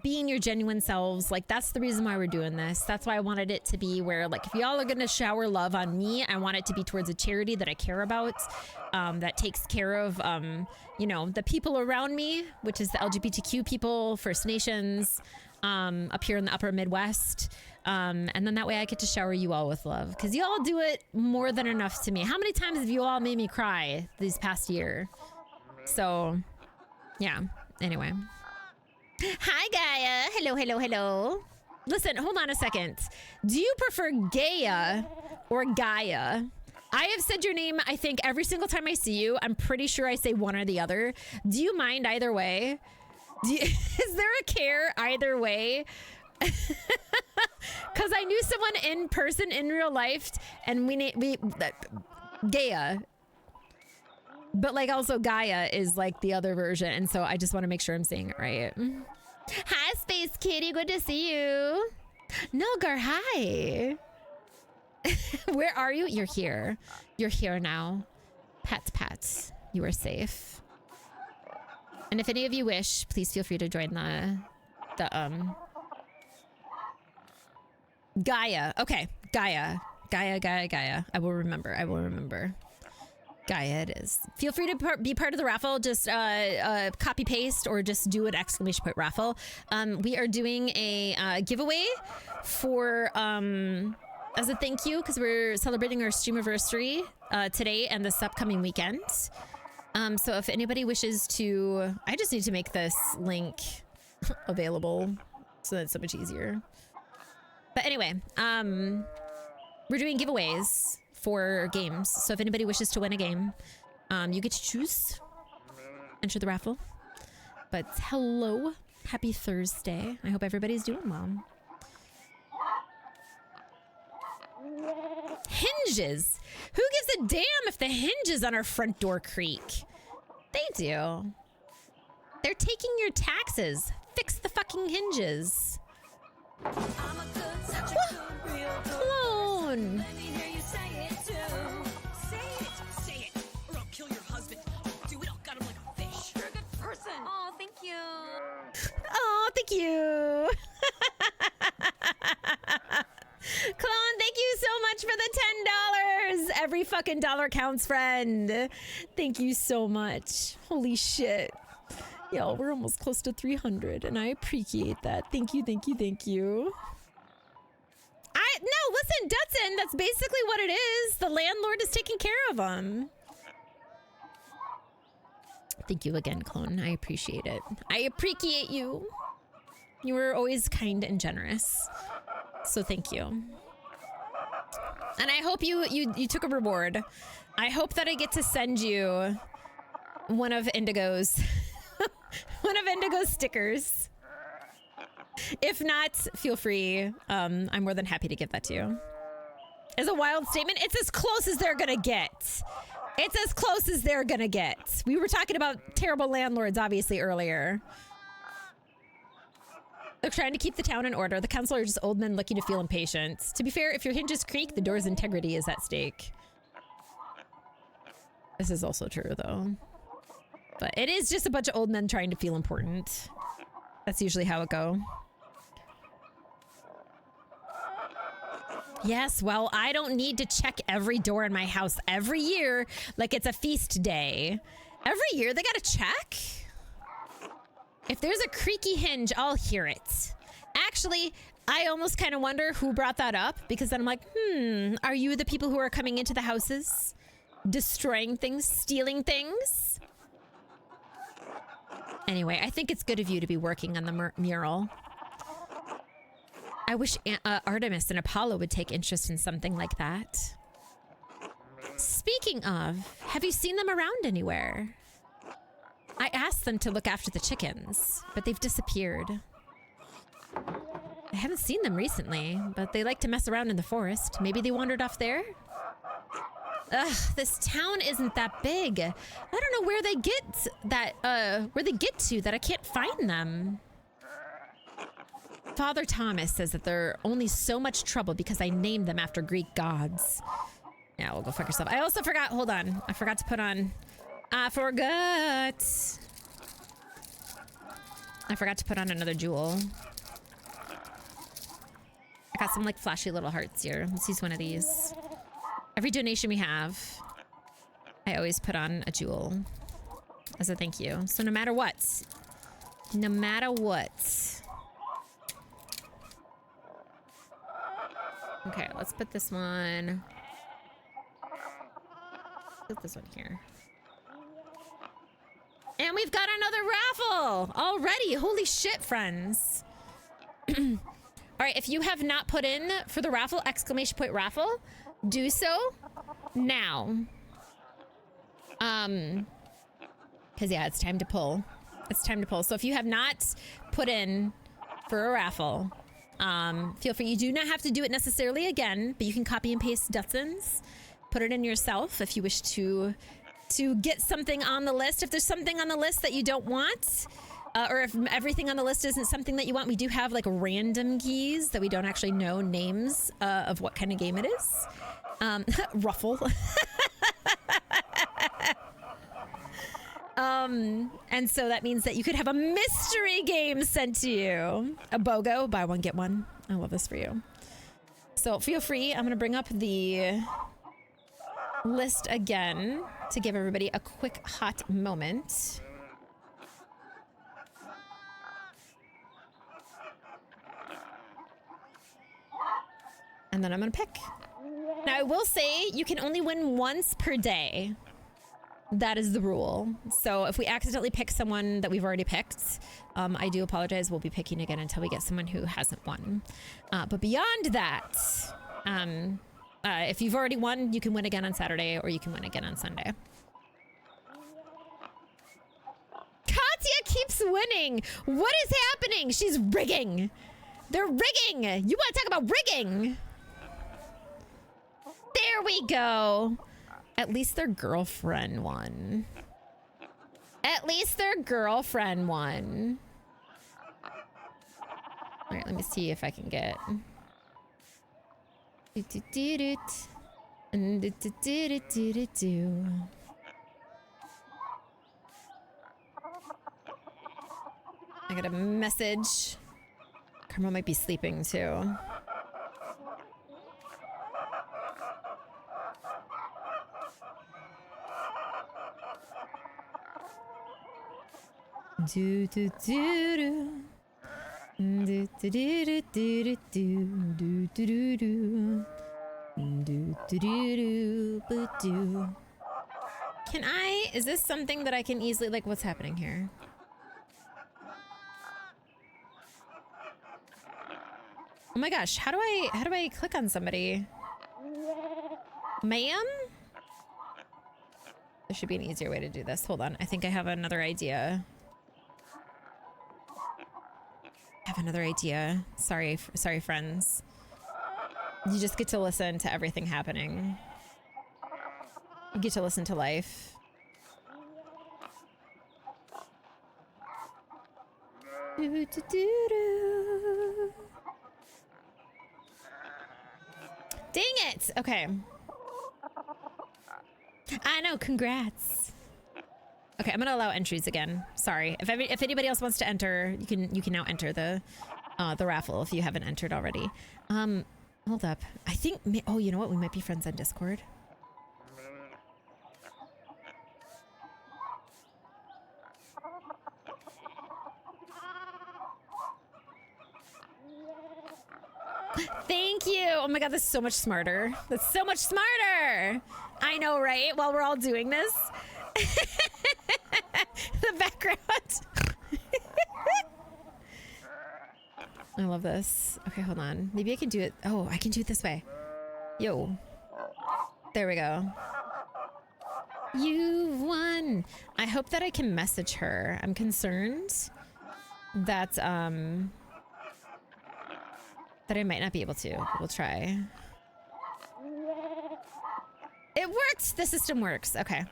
being your genuine selves. Like, that's the reason why we're doing this. That's why I wanted it to be where, like, if y'all are gonna shower love on me, I want it to be towards a charity that I care about, that takes care of, you know, the people around me, which is the LGBTQ people, First Nations, up here in the upper Midwest. And then that way I get to shower you all with love, because you all do it more than enough to me. How many times have you all made me cry this past year? So, yeah. Anyway. Hi, Gaia. Hello, hello, hello. Listen, hold on a second. Do you prefer Gaia or Gaia? I have said your name, I think, every single time I see you. I'm pretty sure I say one or the other. Do you mind either way? Is there a care either way? Because I knew someone in person in real life, and Gaia. But like also Gaia is like the other version, and so I just want to make sure I'm saying it right. Hi, Space Kitty. Good to see you. Nilgar, hi. Where are you? You're here. You're here now. Pats. You are safe. And if any of you wish, please feel free to join the Gaia. Okay, Gaia. I will remember. Gaia it is. Feel free to be part of the raffle. Just copy paste or just do an exclamation point raffle. We are doing a giveaway for as a thank you because we're celebrating our streamiversary today and this upcoming weekend. So if anybody wishes to, I just need to make this link available so that it's so much easier. But anyway, we're doing giveaways for games. So if anybody wishes to win a game, you get to choose, enter the raffle. But hello, happy Thursday. I hope everybody's doing well. Hinges. Who gives a damn if the hinges on our front door creak? They do. They're taking your taxes. Fix the fucking hinges. Clone. Let me hear you say it too. Say it, or I'll kill your husband. Do it, I'll gut him like a fish. You're a good person. Oh, thank you. Oh, thank you. Clone, thank you so much for the $10. Every fucking dollar counts, friend. Thank you so much. Holy shit. Yo, we're almost close to 300, and I appreciate that. Thank you. No, listen, Dutson, that's basically what it is. The landlord is taking care of them. Thank you again, Clone. I appreciate it. I appreciate you. You were always kind and generous. So thank you. And I hope you took a reward. I hope that I get to send you one of Indigo's one of Indigo's stickers. If not, feel free. I'm more than happy to give that to you. It's a wild statement. It's as close as they're gonna get. It's as close as they're gonna get. We were talking about terrible landlords, obviously, earlier. They're trying to keep the town in order. The council are just old men looking to feel impatient. To be fair, if your hinges creak, the door's integrity is at stake. This is also true, though. But it is just a bunch of old men trying to feel important. That's usually how it goes. Yes, well, I don't need to check every door in my house every year like it's a feast day. Every year they gotta check? If there's a creaky hinge, I'll hear it. Actually, I almost kind of wonder who brought that up, because then I'm like, are you the people who are coming into the houses? Destroying things, stealing things? Anyway, I think it's good of you to be working on the mural. I wish Artemis and Apollo would take interest in something like that. Speaking of, have you seen them around anywhere? I asked them to look after the chickens, but they've disappeared. I haven't seen them recently, but they like to mess around in the forest. Maybe they wandered off there? Ugh, this town isn't that big. I don't know where they get that, where they get to that I can't find them. Father Thomas says that they're only so much trouble because I named them after Greek gods. Yeah, well, go fuck yourself. I also forgot, hold on. I forgot to put on, I forgot to put on another jewel. I got some like flashy little hearts here. Let's use one of these. Every donation we have, I always put on a jewel as a thank you. So no matter what. Okay, let's put this one. Put this one here. And we've got another raffle already. Holy shit, friends. All right, if you have not put in for the raffle, exclamation point raffle, do so now. Because yeah, it's time to pull. It's time to pull. So if you have not put in for a raffle, feel free. You do not have to do it necessarily again, but you can copy and paste Dutson's. Put it in yourself if you wish to get something on the list. If there's something on the list that you don't want, or if everything on the list isn't something that you want, we do have like random keys that we don't actually know names of what kind of game it is. Ruffle. And so that means that you could have a mystery game sent to you. A BOGO, buy one, get one. I love this for you. So feel free. I'm going to bring up the list again to give everybody a quick hot moment. And then I'm going to pick. Now I will say you can only win once per day. That is the rule. So if we accidentally pick someone that we've already picked, I do apologize. We'll be picking again until we get someone who hasn't won. But beyond that, if you've already won, you can win again on Saturday or you can win again on Sunday. Katya keeps winning. What is happening? She's rigging. They're rigging. You want to talk about rigging? There we go. At least their girlfriend won. At least their girlfriend won. All right, let me see if I can get. I got a message. Karma might be sleeping too. Do do do do. Do do do do do do do do do. Do do do do do. Can I? Is this something that I can easily like? What's happening here? Oh my gosh! How do I click on somebody? Ma'am? There should be an easier way to do this. Hold on. I think I have another idea. Sorry, friends. You just get to listen to everything happening. You get to listen to life. Do, do, do, do. Dang it! Okay. I know, congrats. Okay, I'm gonna allow entries again. Sorry. If anybody else wants to enter, you can now enter the raffle if you haven't entered already. Hold up. I think oh, you know what? We might be friends on Discord. Thank you. Oh my god, that's so much smarter. That's so much smarter. I know, right? While we're all doing this. The background. I love this. Okay, hold on. Maybe I can do it. Oh, I can do it this way. Yo. There we go. You won. I hope that I can message her. I'm concerned that that I might not be able to. We'll try. It worked. The system works. Okay.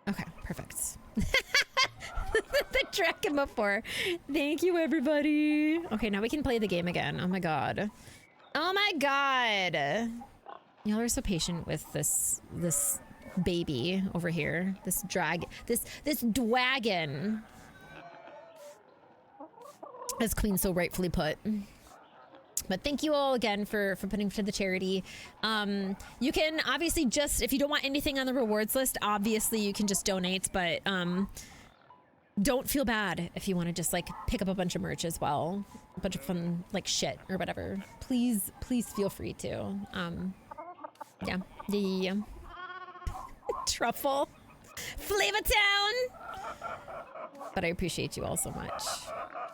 Okay, perfect. The Dragon before. Thank you, everybody. Okay, now we can play the game again. Oh my god. Oh my god. Y'all are so patient with this baby over here. This dwagon. As Queen so rightfully put. But thank you all again for putting to the charity. You can obviously just, if you don't want anything on the rewards list, obviously you can just donate, but don't feel bad if you want to just like pick up a bunch of merch as well. A bunch of fun like shit or whatever. Please feel free to. Yeah. The Truffle. Flavor Town! But I appreciate you all so much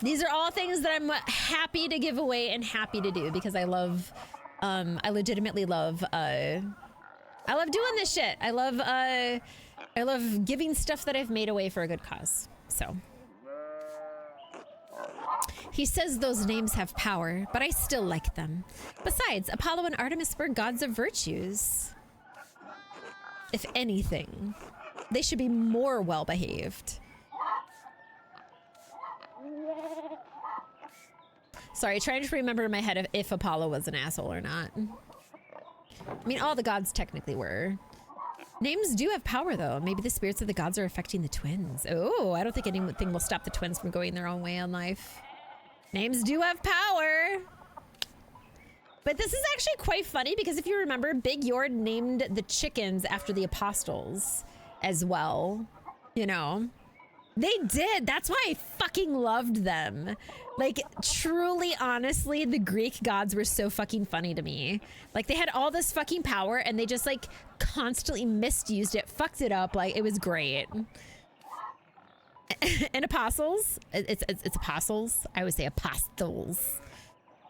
These are all things that I'm happy to give away and happy to do because I love, I legitimately love, I love doing this shit. I love giving stuff that I've made away for a good cause. So. He says those names have power, but I still like them. Besides, Apollo and Artemis were gods of virtues. If anything, they should be more well-behaved. Sorry, trying to remember in my head if Apollo was an asshole or not. I mean, all the gods technically were. Names do have power, though. Maybe the spirits of the gods are affecting the twins. Oh, I don't think anything will stop the twins from going their own way in life. Names do have power. But this is actually quite funny because if you remember, Big Yord named the chickens after the apostles as well. You know? They did. That's why I fucking loved them. Like, truly, honestly, the Greek gods were so fucking funny to me. Like, they had all this fucking power and they just, like, constantly misused it, fucked it up. Like, it was great. And apostles, it's apostles. I would say apostles,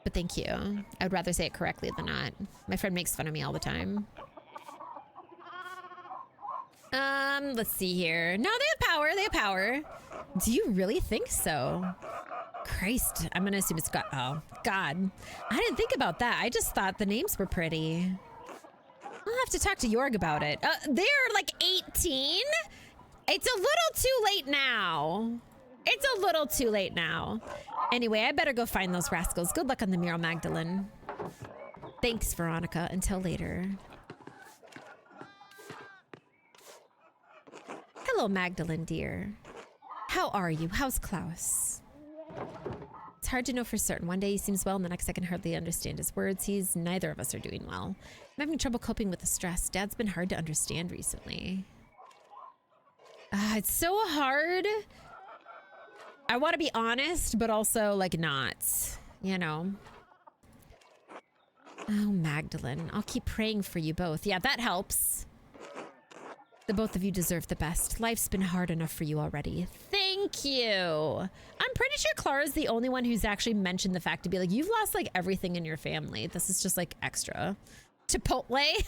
but thank you. I would rather say it correctly than not. My friend makes fun of me all the time. Let's see here. No, they have power. They have power. Do you really think so? Christ, I'm gonna assume it's God. Oh, God. I didn't think about that. I just thought the names were pretty. I'll have to talk to Jorg about it. They're like 18? It's a little too late now. It's a little too late now. Anyway, I better go find those rascals. Good luck on the mural, Magdalene. Thanks, Veronica. Until later. Hello, Magdalene, dear. How are you? How's Klaus? It's hard to know for certain. One day he seems well, and the next I can hardly understand his words. Neither of us are doing well. I'm having trouble coping with the stress. Dad's been hard to understand recently. It's so hard. I want to be honest, but also, like, not. You know? Oh, Magdalene. I'll keep praying for you both. Yeah, that helps. The both of you deserve the best. Life's been hard enough for you already. Thank you. I'm pretty sure Clara's the only one who's actually mentioned the fact to be like, you've lost, like, everything in your family. This is just, like, extra. Chipotle.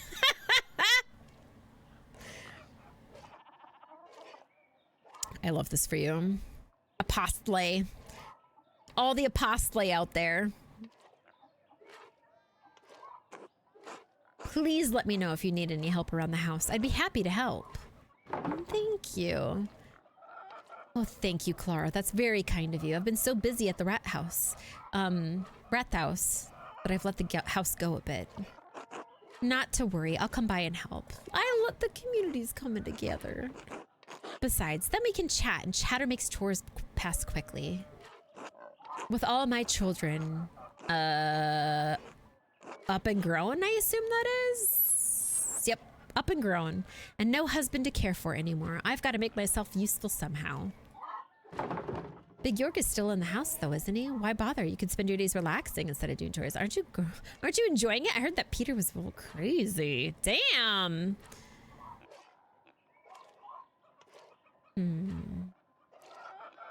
I love this for you. Apostole. All the apostole out there. Please let me know if you need any help around the house. I'd be happy to help. Thank you. Oh, thank you, Clara. That's very kind of you. I've been so busy at the rat house. Rat house. But I've let the house go a bit. Not to worry. I'll come by and help. I let the communities coming together. Besides, then we can chat, and chatter makes chores pass quickly. With all my children, up and grown, I assume that is? Yep, up and grown. And no husband to care for anymore. I've got to make myself useful somehow. Big York is still in the house, though, isn't he? Why bother? You could spend your days relaxing instead of doing chores. Aren't you enjoying it? I heard that Peter was a little crazy. Damn.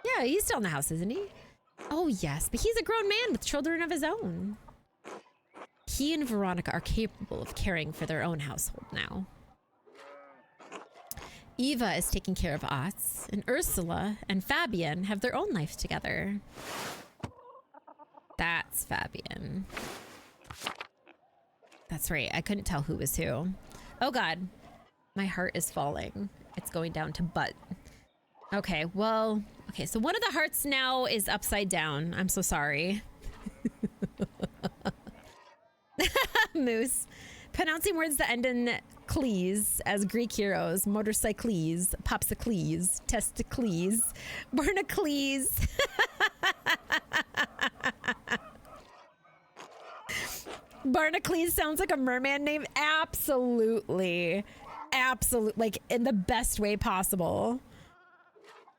Yeah, he's still in the house, isn't he? Oh, yes, but he's a grown man with children of his own. He and Veronica are capable of caring for their own household now. Eva is taking care of us, and Ursula and Fabian have their own life together. That's Fabian. That's right, I couldn't tell who was who. Oh God, my heart is falling. It's going down to butt. Okay, well, okay, so one of the hearts now is upside down. I'm so sorry. Moose. Pronouncing words that end in clees as Greek heroes. Motorcycles, popsicles, testicles, Barnacles. Barnacles sounds like a merman name. Absolutely. Absolutely. Like, in the best way possible.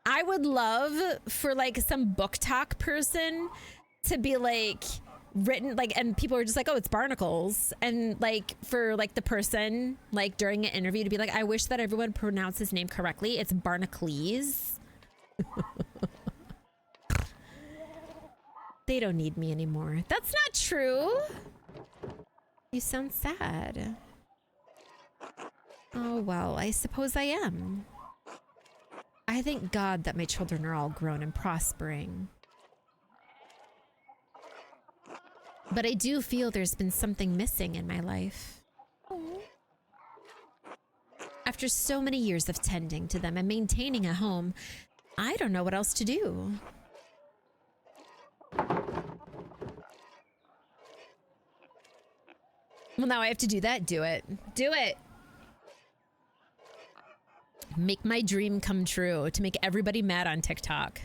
I would love for, like, some book talk person to be, like, written, like, and people are just like, oh, it's Barnacles. And, like, for, like, the person, like, during an interview to be like, I wish that everyone pronounced his name correctly. It's Barnacles. They don't need me anymore. That's not true. You sound sad. Oh, well, I suppose I am. I thank God that my children are all grown and prospering. But I do feel there's been something missing in my life. After so many years of tending to them and maintaining a home, I don't know what else to do. Well, now I have to do that. Do it. Do it. Make my dream come true to make everybody mad on TikTok.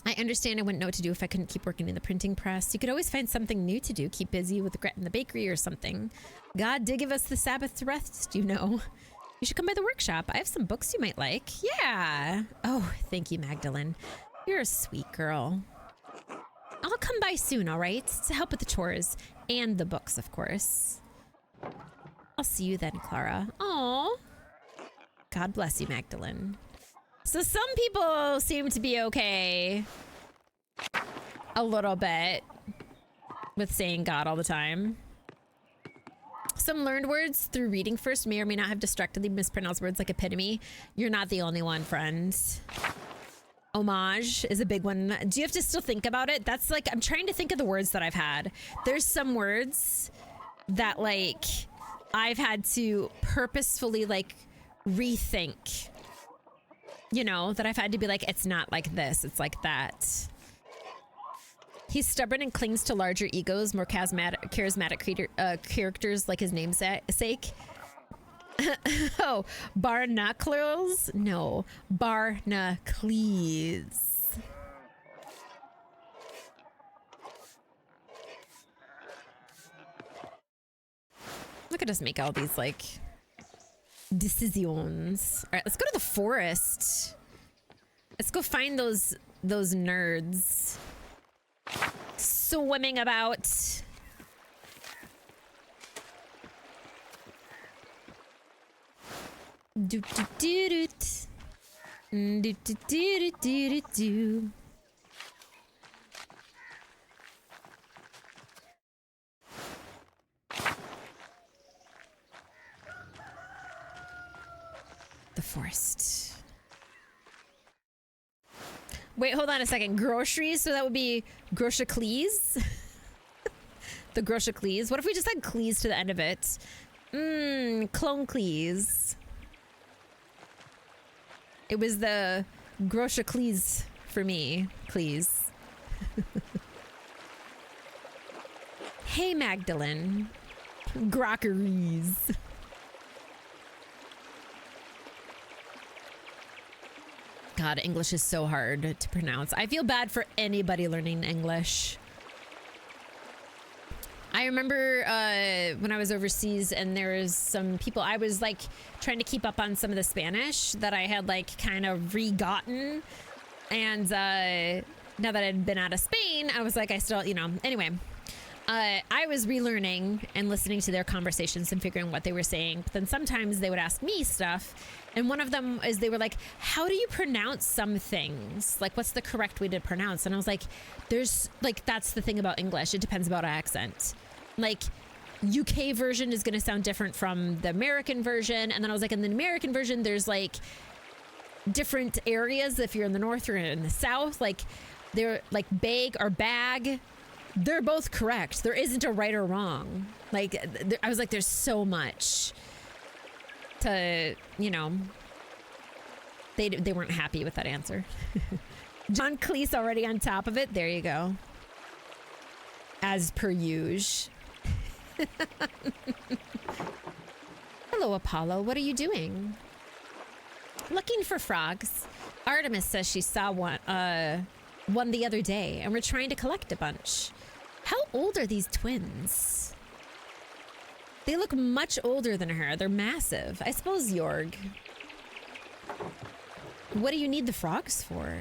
I understand I wouldn't know what to do if I couldn't keep working in the printing press. You could always find something new to do. Keep busy with Gret in the bakery or something. God did give us the Sabbath to rest, you know. You should come by the workshop. I have some books you might like. Yeah. Oh, thank you, Magdalene. You're a sweet girl. I'll come by soon, all right? To help with the chores. And the books, of course. I'll see you then, Clara. Aw. God bless you, Magdalene. So some people seem to be okay a little bit with saying God all the time. Some learned words through reading first may or may not have distractedly mispronounced words like epitome. You're not the only one, friend. Homage is a big one. Do you have to still think about it? That's like, I'm trying to think of the words that I've had. There's some words that like I've had to purposefully like rethink. You know, that I've had to be like, it's not like this, it's like that. He's stubborn and clings to larger egos, more charismatic characters like his namesake. Oh, Barnacles? No, Barnacles. Look at us make all these like decisions. All right, let's go to the forest. Let's go find those nerds swimming about. Do do do do do do do do do. The forest. Wait, hold on a second. Groceries? So that would be Groshacles? The Groshacles. What if we just had Cleese to the end of it? Clone Cleese. It was the Groshacles for me. Cleese. Hey, Magdalene. Grockeries. God, English is so hard to pronounce. I feel bad for anybody learning English. I remember when I was overseas and there was some people, I was like trying to keep up on some of the Spanish that I had like kind of re-gotten. And now that I'd been out of Spain, I was like, I still, you know, anyway. I was relearning and listening to their conversations and figuring what they were saying. But then sometimes they would ask me stuff. And one of them is they were like, how do you pronounce some things? Like, what's the correct way to pronounce? And I was like, there's like, that's the thing about English. It depends about accent. Like, UK version is going to sound different from the American version. And then I was like, in the American version, there's like different areas. If you're in the North or in the South, like they're like bag or bag. They're both correct. There isn't a right or wrong. Like, I was like, there's so much to, you know, they weren't happy with that answer. John Cleese already on top of it. There you go. As per usual. Hello, Apollo. What are you doing? Looking for frogs. Artemis says she saw one the other day, and we're trying to collect a bunch. How old are these twins? They look much older than her. They're massive. I suppose Jorg. What do you need the frogs for?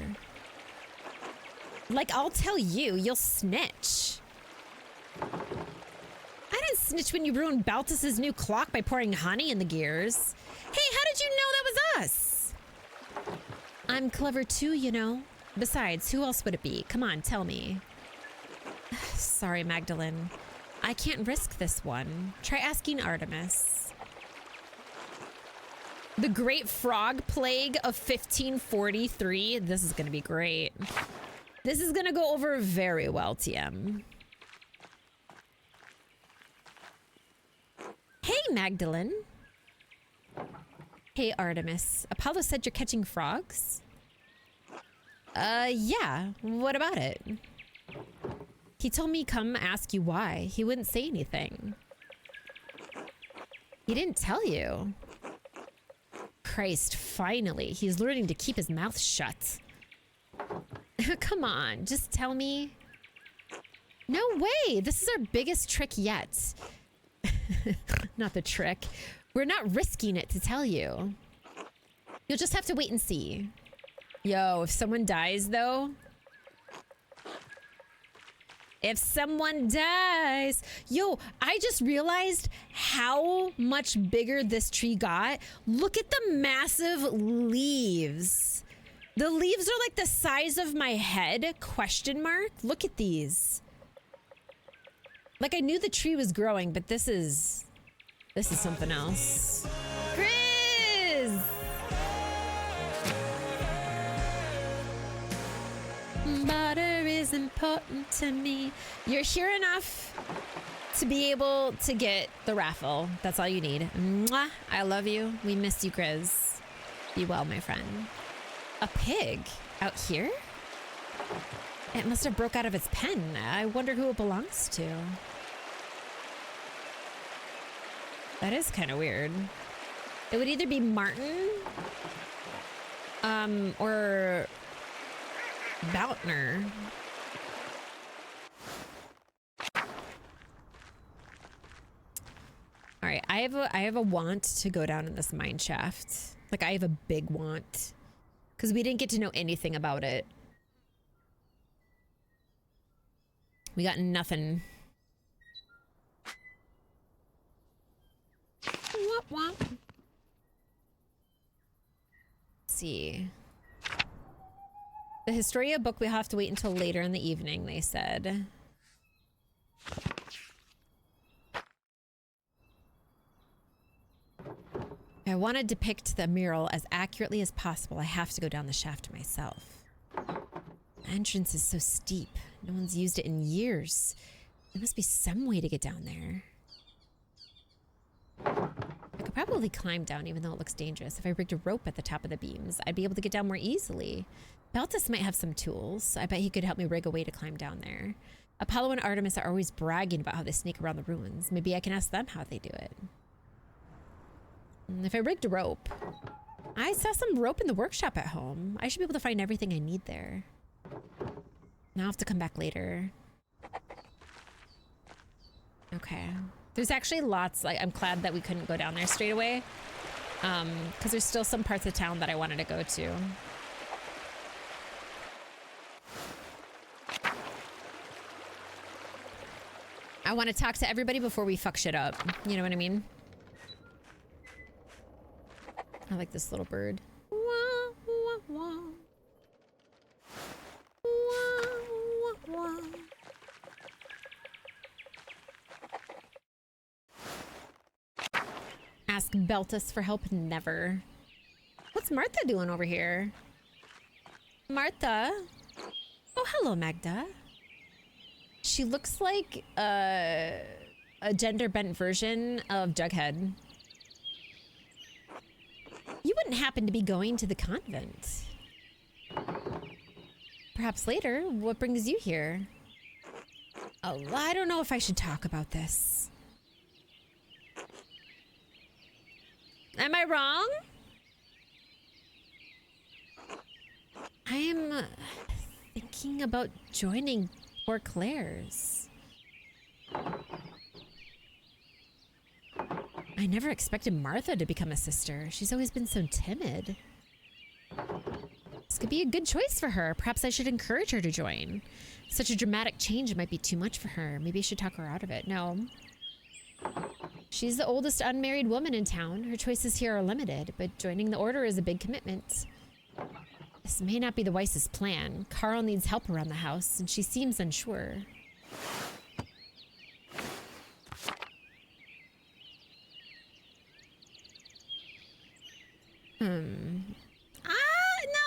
Like, I'll tell you, you'll snitch. I didn't snitch when you ruined Baltus's new clock by pouring honey in the gears. Hey, how did you know that was us? I'm clever too, you know. Besides, who else would it be? Come on, tell me. Sorry, Magdalene. I can't risk this one. Try asking Artemis. The Great Frog Plague of 1543. This is going to be great. This is going to go over very well, TM. Hey, Magdalene. Hey, Artemis. Apollo said you're catching frogs? Yeah. What about it? He told me come ask you why. He wouldn't say anything. He didn't tell you. Christ, finally. He's learning to keep his mouth shut. Come on, just tell me. No way! This is our biggest trick yet. Not the trick. We're not risking it to tell you. You'll just have to wait and see. Yo, if someone dies, though... If someone dies... Yo, I just realized how much bigger this tree got. Look at the massive leaves. The leaves are like the size of my head, question mark. Look at these. Like, I knew the tree was growing, but this is something else. Chris! Butter is important to me. You're here enough to be able to get the raffle. That's all you need. Mwah. I love you. We miss you, Grizz. Be well, my friend. A pig out here? It must have broke out of its pen. I wonder who it belongs to. That is kind of weird. It would either be Martin, or Boutner. All right, I have a want to go down in this mine shaft. Like, I have a big want because we didn't get to know anything about it. We got nothing. Womp womp. Let's see. The Historia book, we'll have to wait until later in the evening, they said. I want to depict the mural as accurately as possible. I have to go down the shaft myself. The entrance is so steep. No one's used it in years. There must be some way to get down there. I could probably climb down even though it looks dangerous. If I rigged a rope at the top of the beams, I'd be able to get down more easily. Baltus might have some tools. I bet he could help me rig a way to climb down there. Apollo and Artemis are always bragging about how they sneak around the ruins. Maybe I can ask them how they do it. If I rigged a rope... I saw some rope in the workshop at home. I should be able to find everything I need there. Now I'll have to come back later. Okay. There's actually lots, like, I'm glad that we couldn't go down there straight away. Because there's still some parts of town that I wanted to go to. I want to talk to everybody before we fuck shit up. You know what I mean? I like this little bird. Wah, wah, wah. Wah, wah, wah. Ask Baltus for help? Never. What's Martha doing over here? Martha? Oh, hello, Magda. She looks like a gender-bent version of Jughead. You wouldn't happen to be going to the convent. Perhaps later. What brings you here? Oh, I don't know if I should talk about this. Am I wrong? I am thinking about joining Poor Claire's. I never expected Martha to become a sister. She's always been so timid. This could be a good choice for her. Perhaps I should encourage her to join. Such a dramatic change might be too much for her. Maybe I should talk her out of it. No. She's the oldest unmarried woman in town. Her choices here are limited, but joining the order is a big commitment. This may not be the wisest plan. Carl needs help around the house, and she seems unsure.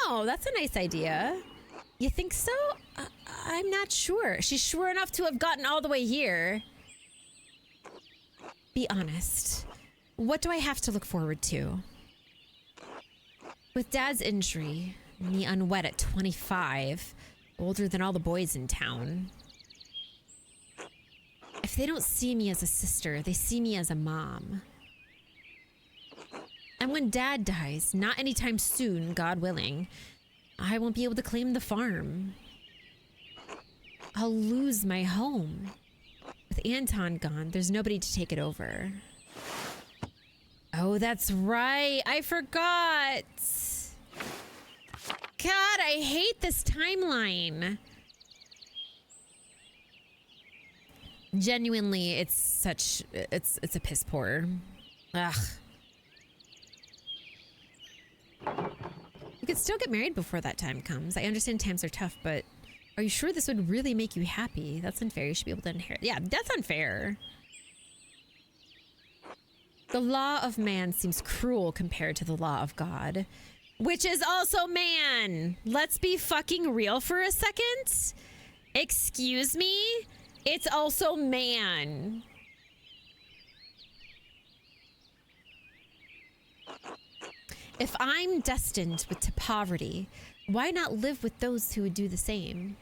No, that's a nice idea. You think so? I'm not sure. She's sure enough to have gotten all the way here. Be honest. What do I have to look forward to? With Dad's injury, me unwed at 25, older than all the boys in town. If they don't see me as a sister, they see me as a mom. And when Dad dies, not anytime soon, God willing, I won't be able to claim the farm. I'll lose my home. With Anton gone, there's nobody to take it over. Oh, that's right. I forgot. God, I hate this timeline. Genuinely, it's a piss poor. Ugh. You could still get married before that time comes. I understand times are tough, but are you sure this would really make you happy? That's unfair. You should be able to inherit. Yeah, that's unfair. The law of man seems cruel compared to the law of God, which is also man. Let's be fucking real for a second. Excuse me? It's also man. If I'm destined to poverty, why not live with those who would do the same?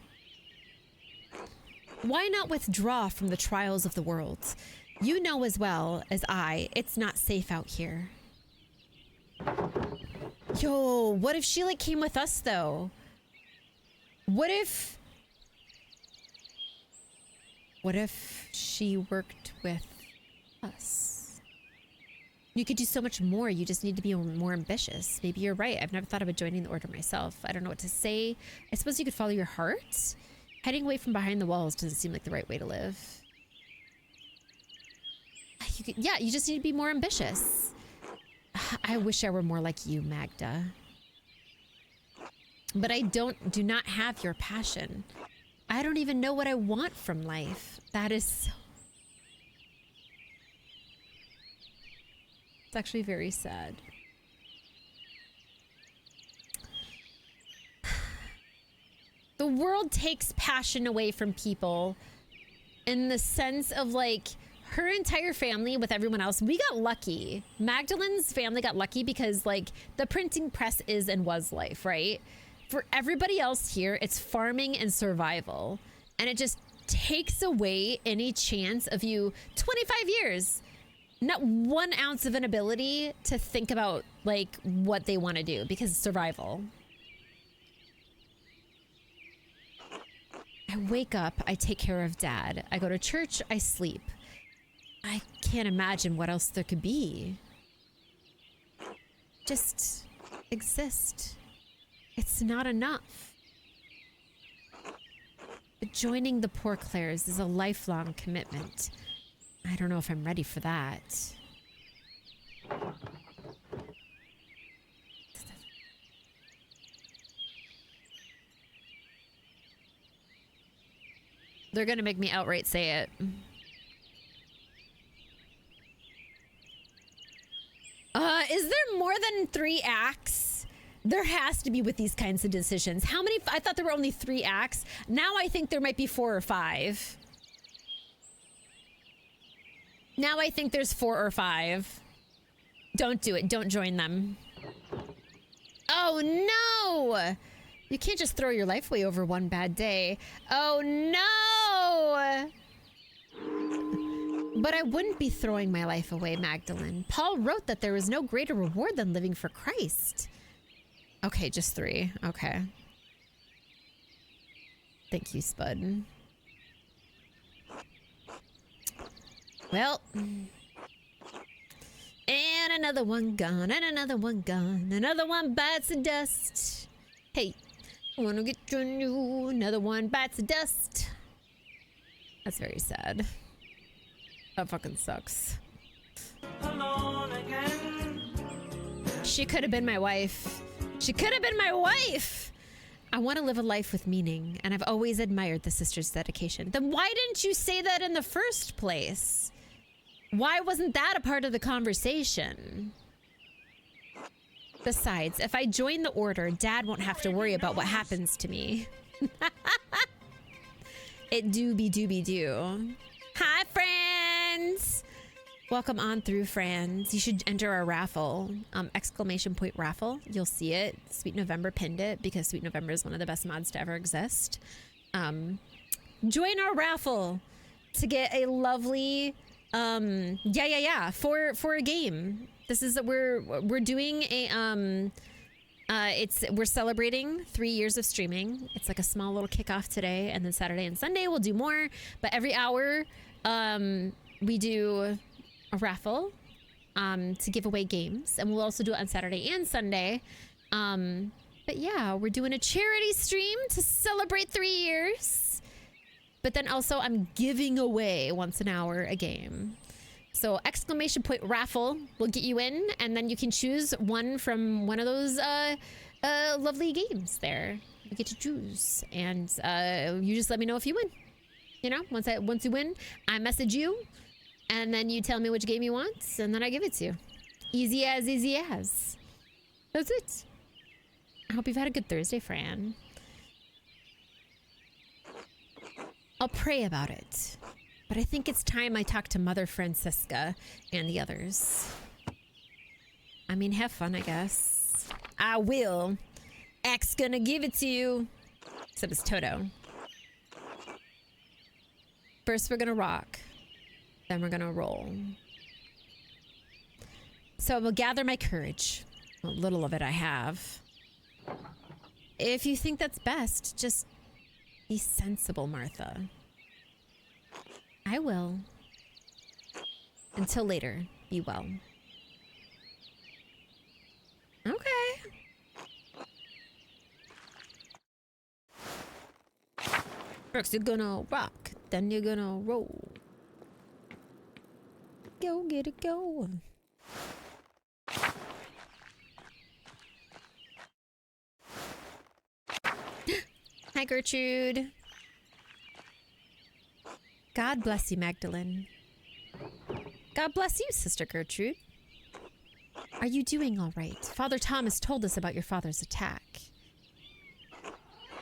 Why not withdraw from the trials of the world? You know as well as I, it's not safe out here. Yo, what if she came with us though? What if she worked with us? You could do so much more. You just need to be more ambitious. Maybe you're right. I've never thought about joining the order myself. I don't know what to say. I suppose you could follow your heart. Heading away from behind the walls doesn't seem like the right way to live. Yeah, you just need to be more ambitious. I wish I were more like you, Magda. But I do not have your passion. I don't even know what I want from life. That is so... It's actually very sad. The world takes passion away from people in the sense of her entire family with everyone else. We got lucky. Magdalene's family got lucky because the printing press is and was life, right? For everybody else here, it's farming and survival. And it just takes away any chance of you 25 years. Not 1 ounce of an ability to think about what they want to do because it's survival. I wake up, I take care of Dad. I go to church, I sleep. I can't imagine what else there could be. Just exist. It's not enough. But joining the Poor Clares is a lifelong commitment. I don't know if I'm ready for that. They're gonna make me outright say it. Is there more than 3 acts? There has to be with these kinds of decisions. How many? I thought there were only 3 acts. Now I think there might be 4 or 5. Now I think there's 4 or 5. Don't do it. Don't join them. Oh no! You can't just throw your life away over one bad day. Oh no! But I wouldn't be throwing my life away, Magdalene. Paul wrote that there is no greater reward than living for Christ. Okay, just 3. Okay. Thank you, Spud. Well. And another one gone, and another one gone. Another one bites the dust. Hey, I wanna get you new. Another one bites the dust. That's very sad. That fucking sucks. She could have been my wife. She could have been my wife. I want to live a life with meaning, and I've always admired the sister's dedication. Then why didn't you say that in the first place? Why wasn't that a part of the conversation? Besides, if I join the order, Dad won't have to worry about what happens to me. It do. Hi, friends! Welcome on through, friends. You should enter our raffle. Exclamation point raffle. You'll see it. Sweet November pinned it because Sweet November is one of the best mods to ever exist. Join our raffle to get a lovely for a game. This is we're doing a we're celebrating 3 years of streaming. It's like a small little kickoff today, and then Saturday and Sunday we'll do more. But every hour we do a raffle to give away games, and we'll also do it on Saturday and Sunday. But yeah, we're doing a charity stream to celebrate 3 years. But then also I'm giving away once an hour a game. So exclamation point raffle will get you in, and then you can choose one from one of those lovely games there. You get to choose, and you just let me know if you win. You know, once you win, I message you, and then you tell me which game you want, and then I give it to you. Easy as. That's it. I hope you've had a good Thursday, Fran. I'll pray about it. But I think it's time I talk to Mother Francisca and the others. I mean, have fun, I guess. I will. X gonna give it to you. Except it's Toto. First, we're gonna rock. Then we're gonna roll. So I will gather my courage. A little of it I have. If you think that's best, just be sensible, Martha. I will. Until later, be well. Okay. First you're gonna rock, then you're gonna roll. Go, get it, go. Hi, Gertrude. God bless you, Magdalene. God bless you, Sister Gertrude. Are you doing all right? Father Thomas told us about your father's attack.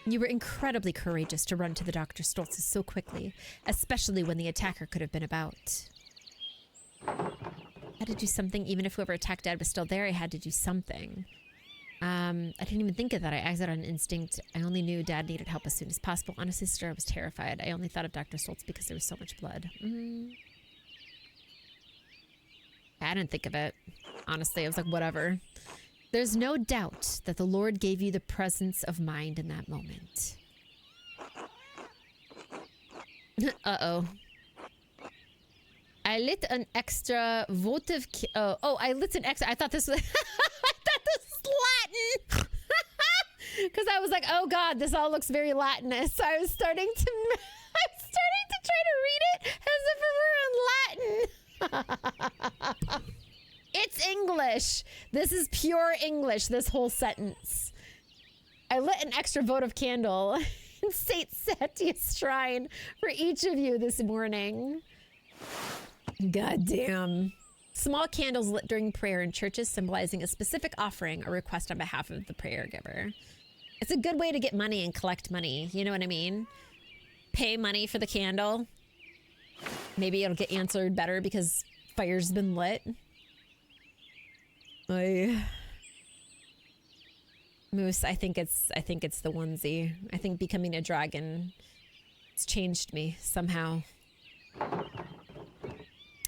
You were incredibly courageous to run to the Dr. Stoltz's so quickly, especially when the attacker could have been about. I had to do something, even if whoever attacked Dad was still there, I had to do something. I didn't even think of that. I acted on instinct. I only knew Dad needed help as soon as possible. Honestly, sister, I was terrified. I only thought of Dr. Stoltz because there was so much blood. I didn't think of it. Honestly, I was like, whatever. There's no doubt that the Lord gave you the presence of mind in that moment. Uh-oh. I lit an extra votive... I lit an extra... I thought this was... I thought this was Latin! Because I was like, oh God, this all looks very Latinous. So I was starting to... try to read it as if it were in Latin. It's English. This is pure English, this whole sentence. I lit an extra votive candle in St. Satia's shrine for each of you this morning. God damn. Small candles lit during prayer in churches symbolizing a specific offering or request on behalf of the prayer giver. It's a good way to get money and collect money. You know what I mean? Pay money for the candle. Maybe it'll get answered better because fire's been lit. Moose, I think it's the onesie. I think becoming a dragon has changed me somehow.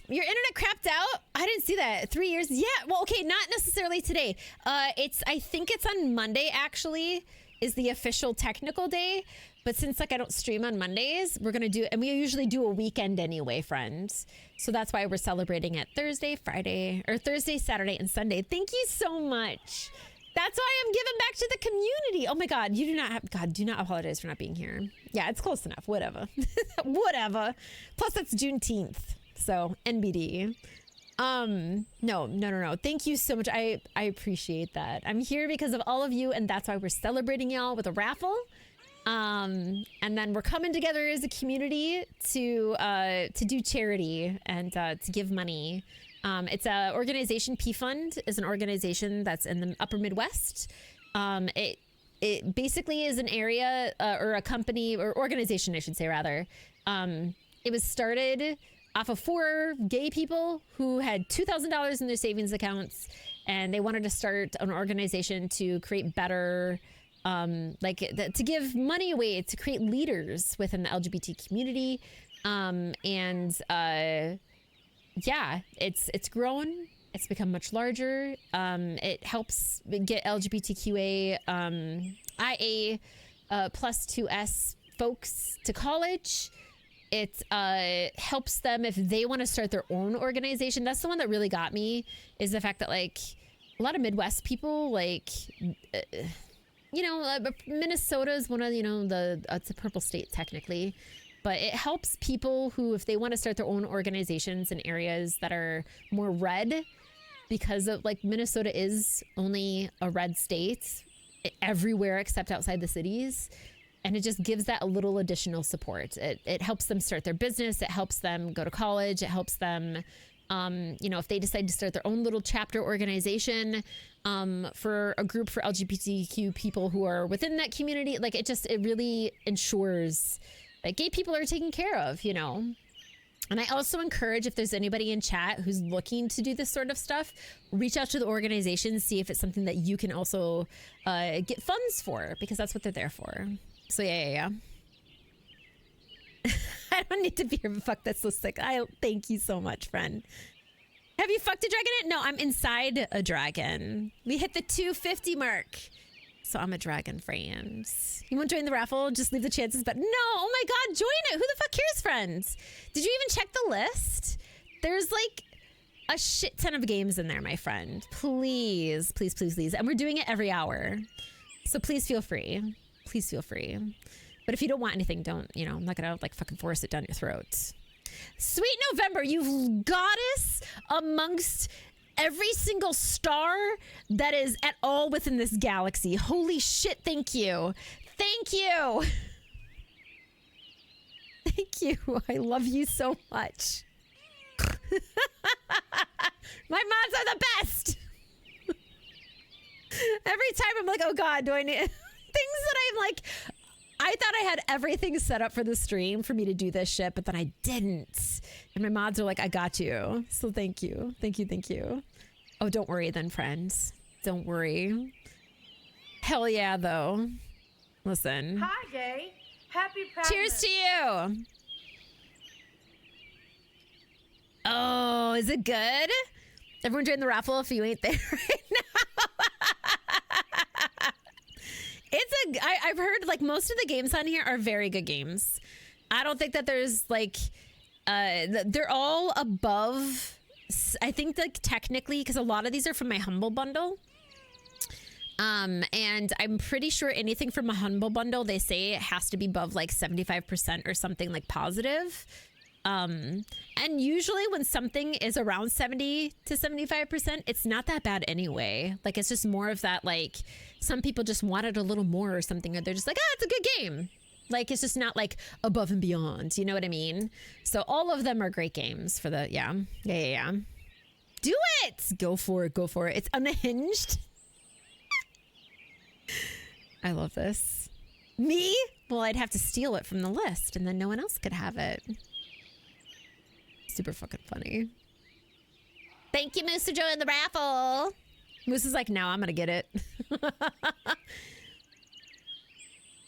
Your internet crapped out? I didn't see that. 3 years? Yeah. Well, okay, not necessarily today. I think it's on Monday, actually, is the official technical day. But since, like, I don't stream on Mondays, we're going to do... And we usually do a weekend anyway, friends. So that's why we're celebrating it Thursday, Friday... Or Thursday, Saturday, and Sunday. Thank you so much. That's why I'm giving back to the community. Oh, my God. You do not have... God, do not apologize for not being here. Yeah, it's close enough. Whatever. Whatever. Plus, it's Juneteenth. So, NBD. No. Thank you so much. I appreciate that. I'm here because of all of you, and that's why we're celebrating y'all with a raffle. And then we're coming together as a community to do charity and to give money. It's a organization. P Fund is an organization that's in the Upper Midwest. It basically is an area or a company or organization, I should say, rather. It was started off of 4 gay people who had $2,000 in their savings accounts, and they wanted to start an organization to create better, to give money away to create leaders within the LGBT community. Yeah, it's grown. It's become much larger. It helps get LGBTQA IA plus 2S folks to college. It helps them if they want to start their own organization. That's the one that really got me, is the fact that like a lot of Midwest people, like, Minnesota is one of, it's a purple state technically, but it helps people who, if they want to start their own organizations in areas that are more red, because of like Minnesota is only a red state everywhere except outside the cities. And it just gives that a little additional support. It helps them start their business. It helps them go to college. It helps them, if they decide to start their own little chapter organization for a group for LGBTQ people who are within that community. Like it really ensures that gay people are taken care of, And I also encourage, if there's anybody in chat who's looking to do this sort of stuff, reach out to the organization, see if it's something that you can also get funds for, because that's what they're there for. So yeah. I don't need to be here, but fuck, that's so sick. I thank you so much, friend. Have you fucked a dragon yet? No, I'm inside a dragon. We hit the 250 mark. So I'm a dragon, friends. You want to join the raffle? Just leave the chances, but no, oh my God, join it. Who the fuck cares, friends? Did you even check the list? There's like a shit ton of games in there, my friend. Please. And we're doing it every hour. So please feel free. Please feel free. But if you don't want anything, don't, I'm not gonna like fucking force it down your throat. Sweet November, you've goddess amongst every single star that is at all within this galaxy. Holy shit, thank you. Thank you. Thank you. I love you so much. My mods are the best. Every time I'm like, oh God, do I need things that I'm like, I thought I had everything set up for the stream for me to do this shit, but then I didn't. And my mods are like, I got you. So thank you. Thank you. Oh, don't worry then, friends. Don't worry. Hell yeah, though. Listen. Hi, gay. Happy Pentiment. Cheers to you. Oh, is it good? Everyone join the raffle if you ain't there right now. I've heard like most of the games on here are very good games. I don't think that there's like, they're all above, I think like technically, because a lot of these are from my Humble Bundle. And I'm pretty sure anything from a Humble Bundle, they say it has to be above like 75% or something like positive. And usually when something is around 70 to 75%, it's not that bad anyway. Like, it's just more of that, like, some people just want it a little more or something, or they're just like, it's a good game. Like, it's just not like above and beyond. You know what I mean? So all of them are great games for the, yeah. Do it! Go for it. It's unhinged. I love this. Me? Well, I'd have to steal it from the list and then no one else could have it. Super fucking funny. Thank you, Moose, for joining the raffle. Moose is like, no, I'm gonna get it.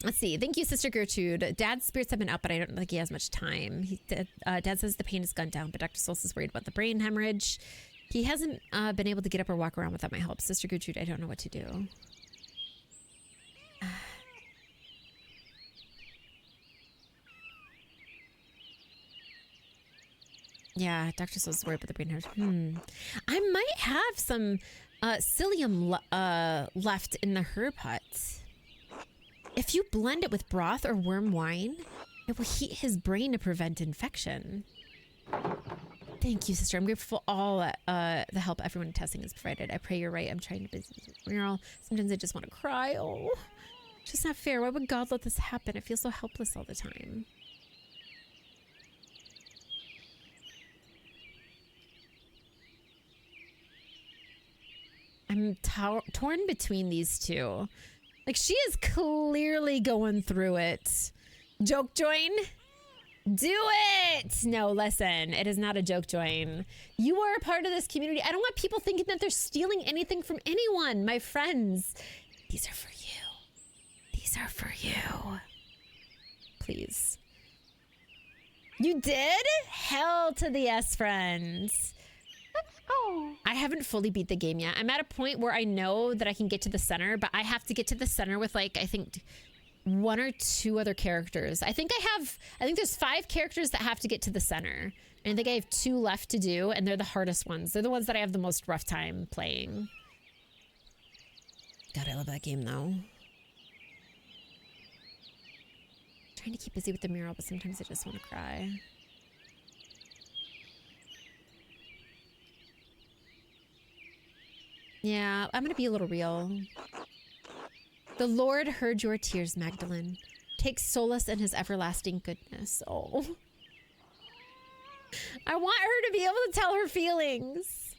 Let's see. Thank you, Sister Gertrude. Dad's spirits have been up, but I don't think he has much time. Dad says the pain has gone down, but Dr. Solstice is worried about the brain hemorrhage. He hasn't been able to get up or walk around without my help. Sister Gertrude, I don't know what to do. Yeah, Dr. Solstice is worried about the brain hemorrhage. I might have some psyllium left in the herb hut. If you blend it with broth or worm wine, it will heat his brain to prevent infection. Thank you, sister. I'm grateful for all the help everyone in testing has provided. I pray you're right. I'm trying to busy mural. Sometimes I just want to cry. Oh, it's just not fair. Why would God let this happen? I feel so helpless all the time. I'm torn between these two. Like, she is clearly going through it. Joke join? Do it! No, listen, it is not a joke join. You are a part of this community. I don't want people thinking that they're stealing anything from anyone. My friends, these are for you. These are for you. Please. You did? Hell to the yes, friends. Let's go. I haven't fully beat the game yet. I'm at a point where I know that I can get to the center, but I have to get to the center with, like, I think 1 or 2 other characters. I think there's 5 characters that have to get to the center. And I think I have 2 left to do, and they're the hardest ones. They're the ones that I have the most rough time playing. God, I love that game, though. Trying to keep busy with the mural, but sometimes I just want to cry. Yeah, I'm gonna be a little real. The Lord heard your tears, Magdalene. Take solace in his everlasting goodness. Oh. I want her to be able to tell her feelings.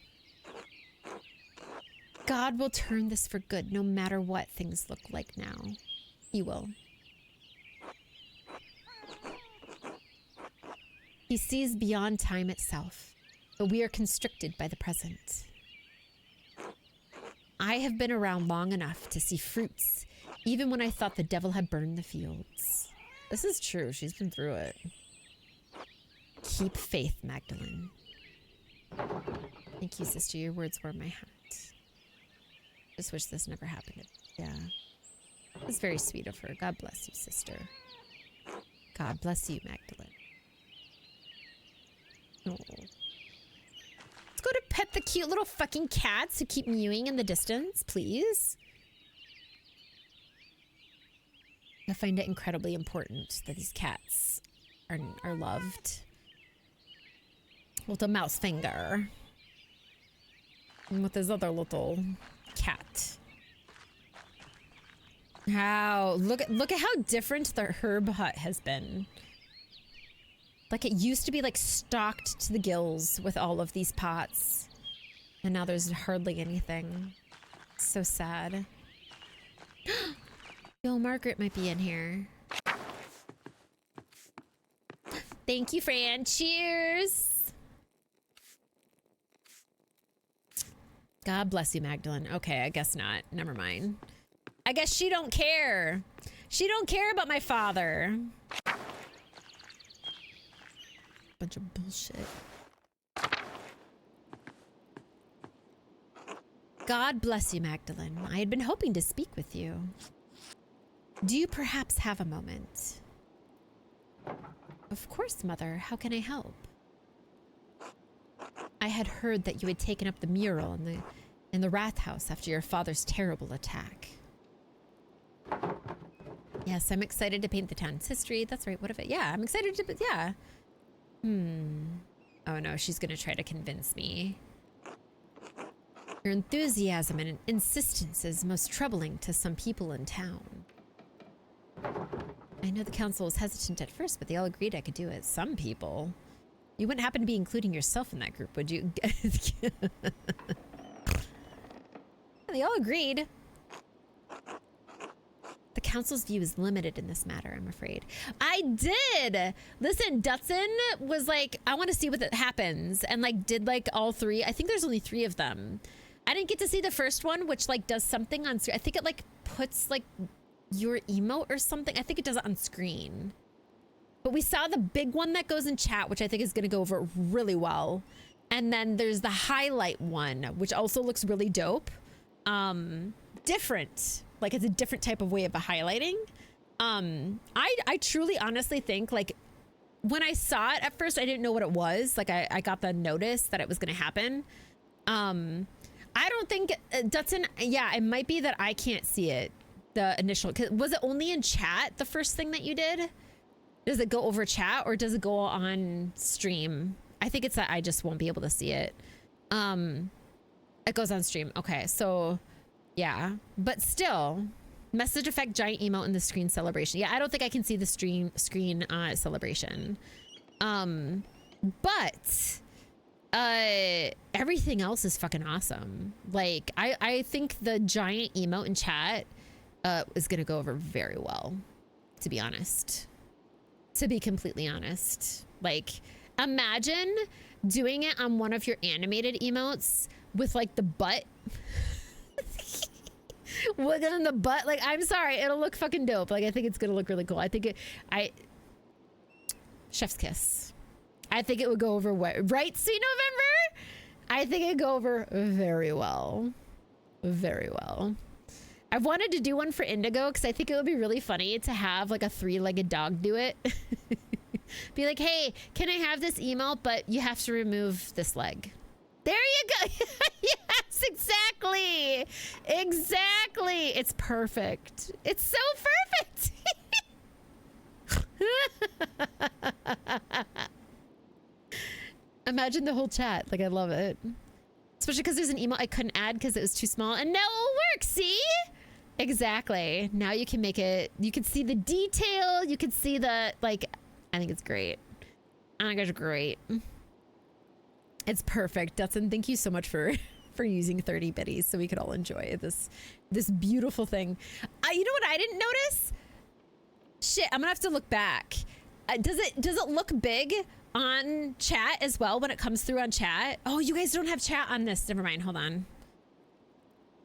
God will turn this for good, no matter what things look like now. He will. He sees beyond time itself, but we are constricted by the present. I have been around long enough to see fruits, even when I thought the devil had burned the fields. This is true. She's been through it. Keep faith, Magdalene. Thank you, sister. Your words warm my heart. Just wish this never happened. Yeah. It's very sweet of her. God bless you, sister. God bless you, Magdalene. Oh. Let's go to pet the cute little fucking cats who keep mewing in the distance, please. I find it incredibly important that these cats are loved. With a mouse finger. And with his other little cat. Wow, look at how different the herb hut has been. Like, it used to be like stocked to the gills with all of these pots. And now there's hardly anything. So sad. Yo, Margaret might be in here. Thank you, Fran. Cheers. God bless you, Magdalene. Okay, I guess not. Never mind. I guess she don't care. She don't care about my father. Bunch of bullshit. God bless you, Magdalene. I had been hoping to speak with you. Do you perhaps have a moment? Of course, Mother. How can I help? I had heard that you had taken up the mural in the Wrath House after your father's terrible attack. Yes, I'm excited to paint the town's history. That's right. What of it? Yeah, I'm excited to. Yeah. Oh no, she's gonna try to convince me. Your enthusiasm and insistence is most troubling to some people in town. I know the council was hesitant at first, but they all agreed I could do it. Some people. You wouldn't happen to be including yourself in that group, would you? They all agreed. The council's view is limited in this matter, I'm afraid. I did! Listen, Dutson was like, I want to see what that happens. And like, did like all 3. I think there's only 3 of them. I didn't get to see the first one, which like does something on screen. I think it like puts like your emote or something. I think it does it on screen. But we saw the big one that goes in chat, which I think is going to go over really well. And then there's the highlight one, which also looks really dope. Different. Like, it's a different type of way of highlighting. I truly honestly think, like, when I saw it at first, I didn't know what it was. Like, I got the notice that it was going to happen. I don't think, Dutson, yeah, it might be that I can't see it. The initial, was it only in chat, the first thing that you did? Does it go over chat or does it go on stream? I think it's that I just won't be able to see it. It goes on stream. Okay, so yeah, but still, message effect giant emote in the screen celebration. Yeah, I don't think I can see the screen celebration. But everything else is fucking awesome. Like I think the giant emote in chat is gonna go over very well, to be honest. To be completely honest. Like, imagine doing it on one of your animated emotes with like the butt. Wiggling the butt. Like, I'm sorry, it'll look fucking dope. Like, I think it's gonna look really cool. I think chef's kiss. I think it would go over right, Sweet November? I think it'd go over very well. Very well. I've wanted to do one for Indigo because I think it would be really funny to have like a 3-legged dog do it. Be like, hey, can I have this emote, but you have to remove this leg. There you go. Yes, exactly. Exactly. It's perfect. It's so perfect. Imagine the whole chat. Like, I love it. Especially because there's an emote I couldn't add because it was too small. And now it'll work. See? Exactly. Now you can make it. You can see the detail. You can see the, like, I think it's great. I think it's great. It's perfect. Dutson, thank you so much for using 30 biddies so we could all enjoy this beautiful thing. You know what I didn't notice? Shit, I'm gonna have to look back. Does it look big on chat as well when it comes through on chat? Oh, you guys don't have chat on this. Never mind. Hold on.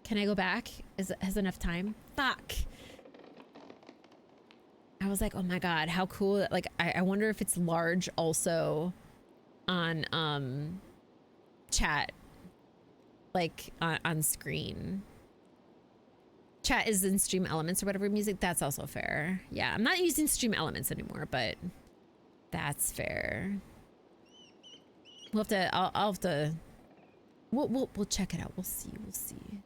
Can I go back? Has enough time? Fuck. I was like, oh my god, how cool. Like, I wonder if it's large also on chat, like on screen. Chat is in Stream Elements or whatever music. That's also fair. Yeah, I'm not using Stream Elements anymore, but that's fair. We'll have to. I'll have to. We'll check it out. We'll see. We'll see.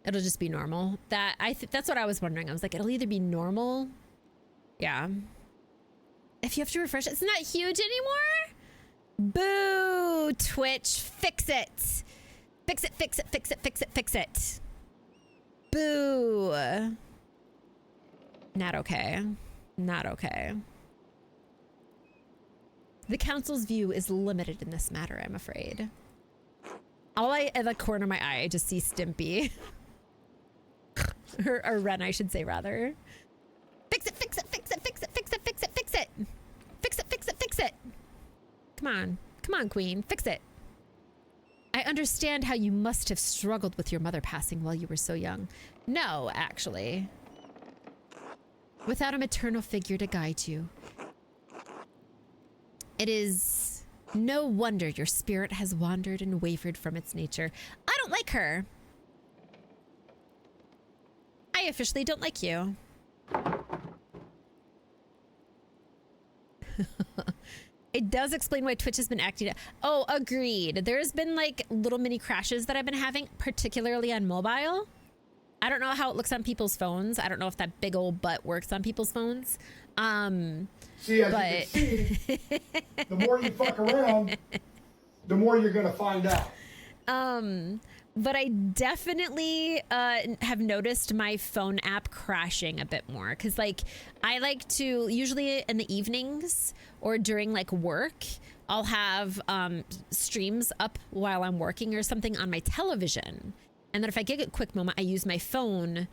It'll just be normal. That's what I was wondering. I was like, it'll either be normal. Yeah. If you have to refresh, it's not huge anymore. Boo, Twitch. Fix it. Fix it, fix it, fix it, fix it, fix it. Boo. Not okay. Not okay. The council's view is limited in this matter, I'm afraid. At the corner of my eye, I just see Stimpy. or Ren, I should say, rather. Fix it, fix it, fix it, fix it, fix it, fix it, fix it. Fix it, fix it, fix it. Come on. Come on, Queen. Fix it. I understand how you must have struggled with your mother passing while you were so young. No, actually. Without a maternal figure to guide you. It is no wonder your spirit has wandered and wavered from its nature. I don't like her. I officially don't like you. It does explain why Twitch has been acting. Oh, agreed. There's been like little mini crashes that I've been having, particularly on mobile. I don't know how it looks on people's phones. I don't know if that big old butt works on people's phones. See, as you can see, the more you fuck around, the more you're gonna find out. But I definitely have noticed my phone app crashing a bit more because, like, I like to usually in the evenings or during like work, I'll have streams up while I'm working or something on my television, and then if I get a quick moment, I use my phone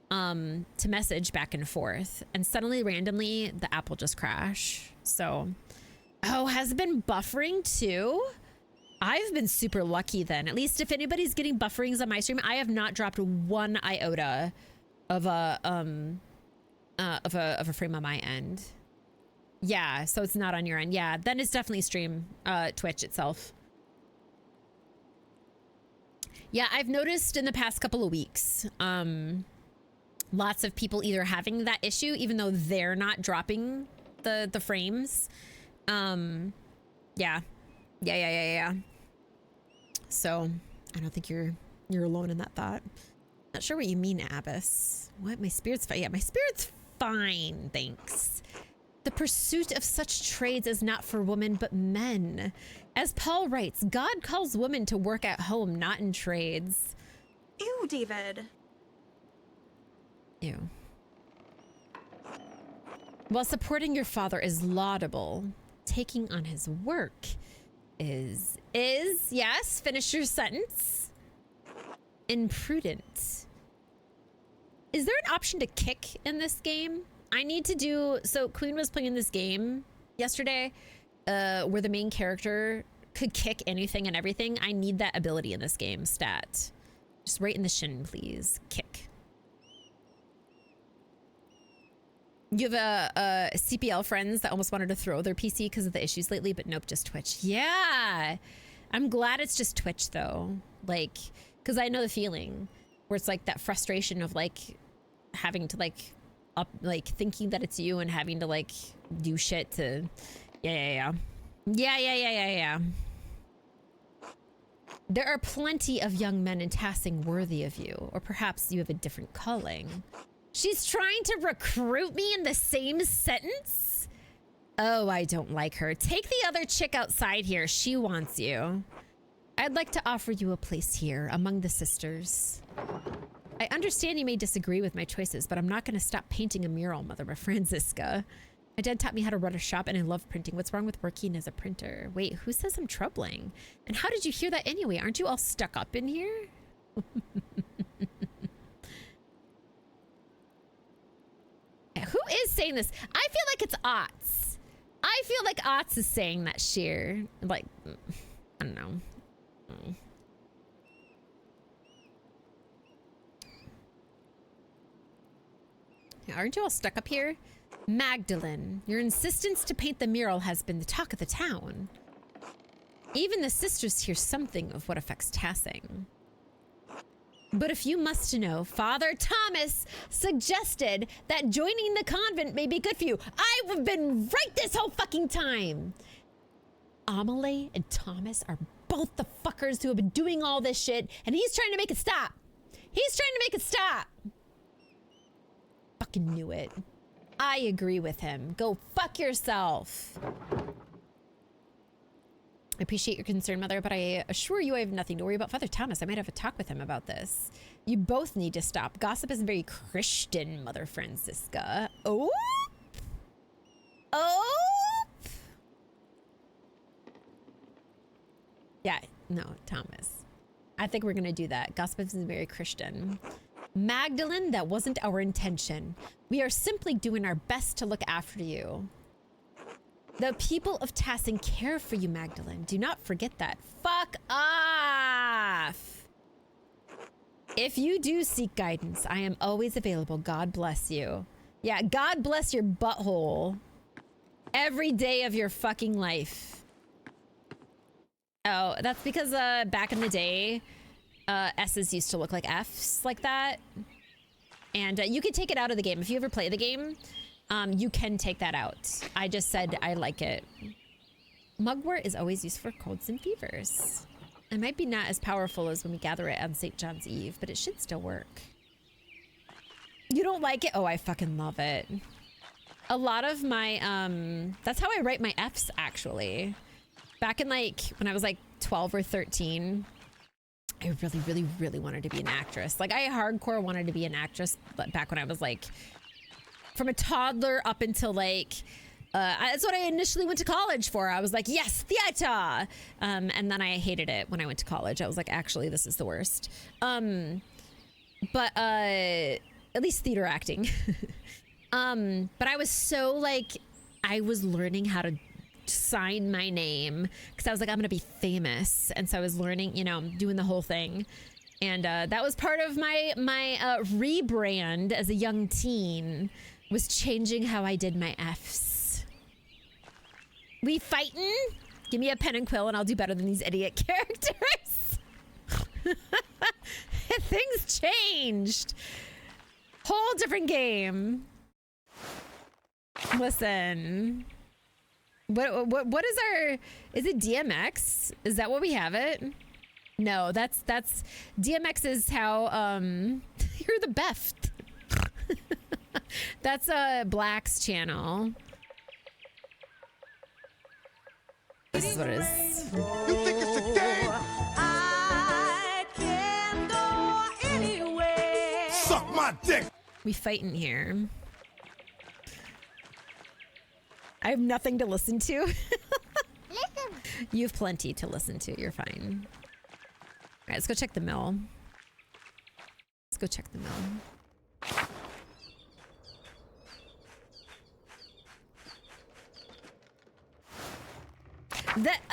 to message back and forth, and suddenly randomly the app will just crash. So, oh, has it been buffering too? I've been super lucky then. At least if anybody's getting bufferings on my stream, I have not dropped one iota of a frame on my end. Yeah, so it's not on your end. Yeah, then it's definitely Twitch itself. Yeah, I've noticed in the past couple of weeks, lots of people either having that issue, even though they're not dropping the frames. Yeah. Yeah. So I don't think you're alone in that thought. Not sure what you mean, Abbas. What? My spirit's fine. Yeah, my spirit's fine, thanks. The pursuit of such trades is not for women, but men. As Paul writes, God calls women to work at home, not in trades. Ew, David. Ew. While supporting your father is laudable, taking on his work is, yes, finish your sentence, imprudent. Is there an option to kick in this game? I need to do, so Queen was playing this game yesterday where the main character could kick anything and everything. I need that ability in this game, stat. Just right in the shin, please. Kick. You have a CPL friends that almost wanted to throw their PC because of the issues lately, but nope, just Twitch. Yeah. I'm glad it's just Twitch though. Like, because I know the feeling where it's like that frustration of like having to like thinking that it's you and having to like do shit to yeah. There are plenty of young men in Tassing worthy of you, or perhaps you have a different calling. She's trying to recruit me in the same sentence? Oh, I don't like her. Take the other chick outside here. She wants you. I'd like to offer you a place here among the sisters. I understand you may disagree with my choices, but I'm not going to stop painting a mural, Mother Francisca. My dad taught me how to run a shop, and I love printing. What's wrong with working as a printer? Wait, who says I'm troubling? And how did you hear that anyway? Aren't you all stuck up in here? Who is saying this? I feel like it's Otts. I feel like Otts is saying that sheer. Like, I don't know. Aren't you all stuck up here? Magdalene, your insistence to paint the mural has been the talk of the town. Even the sisters hear something of what affects Tassing. But if you must know, Father Thomas suggested that joining the convent may be good for you. I've been right this whole fucking time. Amelie and Thomas are both the fuckers who have been doing all this shit, and he's trying to make it stop. He's trying to make it stop. Fucking knew it. I agree with him. Go fuck yourself. I appreciate your concern, Mother, but I assure you I have nothing to worry about. Father Thomas, I might have a talk with him about this. You both need to stop. Gossip isn't very Christian, Mother Francisca. Oh? Yeah, no, Thomas. I think we're gonna do that. Gossip isn't very Christian. Magdalene, that wasn't our intention. We are simply doing our best to look after you. The people of Tassing care for you, Magdalene. Do not forget that. Fuck off! If you do seek guidance, I am always available. God bless you. Yeah, God bless your butthole. Every day of your fucking life. Oh, that's because back in the day, S's used to look like F's like that. And you can take it out of the game. If you ever play the game, you can take that out. I just said I like it. Mugwort is always used for colds and fevers. It might be not as powerful as when we gather it on St. John's Eve, but it should still work. You don't like it? Oh, I fucking love it. A lot of my, that's how I write my F's, actually. Back in, like, when I was, like, 12 or 13, I really, really, really wanted to be an actress. Like, I hardcore wanted to be an actress back when I was, like, from a toddler up until, like, that's what I initially went to college for. I was like, yes, theater! And then I hated it when I went to college. I was like, actually, this is the worst. But at least theater acting. But I was so, like, I was learning how to sign my name because I was like, I'm gonna be famous. And so I was learning, you know, doing the whole thing. And that was part of my rebrand as a young teen, was changing how I did my F's. We fightin'? Give me a pen and quill and I'll do better than these idiot characters. Things changed. Whole different game. Listen. What is our, is it DMX? Is that what we have it? No, that's DMX is how you're the best. That's Black's channel. This is what it is. You think it's a game? I can go anywhere. Suck my dick. We fight in here. I have nothing to listen to. Listen. You have plenty to listen to. You're fine. All right, let's go check the mill. Let's go check the mill.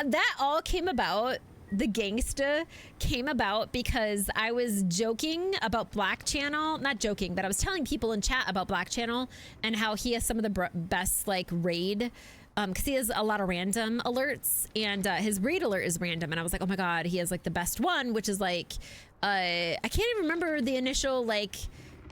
That all came about, the gangsta came about because I was joking about Black Channel. Not joking, but I was telling people in chat about Black Channel and how he has some of the best like raid, because he has a lot of random alerts, and his raid alert is random, and I was like, oh my god, he has like the best one, which is like I can't even remember the initial like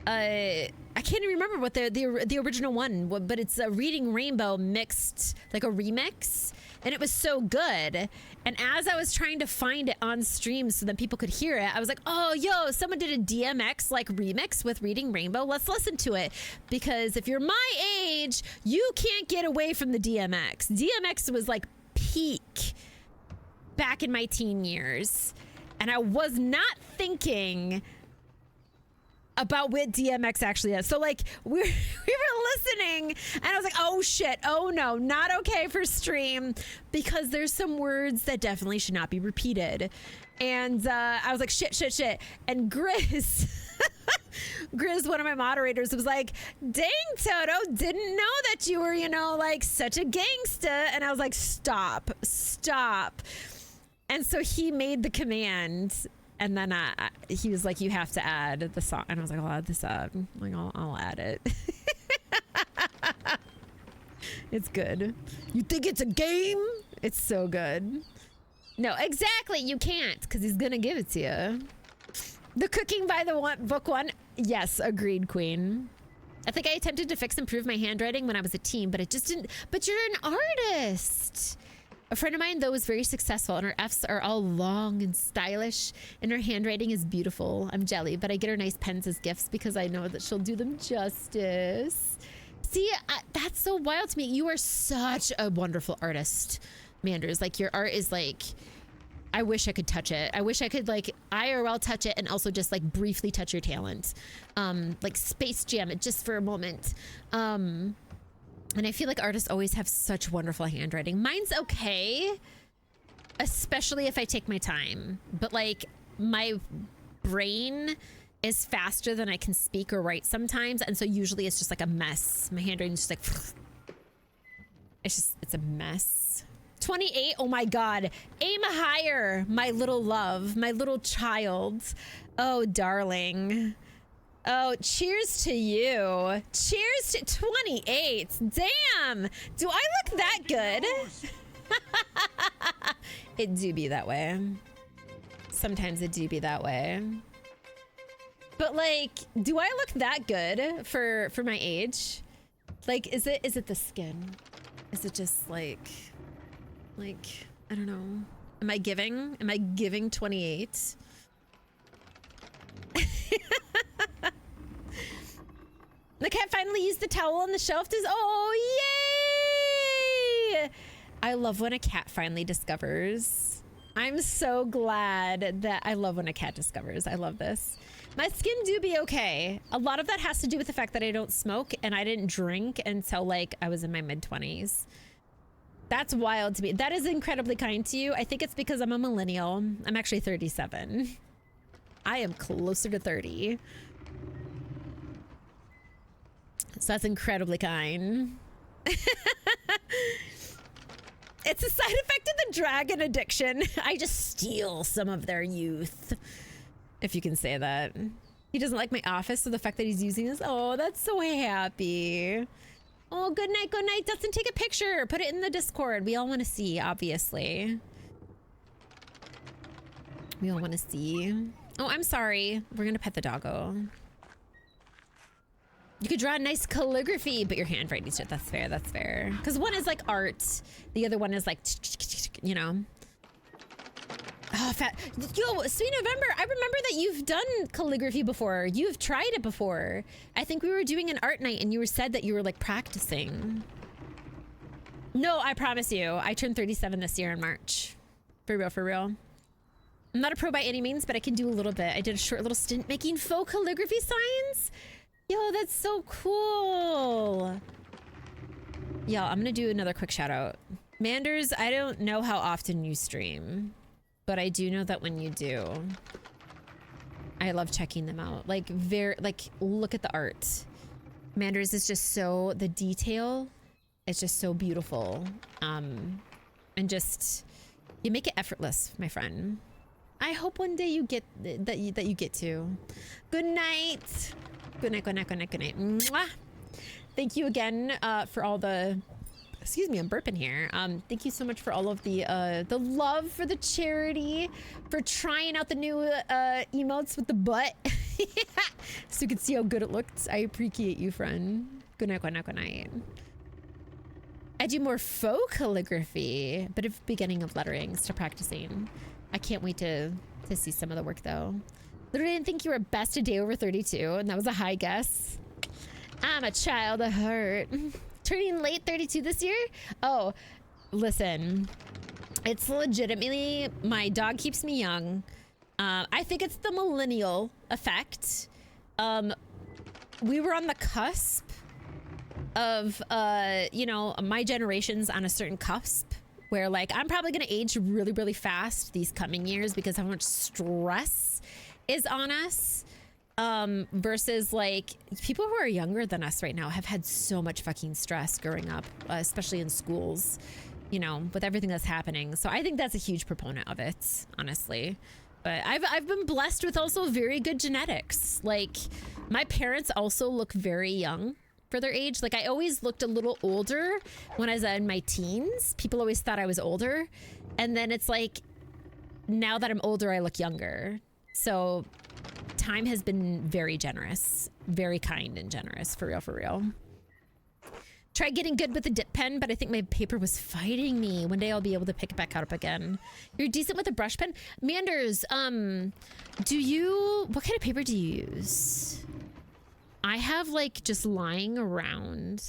I can't even remember what the original one, but it's a Reading Rainbow mixed, like a remix, and it was so good. And as I was trying to find it on stream so that people could hear it, I was like, oh, yo, someone did a DMX like remix with Reading Rainbow. Let's listen to it, because if you're my age, you can't get away from the DMX. DMX was like peak back in my teen years, and I was not thinking about what DMX actually is. So like we were listening, and I was like, oh shit, oh no, not okay for stream, because there's some words that definitely should not be repeated. And I was like, shit. And Grizz, Grizz, one of my moderators, was like, dang, Toto, didn't know that you were, you know, like such a gangsta. And I was like, stop. And so he made the command. And then he was like, you have to add the song. And I was like, I'll add this up. Like, I'll add it. It's good. You think it's a game? It's so good. No, exactly. You can't, because he's going to give it to you. The cooking by the book one. Yes, agreed, Queen. I think I attempted to fix and improve my handwriting when I was a teen, but it just didn't. But you're an artist. A friend of mine, though, is very successful, and her F's are all long and stylish, and her handwriting is beautiful. I'm jelly, but I get her nice pens as gifts because I know that she'll do them justice. See, that's so wild to me. You are such a wonderful artist, Manders. Like, your art is like, I wish I could touch it. I wish I could, like, IRL touch it and also just, like, briefly touch your talent. Like, Space Jam it just for a moment. And I feel like artists always have such wonderful handwriting. Mine's okay, especially if I take my time. But like, my brain is faster than I can speak or write sometimes. And so usually it's just like a mess. My handwriting's just like, it's a mess. 28, oh my God. Aim higher, my little love, my little child. Oh, darling. Oh, cheers to you. Cheers to 28. Damn. Do I look that good? It do be that way. Sometimes it do be that way. But like, do I look that good for my age? Like, is it the skin? Is it just like, I don't know. Am I giving 28? The cat finally used the towel on the shelf. Oh, yay! I love when a cat finally discovers. I'm so glad that I love when a cat discovers. I love this. My skin do be okay. A lot of that has to do with the fact that I don't smoke and I didn't drink until like I was in my mid-20s. That's wild to me. That is incredibly kind to you. I think it's because I'm a millennial. I'm actually 37. I am closer to 30. So that's incredibly kind. It's a side effect of the dragon addiction. I just steal some of their youth, if you can say that. He doesn't like my office, so the fact that he's using this, oh, that's so happy. Oh, good night, good night. Dustin, take a picture. Put it in the Discord. We all want to see, obviously. We all want to see. Oh, I'm sorry. We're going to pet the doggo. You could draw a nice calligraphy, but your handwriting's shit. That's fair. That's fair. Because one is like art. The other one is like, you know. Oh, fat. Yo, Sweet November. I remember that you've done calligraphy before. You've tried it before. I think we were doing an art night and you said that you were like practicing. No, I promise you. I turned 37 this year in March. For real, for real. I'm not a pro by any means, but I can do a little bit. I did a short little stint making faux calligraphy signs. Yo, that's so cool. Yo, I'm gonna do another quick shout out. Manders, I don't know how often you stream, but I do know that when you do, I love checking them out. Like, look at the art. Manders is just so, the detail is just so beautiful. And just, you make it effortless, my friend. I hope one day you get, that you get to. Good night. Good night, good night, good night, good night. Mwah. Thank you again for all the, excuse me, I'm burping here. Thank you so much for all of the love for the charity, for trying out the new emotes with the butt. So you can see how good it looked. I appreciate you, friend. Good night, good night, good night. I do more faux calligraphy, but of beginning of letterings to practicing. I can't wait to see some of the work though. Literally didn't think you were best a day over 32, and that was a high guess. I'm a child of heart. Turning late 32 this year? Oh, listen. It's legitimately, my dog keeps me young. I think it's the millennial effect. We were on the cusp of, you know, my generation's on a certain cusp where, like, I'm probably gonna age really, really fast these coming years because how much stress is on us. Versus like people who are younger than us right now have had so much fucking stress growing up, especially in schools, you know, with everything that's happening. So I think that's a huge proponent of it, honestly. But I've been blessed with also very good genetics. Like, my parents also look very young for their age. Like, I always looked a little older when I was in my teens. People always thought I was older. And then it's like, now that I'm older, I look younger. So time has been very generous, very kind and generous, for real, for real. Tried getting good with the dip pen, but I think my paper was fighting me. One day I'll be able to pick it back up again. You're decent with a brush pen? Manders, what kind of paper do you use? I have, like, just lying around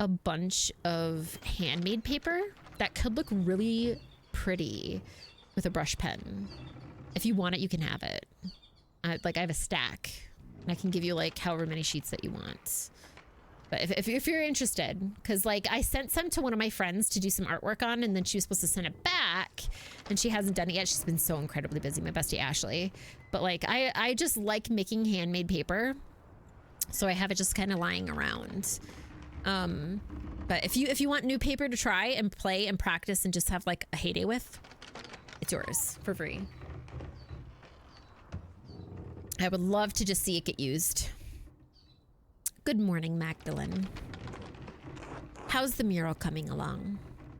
a bunch of handmade paper that could look really pretty with a brush pen. If you want it, you can have it. Like, I have a stack, and I can give you, like, however many sheets that you want. But if you're interested, because, like, I sent some to one of my friends to do some artwork on, and then she was supposed to send it back, and she hasn't done it yet. She's been so incredibly busy, my bestie Ashley. But, like, I just like making handmade paper, so I have it just kind of lying around. But if you want new paper to try and play and practice and just have, like, a heyday with, it's yours for free. I would love to just see it get used. Good morning, Magdalene. How's the mural coming along?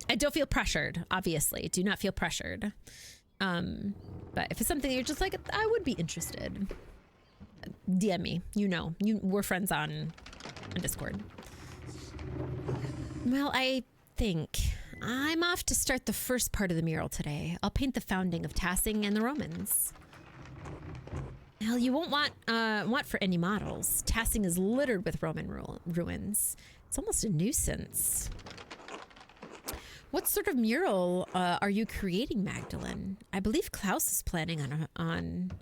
I don't feel pressured, obviously. Do not feel pressured. But if it's something you're just like, I would be interested, DM me. You know, we're friends on Discord. Well, I think I'm off to start the first part of the mural today. I'll paint the founding of Tassing and the Romans. Hell, you won't want for any models. Tassing is littered with Roman ruins. It's almost a nuisance. What sort of mural are you creating, Magdalene? I believe Klaus is planning on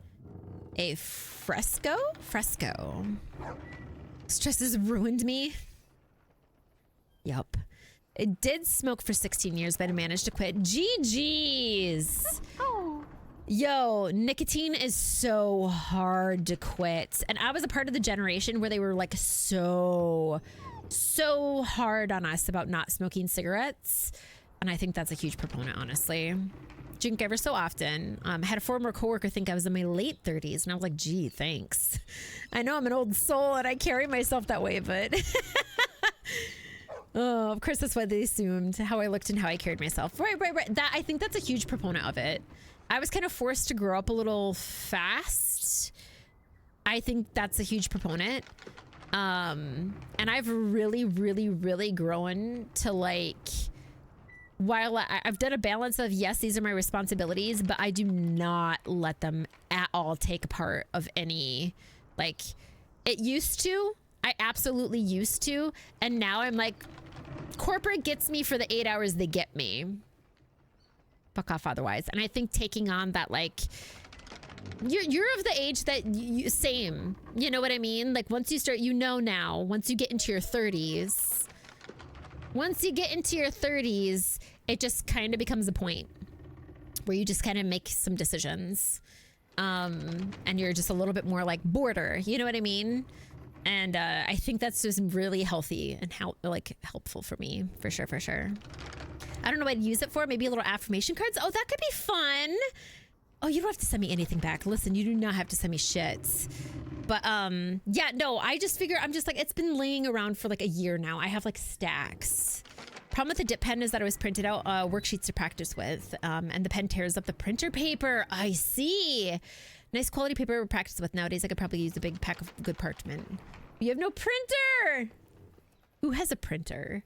a fresco? Fresco. Stress has ruined me. Yup. It did smoke for 16 years, but I managed to quit. GG's. Oh. Yo, nicotine is so hard to quit. And I was a part of the generation where they were like so hard on us about not smoking cigarettes. And I think that's a huge proponent, honestly. Drink ever so often. I had a former coworker think I was in my late 30s, and I was like, gee, thanks. I know I'm an old soul and I carry myself that way, but oh, of course that's why they assumed how I looked and how I carried myself. Right. That, I think that's a huge proponent of it. I was kind of forced to grow up a little fast. I think that's a huge proponent. And I've really, really, really grown to, like, while I've done a balance of, yes, these are my responsibilities, but I do not let them at all take a part of any, like, it used to. I absolutely used to. And now I'm like, corporate gets me for the 8 hours they get me. Fuck off otherwise. And I think taking on that, like, you're of the age that same, you know what I mean? Like, once you start, you know, now, once you get into your 30s, it just kind of becomes a point where you just kind of make some decisions. And you're just a little bit more like border, you know what I mean? And I think that's just really healthy and helpful for me, for sure, for sure. I don't know what I'd use it for. Maybe a little affirmation cards. Oh, that could be fun. Oh, you don't have to send me anything back. Listen, you do not have to send me shit. But yeah, no, I just figure, I'm just like, it's been laying around for like a year now. I have like stacks. Problem with the dip pen is that it was printed out worksheets to practice with, and the pen tears up the printer paper. I see. Nice quality paper to practice with. Nowadays, I could probably use a big pack of good parchment. You have no printer. Who has a printer?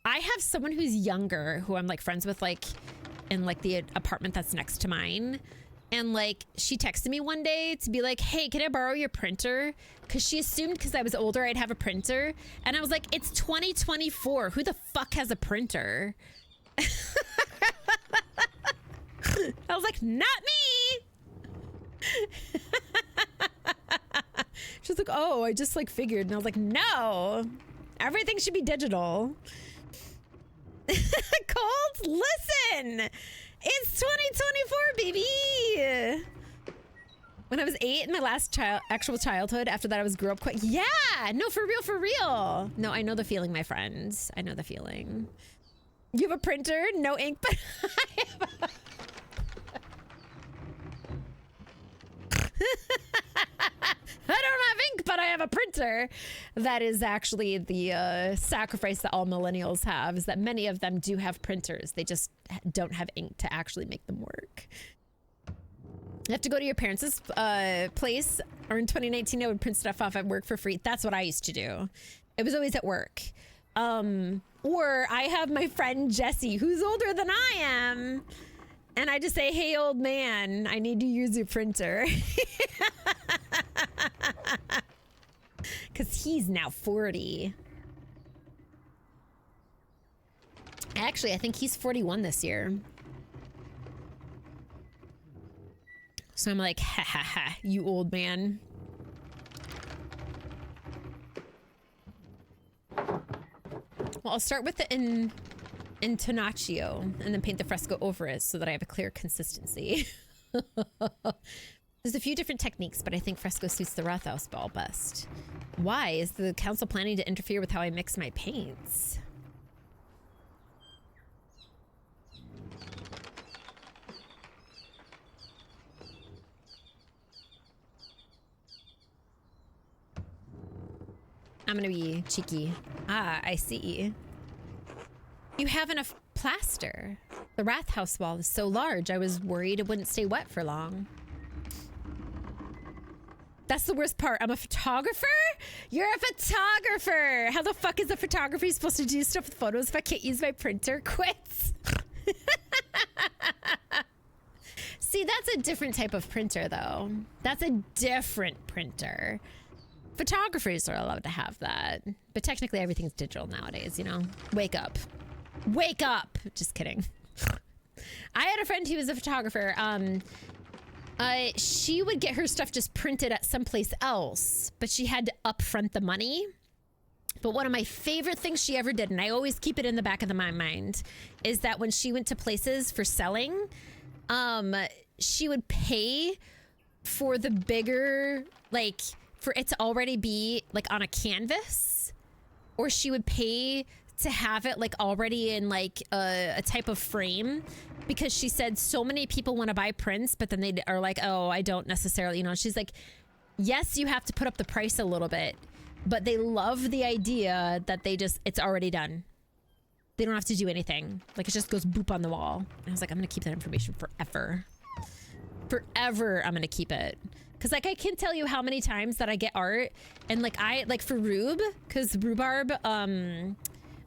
I have someone who's younger, who I'm like friends with, like in like the apartment that's next to mine. And like, she texted me one day to be like, hey, can I borrow your printer? Because she assumed because I was older, I'd have a printer. And I was like, it's 2024. Who the fuck has a printer? I was like, not me. She's like, oh, I just like figured. And I was like, no, everything should be digital. Cold, listen. It's 2024, baby. When I was 8 in my last actual childhood, after that I was grew up quick. Yeah, no, for real, for real. No, I know the feeling, my friends. I know the feeling. You have a printer, no ink, but I have a... I don't have ink, but I have a printer. That is actually the sacrifice that all millennials have, is that many of them do have printers. They just don't have ink to actually make them work. You have to go to your parents' place, or in 2019, I would print stuff off at work for free. That's what I used to do. It was always at work. Or I have my friend Jesse, who's older than I am. And I just say, hey, old man, I need to use your printer. Because he's now 40. Actually, I think he's 41 this year. So I'm like, ha ha ha, you old man. Well, I'll start with the intonatio and then paint the fresco over it so that I have a clear consistency. There's a few different techniques, but I think fresco suits the Rathaus ball best. Why? Is the council planning to interfere with how I mix my paints? I'm gonna be cheeky. Ah, I see. You have enough plaster. The Rathaus wall is so large, I was worried it wouldn't stay wet for long. That's the worst part. I'm a photographer? You're a photographer! How the fuck is a photographer supposed to do stuff with photos if I can't use my printer? Quits! See, that's a different type of printer, though. That's a different printer. Photographers are allowed to have that. But technically, everything's digital nowadays, you know? Wake up. Wake up! Just kidding. I had a friend who was a photographer. She would get her stuff just printed at someplace else, but she had to upfront the money. But one of my favorite things she ever did, and I always keep it in the back of my mind, is that when she went to places for selling, she would pay for the bigger, like, for it to already be, like, on a canvas, or she would pay to have it, like, already in, like, a type of frame, because she said so many people want to buy prints, but then they are like, oh, I don't necessarily, you know. She's like, yes, you have to put up the price a little bit, but they love the idea that they just, it's already done. They don't have to do anything. Like, it just goes boop on the wall. And I was like, I'm gonna keep that information forever. Forever, I'm gonna keep it. Cause like, I can't tell you how many times that I get art, and like, for Rube, cause Rhubarb,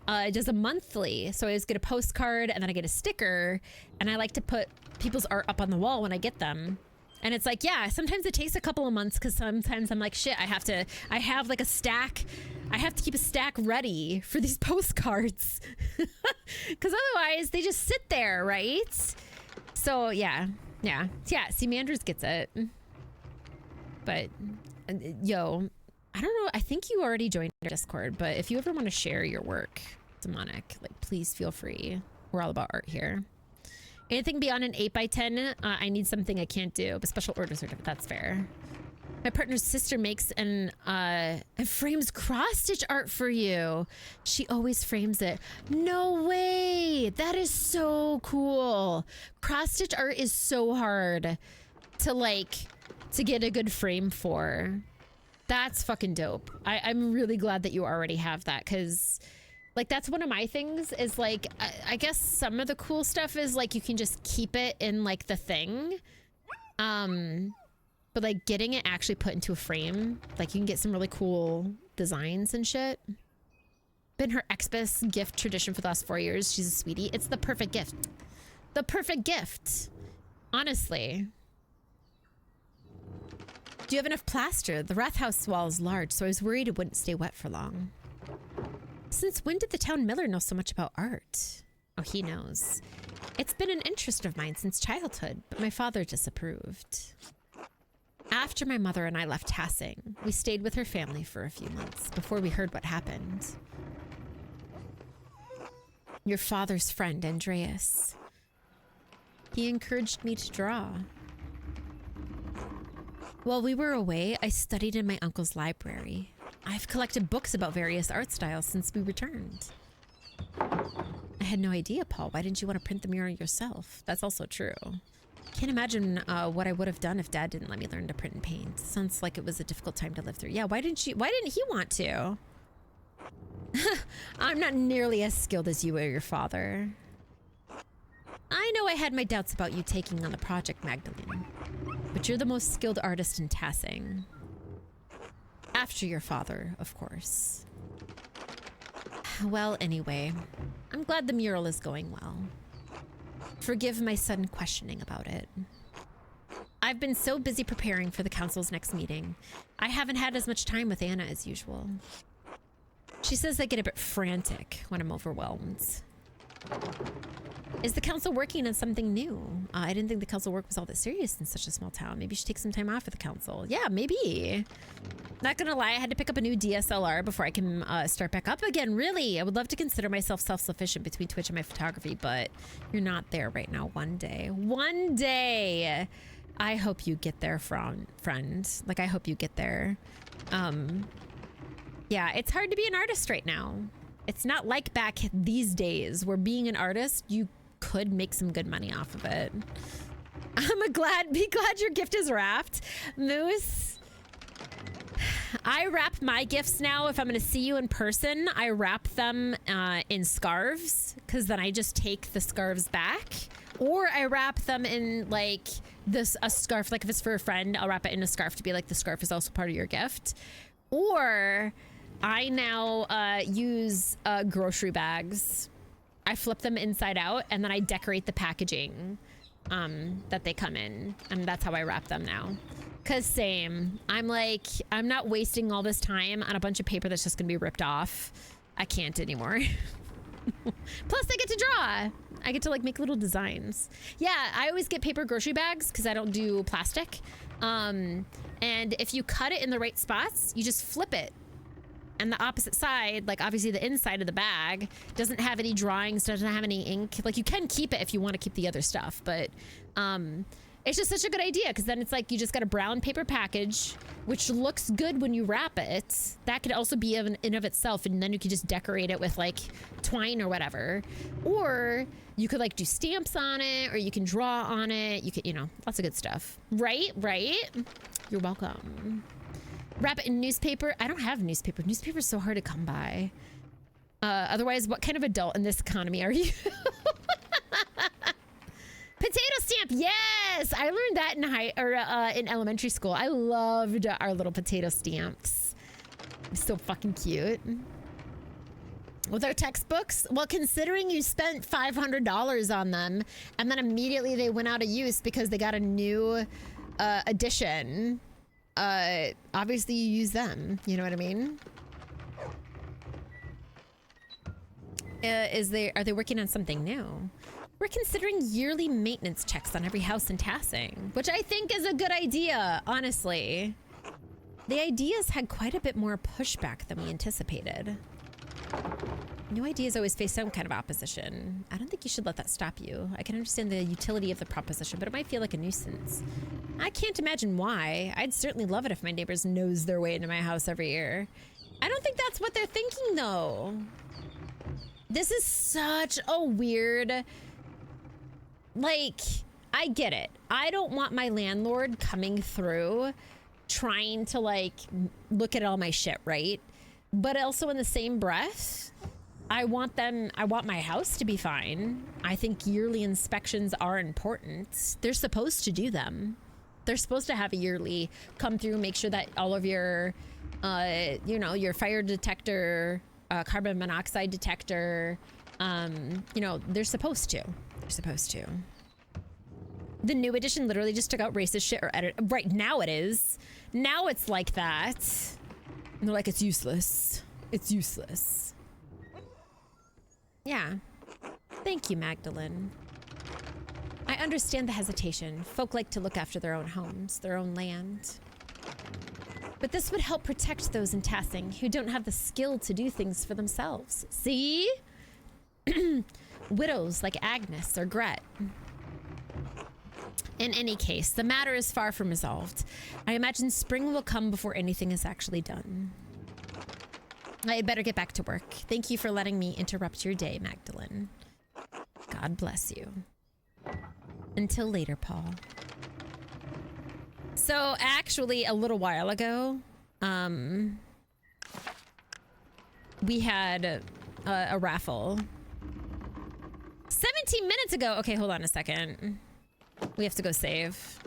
does a monthly, so I always get a postcard and then I get a sticker, and I like to put people's art up on the wall when I get them. And it's like, yeah, sometimes it takes a couple of months, because sometimes I'm like, shit, I have like a stack. I have to keep a stack ready for these postcards. Because otherwise they just sit there, right? So yeah. See, Manders gets it. But yo, I don't know. I think you already joined our Discord, but if you ever want to share your work, Demonic, like please feel free. We're all about art here. Anything beyond an 8x10, I need something I can't do, but special order certificate, that's fair. My partner's sister makes and frames cross-stitch art for you. She always frames it. No way! That is so cool. Cross-stitch art is so hard to get a good frame for. That's fucking dope. I'm really glad that you already have that, because like that's one of my things is like I guess some of the cool stuff is like you can just keep it in like the thing. But like getting it actually put into a frame, like you can get some really cool designs and shit. Been her Xmas gift tradition for the last 4 years. She's a sweetie. It's the perfect gift. The perfect gift. Honestly. Do you have enough plaster? The Wrath House wall is large, so I was worried it wouldn't stay wet for long. Since when did the town miller know so much about art? Oh, he knows. It's been an interest of mine since childhood, but my father disapproved. After my mother and I left Tassing, we stayed with her family for a few months before we heard what happened. Your father's friend, Andreas. He encouraged me to draw. While we were away, I studied in my uncle's library. I've collected books about various art styles since we returned. I had no idea, Paul. Why didn't you want to print the mural yourself? That's also true. Can't imagine what I would have done if Dad didn't let me learn to print and paint. Sounds like it was a difficult time to live through. Yeah, why didn't he want to? I'm not nearly as skilled as you or your father. I know I had my doubts about you taking on the project, Magdalene. But you're the most skilled artist in Tassing. After your father, of course. Well, anyway, I'm glad the mural is going well. Forgive my sudden questioning about it. I've been so busy preparing for the council's next meeting. I haven't had as much time with Anna as usual. She says I get a bit frantic when I'm overwhelmed. Is the council working on something new? I didn't think the council work was all that serious in such a small town. Maybe you should take some time off for the council. Yeah, maybe. Not gonna lie, I had to pick up a new DSLR before I can start back up again. Really, I would love to consider myself self-sufficient between Twitch and my photography, but you're not there right now. One day. I hope you get there, friend. Like, I hope you get there. Yeah, it's hard to be an artist right now. It's not like back these days where being an artist, you could make some good money off of it. Be glad your gift is wrapped. Moose, I wrap my gifts now. If I'm going to see you in person, I wrap them in scarves, because then I just take the scarves back. Or I wrap them in like a scarf, like if it's for a friend, I'll wrap it in a scarf to be like the scarf is also part of your gift. Or I now use grocery bags. I flip them inside out and then I decorate the packaging that they come in. And that's how I wrap them now. Cause same, I'm like, I'm not wasting all this time on a bunch of paper that's just gonna be ripped off. I can't anymore. Plus I get to draw. I get to like make little designs. Yeah, I always get paper grocery bags because I don't do plastic. And if you cut it in the right spots, you just flip it. And the opposite side, like obviously the inside of the bag doesn't have any drawings, doesn't have any ink. Like you can keep it if you want to keep the other stuff, but it's just such a good idea because then it's like you just got a brown paper package, which looks good when you wrap it. That could also be in and of itself, and then you could just decorate it with like twine or whatever. Or you could like do stamps on it, or you can draw on it. You could, you know, lots of good stuff. Right? You're welcome. Wrap it in newspaper. I don't have newspaper. Newspaper's so hard to come by. Otherwise, what kind of adult in this economy are you? Potato stamp, yes! I learned that in elementary school. I loved our little potato stamps. So fucking cute. With our textbooks, well, considering you spent $500 on them, and then immediately they went out of use because they got a new edition. Obviously you use them. You know what I mean? Are they working on something new? We're considering yearly maintenance checks on every house in Tassing, which I think is a good idea, honestly. The ideas had quite a bit more pushback than we anticipated. New ideas always face some kind of opposition. I don't think you should let that stop you. I can understand the utility of the proposition, but it might feel like a nuisance. I can't imagine why. I'd certainly love it if my neighbors nose their way into my house every year. I don't think that's what they're thinking, though. This is such a weird... Like, I get it. I don't want my landlord coming through trying to, like, look at all my shit, right? But also in the same breath, I want my house to be fine. I think yearly inspections are important. They're supposed to do them. They're supposed to have a yearly come through, make sure that all of your, you know, your fire detector, carbon monoxide detector, you know, they're supposed to. They're supposed to. The new edition literally just took out racist shit or edit. Right now it is. Now it's like that. And they're like, it's useless. It's useless. Yeah. Thank you, Magdalene. I understand the hesitation. Folk like to look after their own homes, their own land. But this would help protect those in Tassing who don't have the skill to do things for themselves. See? Widows like Agnes or Gret. In any case, the matter is far from resolved. I imagine spring will come before anything is actually done. I had better get back to work. Thank you for letting me interrupt your day, Magdalene. God bless you. Until later, Paul. So, actually, a little while ago, we had a raffle. 17 minutes ago. Okay, hold on a second. We have to go save.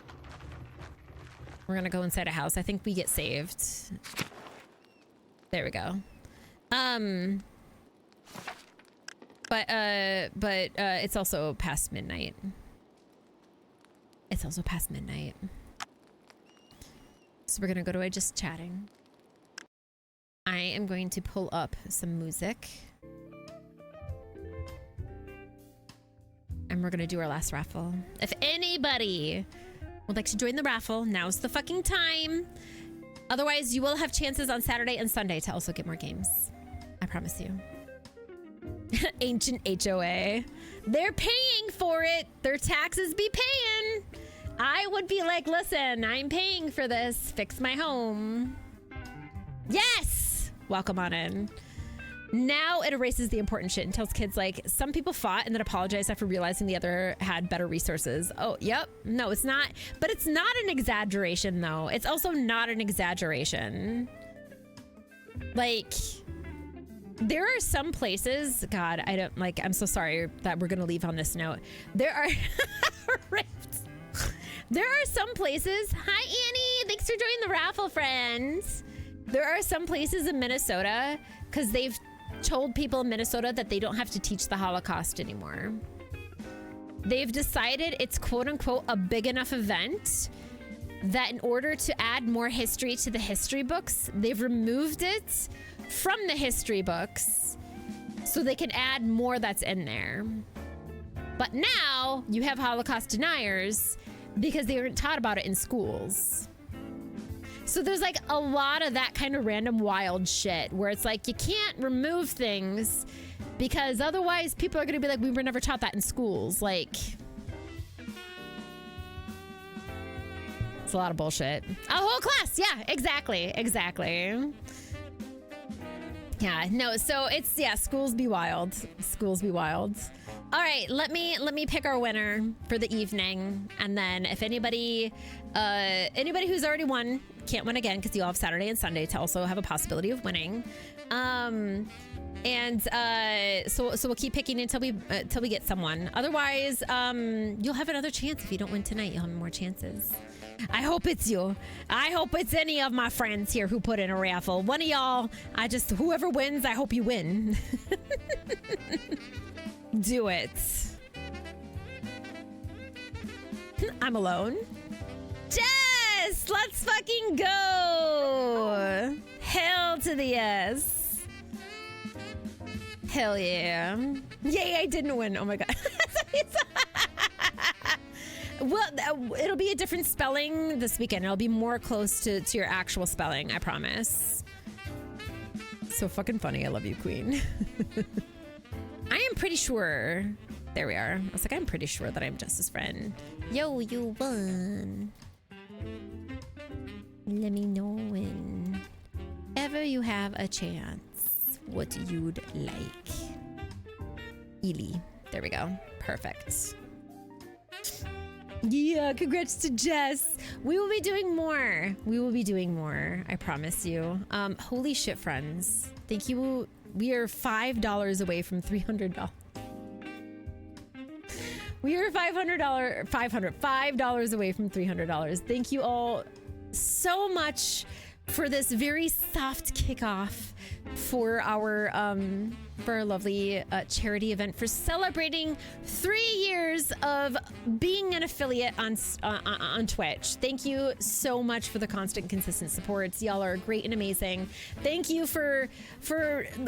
We're gonna go inside a house. I think we get saved. There we go. But it's also past midnight. It's also past midnight. So we're gonna go to a just chatting. I am going to pull up some music. And we're gonna do our last raffle. If anybody would like to join the raffle, now's the fucking time. Otherwise, you will have chances on Saturday and Sunday to also get more games. I promise you. Ancient HOA. They're paying for it. Their taxes be paying. I would be like, listen, I'm paying for this. Fix my home. Yes! Welcome on in. Now it erases the important shit and tells kids, like, some people fought and then apologized after realizing the other had better resources. Oh, yep. No, it's not. But it's not an exaggeration, though. It's also not an exaggeration. Like, there are some places... God, I don't... Like, I'm so sorry that we're going to leave on this note. There are... There are some places... Hi, Annie! Thanks for joining the raffle, friends. There are some places in Minnesota, because they've told people in Minnesota that they don't have to teach the Holocaust anymore. They've decided it's quote-unquote a big enough event that in order to add more history to the history books, they've removed it from the history books so they can add more that's in there. But now you have Holocaust deniers because they aren't taught about it in schools. So there's like a lot of that kind of random wild shit where it's like you can't remove things because otherwise people are going to be like, we were never taught that in schools. Like, it's a lot of bullshit. A whole class. Yeah, exactly. Exactly. Yeah, no, so it's, yeah, schools be wild. Schools be wild. All right, let me pick our winner for the evening. And then if anybody who's already won can't win again because you all have Saturday and Sunday to also have a possibility of winning. So we'll keep picking until we get someone. Otherwise, you'll have another chance. If you don't win tonight, you'll have more chances. I hope it's you. I hope it's any of my friends here who put in a raffle. One of y'all, whoever wins, I hope you win. Do it. I'm alone. Jess, let's fucking go. Hell to the yes. Hell yeah. Yay, I didn't win. Oh my god. Well, it'll be a different spelling this weekend. It'll be more close to your actual spelling, I promise. So fucking funny. I love you, Queen. I am pretty sure. There we are. I was like, I'm pretty sure that I'm Jess's friend. Yo, you won. Let me know whenever you have a chance what you'd like. Ely. There we go. Perfect. Yeah, congrats to Jess. We will be doing more. We will be doing more. I promise you. Holy shit, friends. Thank you. We are $5 away from $300. We are $500 away from $300. Thank you all so much for this very soft kickoff for our lovely charity event for celebrating 3 years of being an affiliate on Twitch. Thank you so much for the constant, consistent supports. Y'all are great and amazing. Thank you for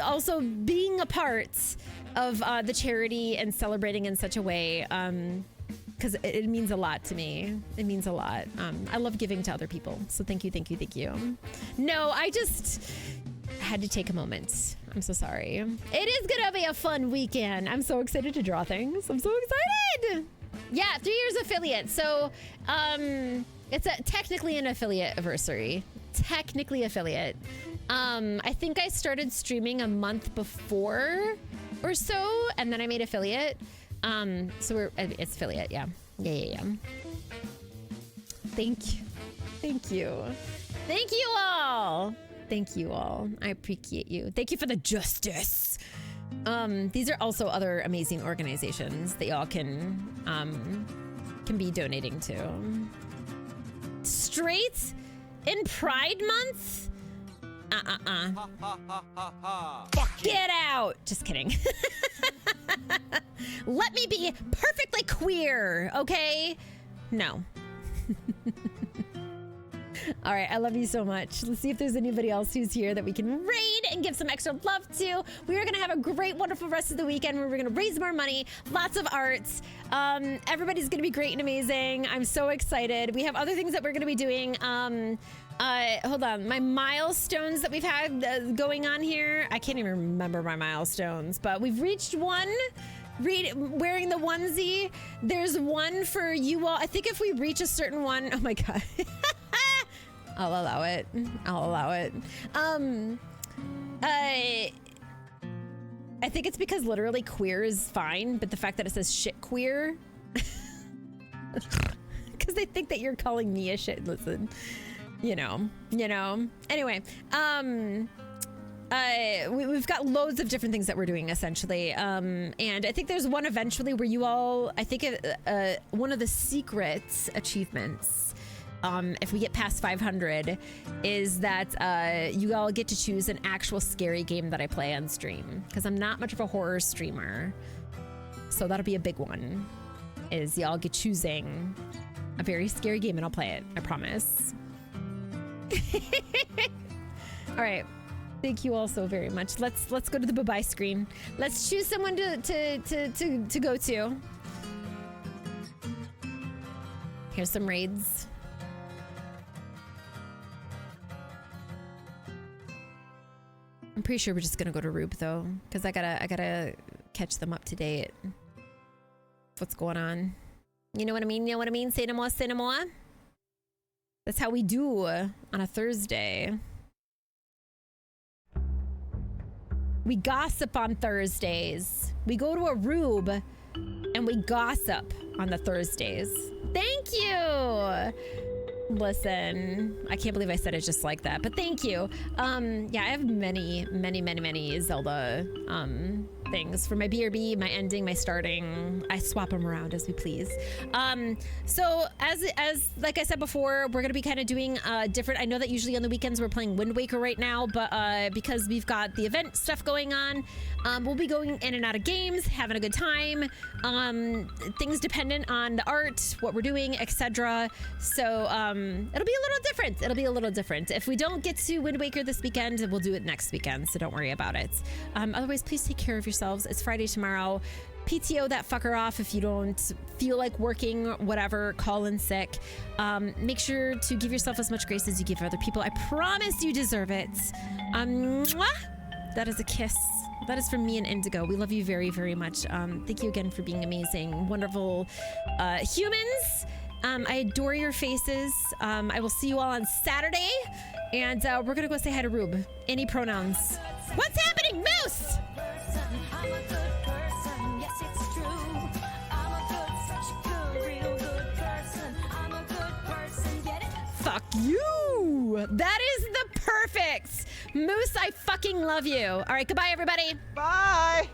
also being a part of the charity and celebrating in such a way. Because it means a lot to me. It means a lot. I love giving to other people. So thank you, thank you, thank you. No, I just had to take a moment. I'm so sorry. It is gonna be a fun weekend. I'm so excited to draw things. I'm so excited. Yeah, 3 years affiliate. So it's technically an affiliate anniversary. Technically affiliate. I think I started streaming a month before or so, and then I made affiliate. So it's affiliate, yeah. Yeah. Thank you. Thank you. Thank you all. Thank you all. I appreciate you. Thank you for the justice. These are also other amazing organizations that y'all can be donating to. Straight in Pride Month? Get out! Just kidding. Let me be perfectly queer, okay? No. All right, I love you so much. Let's see if there's anybody else who's here that we can raid and give some extra love to. We are gonna have a great, wonderful rest of the weekend where we're gonna raise more money, lots of arts. Everybody's gonna be great and amazing. I'm so excited. We have other things that we're gonna be doing. Hold on, my milestones that we've had going on here. I can't even remember my milestones, but we've reached one. Wearing the onesie. There's one for you all. I think if we reach a certain one, oh my god. I'll allow it. I'll allow it. I think it's because literally queer is fine, but the fact that it says shit queer, because they think that you're calling me a shit. Listen, you know. Anyway, we've got loads of different things that we're doing essentially, and I think there's one eventually where you all, I think one of the secret achievements, if we get past 500, is that you all get to choose an actual scary game that I play on stream, because I'm not much of a horror streamer, so that'll be a big one, is y'all get choosing a very scary game and I'll play it, I promise. All right. Thank you all so very much. Let's go to the bye-bye screen. Let's choose someone to go to. Here's some raids. I'm pretty sure we're just gonna go to Rube though, because I gotta catch them up to date. What's going on? You know what I mean? You know what I mean? Say no more, say no more. That's how we do on a Thursday. We gossip on Thursdays. We go to a Rube and we gossip on the Thursdays. Thank you. Listen, I can't believe I said it just like that, but thank you. Yeah, I have many Zelda things for my BRB, my ending, my starting. I swap them around as we please. So as like I said before, we're gonna be kind of doing different. I know that usually on the weekends we're playing Wind Waker right now, but because we've got the event stuff going on, we'll be going in and out of games, having a good time. Things dependent on the art, what we're doing, etc. So it'll be a little different. It'll be a little different. If we don't get to Wind Waker this weekend, we'll do it next weekend, so don't worry about it. Otherwise, please take care of yourself. yourselves. It's Friday tomorrow. PTO that fucker off if you don't feel like working, whatever, call in sick. Make sure to give yourself as much grace as you give other people. I promise you deserve it. Mwah! That is a kiss. That is from me and Indigo. We love you very, very much. Thank you again for being amazing, wonderful humans. I adore your faces. I will see you all on Saturday. And we're going to go say hi to Rube. Any pronouns. What's happening, Moose? I'm a good person, yes it's true. I'm a good, such a good, real good person. I'm a good person, get it? Fuck you. That is the perfect. Moose, I fucking love you. All right, goodbye, everybody. Bye.